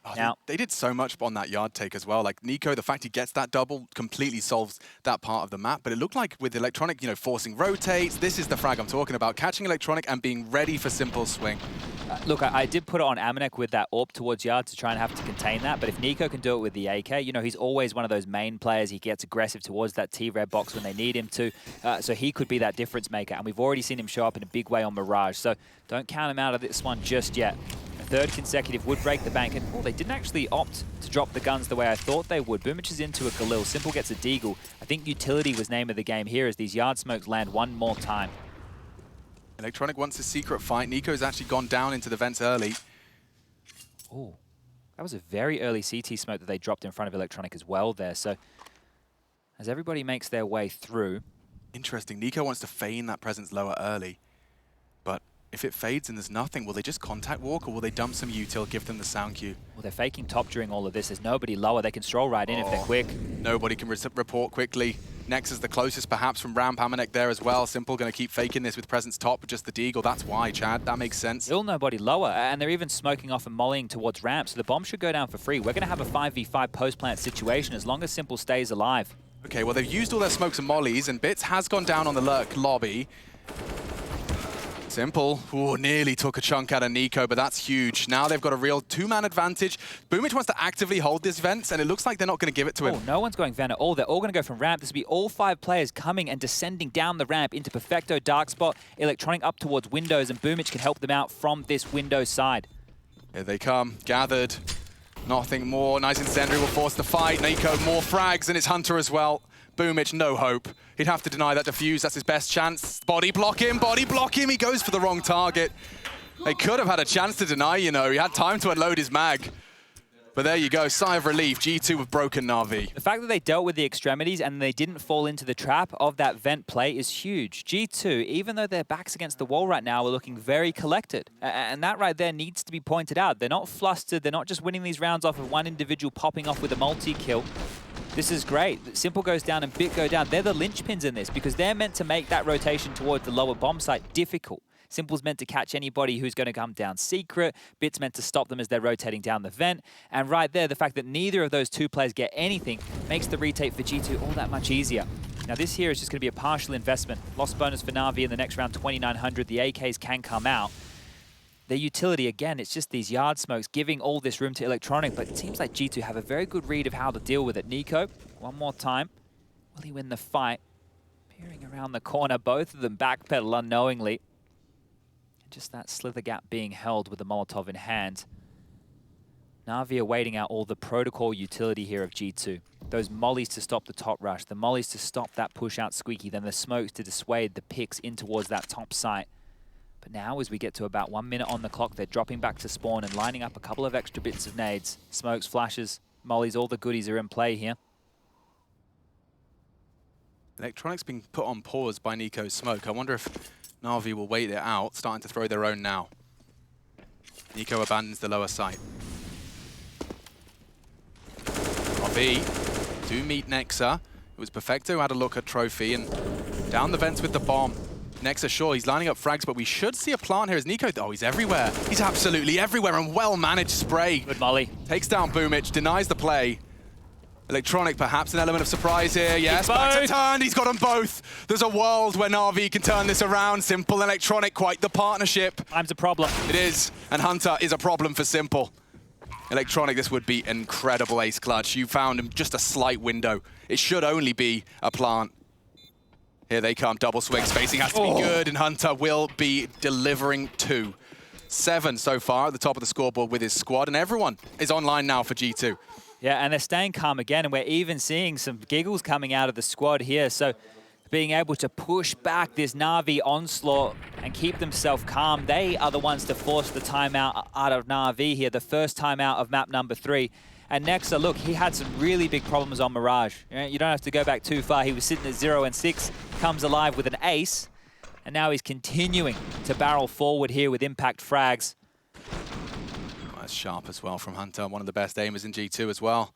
Oh, now, they did so much on that yard take as well. Like Nico, the fact he gets that double completely solves that part of the map. But it looked like with Electronic, you know, forcing rotates, this is the frag I'm talking about. Catching Electronic and being ready for Simple swing. Look, I did put it on Amanek with that AWP towards yard to try and have to contain that. But if Nico can do it with the AK, you know, he's always one of those main players. He gets aggressive towards that T-Red box when they need him to. So he could be that difference maker. And we've already seen him show up in a big way on Mirage. So don't count him out of this one just yet. Third consecutive would break the bank, and they didn't actually opt to drop the guns the way I thought they would. Boomich is into a Galil, Simple gets a Deagle. I think utility was name of the game here as these yard smokes land one more time. Electronic wants a secret fight. Nico's actually gone down into the vents early. Oh, that was a very early CT smoke that they dropped in front of Electronic as well there. So as everybody makes their way through. Interesting, Nico wants to feign that presence lower early, but if it fades and there's nothing, will they just contact walk or will they dump some util, give them the sound cue? Well, they're faking top during all of this. There's nobody lower. They can stroll right in if they're quick. Nobody can report quickly. Nex is the closest perhaps from Ramp. Amanek there as well. Simple going to keep faking this with presence top, but just the Deagle. That's why, Chad. That makes sense. Still nobody lower, and they're even smoking off and mollying towards Ramp, so the bomb should go down for free. We're going to have a 5v5 post-plant situation as long as Simple stays alive. Okay, well, they've used all their smokes and mollies, and Bits has gone down on the lurk lobby. Simple, ooh, nearly took a chunk out of Nico, but that's huge. Now they've got a real two-man advantage. Boomich wants to actively hold this vents, and it looks like they're not going to give it to him. Oh, no one's going Ven at all. They're all going to go from ramp. This will be all 5 players coming and descending down the ramp into Perfecto, Dark Spot, Electronic up towards windows, and Boomich can help them out from this window side. Here they come, gathered. Nothing more. Nice Incendiary will force the fight. Nico, more frags, and it's Hunter as well. Boomich, no hope. He'd have to deny that defuse. That's his best chance. Body block him, body block him. He goes for the wrong target. They could have had a chance to deny, you know. He had time to unload his mag. But there you go, sigh of relief. G2 have broken Na'Vi. The fact that they dealt with the extremities and they didn't fall into the trap of that vent play is huge. G2, even though their backs against the wall right now, are looking very collected. And that right there needs to be pointed out. They're not flustered. They're not just winning these rounds off of one individual popping off with a multi-kill. This is great. Simple goes down and Bit go down. They're the linchpins in this because they're meant to make that rotation towards the lower bomb site difficult. Simple's meant to catch anybody who's going to come down secret. Bit's meant to stop them as they're rotating down the vent. And right there, the fact that neither of those two players get anything makes the retake for G2 all that much easier. Now this here is just going to be a partial investment. Loss bonus for Na'Vi in the next round, 2,900. The AKs can come out. Their utility, again, it's just these yard smokes giving all this room to Electronic, but it seems like G2 have a very good read of how to deal with it. Nico, one more time. Will he win the fight? Peering around the corner, both of them backpedal unknowingly. And just that slither gap being held with the Molotov in hand. Na'Vi are waiting out all the protocol utility here of G2. Those mollies to stop the top rush, the mollies to stop that push out Squeaky, then the smokes to dissuade the picks in towards that top site. But now, as we get to about 1 minute on the clock, they're dropping back to spawn and lining up a couple of extra bits of nades. Smokes, flashes, mollies, all the goodies are in play here. Electronic's being put on pause by Nico's smoke. I wonder if Na'Vi will wait it out, starting to throw their own now. Nico abandons the lower site. RV do meet Nexa. It was Perfecto who had a look at Trophy and down the vents with the bomb. Nexa, sure, he's lining up frags, but we should see a plant here as Nico. Oh, he's everywhere. He's absolutely everywhere, and well-managed spray. Good molly. Takes down Boomich, denies the play. Electronic, perhaps an element of surprise here. Yes, back to turn. He's got them both. There's a world where Na'Vi can turn this around. Simple and Electronic, quite the partnership. Time's a problem. It is, and Hunter is a problem for Simple. Electronic, this would be incredible ace clutch. You found him just a slight window. It should only be a plant. Here they come, double swing. Spacing has to be good, and Hunter will be delivering 2. 7 so far at the top of the scoreboard with his squad, and everyone is online now for G2. Yeah, and they're staying calm again, and we're even seeing some giggles coming out of the squad here. So being able to push back this Na'Vi onslaught and keep themselves calm, they are the ones to force the timeout out of Na'Vi here, the first timeout of map number 3. And Nexa, look, he had some really big problems on Mirage. You don't have to go back too far. He was sitting at 0 and 6, comes alive with an ace, and now he's continuing to barrel forward here with impact frags. That's sharp as well from Hunter, one of the best aimers in G2 as well.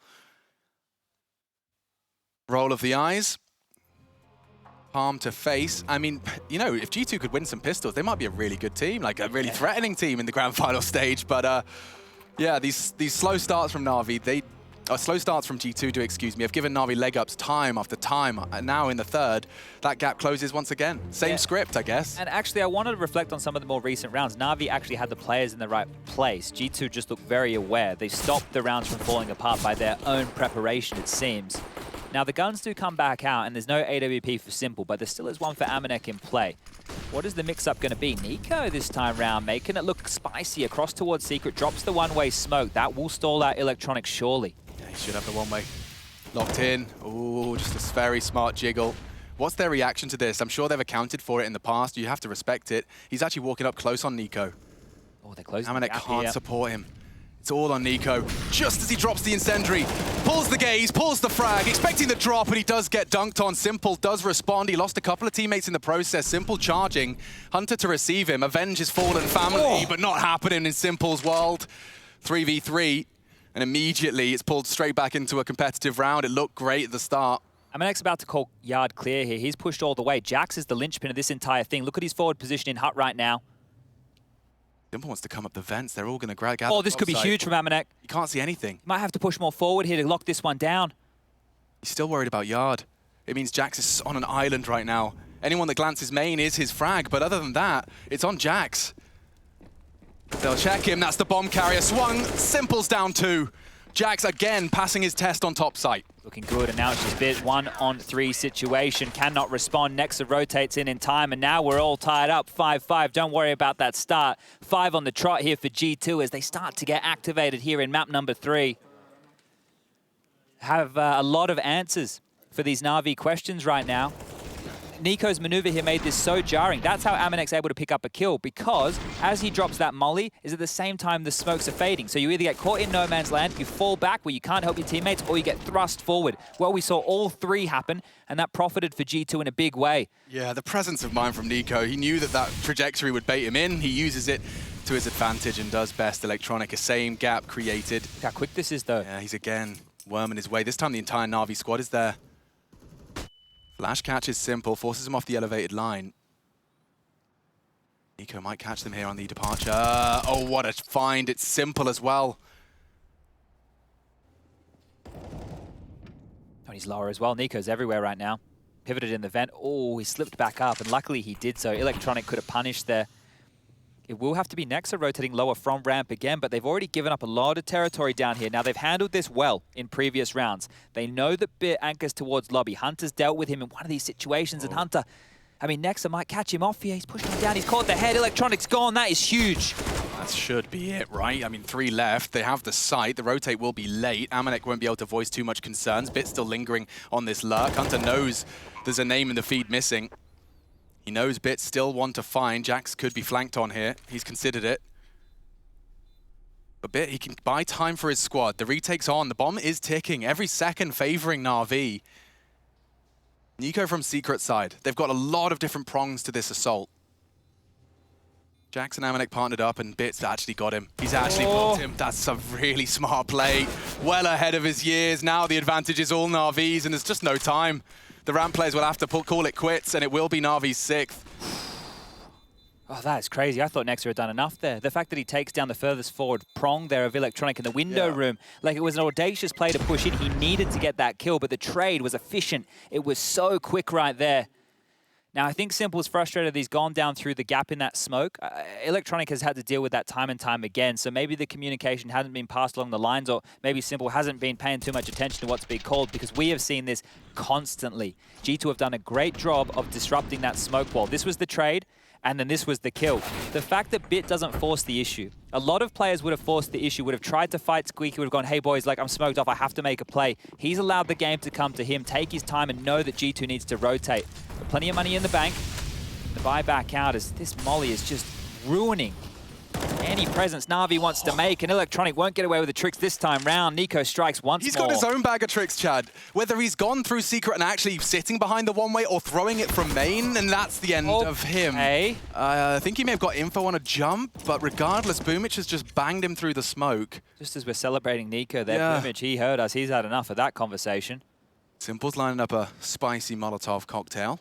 Roll of the eyes. Palm to face. I mean, you know, if G2 could win some pistols, they might be a really good team, like a really threatening team in the grand final stage. But yeah, these slow starts from Na'Vi, slow starts from G2, have given Na'Vi leg ups time after time. And now in the third, that gap closes once again. Same script, I guess. And actually, I wanted to reflect on some of the more recent rounds. Na'Vi actually had the players in the right place. G2 just looked very aware. They stopped the rounds from falling apart by their own preparation, it seems. Now, the guns do come back out, and there's no AWP for Simple, but there still is one for Amanek in play. What is the mix-up going to be? Nico this time round, making it look spicy across towards Secret, drops the one-way smoke. That will stall out Electronic surely. Yeah, he should have the one-way. Locked in. Ooh, just a very smart jiggle. What's their reaction to this? I'm sure they've accounted for it in the past. You have to respect it. He's actually walking up close on Nico. Oh, they're closing. Amanek can't support him. It's all on Nico. Just as he drops the incendiary, pulls the gaze, pulls the frag, expecting the drop, and he does get dunked on. Simple does respond. He lost a couple of teammates in the process. Simple charging. Hunter to receive him. Avenge his fallen family, but not happening in Simple's world. 3v3, and immediately it's pulled straight back into a competitive round. It looked great at the start. Amanek's about to call yard clear here. He's pushed all the way. Jax is the linchpin of this entire thing. Look at his forward position in Hut right now. Simple wants to come up the vents. They're all going to gather. Oh, this could be huge from Amanek. You can't see anything. Might have to push more forward here to lock this one down. He's still worried about yard. It means Jax is on an island right now. Anyone that glances main is his frag, but other than that, it's on Jax. They'll check him. That's the bomb carrier. Swung. Simple's down 2. Jax again passing his test on top site. Looking good, and now it's just bit 1-on-3 situation. Cannot respond. Nexa rotates in time, and now we're all tied up. 5-5. Don't worry about that start. 5 on the trot here for G2 as they start to get activated here in map number 3. Have a lot of answers for these Na'Vi questions right now. Nico's maneuver here made this so jarring. That's how Amanek's able to pick up a kill, because as he drops that molly, is at the same time the smokes are fading. So you either get caught in no man's land, you fall back where you can't help your teammates, or you get thrust forward. Well, we saw all 3 happen, and that profited for G2 in a big way. Yeah, the presence of mind from Nico. He knew that that trajectory would bait him in. He uses it to his advantage and does best. Electronic, a same gap created. Look how quick this is, though. Yeah, he's again worming his way. This time the entire Na'Vi squad is there. Flash catches Simple, forces him off the elevated line. Nico might catch them here on the departure. Oh, what a find. It's Simple as well. Oh, he's lower as well. Nico's everywhere right now. Pivoted in the vent. Oh, he slipped back up, and luckily he did so. Electronic could have punished there. It will have to be Nexa rotating lower from ramp again, but they've already given up a lot of territory down here. Now, they've handled this well in previous rounds. They know that Bit anchors towards lobby. Hunter's dealt with him in one of these situations, and Hunter, I mean, Nexa might catch him off here. He's pushing him down. He's caught the head. Electronic's gone. That is huge. That should be it, right? I mean, 3 left. They have the site. The rotate will be late. Amanek won't be able to voice too much concerns. Bit still lingering on this lurk. Hunter knows there's a name in the feed missing. He knows Bit still want to find. Jax could be flanked on here. He's considered it. But Bit, he can buy time for his squad. The retake's on. The bomb is ticking. Every second favoring Na'Vi. Nico from Secret side. They've got a lot of different prongs to this assault. Jackson and Amanek partnered up and Bits actually got him. He's actually blocked him. That's a really smart play. Well ahead of his years. Now the advantage is all Na'Vi's and there's just no time. The ramp players will have to call it quits and it will be Na'Vi's 6th. Oh, that is crazy. I thought Nexer had done enough there. The fact that he takes down the furthest forward prong there of Electronic in the window room, like it was an audacious play to push in. He needed to get that kill, but the trade was efficient. It was so quick right there. Now, I think Simple's frustrated that he's gone down through the gap in that smoke. Electronic has had to deal with that time and time again, so maybe the communication hasn't been passed along the lines, or maybe Simple hasn't been paying too much attention to what's being called, because we have seen this constantly. G2 have done a great job of disrupting that smoke wall. This was the trade, and then this was the kill. The fact that Bit doesn't force the issue. A lot of players would have forced the issue, would have tried to fight Squeaky, would have gone, hey boys, like I'm smoked off, I have to make a play. He's allowed the game to come to him, take his time and know that G2 needs to rotate. But plenty of money in the bank. The buy back out as this molly is just ruining any presence Na'Vi wants to make, and Electronic won't get away with the tricks this time round. Nico strikes once more. He's got his own bag of tricks, Chad. Whether he's gone through Secret and actually sitting behind the one-way or throwing it from main, and that's the end of him. I think he may have got info on a jump, but regardless, Boomich has just banged him through the smoke. Just as we're celebrating Nico there, Boomich, he heard us. He's had enough of that conversation. Simple's lining up a spicy Molotov cocktail.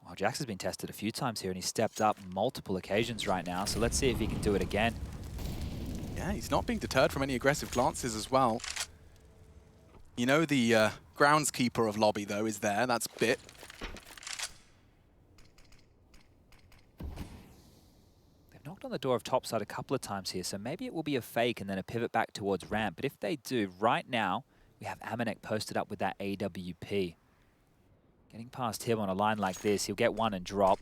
Well, Jax has been tested a few times here, and he's stepped up multiple occasions right now, so let's see if he can do it again. Yeah, he's not being deterred from any aggressive glances as well. You know the groundskeeper of lobby, though, is there. That's Bit. They've knocked on the door of topside a couple of times here, so maybe it will be a fake and then a pivot back towards ramp. But if they do, right now, we have Amanek posted up with that AWP. Getting past him on a line like this, he'll get one and drop.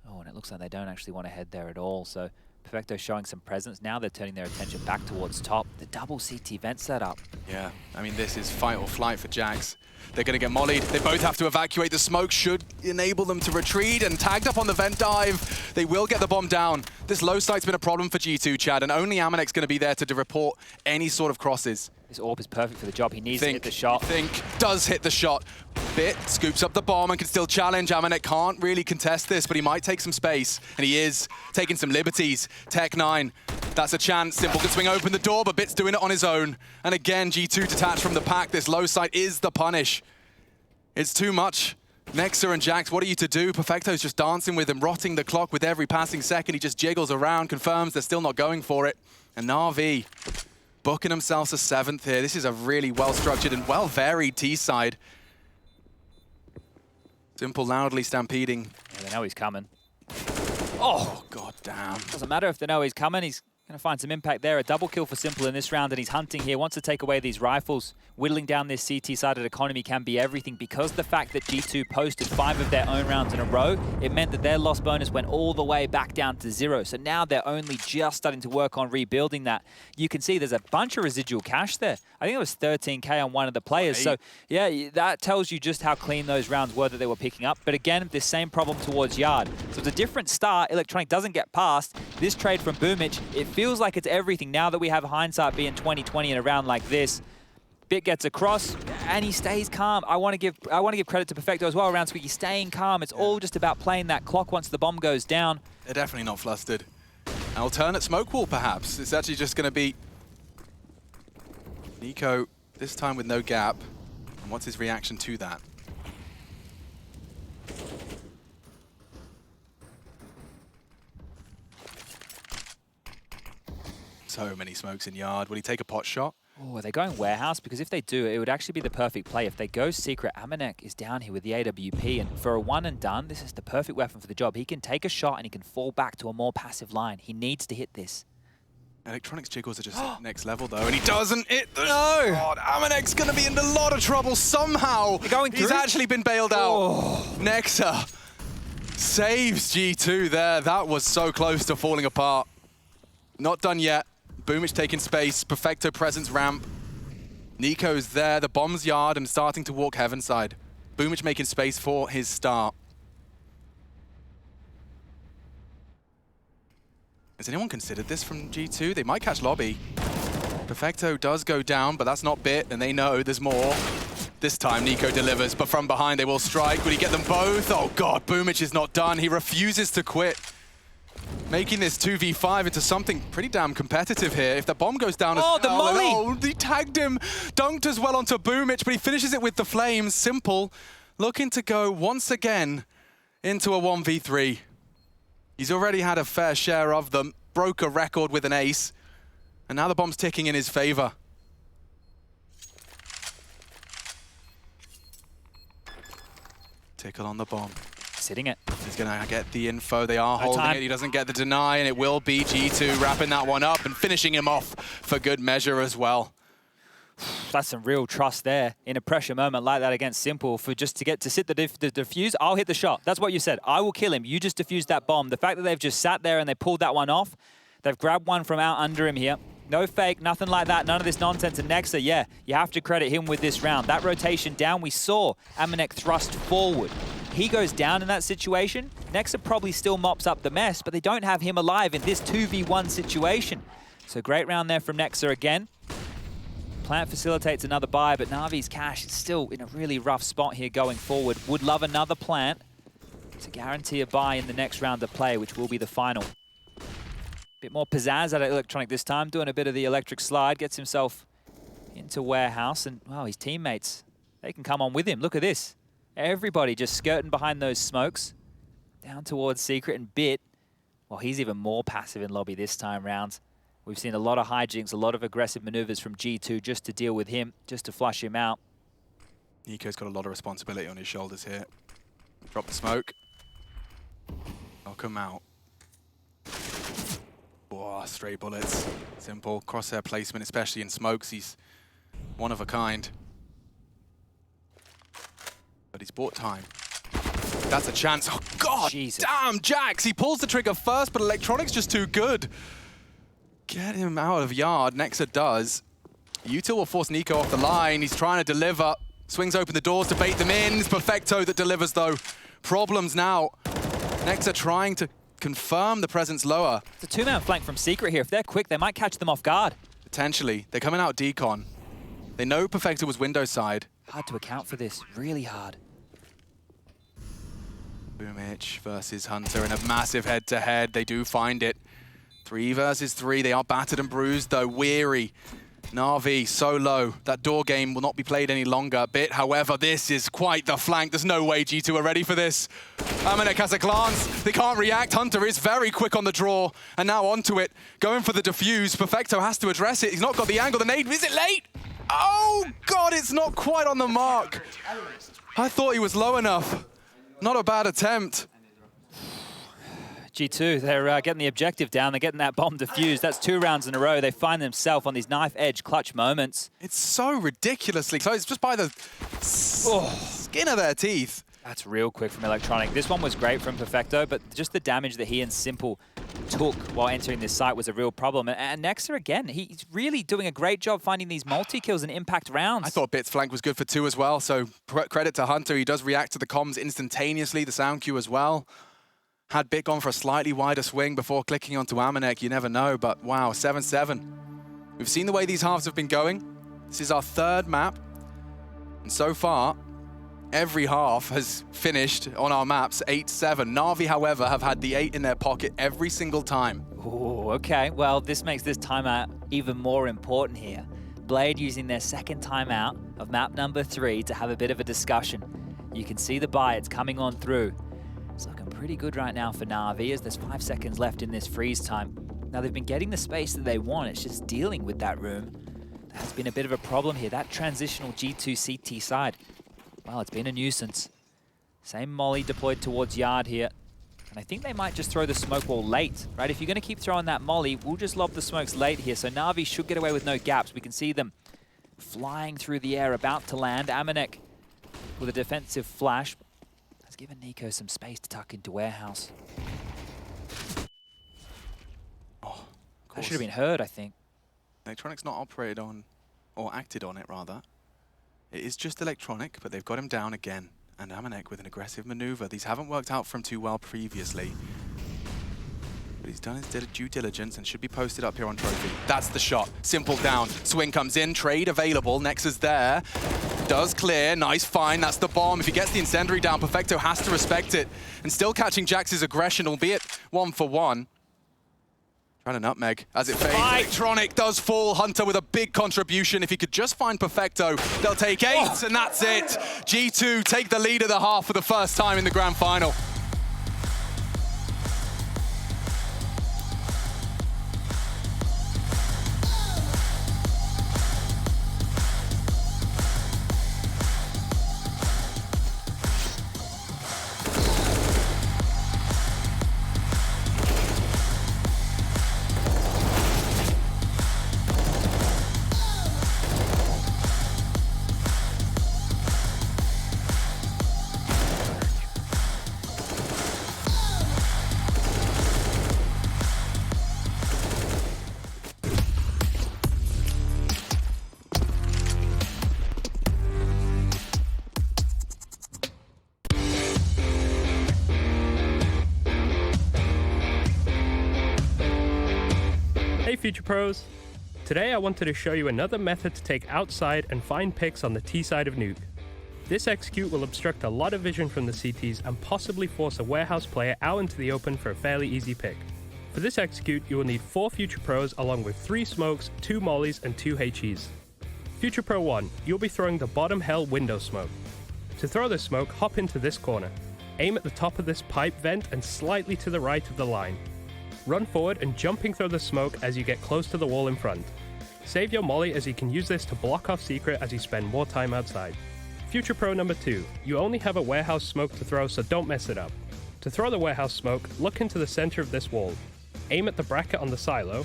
Oh, and it looks like they don't actually want to head there at all. So Perfecto showing some presence. Now they're turning their attention back towards top. The double CT vent setup. Yeah, I mean, this is fight or flight for Jax. They're going to get mollied. They both have to evacuate. The smoke should enable them to retreat, and tagged up on the vent dive, they will get the bomb down. This low sight's been a problem for G2, Chad, and only Amanek's going to be there to report any sort of crosses. This AWP is perfect for the job. He needs to hit the shot. Does hit the shot. Bit scoops up the bomb and can still challenge. Amanek can't really contest this, but he might take some space, and he is taking some liberties. Tech9, that's a chance. Simple can swing open the door, but Bit's doing it on his own. And again, G2 detached from the pack. This low sight is the punish. It's too much. Nexer and Jax, what are you to do? Perfecto's just dancing with him, rotting the clock with every passing second. He just jiggles around, confirms they're still not going for it. And Na'Vi booking themselves a 7th here. This is a really well-structured and well-varied T-side. Simple loudly stampeding. Yeah, they know he's coming. Oh, god damn. Doesn't matter if they know he's coming. He's going to find some impact there. A double kill for Simple in this round, and he's hunting here. Wants to take away these rifles. Whittling down this CT-sided economy can be everything, because the fact that G2 posted 5 of their own rounds in a row, it meant that their loss bonus went all the way back down to 0. So now they're only just starting to work on rebuilding that. You can see there's a bunch of residual cash there. I think it was 13K on one of the players. So yeah, that tells you just how clean those rounds were that they were picking up. But again, this same problem towards Yard. So it's a different start. Electronic doesn't get past. This trade from Boomich, it feels like it's everything now that we have hindsight being 2020 in a round like this. Bit gets across, and he stays calm. I want to give credit to Perfecto as well around Squeaky, staying calm. It's all just about playing that clock once the bomb goes down. They're definitely not flustered. An alternate smoke wall, perhaps. It's actually just going to be Nico, this time with no gap. And what's his reaction to that? So many smokes in Yard. Will he take a pot shot? Oh, are they going warehouse? Because if they do, it would actually be the perfect play. If they go secret, Amanek is down here with the AWP, and for a one and done, this is the perfect weapon for the job. He can take a shot and he can fall back to a more passive line. He needs to hit this. Electronic's jiggles are just next level though, and he doesn't hit the shot. Amanek's gonna be in a lot of trouble somehow. He's actually been bailed out. Nexer saves G2 there. That was so close to falling apart. Not done yet. Boomich taking space, Perfecto presence ramp. Nico's there, the bomb's Yard and starting to walk heaven side. Boomich making space for his start. Has anyone considered this from G2? They might catch lobby. Perfecto does go down, but that's not Bit, and they know there's more. This time, Nico delivers, but from behind they will strike. Will he get them both? Oh God, Boomich is not done. He refuses to quit. Making this 2v5 into something pretty damn competitive here. If the bomb goes down as well, the molly! Oh, he tagged him, dunked as well onto Boomich, but he finishes it with the flames. Simple, looking to go once again into a 1v3. He's already had a fair share of them, broke a record with an ace, and now the bomb's ticking in his favor. Tickle on the bomb. Sitting it. He's gonna get the info. They are holding time. it. He doesn't get the deny, and it will be G2 wrapping that one up and finishing him off for good measure as well. That's some real trust there in a pressure moment like that against Simple for just to get to sit the defuse. I'll hit the shot. That's what you said. I will kill him. You just defuse that bomb. The fact that they've just sat there and they pulled that one off, they've grabbed one from out under him here. No fake, nothing like that, none of this nonsense. And Nexa, yeah, you have to credit him with this round. That rotation down, we saw Amanek thrust forward. He goes down in that situation. Nexa probably still mops up the mess, but they don't have him alive in this 2v1 situation. So great round there from Nexa again. Plant facilitates another buy, but Na'Vi's cash is still in a really rough spot here going forward. Would love another plant to guarantee a buy in the next round of play, which will be the final. Bit more pizzazz out of Electronic this time, doing a bit of the electric slide, gets himself into warehouse, and well, his teammates, they can come on with him. Look at this. Everybody just skirting behind those smokes, down towards Secret and Bit. Well, he's even more passive in lobby this time round. We've seen a lot of hijinks, a lot of aggressive maneuvers from G2 just to deal with him, just to flush him out. Nico's got a lot of responsibility on his shoulders here. Drop the smoke. Knock him out. Oh, stray bullets. Simple. Crosshair placement, especially in smokes. He's one of a kind. But he's bought time. That's a chance. Oh, God Jesus. Damn, Jax. He pulls the trigger first, but Electronic's just too good. Get him out of yard. Nexa does. U2 will force Nico off the line. He's trying to deliver. Swings open the doors to bait them in. It's Perfecto that delivers, though. Problems now. Nexa trying to confirm the presence lower. It's a two-man flank from Secret here. If they're quick, they might catch them off guard. Potentially. They're coming out decon. They know Perfecto was window side. Hard to account for this. Really hard. Boomich versus Hunter in a massive head-to-head. They do find it. 3 versus 3. They are battered and bruised, though. Weary. Na'Vi so low. That door game will not be played any longer. Bit, however, this is quite the flank. There's no way G2 are ready for this. Amanek has a glance. They can't react. Hunter is very quick on the draw. And now onto it. Going for the defuse. Perfecto has to address it. He's not got the angle. The nade. Is it late? Oh, God, it's not quite on the mark. I thought he was low enough. Not a bad attempt. G2, they're getting the objective down. They're getting that bomb defused. That's 2 rounds in a row. They find themselves on these knife-edge clutch moments. It's so ridiculously close, just by the skin of their teeth. That's real quick from Electronic. This one was great from Perfecto, but just the damage that he and Simple took while entering this site was a real problem. And Nexa, again, he's really doing a great job finding these multi-kills and impact rounds. I thought Bit's flank was good for 2 as well, so credit to Hunter. He does react to the comms instantaneously, the sound cue as well. Had Bit gone for a slightly wider swing before clicking onto Amanek, you never know, but wow, 7-7. We've seen the way these halves have been going. This is our 3rd map, and so far, every half has finished on our maps 8-7. Na'Vi, however, have had the 8 in their pocket every single time. Ooh, okay. Well, this makes this timeout even more important here. Blade using their 2nd timeout of map number 3 to have a bit of a discussion. You can see the buy, it's coming on through. It's looking pretty good right now for Na'Vi as there's 5 seconds left in this freeze time. Now, they've been getting the space that they want. It's just dealing with that room. That has been a bit of a problem here. That transitional G2 CT side, well, it's been a nuisance. Same molly deployed towards yard here. And I think they might just throw the smoke wall late, right? If you're going to keep throwing that molly, we'll just lob the smokes late here. So Na'Vi should get away with no gaps. We can see them flying through the air, about to land. Amanek with a defensive flash. Has given Nico some space to tuck into warehouse. Oh, that should have been heard, I think. Electronic's not operated on, or acted on it rather. It is just Electronic, but they've got him down again. And Amanek with an aggressive maneuver. These haven't worked out for him too well previously. But he's done his due diligence and should be posted up here on Trophy. That's the shot. Simple down. Swing comes in. Trade available. Nexa's there. does clear. Nice find, that's the bomb. If he gets the incendiary down, Perfecto has to respect it. And still catching Jax's aggression, albeit 1-for-1. Trying to nutmeg as it fades. Electronic does fall. Hunter with a big contribution. If he could just find Perfecto, they'll take 8, and that's it. G2 take the lead of the half for the first time in the grand final. Hey Future Pros! Today I wanted to show you another method to take outside and find picks on the T side of Nuke. This execute will obstruct a lot of vision from the CTs and possibly force a warehouse player out into the open for a fairly easy pick. For this execute, you will need 4 Future Pros along with 3 smokes, 2 mollies and 2 HEs. Future Pro 1, you'll be throwing the bottom hell window smoke. To throw this smoke, hop into this corner. Aim at the top of this pipe vent and slightly to the right of the line. Run forward and jumping through the smoke as you get close to the wall in front. Save your molly as you can use this to block off Secret as you spend more time outside. Future Pro number 2, you only have a warehouse smoke to throw, so don't mess it up. To throw the warehouse smoke, look into the center of this wall. Aim at the bracket on the silo.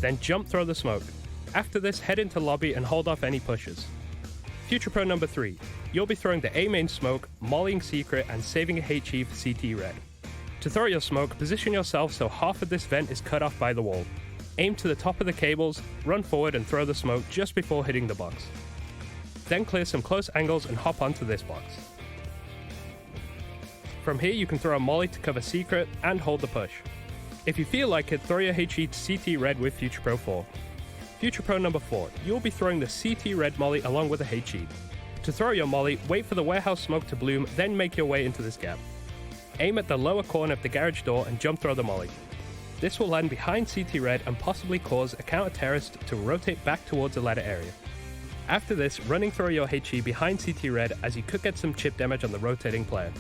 Then jump throw the smoke. After this, head into lobby and hold off any pushes. Future Pro number 3, you'll be throwing the A main smoke, mollying Secret, and saving a HE for CT red. To throw your smoke, position yourself so half of this vent is cut off by the wall. Aim to the top of the cables, run forward and throw the smoke just before hitting the box. Then clear some close angles and hop onto this box. From here you can throw a molly to cover Secret and hold the push. If you feel like it, throw your HE to CT red with Future Pro 4. Future Pro number 4, you'll be throwing the CT red molly along with a HE. To throw your molly, wait for the warehouse smoke to bloom, then make your way into this gap. Aim at the lower corner of the garage door and jump throw the molly. This will land behind CT red and possibly cause a counter-terrorist to rotate back towards the ladder area. After this, running throw your HE behind CT red as you could get some chip damage on the rotating player.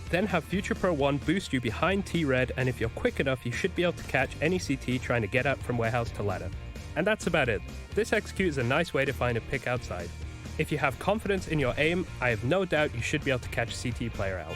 Then have Future Pro 1 boost you behind T red, and if you're quick enough you should be able to catch any CT trying to get up from warehouse to ladder. And that's about it. This execute is a nice way to find a pick outside. If you have confidence in your aim, I have no doubt you should be able to catch CT player out.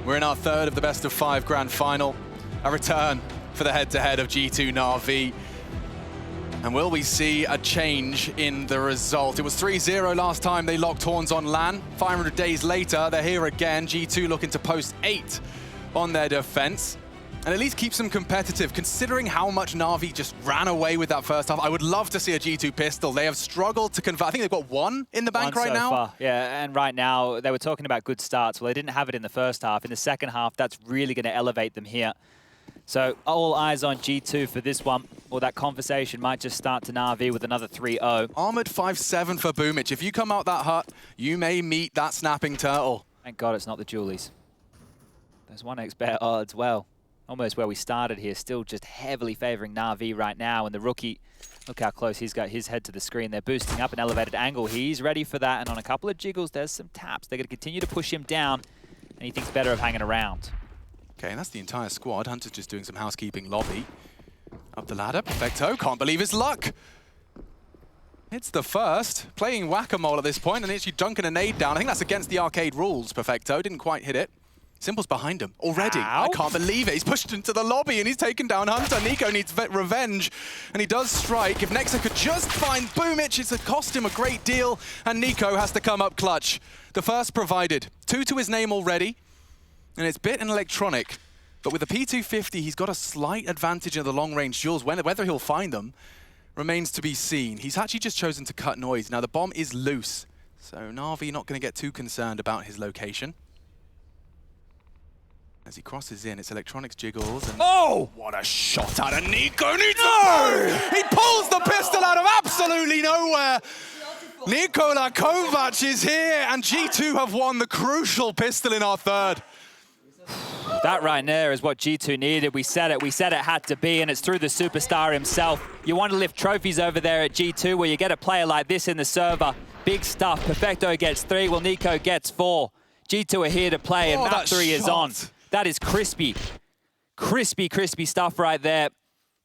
We're in our third of the best of 5 grand final. A return for the head-to-head of G2 Na'Vi. And will we see a change in the result? It was 3-0 last time they locked horns on LAN. 500 days later, they're here again. G2 looking to post 8 on their defense. And at least keeps them competitive, considering how much Na'Vi just ran away with that first half. I would love to see a G2 pistol. They have struggled to convert. I think they've got 1 in the bank right now. Far. Yeah, and right now, they were talking about good starts. Well, they didn't have it in the first half. In the second half, that's really going to elevate them here. So all eyes on G2 for this one. Or that conversation might just start to Na'Vi with another 3-0. Armored 5-7 for Boomich. If you come out that hut, you may meet that snapping turtle. Thank God it's not the Julies. There's 1x better odds. Well, almost where we started here, still just heavily favoring Na'Vi right now. And the rookie, look how close he's got his head to the screen. They're boosting up an elevated angle. He's ready for that. And on a couple of jiggles, there's some taps. They're going to continue to push him down. And he thinks better of hanging around. Okay, and that's the entire squad. Hunter's just doing some housekeeping lobby. Up the ladder, Perfecto, can't believe his luck. It's the first, playing whack-a-mole at this point, and actually dunking a nade down. I think that's against the arcade rules, Perfecto, didn't quite hit it. Simple's behind him already. I can't believe it. He's pushed into the lobby and he's taken down Hunter. Nico needs revenge, and he does strike. If Nexa could just find Boomich, it's cost him a great deal, and Nico has to come up clutch. The first provided. 2 to his name already, and it's Bit and Electronic. But with the P250, he's got a slight advantage in the long-range duels. Whether he'll find them remains to be seen. He's actually just chosen to cut noise. Now, the bomb is loose, so Na'Vi not going to get too concerned about his location. As he crosses in, it's Electronics jiggles, and oh! What a shot out of Nico! He pulls the pistol out of absolutely nowhere! Nikola Kovac is here, and G2 have won the crucial pistol in our third. That right there is what G2 needed. We said it had to be, and it's through the superstar himself. You want to lift trophies over there at G2 where you get a player like this in the server. Big stuff. Perfecto gets 3, while Nico gets 4. G2 are here to play, and map 3 is on. That is crispy. Crispy, crispy stuff right there.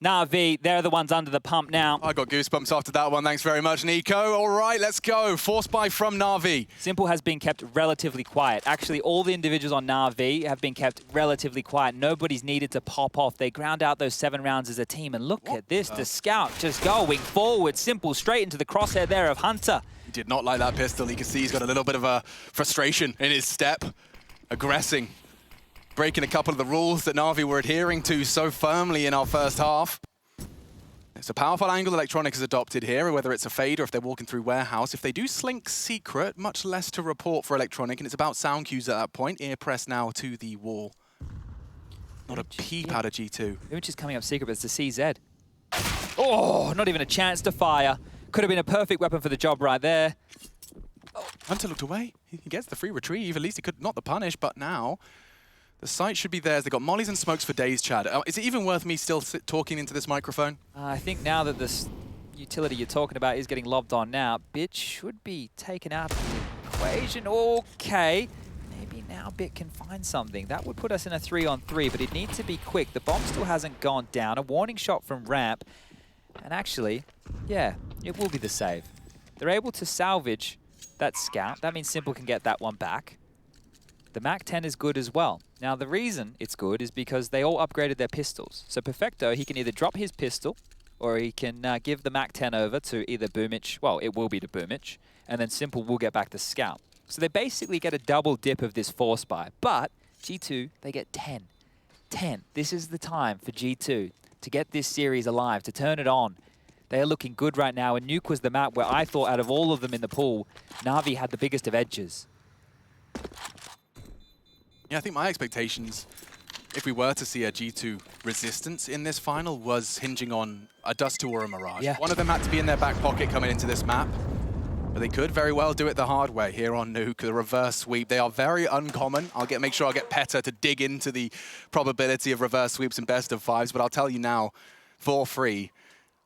Na'Vi, they're the ones under the pump now. I got goosebumps after that one. Thanks very much, Nico. All right, let's go. Force buy from Na'Vi. Simple has been kept relatively quiet. Actually, all the individuals on Na'Vi have been kept relatively quiet. Nobody's needed to pop off. They ground out those 7 rounds as a team. And look at this, the scout just going forward. Simple, straight into the crosshair there of Hunter. He did not like that pistol. You can see he's got a little bit of a frustration in his step. Aggressing. Breaking a couple of the rules that Na'Vi were adhering to so firmly in our first half. It's a powerful angle Electronic has adopted here, whether it's a fade or if they're walking through warehouse. If they do slink secret, much less to report for Electronic, and it's about sound cues at that point. Ear press now to the wall. Not a peep out of G2. Image is coming up secret, but it's the CZ. Oh, not even a chance to fire. Could have been a perfect weapon for the job right there. Oh, Hunter looked away. He gets the free retrieve. At least he could, not the punish, but now the site should be theirs. They've got mollies and smokes for days, Chad. Is it even worth me still talking into this microphone? I think now that this utility you're talking about is getting lobbed on now, Bit should be taken out of the equation. Okay. Maybe now Bit can find something. That would put us in a 3-on-3, but it needs to be quick. The bomb still hasn't gone down. A warning shot from Ramp. And actually, yeah, it will be the save. They're able to salvage that scout. That means Simple can get that one back. The MAC-10 is good as well. Now, the reason it's good is because they all upgraded their pistols. So Perfecto, he can either drop his pistol, or he can give the MAC-10 over to either Boomich, well, it will be to Boomich, and then Simple will get back the scout. So they basically get a double dip of this force buy. But G2, they get 10. 10. This is the time for G2 to get this series alive, to turn it on. They are looking good right now, and Nuke was the map where I thought out of all of them in the pool, Na'Vi had the biggest of edges. Yeah, I think my expectations, if we were to see a G2 resistance in this final, was hinging on a Dust 2 or a Mirage. Yeah. One of them had to be in their back pocket coming into this map, but they could very well do it the hard way here on Nuke, the reverse sweep. They are very uncommon. Make sure I get Peta to dig into the probability of reverse sweeps and best of 5s, but I'll tell you now, for free,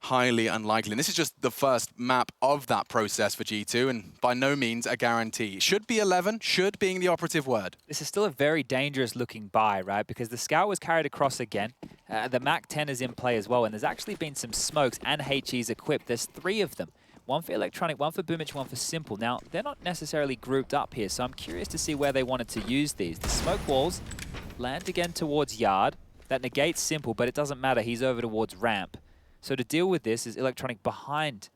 highly unlikely. And this is just the first map of that process for G2, and by no means a guarantee. Should be 11, should being the operative word. This is still a very dangerous looking buy, right? Because the scout was carried across again. The MAC-10 is in play as well, and there's actually been some smokes and HEs equipped. There's 3 of them. One for Electronic, one for Boomich, one for Simple. Now, they're not necessarily grouped up here, so I'm curious to see where they wanted to use these. The smoke walls land again towards Yard. That negates Simple, but it doesn't matter. He's over towards Ramp. So to deal with this is Electronic behind.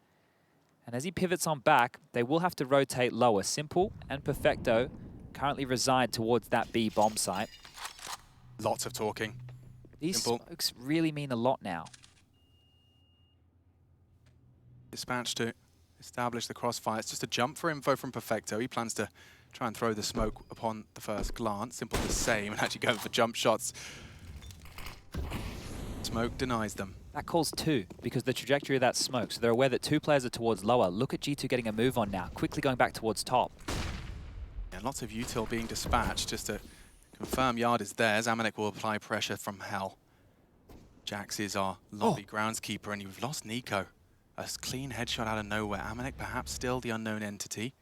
And as he pivots on back, they will have to rotate lower. Simple and Perfecto currently reside towards that B bomb site. Lots of talking. These smokes really mean a lot now. Dispatch to establish the crossfire. It's just a jump for info from Perfecto. He plans to try and throw the smoke upon the first glance. Simple the same, and actually going for jump shots. Smoke denies them. That calls 2 because the trajectory of that smoke. So they're aware that 2 players are towards lower. Look at G2 getting a move on now, quickly going back towards top. And lots of util being dispatched just to confirm Yard is theirs. Amanek will apply pressure from hell. Jax is our lobby groundskeeper, and you've lost Nico. A clean headshot out of nowhere. Amanek perhaps still the unknown entity.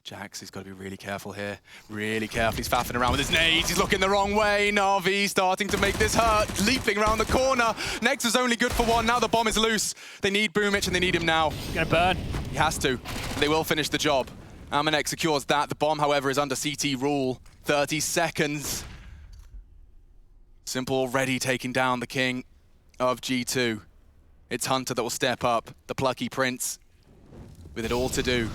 Jax has got to be really careful here. Really careful. He's faffing around with his nades. He's looking the wrong way. Na'Vi starting to make this hurt. Leaping around the corner. Nex is only good for 1. Now the bomb is loose. They need Boomich, and they need him now. He's going to burn. He has to. They will finish the job. Amanek secures that. The bomb, however, is under CT rule. 30 seconds. Simple already taking down the king of G2. It's Hunter that will step up, the plucky prince, with it all to do.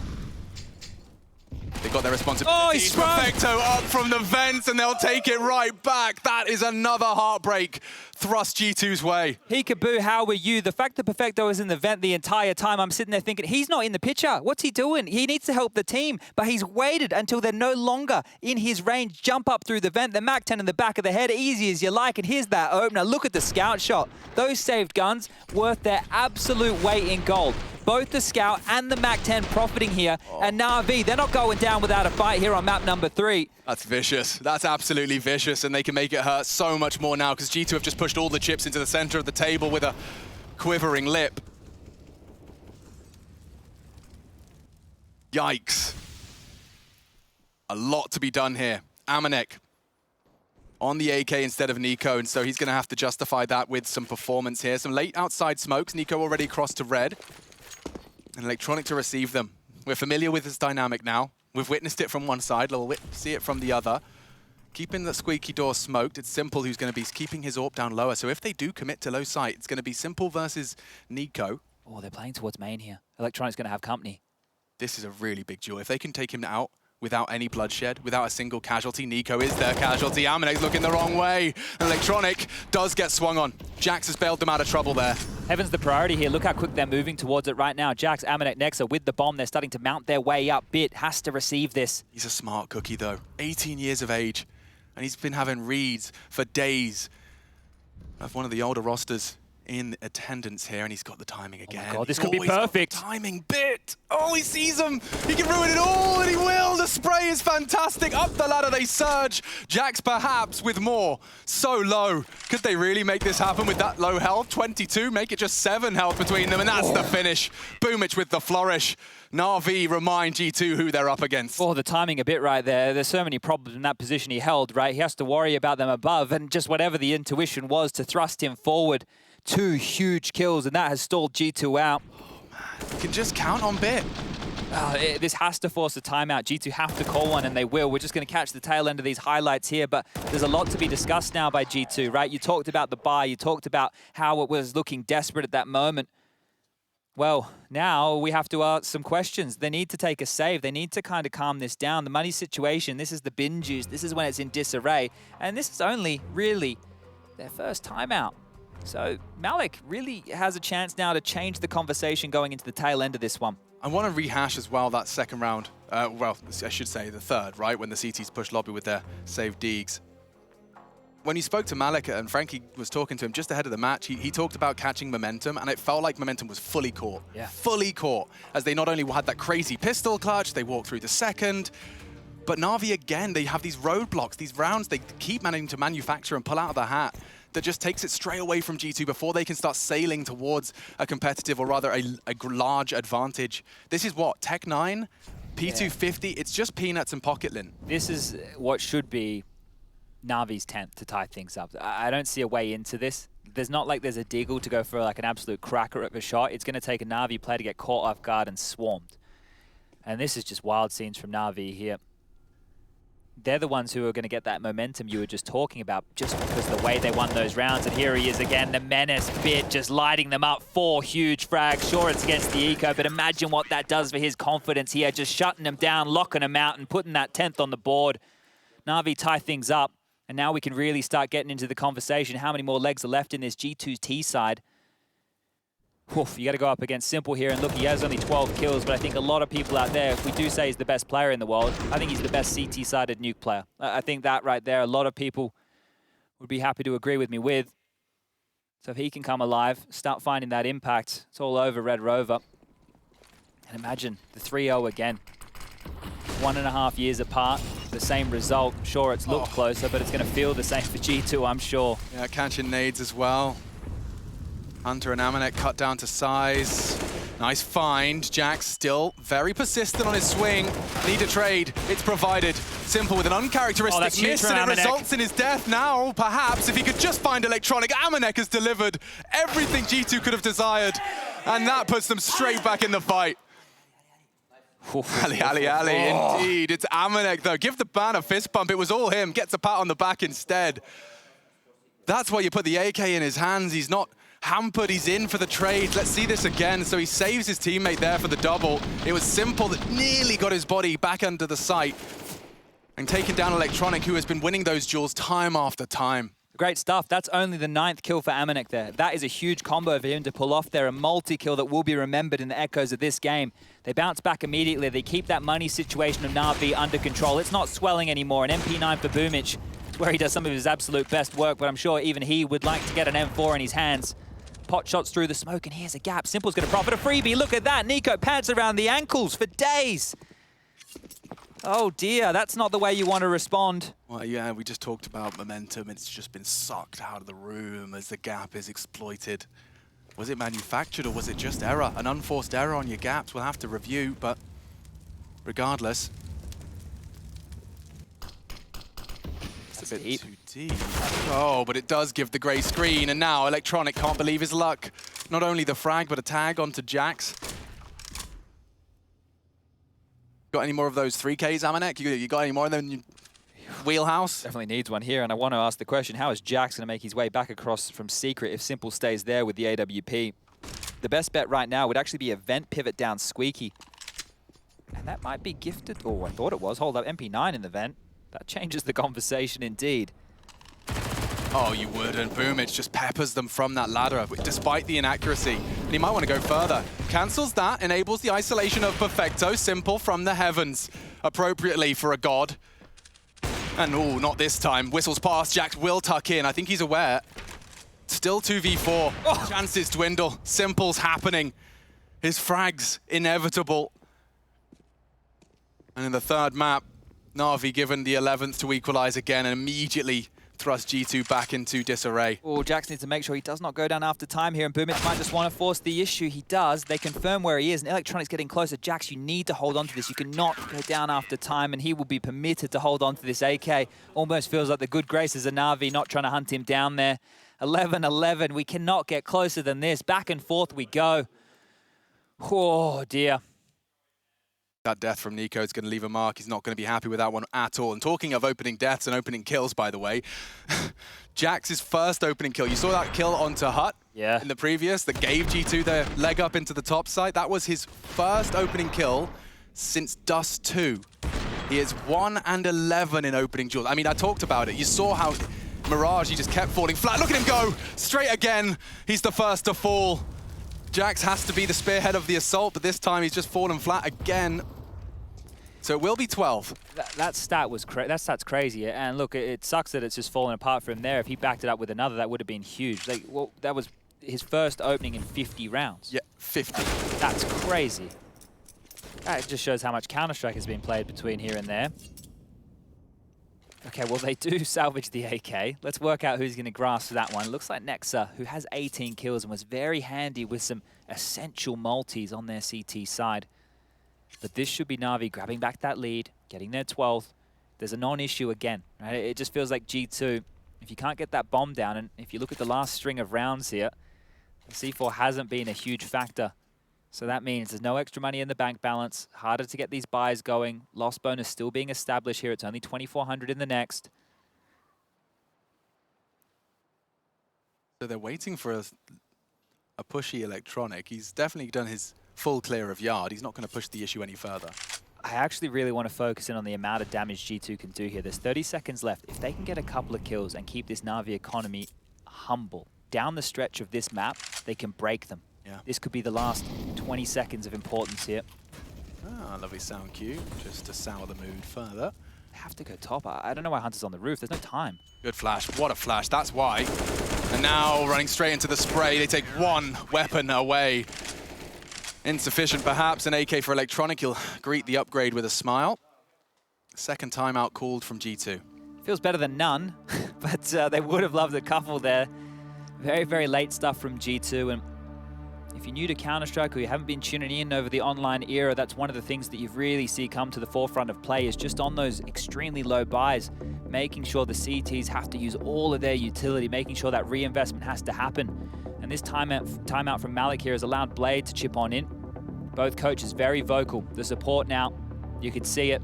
They've got their responsibility. Oh, he's Perfecto up from the vents, and they'll take it right back. That is another heartbreak thrust G2's way. Peekaboo, how were you? The fact that Perfecto is in the vent the entire time, I'm sitting there thinking, he's not in the picture. What's he doing? He needs to help the team, but he's waited until they're no longer in his range. Jump up through the vent, the MAC-10 in the back of the head, easy as you like, and here's that opener. Look at the scout shot. Those saved guns worth their absolute weight in gold. Both the Scout and the MAC-10 profiting here, and Na'Vi, they're not going down without a fight here on map number 3. That's vicious. That's absolutely vicious, and they can make it hurt so much more now because G2 have just pushed all the chips into the center of the table with a quivering lip. Yikes. A lot to be done here. Amanek on the AK instead of Nico, and so he's going to have to justify that with some performance here. Some late outside smokes. Nico already crossed to red. And Electronic to receive them. We're familiar with this dynamic now. We've witnessed it from one side, we'll see it from the other. Keeping the squeaky door smoked, it's Simple who's going to be keeping his AWP down lower. So if they do commit to low sight, it's going to be Simple versus Nico. Oh, they're playing towards main here. Electronic's going to have company. This is a really big duel. If they can take him out without any bloodshed, without a single casualty, Nico is their casualty. Amanek's looking the wrong way. Electronic does get swung on. Jax has bailed them out of trouble there. Heaven's the priority here. Look how quick they're moving towards it right now. Jax, Amanek, Nexa with the bomb. They're starting to mount their way up. Bit has to receive this. He's a smart cookie, though. 18 years of age. And he's been having reads for days of one of the older rosters in attendance here, and he's got the timing again. Oh my God, this could be perfect. Timing Bit. Oh, he sees him. He can ruin it all, and he will. The spray is fantastic. Up the ladder they surge. Jax perhaps with more. So low. Could they really make this happen with that low health? 22, make it just 7 health between them, and that's the finish. Boomich with the flourish. Na'Vi remind G2 who they're up against. Oh, the timing a bit right there. There's so many problems in that position he held, right? He has to worry about them above, and just whatever the intuition was to thrust him forward. 2 huge kills, and that has stalled G2 out. Oh, man. You can just count on Bit. This has to force a timeout. G2 have to call one, and they will. We're just going to catch the tail end of these highlights here, but there's a lot to be discussed now by G2, right? You talked about the buy. You talked about how it was looking desperate at that moment. Well, now we have to ask some questions. They need to take a save. They need to kind of calm this down. The money situation, this is the bin juice. This is when it's in disarray, and this is only really their first timeout. So Malik really has a chance now to change the conversation going into the tail end of this one. I want to rehash as well that second round. Well, I should say the third, right? When the CTs pushed lobby with their save Deegs. When you spoke to Malik and Frankie was talking to him just ahead of the match, he talked about catching momentum, and it felt like momentum was fully caught. Yeah. Fully caught. As they not only had that crazy pistol clutch, they walked through the second, but Na'Vi again, they have these roadblocks, these rounds they keep managing to manufacture and pull out of the hat that just takes it straight away from G2 before they can start sailing towards a competitive, or rather a large advantage. This is what, Tech 9, P250, it's just peanuts and pocket lint. This is what should be Na'Vi's 10th to tie things up. I don't see a way into this. There's not like there's a Deagle to go for like an absolute cracker of a shot. It's going to take a Na'Vi player to get caught off guard and swarmed. And this is just wild scenes from Na'Vi here. They're the ones who are going to get that momentum you were just talking about, just because of the way they won those rounds. And here he is again, the menace Bit, just lighting them up. 4 huge frags. Sure, it's against the eco, but imagine what that does for his confidence here, just shutting them down, locking them out, and putting that 10th on the board. Na'Vi tie things up, and now we can really start getting into the conversation. How many more legs are left in this G2's T side? Oof, you got to go up against Simple here, and look, he has only 12 kills, but I think a lot of people out there, if we do say he's the best player in the world, I think he's the best CT-sided nuke player. I think that right there, a lot of people would be happy to agree with me with. So if he can come alive, start finding that impact, it's all over Red Rover. And imagine the 3-0 again. 1.5 years apart, the same result. Sure, it's looked closer, but it's going to feel the same for G2, I'm sure. Yeah, catching nades as well. Hunter and Amanek cut down to size. Nice find. Jax still very persistent on his swing. Need a trade. It's provided. Simple with an uncharacteristic miss, and it results in his death now. Perhaps if he could just find Electronic. Amanek has delivered everything G2 could have desired, and that puts them straight back in the fight. Ali, indeed. It's Amanek, though. Give the man a fist bump. It was all him. Gets a pat on the back instead. That's why you put the AK in his hands. He's not hampered, he's in for the trade. Let's see this again. So he saves his teammate there for the double. It was Simple that nearly got his body back under the site and taking down Electronic, who has been winning those duels time after time. Great stuff. That's only the 9th kill for Amanek there. That is a huge combo for him to pull off there. A multi-kill that will be remembered in the echoes of this game. They bounce back immediately. They keep that money situation of Na'Vi under control. It's not swelling anymore. An MP9 for Boomich, where he does some of his absolute best work, but I'm sure even he would like to get an M4 in his hands. Pot shots through the smoke, and here's a gap. Simple's going to profit a freebie. Look at that. Nico pants around the ankles for days. Oh dear, that's not the way you want to respond. Well, yeah, we just talked about momentum. It's just been sucked out of the room as the gap is exploited. Was it manufactured or was it just error? An unforced error on your gaps, we'll have to review, but regardless. It's a bit too deep. Oh, but it does give the grey screen, and now Electronic can't believe his luck. Not only the frag, but a tag onto Jax. Got any more of those 3Ks, Amanek? You got any more than your wheelhouse? Definitely needs one here, and I want to ask the question, how is Jax going to make his way back across from Secret if Simple stays there with the AWP? The best bet right now would actually be a vent pivot down Squeaky. And that might be gifted. Oh, I thought it was. Hold up, MP9 in the vent. That changes the conversation indeed. Oh, you wouldn't. Boomich just peppers them from that ladder, despite the inaccuracy. And he might want to go further. Cancels that, enables the isolation of Perfecto. Simple from the heavens, appropriately for a god. And oh, not this time. Whistles past, Jax will tuck in. I think he's aware. Still 2v4. Oh. Chances dwindle. Simple's happening. His frag's inevitable. And in the third map, Na'Vi given the 11th to equalize again and immediately thrust G2 back into disarray. Oh, Jax needs to make sure he does not go down after time here, and Boomich might just want to force the issue. He does. They confirm where he is, and Electronic's getting closer. Jax, you need to hold on to this. You cannot go down after time, and he will be permitted to hold on to this AK. Almost feels like the good graces of Na'Vi not trying to hunt him down there. 11-11. We cannot get closer than this. Back and forth we go. Oh, dear. That death from Nico is going to leave a mark. He's not going to be happy with that one at all. And talking of opening deaths and opening kills, by the way, Jax's first opening kill. You saw that kill onto Hut in the previous that gave G2 their leg up into the top side. That was his first opening kill since Dust 2. He is 1-11 in opening duels. I mean, I talked about it. You saw how Mirage, he just kept falling flat. Look at him go! Straight again. He's the first to fall. Jax has to be the spearhead of the assault, but this time he's just fallen flat again. So it will be 12. That stat's crazy, and look, it sucks that it's just fallen apart for him there. If he backed it up with another, that would have been huge. Like, well, that was his first opening in 50 rounds. Yeah, 50. That's crazy. That just shows how much Counter-Strike has been played between here and there. Okay, well, they do salvage the AK. Let's work out who's going to grasp that one. It looks like Nexa, who has 18 kills and was very handy with some essential multis on their CT side. But this should be Na'Vi grabbing back that lead, getting their 12th. There's a non-issue again, right? It just feels like G2, if you can't get that bomb down, and if you look at the last string of rounds here, the C4 hasn't been a huge factor. So that means there's no extra money in the bank balance, harder to get these buys going. Loss bonus still being established here. It's only 2,400 in the next. So they're waiting for a pushy Electronic. He's definitely done his full clear of yard. He's not going to push the issue any further. I actually really want to focus in on the amount of damage G2 can do here. There's 30 seconds left. If they can get a couple of kills and keep this Na'Vi economy humble, down the stretch of this map, they can break them. Yeah. This could be the last 20 seconds of importance here. Ah, lovely sound cue, just to sour the mood further. They have to go top. I don't know why Hunter's on the roof. There's no time. Good flash. What a flash. That's why. And now running straight into the spray. They take one weapon away. Insufficient, perhaps. An AK for Electronic. He'll greet the upgrade with a smile. Second timeout called from G2. Feels better than none, but they would have loved a couple there. Very, very late stuff from G2. And if you're new to Counter-Strike or you haven't been tuning in over the online era, that's one of the things that you really see come to the forefront of play is just on those extremely low buys, making sure the CTs have to use all of their utility, making sure that reinvestment has to happen. And this timeout from Malik here has allowed Blade to chip on in. Both coaches very vocal. The support now, you could see it.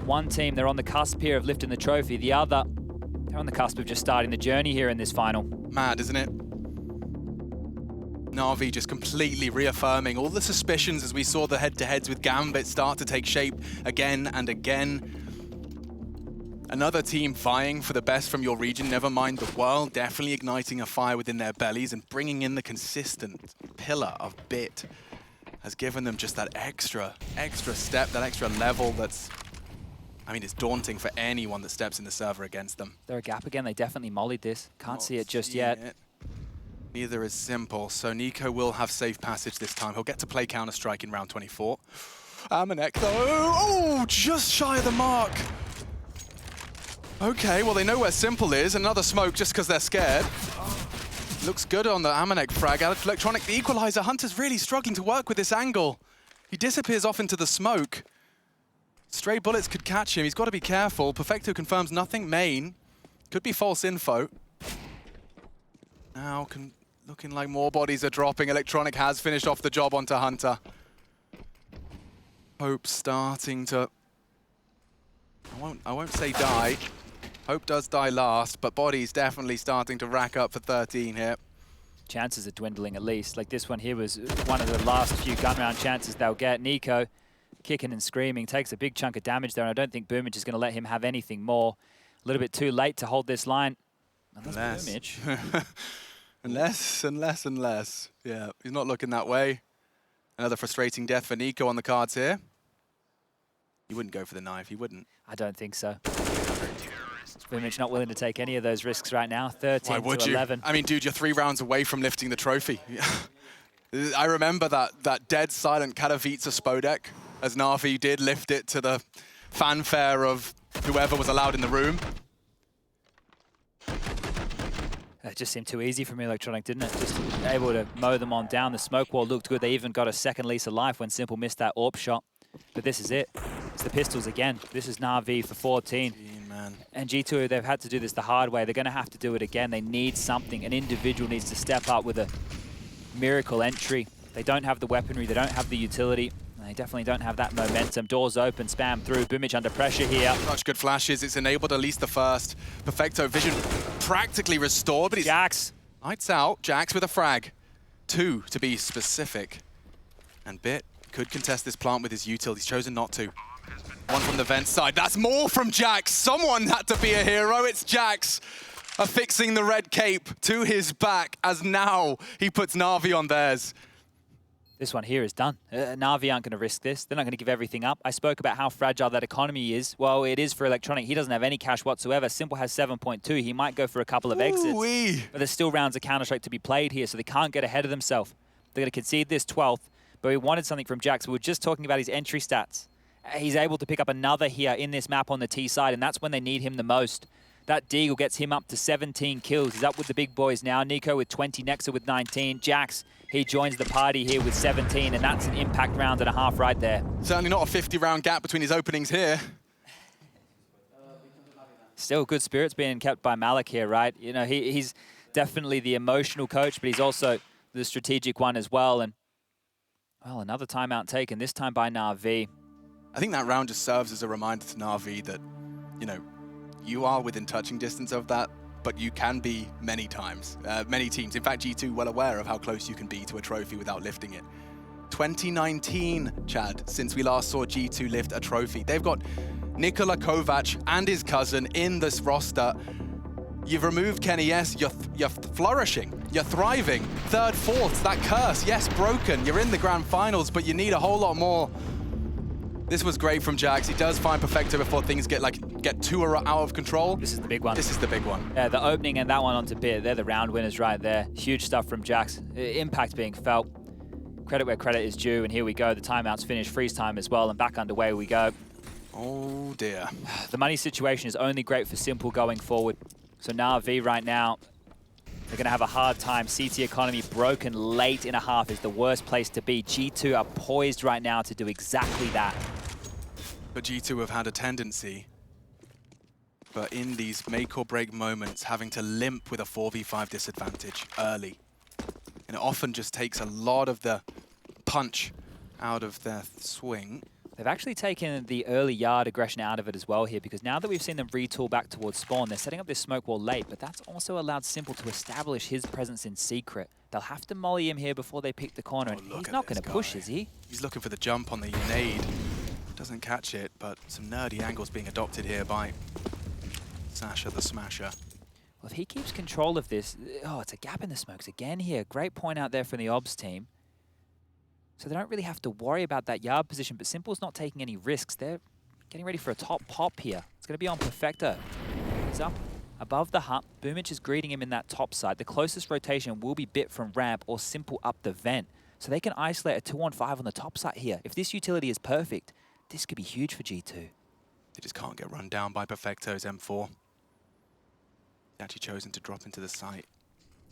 One team, they're on the cusp here of lifting the trophy. The other, They're on the cusp of just starting the journey here in this final. Mad, isn't it? Na'Vi just completely reaffirming all the suspicions as we saw the head-to-heads with Gambit start to take shape again and again. Another team vying for the best from your region, never mind the world, definitely igniting a fire within their bellies and bringing in the consistent pillar of Bit has given them just that extra step, that extra level that's, I mean, it's daunting for anyone that steps in the server against them. They're a gap again. They definitely mollied this. Can't see it just yet. Neither is Simple, so Nico will have safe passage this time. He'll get to play Counter-Strike in round 24. Amanek, though, oh, just shy of the mark. Okay, well, they know where Simple is. Another smoke just because they're scared. Looks good on the Amanek frag. Electronic, the equalizer. Hunter's really struggling to work with this angle. He disappears off into the smoke. Stray bullets could catch him. He's got to be careful. Perfecto confirms nothing. Main. Could be false info. Now, looking like more bodies are dropping. Electronic has finished off the job onto Hunter. Hope starting to... I won't say die. Hope does die last, but Body's definitely starting to rack up for 13 here. Chances are dwindling at least. Like this one here was one of the last few gun round chances they'll get. Nico kicking and screaming, takes a big chunk of damage there, and I don't think Boomage is going to let him have anything more. A little bit too late to hold this line. Unless Boomage. Unless. Yeah, he's not looking that way. Another frustrating death for Nico on the cards here. He wouldn't go for the knife, he wouldn't. I don't think so. Boomage not willing to take any of those risks right now. 13 to 11. I mean, dude, you're 3 rounds away from lifting the trophy. I remember that dead silent Katowice Spodek as Na'Vi did lift it to the fanfare of whoever was allowed in the room. It just seemed too easy for me, Electronic, didn't it? Just able to mow them on down. The smoke wall looked good. They even got a second lease of life when Simple missed that AWP shot. But this is it. It's the pistols again. This is Na'Vi for 14. Man. And G2, they've had to do this the hard way. They're going to have to do it again. They need something. An individual needs to step up with a miracle entry. They don't have the weaponry. They don't have the utility. They definitely don't have that momentum. Doors open, spam through. Boomage under pressure here. Such good flashes. It's enabled at least the first. Perfecto vision practically restored, but he's... Jax. Lights out. Jax with a frag. 2 to be specific. And Bit could contest this plant with his util. He's chosen not to. 1 from the vent side. That's more from Jax. Someone had to be a hero. It's Jax affixing the red cape to his back as now he puts Na'Vi on theirs. This one here is done. Na'Vi aren't going to risk this. They're not going to give everything up. I spoke about how fragile that economy is. Well, it is for Electronic. He doesn't have any cash whatsoever. Simple has 7.2. He might go for a couple of exits. But there's still rounds of Counter-Strike to be played here, so they can't get ahead of themselves. They're going to concede this 12th, but we wanted something from Jax. We were just talking about his entry stats. He's able to pick up another here in this map on the T side, and that's when they need him the most. That Deagle gets him up to 17 kills. He's up with the big boys now. Nico with 20, Nexa with 19. Jax, he joins the party here with 17, and that's an impact round and a half right there. Certainly not a 50-round gap between his openings here. Still good spirits being kept by Malik here, right? You know, he's definitely the emotional coach, but he's also the strategic one as well. And, well, another timeout taken, this time by Na'Vi. I think that round just serves as a reminder to Na'Vi that, you know, you are within touching distance of that, but you can be many times, many teams. In fact, G2 well aware of how close you can be to a trophy without lifting it. 2019, Chad, since we last saw G2 lift a trophy. They've got Nikola Kovac and his cousin in this roster. You've removed Kenny, yes, you're flourishing, you're thriving. 3rd, 4th, that curse, yes, broken. You're in the grand finals, but you need a whole lot more. This was great from Jax. He does find Perfecto before things get too out of control. This is the big one. This is the big one. Yeah, the opening and that one onto Bit, they're the round winners right there. Huge stuff from Jax. Impact being felt. Credit where credit is due, and here we go. The timeout's finished, freeze time as well, and back underway we go. Oh dear. The money situation is only great for Simple going forward. So Na'Vi right now, they're going to have a hard time. CT economy broken late in a half is the worst place to be. G2 are poised right now to do exactly that. But G2 have had a tendency, but in these make or break moments, having to limp with a 4v5 disadvantage early. And it often just takes a lot of the punch out of their swing. They've actually taken the early yard aggression out of it as well here, because now that we've seen them retool back towards spawn, they're setting up this smoke wall late, but that's also allowed Simple to establish his presence in secret. They'll have to molly him here before they pick the corner, and he's not going to push, is he? He's looking for the jump on the nade. Doesn't catch it, but some nerdy angles being adopted here by Sasha the Smasher. Well, if he keeps control of this, oh, it's a gap in the smokes again here. Great point out there from the obs team. So they don't really have to worry about that yard position, but Simple's not taking any risks. They're getting ready for a top pop here. It's going to be on Perfecto. He's up above the hut. Boomich is greeting him in that top side. The closest rotation will be Bit from ramp or Simple up the vent. So they can isolate a 2-on-5 on the top side here. If this utility is perfect, this could be huge for G2. They just can't get run down by Perfecto's M4. Actually chosen to drop into the site.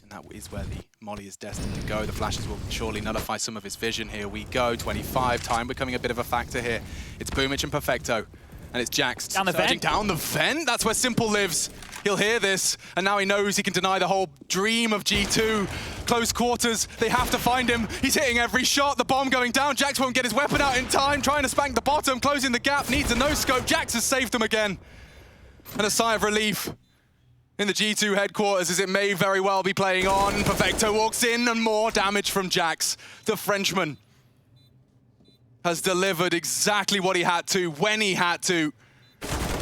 And that is where the molly is destined to go. The flashes will surely nullify some of his vision. Here we go, 25, time becoming a bit of a factor here. It's Boomich and Perfecto, and it's Jax down the vent. Down the vent, that's where Simple lives. He'll hear this, and now he knows he can deny the whole dream of G2. Close quarters, they have to find him. He's hitting every shot, the bomb going down. Jax won't get his weapon out in time, trying to spank the bottom, closing the gap, needs a no-scope. Jax has saved them again. And a sigh of relief in the G2 headquarters, as it may very well be playing on. Perfecto walks in, and more damage from Jax. The Frenchman has delivered exactly what he had to, when he had to.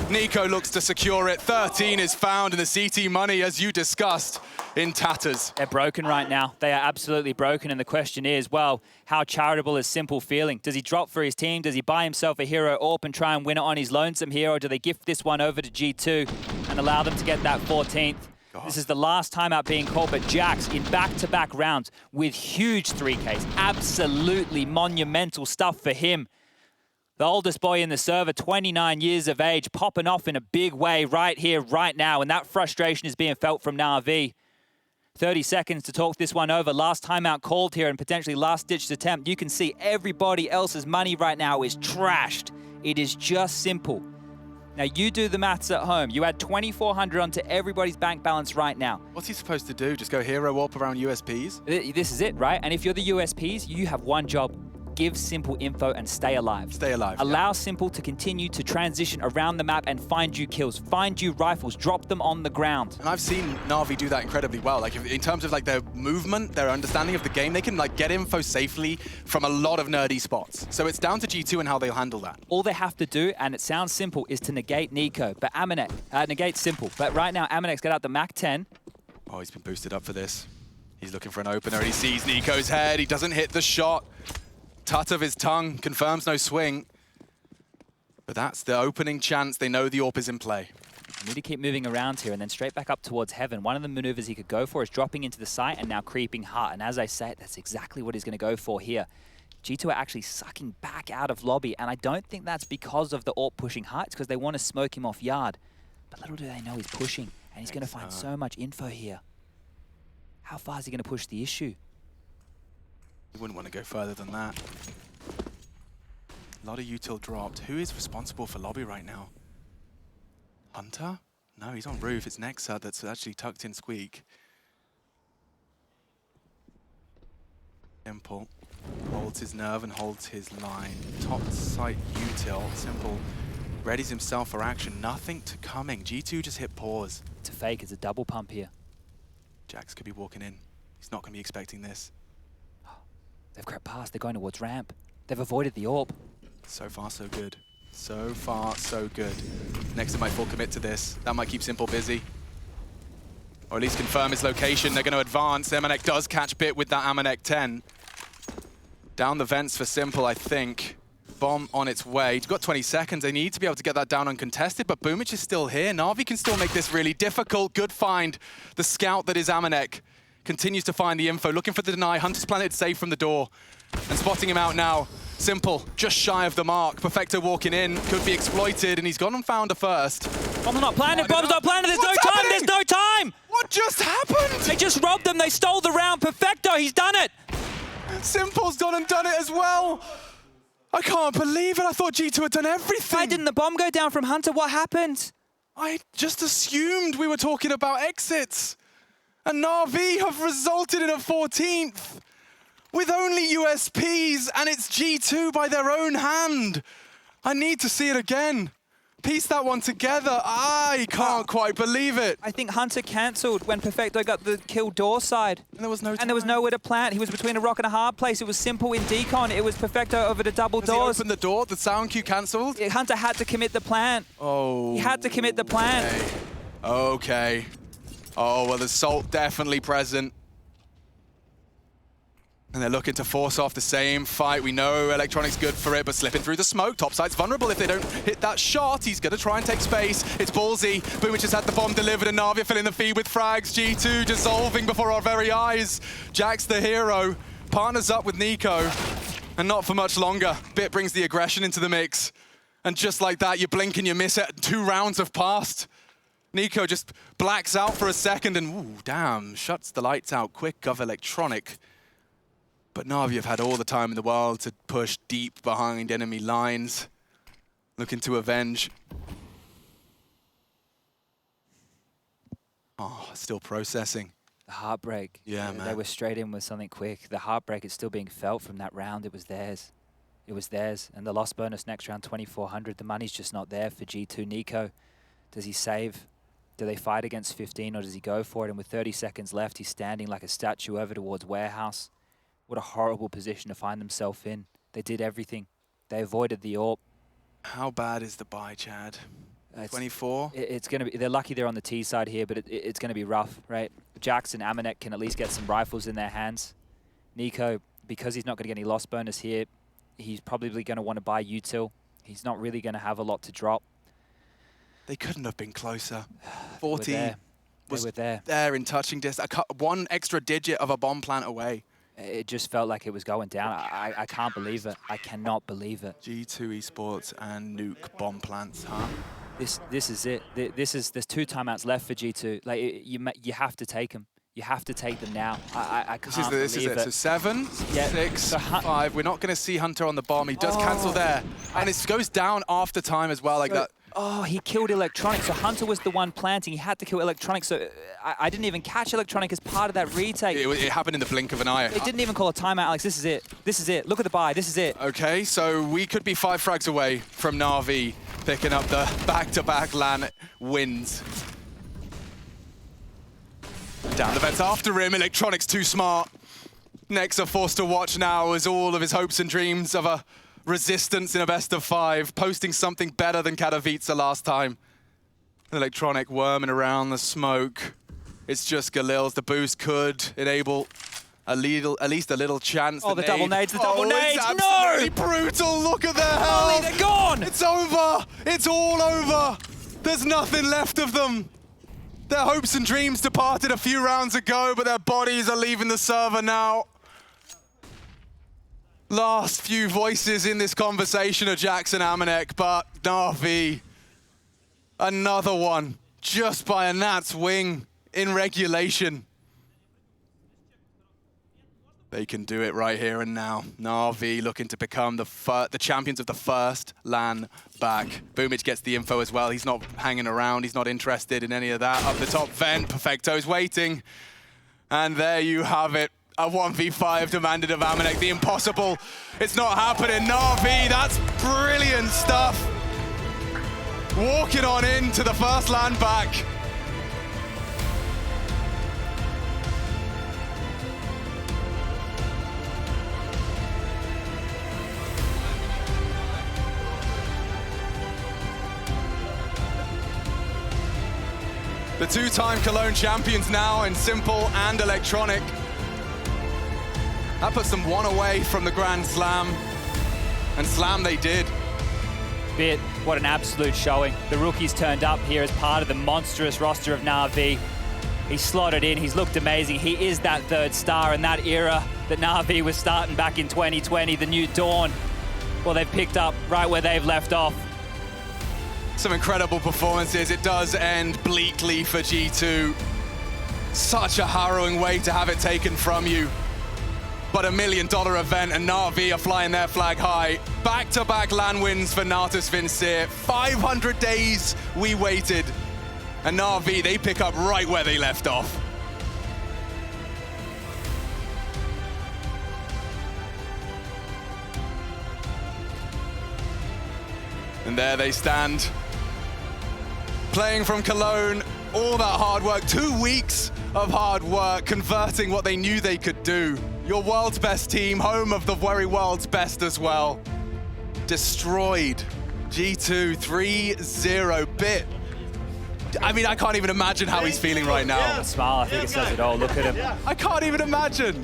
Nico looks to secure it. 13 is found, and the CT money, as you discussed, in tatters. They're broken right now. They are absolutely broken, and the question is, well, how charitable is Simple feeling? Does he drop for his team? Does he buy himself a hero AWP and try and win it on his lonesome here, or do they gift this one over to G2 and allow them to get that 14th? God. This is the last timeout being called, but Jax in back-to-back rounds with huge 3Ks. Absolutely monumental stuff for him. The oldest boy in the server, 29 years of age, popping off in a big way right here, right now, and that frustration is being felt from Na'Vi. 30 seconds to talk this one over. Last timeout called here and potentially last-ditched attempt. You can see everybody else's money right now is trashed. It is just Simple. Now, you do the maths at home. You add 2,400 onto everybody's bank balance right now. What's he supposed to do? Just go hero AWP around USPs? This is it, right? And if you're the USPs, you have one job. Give Simple info and stay alive. Stay alive. Allow Simple to continue to transition around the map and find you kills, find you rifles, drop them on the ground. And I've seen Na'Vi do that incredibly well. Like in terms of like their movement, their understanding of the game, they can like get info safely from a lot of nerdy spots. So it's down to G2 and how they'll handle that. All they have to do, and it sounds simple, is to negate Nico, but Amanek negates Simple. But right now, Amanek's got out the Mac 10. Oh, he's been boosted up for this. He's looking for an opener, and he sees Nico's head. He doesn't hit the shot. Tut of his tongue confirms no swing. But that's the opening chance. They know the AWP is in play. You need to keep moving around here and then straight back up towards heaven. One of the maneuvers he could go for is dropping into the site and now creeping hut. And as I say, that's exactly what he's going to go for here. G2 are actually sucking back out of lobby, and I don't think that's because of the AWP pushing hut. It's because they want to smoke him off yard. But little do they know he's pushing, and he's going to find so much info here. How far is he going to push the issue? You wouldn't want to go further than that. A lot of util dropped. Who is responsible for lobby right now? Hunter? No, he's on roof. It's Nexa that's actually tucked in Squeak. Simple holds his nerve and holds his line. Top site util. Simple readies himself for action. Nothing to coming. G2 just hit pause. It's a fake. It's a double pump here. Jax could be walking in. He's not going to be expecting this. They've crept past. They're going towards ramp. They've avoided the AWP. So far, so good. So far, so good. Next, they might full commit to this. That might keep Simple busy. Or at least confirm his location. They're going to advance. Amanek does catch Bit with that Amanek 10. Down the vents for Simple, I think. Bomb on its way. You've got 20 seconds. They need to be able to get that down uncontested, but Boomich is still here. Na'Vi can still make this really difficult. Good find. The scout that is Amanek continues to find the info, looking for the deny. Hunter's planted safe from the door and spotting him out now. Simple, just shy of the mark. Perfecto walking in, could be exploited, and he's gone and found a first. Bomb's not planted, bomb's not planted, there's no time, there's no time! What just happened? They just robbed them, they stole the round. Perfecto, he's done it! Simple's done it as well. I can't believe it, I thought G2 had done everything. Why didn't the bomb go down from Hunter? What happened? I just assumed we were talking about exits. And Na'Vi have resulted in a 14th with only USPs, and it's G2 by their own hand. I need to see it again. Piece that one together. I can't quite believe it. I think Hunter cancelled when Perfecto got the kill door side. And there was no time. And there was nowhere to plant. He was between a rock and a hard place. It was simple in decon. It was Perfecto over the double doors. He opened the door, the sound cue cancelled? Hunter had to commit the plant. Oh. He had to commit the plant. Okay. Oh, well, the salt definitely present. And they're looking to force off the same fight. We know Electronic's good for it, but slipping through the smoke. Topside's vulnerable if they don't hit that shot. He's going to try and take space. It's ballsy. Boomich has had the bomb delivered, and Navia filling the feed with frags. G2 dissolving before our very eyes. Jack's the hero. Partners up with Nico, and not for much longer. Bit brings the aggression into the mix. And just like that, you blink and you miss it. 2 rounds have passed. Nico just blacks out for a second, and ooh, damn, shuts the lights out quick of Electronic. But Na'Vi have had all the time in the world to push deep behind enemy lines, looking to avenge. Oh, still processing. The heartbreak. Yeah, man. They were straight in with something quick. The heartbreak is still being felt from that round. It was theirs. It was theirs. And the loss bonus next round, 2,400. The money's just not there for G2. Nico, does he save? Do they fight against 15, or does he go for it? And with 30 seconds left, he's standing like a statue over towards Warehouse. What a horrible position to find themselves in. They did everything. They avoided the AWP. How bad is the buy, Chad? 24? It's going to be. They're lucky they're on the T side here, but it's going to be rough, right? Jackson, Amanek can at least get some rifles in their hands. Nico, because he's not going to get any loss bonus here, he's probably going to want to buy util. He's not really going to have a lot to drop. They couldn't have been closer. 40 was there in touching distance. One extra digit of a bomb plant away. It just felt like it was going down. I can't believe it. I cannot believe it. G2 Esports and Nuke bomb plants, huh? This is it. There's 2 timeouts left for G2. Like you have to take them. You have to take them now. I can't This is it. So 7, 6, 5. We're not going to see Hunter on the bomb. He does cancel there. And it goes down after time as well, like that. Oh, he killed Electronic. So Hunter was the one planting. He had to kill Electronic. So I didn't even catch Electronic as part of that retake. It happened in the blink of an eye. They didn't even call a timeout, Alex. This is it. This is it. Look at the buy. This is it. Okay, so we could be 5 frags away from Na'Vi picking up the back-to-back LAN wins. Down the vents after him. Electronic's too smart. Nex are forced to watch now as all of his hopes and dreams of a resistance in a best of 5, posting something better than Katowice last time. Electronic worming around the smoke. It's just Galil's. The boost could enable at least a little chance. Oh, the double nades, the double nades, it's absolutely brutal. Look at their health. Ollie, they're gone. It's over. It's all over. There's nothing left of them. Their hopes and dreams departed a few rounds ago, but their bodies are leaving the server now. Last few voices in this conversation are Jackson Amanek, but Na'Vi, another one, just by a gnat's wing in regulation. They can do it right here and now. Na'Vi looking to become the champions of the first LAN back. Boomich gets the info as well. He's not hanging around. He's not interested in any of that. Up the top vent, Perfecto's waiting. And there you have it. A 1v5 demanded of Amanek. The impossible. It's not happening. Na'Vi, that's brilliant stuff. Walking on into the first LAN back. The 2-time Cologne champions now in Simple and Electronic. That puts them 1 away from the Grand Slam. And slam they did. Bit, what an absolute showing. The rookies turned up here as part of the monstrous roster of Na'Vi. He slotted in, he's looked amazing. He is that 3rd star in that era that Na'Vi was starting back in 2020, the new dawn. Well, they've picked up right where they've left off. Some incredible performances. It does end bleakly for G2. Such a harrowing way to have it taken from you. But $1 million event, and Na'Vi are flying their flag high. Back-to-back LAN wins for Natus Vincere. 500 days we waited. And Na'Vi, they pick up right where they left off. And there they stand, playing from Cologne, all that hard work, 2 weeks of hard work, converting what they knew they could do. Your world's best team, home of the very world's best as well. Destroyed. G2 3-0 bit. I mean, I can't even imagine how he's feeling right now. The smile, I think it says it all. Look at him. I can't even imagine.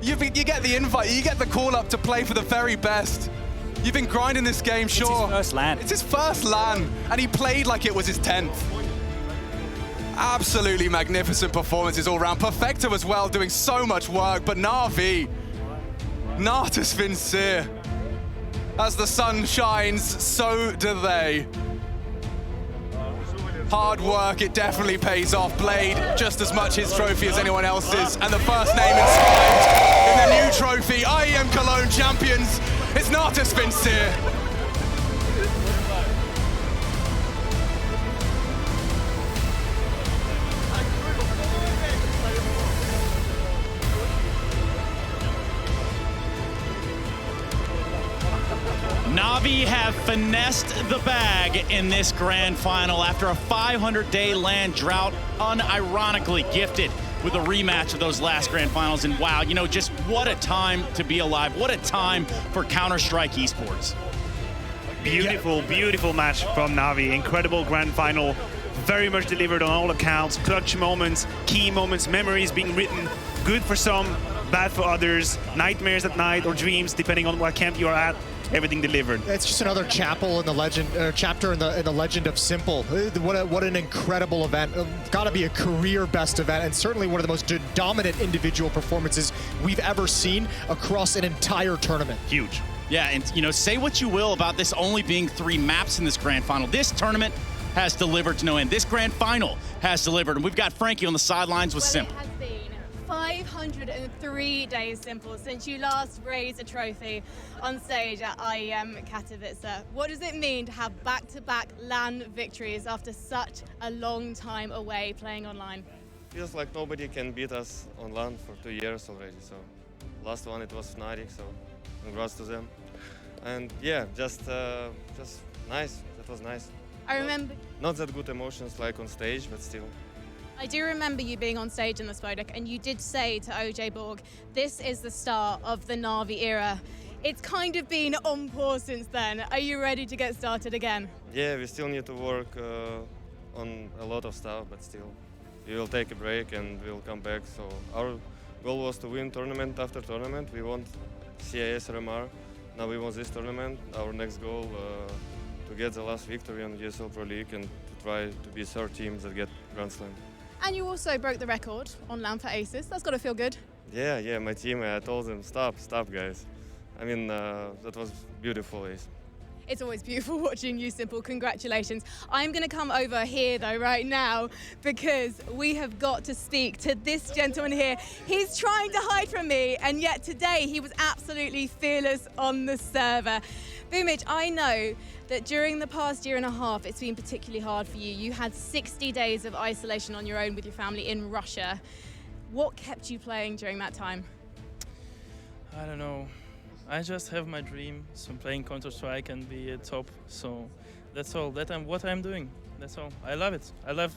You get the invite, you get the call up to play for the very best. You've been grinding this game, sure. It's his first LAN. It's his first LAN, and he played like it was his 10th. Absolutely magnificent performances all around. Perfecto as well, doing so much work, but Na'Vi, Natus Vincere. As the sun shines, so do they. Hard work, it definitely pays off. Blade, just as much his trophy as anyone else's. And the first name inscribed in the new trophy, IEM Cologne champions, it's Natus Vincere. Na'Vi have finessed the bag in this grand final after a 500-day LAN drought, unironically gifted with a rematch of those last grand finals. And wow, you know, just what a time to be alive. What a time for Counter-Strike esports. Beautiful, beautiful match from Na'Vi. Incredible grand final. Very much delivered on all accounts. Clutch moments, key moments, memories being written. Good for some, bad for others. Nightmares at night or dreams, depending on what camp you are at. Everything delivered. It's just another chapter in the legend, chapter in the legend of Simple. What an incredible event! Got to be a career best event, and certainly one of the most dominant individual performances we've ever seen across an entire tournament. Huge. Yeah, and you know, say what you will about this only being 3 maps in this grand final. This tournament has delivered to no end. This grand final has delivered, and we've got Frankie on the sidelines with Simple. 503 days, Simple, since you last raised a trophy on stage at IEM Katowice. What does it mean to have back-to-back LAN victories after such a long time away playing online? Feels like nobody can beat us on LAN for 2 years already. So last one it was Fnatic, so congrats to them. And yeah, just nice. That was nice. I remember. Not that good emotions like on stage, but still. I do remember you being on stage in the Spodek, and you did say to OJ Borg, this is the start of the Na'Vi era. It's kind of been on pause since then. Are you ready to get started again? Yeah, we still need to work on a lot of stuff, but still. We will take a break and we'll come back. So our goal was to win tournament after tournament. We won CIS RMR. Now we won this tournament. Our next goal to get the last victory on ESL Pro League and to try to be third team that get Grand Slam. And you also broke the record on LAN for Aces. That's got to feel good. Yeah, my team, I told them, stop, guys. I mean, that was beautiful, Ace. It's always beautiful watching you, Simple. Congratulations. I'm going to come over here, though, right now, because we have got to speak to this gentleman here. He's trying to hide from me, and yet today he was absolutely fearless on the server. Boomich, I know that during the past year and a half, it's been particularly hard for you. You had 60 days of isolation on your own with your family in Russia. What kept you playing during that time? I don't know. I just have my dream, so playing Counter-Strike and be a top. So that's all. What I'm doing. That's all. I love it. I love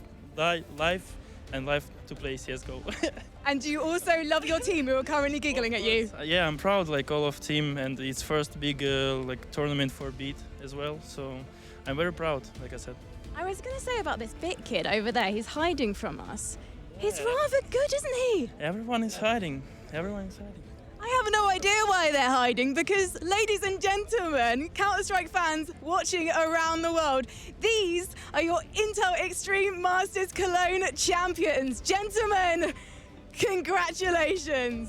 life and life to play CSGO. And do you also love your team who are currently giggling at you? Yeah, I'm proud, like all of team, and it's first big like tournament for Beat as well. So I'm very proud, like I said. I was going to say about this Bit kid over there. He's hiding from us. He's rather good, isn't he? Everyone is hiding. Everyone is hiding. I have no idea why they're hiding, because, ladies and gentlemen, Counter-Strike fans watching around the world, these are your Intel Extreme Masters Cologne champions. Gentlemen, congratulations.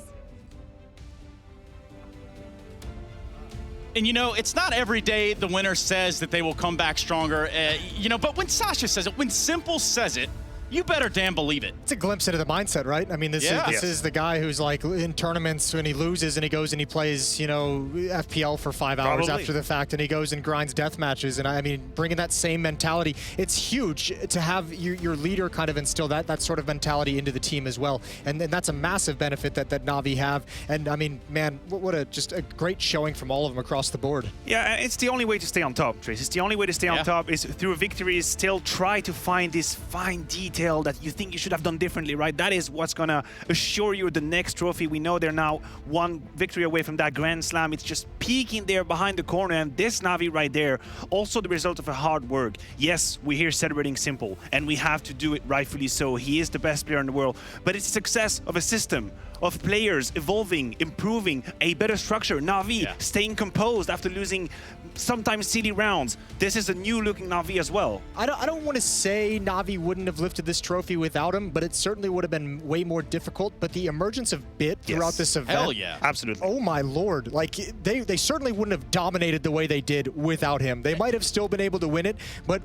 And you know, it's not every day the winner says that they will come back stronger, you know, but when Sasha says it, when Simple says it, You better damn believe it. It's a glimpse into the mindset, right? I mean, this is the guy who's like in tournaments when he loses and he goes and he plays, you know, FPL for 5 hours after the fact, and he goes and grinds death matches. And I mean, bringing that same mentality, it's huge to have your leader kind of instill that sort of mentality into the team as well. And that's a massive benefit that Na'Vi have. And I mean, man, what just a great showing from all of them across the board. Yeah, it's the only way to stay on top, Trace. It's the only way to stay on top is through victories. Still try to find this fine detail that you think you should have done differently, right? That is what's gonna assure you the next trophy. We know they're now one victory away from that Grand Slam. It's just peeking there behind the corner, and this Na'Vi right there, also the result of a hard work. Yes, we're here celebrating Simple, and we have to do it rightfully so. He is the best player in the world, but it's the success of a system, of players evolving, improving, a better structure. Na'Vi staying composed after losing sometimes silly rounds. This is a new looking Na'Vi as well. I don't want to say Na'Vi wouldn't have lifted this trophy without him, but it certainly would have been way more difficult. But the emergence of Bit throughout this event, hell yeah, absolutely. Oh my lord! Like they certainly wouldn't have dominated the way they did without him. They might have still been able to win it, but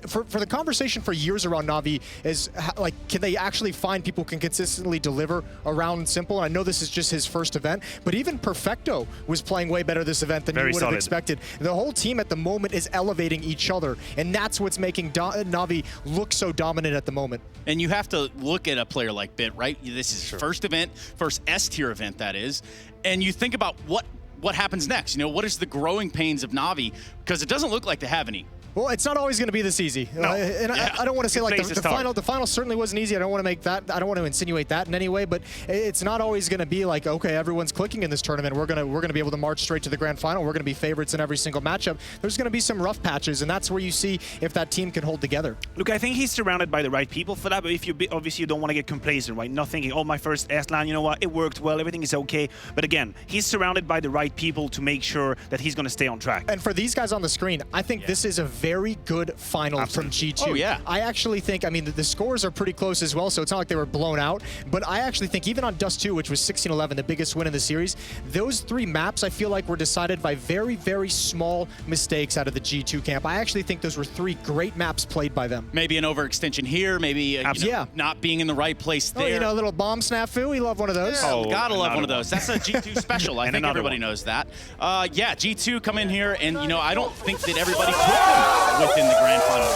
for the conversation for years around Na'Vi is like, can they actually find people who can consistently deliver around Simple? And I know this is just his first event, but even Perfecto was playing way better this event than you would have expected. The whole team at the moment is elevating each other, and that's what's making Na'Vi look so dominant at the moment. And you have to look at a player like Bit, right? This is first event, first S-tier event, that is. And you think about what happens next. You know, what is the growing pains of Na'Vi? Because it doesn't look like they have any. Well, it's not always going to be this easy. No. I don't want to say like the final certainly wasn't easy. I don't want to make that. I don't want to insinuate that in any way. But it's not always going to be like, okay, everyone's clicking in this tournament. We're gonna be able to march straight to the grand final. We're going to be favorites in every single matchup. There's going to be some rough patches, and that's where you see if that team can hold together. Look, I think he's surrounded by the right people for that. But if you obviously you don't want to get complacent, right? Not thinking, oh, my first S-LAN, you know what? It worked well. Everything is okay. But again, he's surrounded by the right people to make sure that he's going to stay on track. And for these guys on the screen, I think this is a very good final from G2. Oh, yeah. I actually think, I mean, the scores are pretty close as well, so it's not like they were blown out, but I actually think even on Dust 2, which was 16-11, the biggest win in the series, those 3 maps I feel like were decided by very, very small mistakes out of the G2 camp. I actually think those were 3 great maps played by them. Maybe an overextension here, maybe you know, not being in the right place there. Oh, you know, a little bomb snafu, we love one of those. Yeah, gotta love one of those. That's a G2 special. I think everybody knows that. Yeah, G2 come in here, and you know, I don't think that everybody put them within the grand final.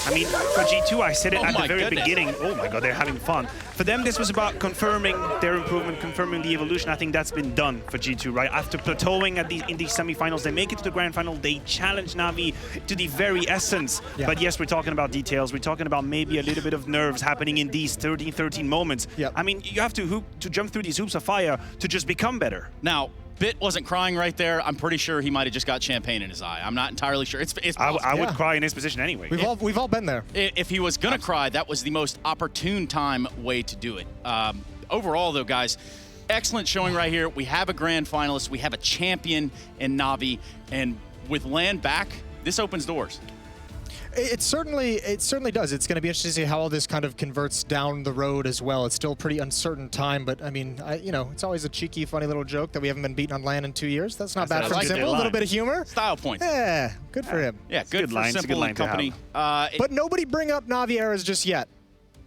I mean, for G2, I said it at the very beginning. Oh my god, they're having fun. For them, this was about confirming their improvement, confirming the evolution. I think that's been done for G2, right? After plateauing in these semifinals, they make it to the grand final. They challenge Na'Vi to the very essence. Yeah. But yes, we're talking about details. We're talking about maybe a little bit of nerves happening in these 13 moments. Yep. I mean, you have to jump through these hoops of fire to just become better. Now, Bit wasn't crying right there. I'm pretty sure he might have just got champagne in his eye. I'm not entirely sure. It's I would cry in his position anyway. We've all been there. If he was gonna cry, that was the most opportune way to do it. Overall, though, guys, excellent showing right here. We have a grand finalist. We have a champion in Na'Vi, and with land back, this opens doors. It certainly does. It's going to be interesting to see how all this kind of converts down the road as well. It's still a pretty uncertain time, but I mean, you know, it's always a cheeky, funny little joke that we haven't been beaten on land in 2 years. That's not bad for Simple. A little bit of humor. Style points. Yeah, good for him. Yeah, good for Simple and company. But nobody bring up Na'Vi eras just yet.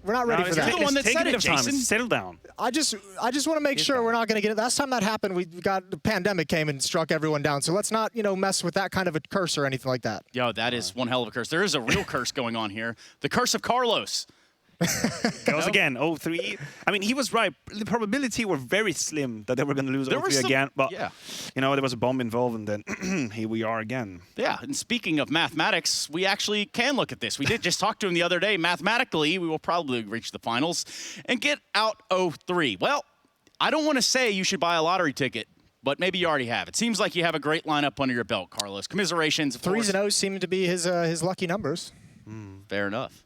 We're not ready for that. You're the one that said it, Jason. Settle down. I just want to make sure we're not going to get it. Last time that happened, the pandemic came and struck everyone down. So let's not, you know, mess with that kind of a curse or anything like that. Yo, that is one hell of a curse. There is a real curse going on here. The curse of Carlos. Goes again, 0-3. I mean, he was right. The probability were very slim that they were going to lose 0-3 again. But, you know, there was a bomb involved, and then here we are again. Yeah, and speaking of mathematics, we actually can look at this. We did just talk to him the other day. Mathematically, we will probably reach the finals and get out 0-3. Well, I don't want to say you should buy a lottery ticket, but maybe you already have. It seems like you have a great lineup under your belt, Carlos. Commiserations, of course. 3s and 0s seem to be his lucky numbers. Fair enough.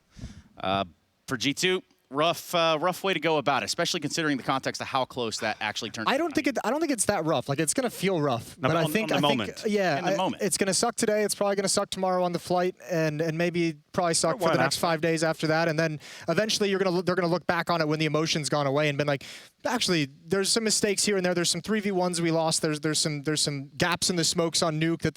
For G2, rough way to go about it, especially considering the context of how close that actually turned. I don't think it's that rough. Like, it's gonna feel rough, no, but I think in the moment. it's gonna suck today. It's probably gonna suck tomorrow on the flight, and maybe probably suck for the next 5 days after that, and then eventually they're gonna look back on it when the emotion's gone away and been like, actually, there's some mistakes here and there. There's some 3v1s we lost. There's some gaps in the smokes on Nuke that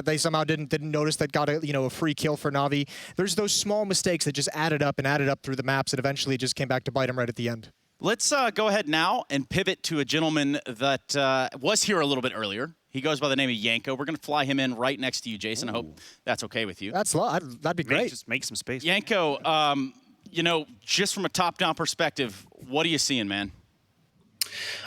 they somehow didn't notice that got a free kill for Na'Vi. There's those small mistakes that just added up through the maps and eventually just came back to bite them right at the end. Let's go ahead now and pivot to a gentleman that was here a little bit earlier. He goes by the name of Yanko. We're going to fly him in right next to you, Jason. Ooh. I hope that's okay with you. That'd be great. Just make some space. Yanko, just from a top-down perspective, what are you seeing, man?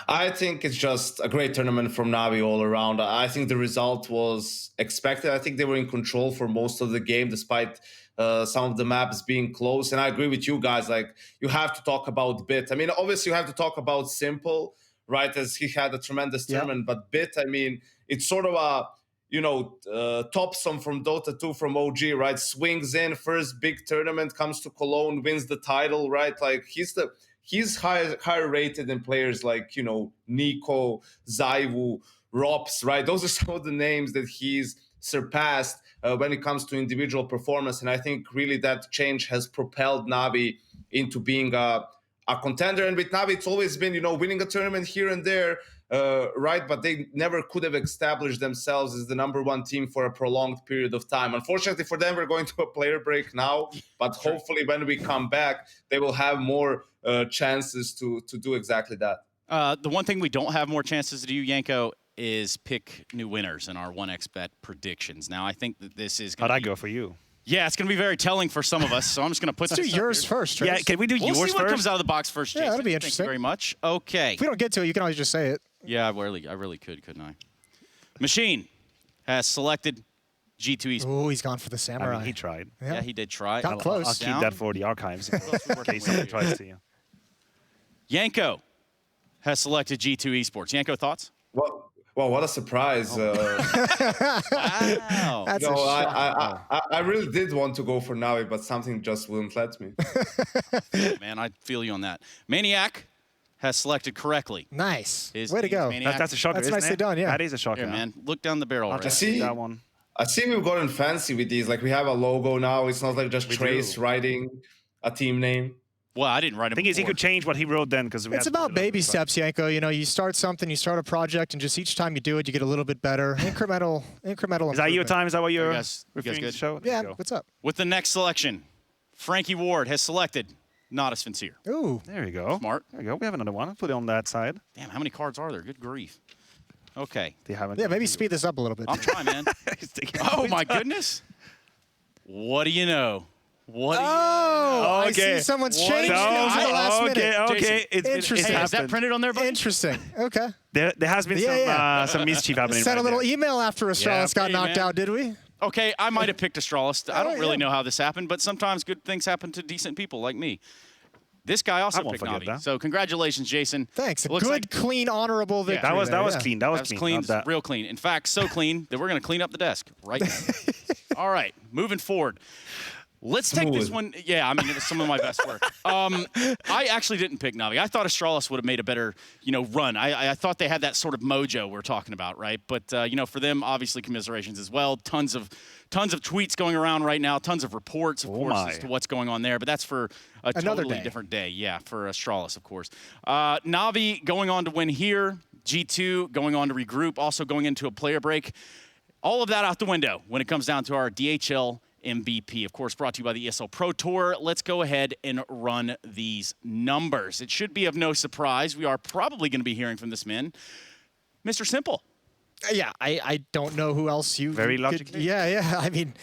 I think it's just a great tournament from Na'Vi all around. I think the result was expected. I think they were in control for most of the game, despite some of the maps being close. And I agree with you guys. Like, you have to talk about Bit. I mean, obviously, you have to talk about Simple, right, as he had a tremendous tournament. But Bit, I mean, it's sort of a Topsum from Dota 2 from OG, right? Swings in, first big tournament, comes to Cologne, wins the title, right? Like, he's higher rated than players like, Nico, Zaiwu, Rops, right? Those are some of the names that he's surpassed when it comes to individual performance. And I think really that change has propelled Na'Vi into being a contender. And with Na'Vi, it's always been, winning a tournament here and there, right? But they never could have established themselves as the #1 team for a prolonged period of time. Unfortunately for them, we're going to a player break now. But hopefully when we come back, they will have more chances to do exactly that. The one thing we don't have more chances to do, Yanko, is pick new winners in our 1xBet predictions. Now, I think that this is going to How'd I go for you? Yeah, it's going to be very telling for some of us, so I'm just going to put Let's do yours first, Trace. Yeah, can we do yours first? We'll see what comes out of the box first, Jason. Yeah, that'll be interesting. Thank you very much. Okay. If we don't get to it, you can always just say it. Yeah, I really could, couldn't I? Machine has selected G2 Esports. Oh, he's gone for the Samurai. I mean, he tried. Yeah, he did try. Got close. I'll keep that for the archives in case someone tries to. Yanko has selected G2 Esports. Yanko, thoughts? Well, what a surprise. Wow. That's I really did want to go for Na'Vi, but something just wouldn't let me. Man, I feel you on that. Maniac has selected correctly. Nice. Way to go. That's a shocker, That's isn't nicely it? done, yeah. That is a shocker. Here, man. Look down the barrel. I see that one. I see we've gotten fancy with these. Like, we have a logo now. It's not like just Trace writing a team name. Well, I didn't write it. The thing is, he could change what he wrote then because it's about baby steps, Yanko. You start something, you start a project, and just each time you do it, you get a little bit better. Incremental. Is that your time? Is that what you're referring to show? Yeah. What's up? With the next selection, Frankie Ward has selected Nodus Vincier. Ooh. There you go. Smart. There you go. We have another one. I'll put it on that side. Damn, how many cards are there? Good grief. Okay. They haven't. Yeah, maybe speed this up a little bit. I'm trying, man. Oh, my goodness. What do you know? What do you know? I see someone's changed names at the last minute. Okay. Interesting. Hey, is that printed on there, buddy? Interesting. Okay. There has been some mischief happening. Sent a little email after Astralis got knocked out, did we? Okay, I might have picked Astralis. I don't really know how this happened, but sometimes good things happen to decent people like me. This guy also picked Na'Vi. So congratulations, Jason. Thanks. Good, clean, honorable victory. That was clean. That was clean. Real clean. In fact, so clean that we're going to clean up the desk right now. All right, moving forward. Let's take this one. Yeah, I mean, it was some of my best work. I actually didn't pick Na'Vi. I thought Astralis would have made a better, run. I thought they had that sort of mojo we're talking about, right? But, for them, obviously, commiserations as well. Tons of tweets going around right now. Tons of reports, of course, as to what's going on there. But that's for a totally different day. Yeah, for Astralis, of course. Na'Vi going on to win here. G2 going on to regroup. Also going into a player break. All of that out the window when it comes down to our DHL MVP, of course, brought to you by the ESL Pro Tour. Let's go ahead and run these numbers. It should be of no surprise. We are probably going to be hearing from this man, Mr. Simple. Yeah, I don't know who else you... Very logically. Yeah. I mean,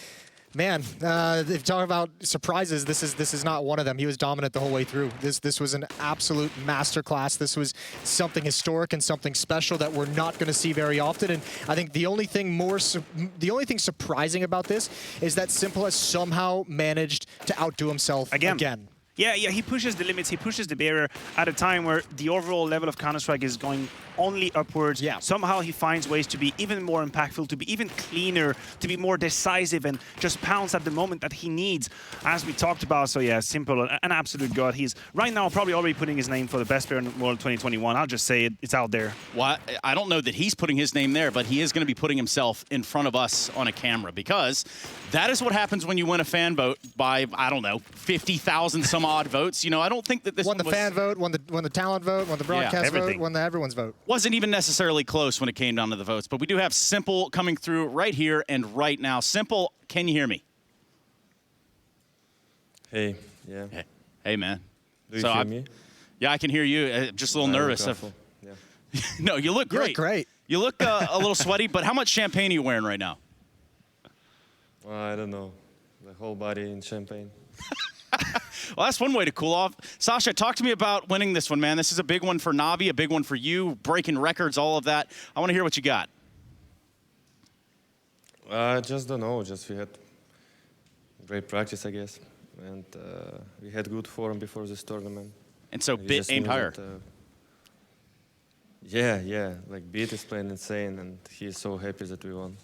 man, if you talk about surprises, this is not one of them. He was dominant the whole way through. This was an absolute masterclass. This was something historic and something special that we're not going to see very often. And I think the only thing surprising about this is that Simple has somehow managed to outdo himself again. Yeah, he pushes the limits, he pushes the barrier at a time where the overall level of Counter-Strike is going only upwards. Yeah. Somehow he finds ways to be even more impactful, to be even cleaner, to be more decisive and just pounce at the moment that he needs, as we talked about. So yeah, Simple, an absolute god. He's right now probably already putting his name for the best player in the world 2021. I'll just say it, it's out there. Well, I don't know that he's putting his name there, but he is going to be putting himself in front of us on a camera, because that is what happens when you win a fan vote by, I don't know, 50,000 some odd votes. You know, I don't think that this won the fan vote, won the talent vote, won the broadcast vote, won the everyone's vote. Wasn't even necessarily close when it came down to the votes, but we do have Simple coming through right here and right now. Simple, can you hear me? Hey, yeah. Hey man. Do you hear me? Yeah, I can hear you. Just a little nervous. Yeah. No, you look great. You look great. You look a little sweaty, but how much champagne are you wearing right now? I don't know. The whole body in champagne. Well, that's one way to cool off. Sasha, talk to me about winning this one, man. This is a big one for Navi, a big one for you, breaking records, all of that. I want to hear what you got. I just don't know. Just we had great practice, I guess. And we had good form before this tournament. And so Bit aimed higher. Yeah. Like Bit is playing insane, and he's so happy that we won.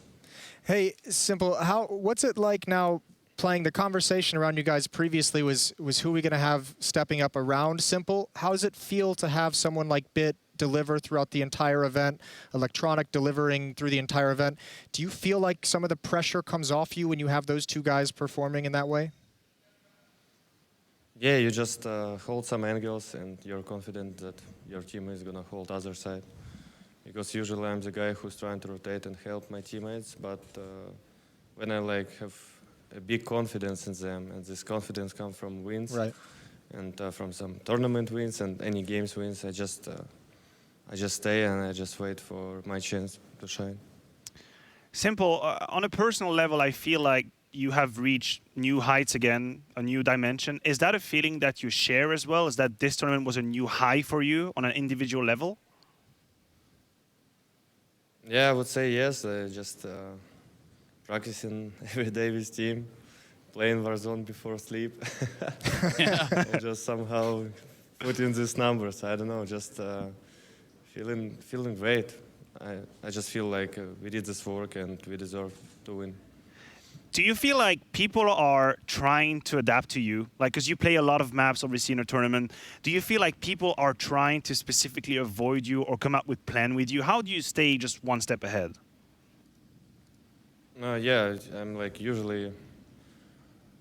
Hey, Simple, what's it like now playing? The conversation around you guys previously was who we going to have stepping up around Simple. How does it feel to have someone like Bit deliver throughout the entire event, Electronic delivering through the entire event? Do you feel like some of the pressure comes off you when you have those two guys performing in that way? Yeah, you just hold some angles and you're confident that your team is going to hold other side. Because usually I'm the guy who's trying to rotate and help my teammates, but when I have a big confidence in them, and this confidence comes from wins, right, and from some tournament wins and any games wins, I just stay and I just wait for my chance to shine. Simple, on a personal level, I feel like you have reached new heights again, a new dimension. Is that a feeling that you share as well? Is that this tournament was a new high for you on an individual level? Yeah, I would say yes. Just practicing every day with team, playing Warzone before sleep. And just somehow put in these numbers. I don't know, just feeling great. I just feel like we did this work and we deserve to win. Do you feel like people are trying to adapt to you? Like, because you play a lot of maps, obviously, in a tournament. Do you feel like people are trying to specifically avoid you or come up with plan with you? How do you stay just one step ahead? Yeah, I'm usually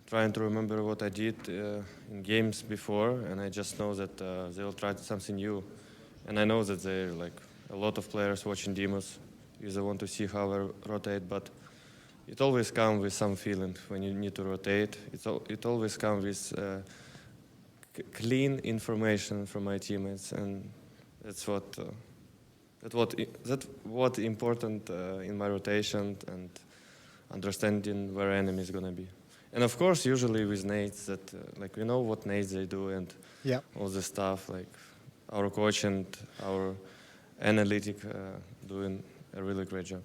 trying to remember what I did in games before, and I just know that they will try something new. And I know that there are a lot of players watching demos. They want to see how I rotate, but it always comes with some feeling when you need to rotate. It always comes with clean information from my teammates, and that's what important in my rotation and understanding where enemy is gonna be. And of course, usually with nades, that we know what nades they do and all the stuff. Our coach and our analytic doing a really great job.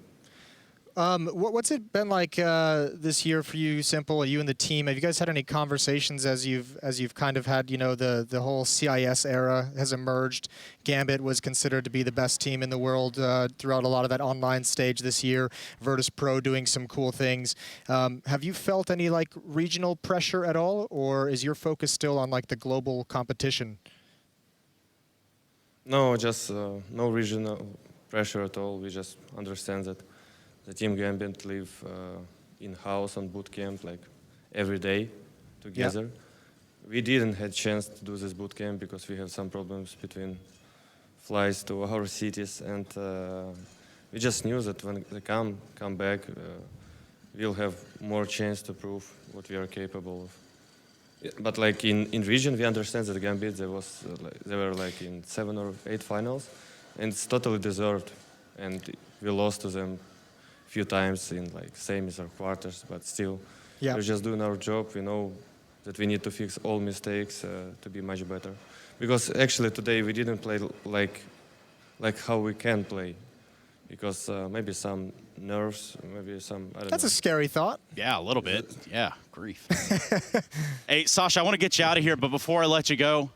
What's it been like this year for you, Simple? You and the team. Have you guys had any conversations as you've kind of had, the whole CIS era has emerged? Gambit was considered to be the best team in the world throughout a lot of that online stage this year. Virtus Pro doing some cool things. Have you felt any regional pressure at all, or is your focus still on the global competition? No, just no regional pressure at all. We just understand that the team Gambit live in-house on bootcamp every day together. Yeah. We didn't have chance to do this bootcamp because we have some problems between flights to our cities, and we just knew that when they come back, we'll have more chance to prove what we are capable of. But in region, we understand that Gambit they were in 7 or 8 finals, and it's totally deserved, and we lost to them few times in semis or quarters, but still, we're just doing our job. We know that we need to fix all mistakes to be much better. Because actually today we didn't play like how we can play, because maybe some nerves, maybe some. I don't That's know. a scary thought. Yeah, a little bit. Yeah, grief. Hey, Sasha, I want to get you out of here, but before I let you go,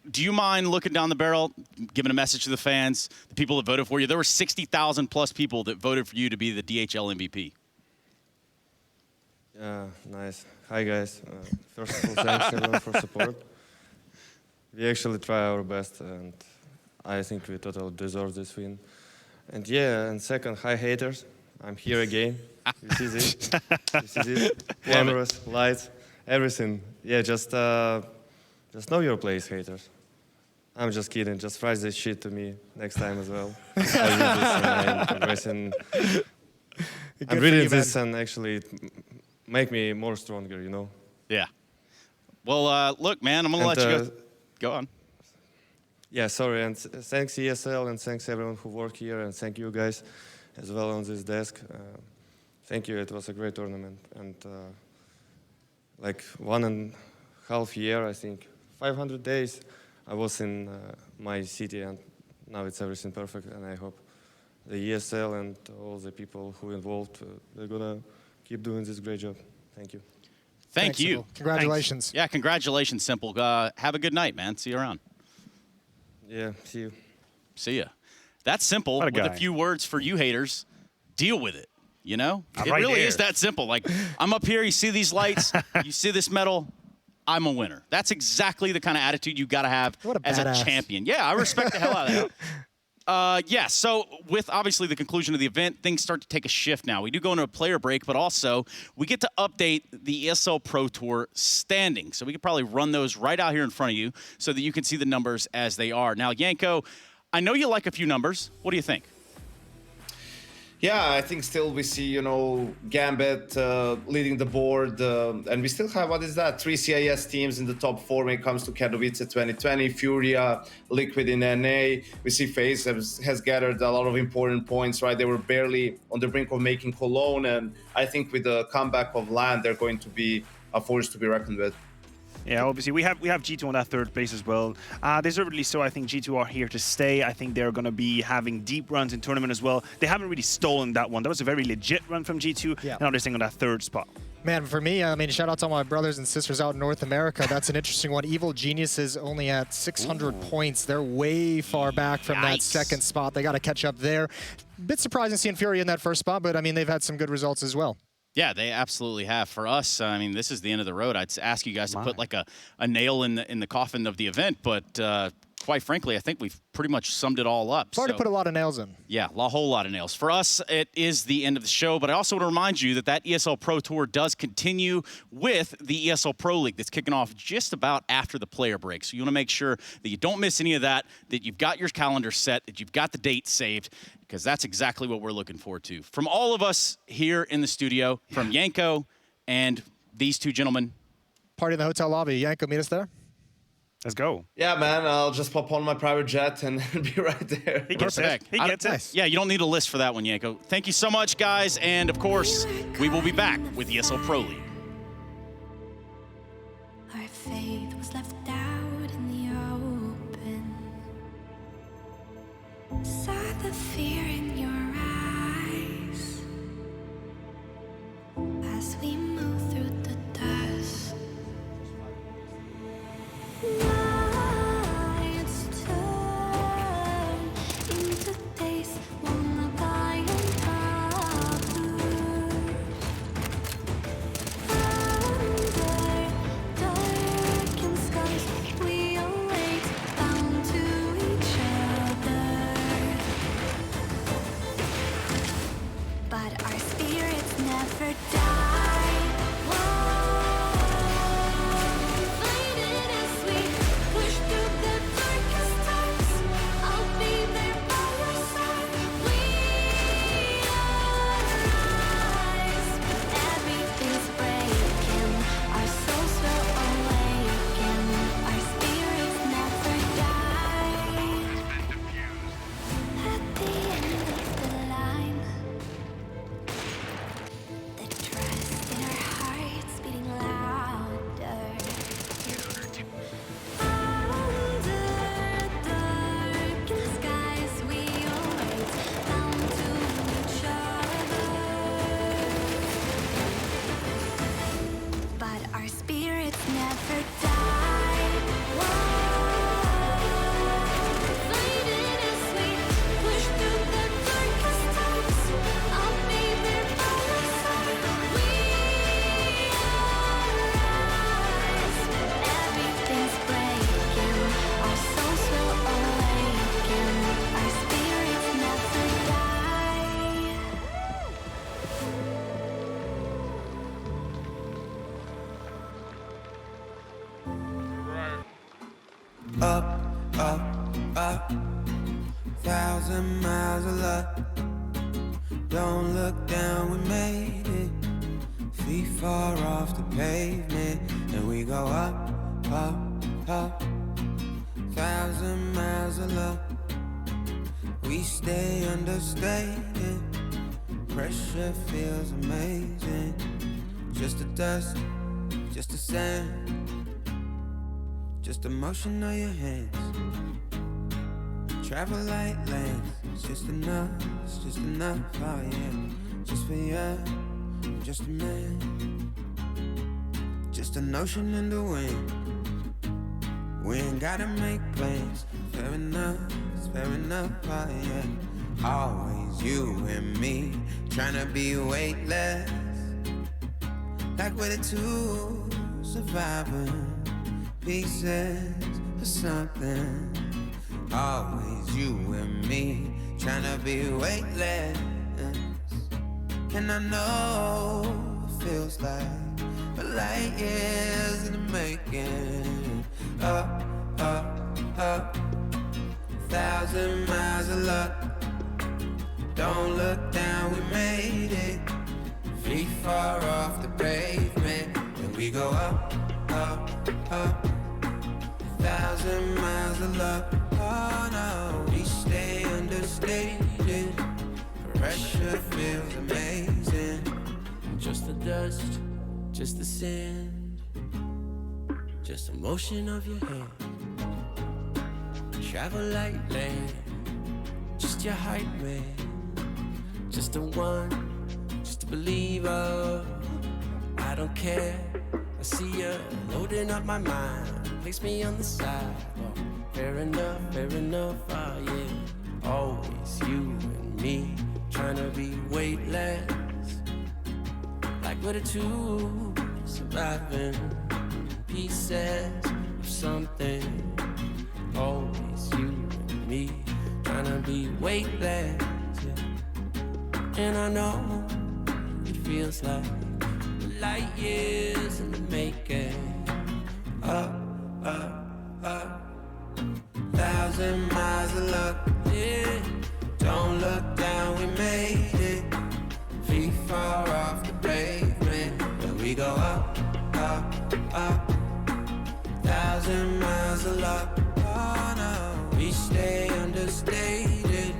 do you mind looking down the barrel, giving a message to the fans, the people that voted for you? There were 60,000 plus people that voted for you to be the DHL MVP. Yeah, nice. Hi guys. First of all, thanks everyone for support. We actually try our best, and I think we totally deserve this win. And yeah, and second, hi haters. I'm here again. You see this? You see this? Cameras, lights, everything. Yeah, just know your place, haters. I'm just kidding. Just write this shit to me next time as well. I'm reading this and actually it make me more stronger, you know? Yeah. Well, look, man, I'm going to let you go. Go on. Yeah, sorry, and thanks ESL, and thanks everyone who worked here, and thank you guys as well on this desk. Thank you, it was a great tournament, and like 1.5 years, I think, 500 days, I was in my city, and now it's everything perfect, and I hope the ESL and all the people who involved, they're gonna keep doing this great job. Thank you. Thank you. Simple. Congratulations. Thanks. Yeah, congratulations, Simple. Have a good night, man. See you around. Yeah, see you. See ya. That's simple. With a few words for you haters. Deal with it. You know? It really is that simple. Like, I'm up here, you see these lights, you see this medal, I'm a winner. That's exactly the kind of attitude you got to have as a champion. Yeah, I respect the hell out of that. Yeah, so with obviously the conclusion of the event, things start to take a shift now. We do go into a player break, but also we get to update the ESL Pro Tour standings. So we could probably run those right out here in front of you so that you can see the numbers as they are. Now, Yanko, I know you like a few numbers. What do you think? Yeah, I think still we see, you know, Gambit leading the board, and we still have, what is that, 3 CIS teams in the top 4 when it comes to Katowice 2020, Furia, Liquid in NA. We see FaZe has gathered a lot of important points, right? They were barely on the brink of making Cologne, and I think with the comeback of LAN, they're going to be a force to be reckoned with. Yeah, obviously we have G2 on that third place as well. Deservedly so. I think G2 are here to stay. I think they're going to be having deep runs in tournament as well. They haven't really stolen that one. That was a very legit run from G2. Yeah. Now they're staying on that third spot. Man, for me, I mean, shout out to all my brothers and sisters out in North America. That's an interesting one. Evil Geniuses only at 600 points. They're way far back from that second spot. They got to catch up there. Bit surprising seeing Fury in that first spot, but I mean, they've had some good results as well. Yeah, they absolutely have. For us, I mean, this is the end of the road. I'd ask you guys to put like a nail in the coffin of the event, but quite frankly, I think we've pretty much summed it all up. It's hard to put a lot of nails in. Yeah, a whole lot of nails. For us, it is the end of the show, but I also want to remind you that ESL Pro Tour does continue with the ESL Pro League that's kicking off just about after the player break. So you want to make sure that you don't miss any of that, that you've got your calendar set, that you've got the date saved, because that's exactly what we're looking forward to. From all of us here in the studio, from Yanko and these two gentlemen. Party in the hotel lobby. Yanko, meet us there. Let's go. Yeah, man, I'll just pop on my private jet and be right there. He gets it. He gets it. Yeah, you don't need a list for that one, Yanko. Thank you so much, guys. And, of course, we will be back with ESL Pro League. Our faith was left out in the open. Saw the fear in your eyes as we move through the dust. Nights turn into days, one by another. Under darkened skies, we await, bound to each other. But our spirits never die. Whoa, fighting as we Up, up, up, 1,000 miles of luck. Don't look down, we made it. Feet far off the pavement, and we go up, up, up. 1,000 miles of luck. We stay understated. Pressure feels amazing. Just the dust, just the sand, just the motion of your hands. Travel like lands, it's just enough, oh yeah. Just for you, I'm just a man. Just an ocean in the wind. We ain't gotta make plans. Fair enough, it's fair enough, oh yeah. Always you and me, tryna be weightless. Like we're the two surviving pieces of something. Always you and me, tryna be weightless. And I know it feels like a light years in the making. Up, up, up, 1,000 miles of luck. Don't look down, we made it. Feet far off the pavement, and we go up, up, up. 1,000 miles of luck. Oh no, we stay understated. Pressure feels amazing. Just the dust, just the sand, just the motion of your hand. Travel like land, just your hype man. Just the one, just a believer. I don't care, I see you loading up my mind. Place me on the side. Fair enough, oh yeah. Always you and me, tryna be weightless. Like we're the two surviving pieces of something. Always you and me, tryna be weightless. Yeah. And I know it feels like light years in the making. Up, up, up, 1,000 miles of luck, yeah. Don't look down, we made it. Feet far off the pavement, and we go up, up, up. 1,000 miles of luck, oh no. We stay understated.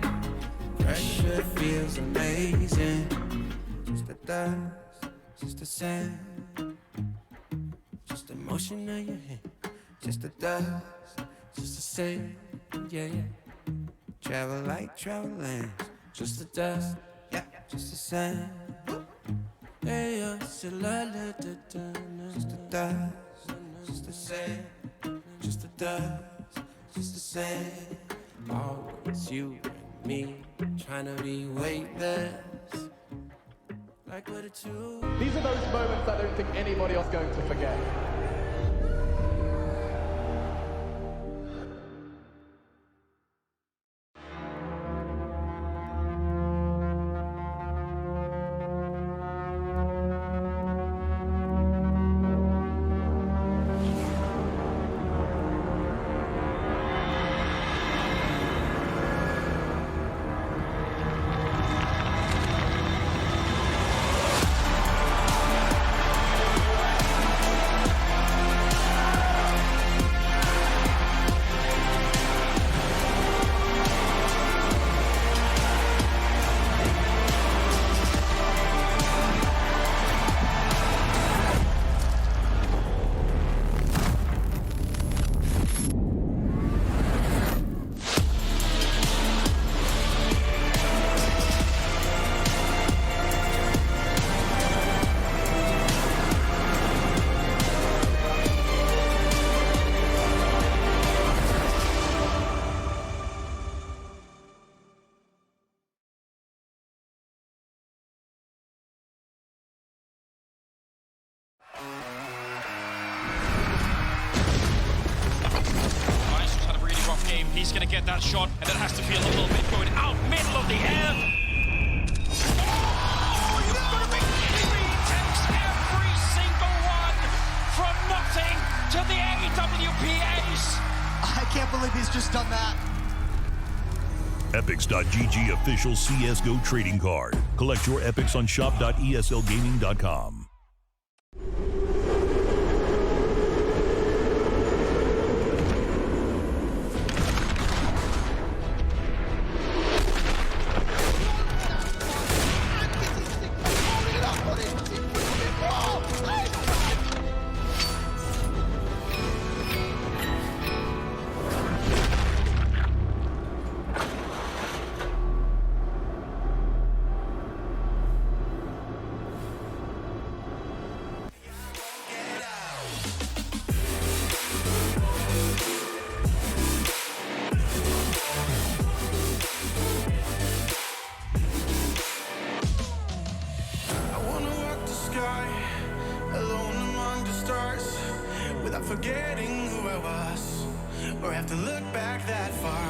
Pressure feels amazing. Just the dust, just the sand, just the motion of your hand. Just the dust, just the sand, yeah, yeah. Travel like travel lands. Just the dust, yeah, just the sand. Hey, just the dust, just the sand, just the dust, just the sand. Always you and me, tryna be weightless. Like we're the two. These are those moments I don't think anybody else is going to forget. He's going to get that shot, and it has to feel a little bit going out, middle of the air. Oh, you've got to make three takes every single one from nothing to the AWPAs. I can't believe he's just done that. Epics.gg official CSGO trading card. Collect your Epics on shop.eslgaming.com. Forgetting who I was, or have to look back that far.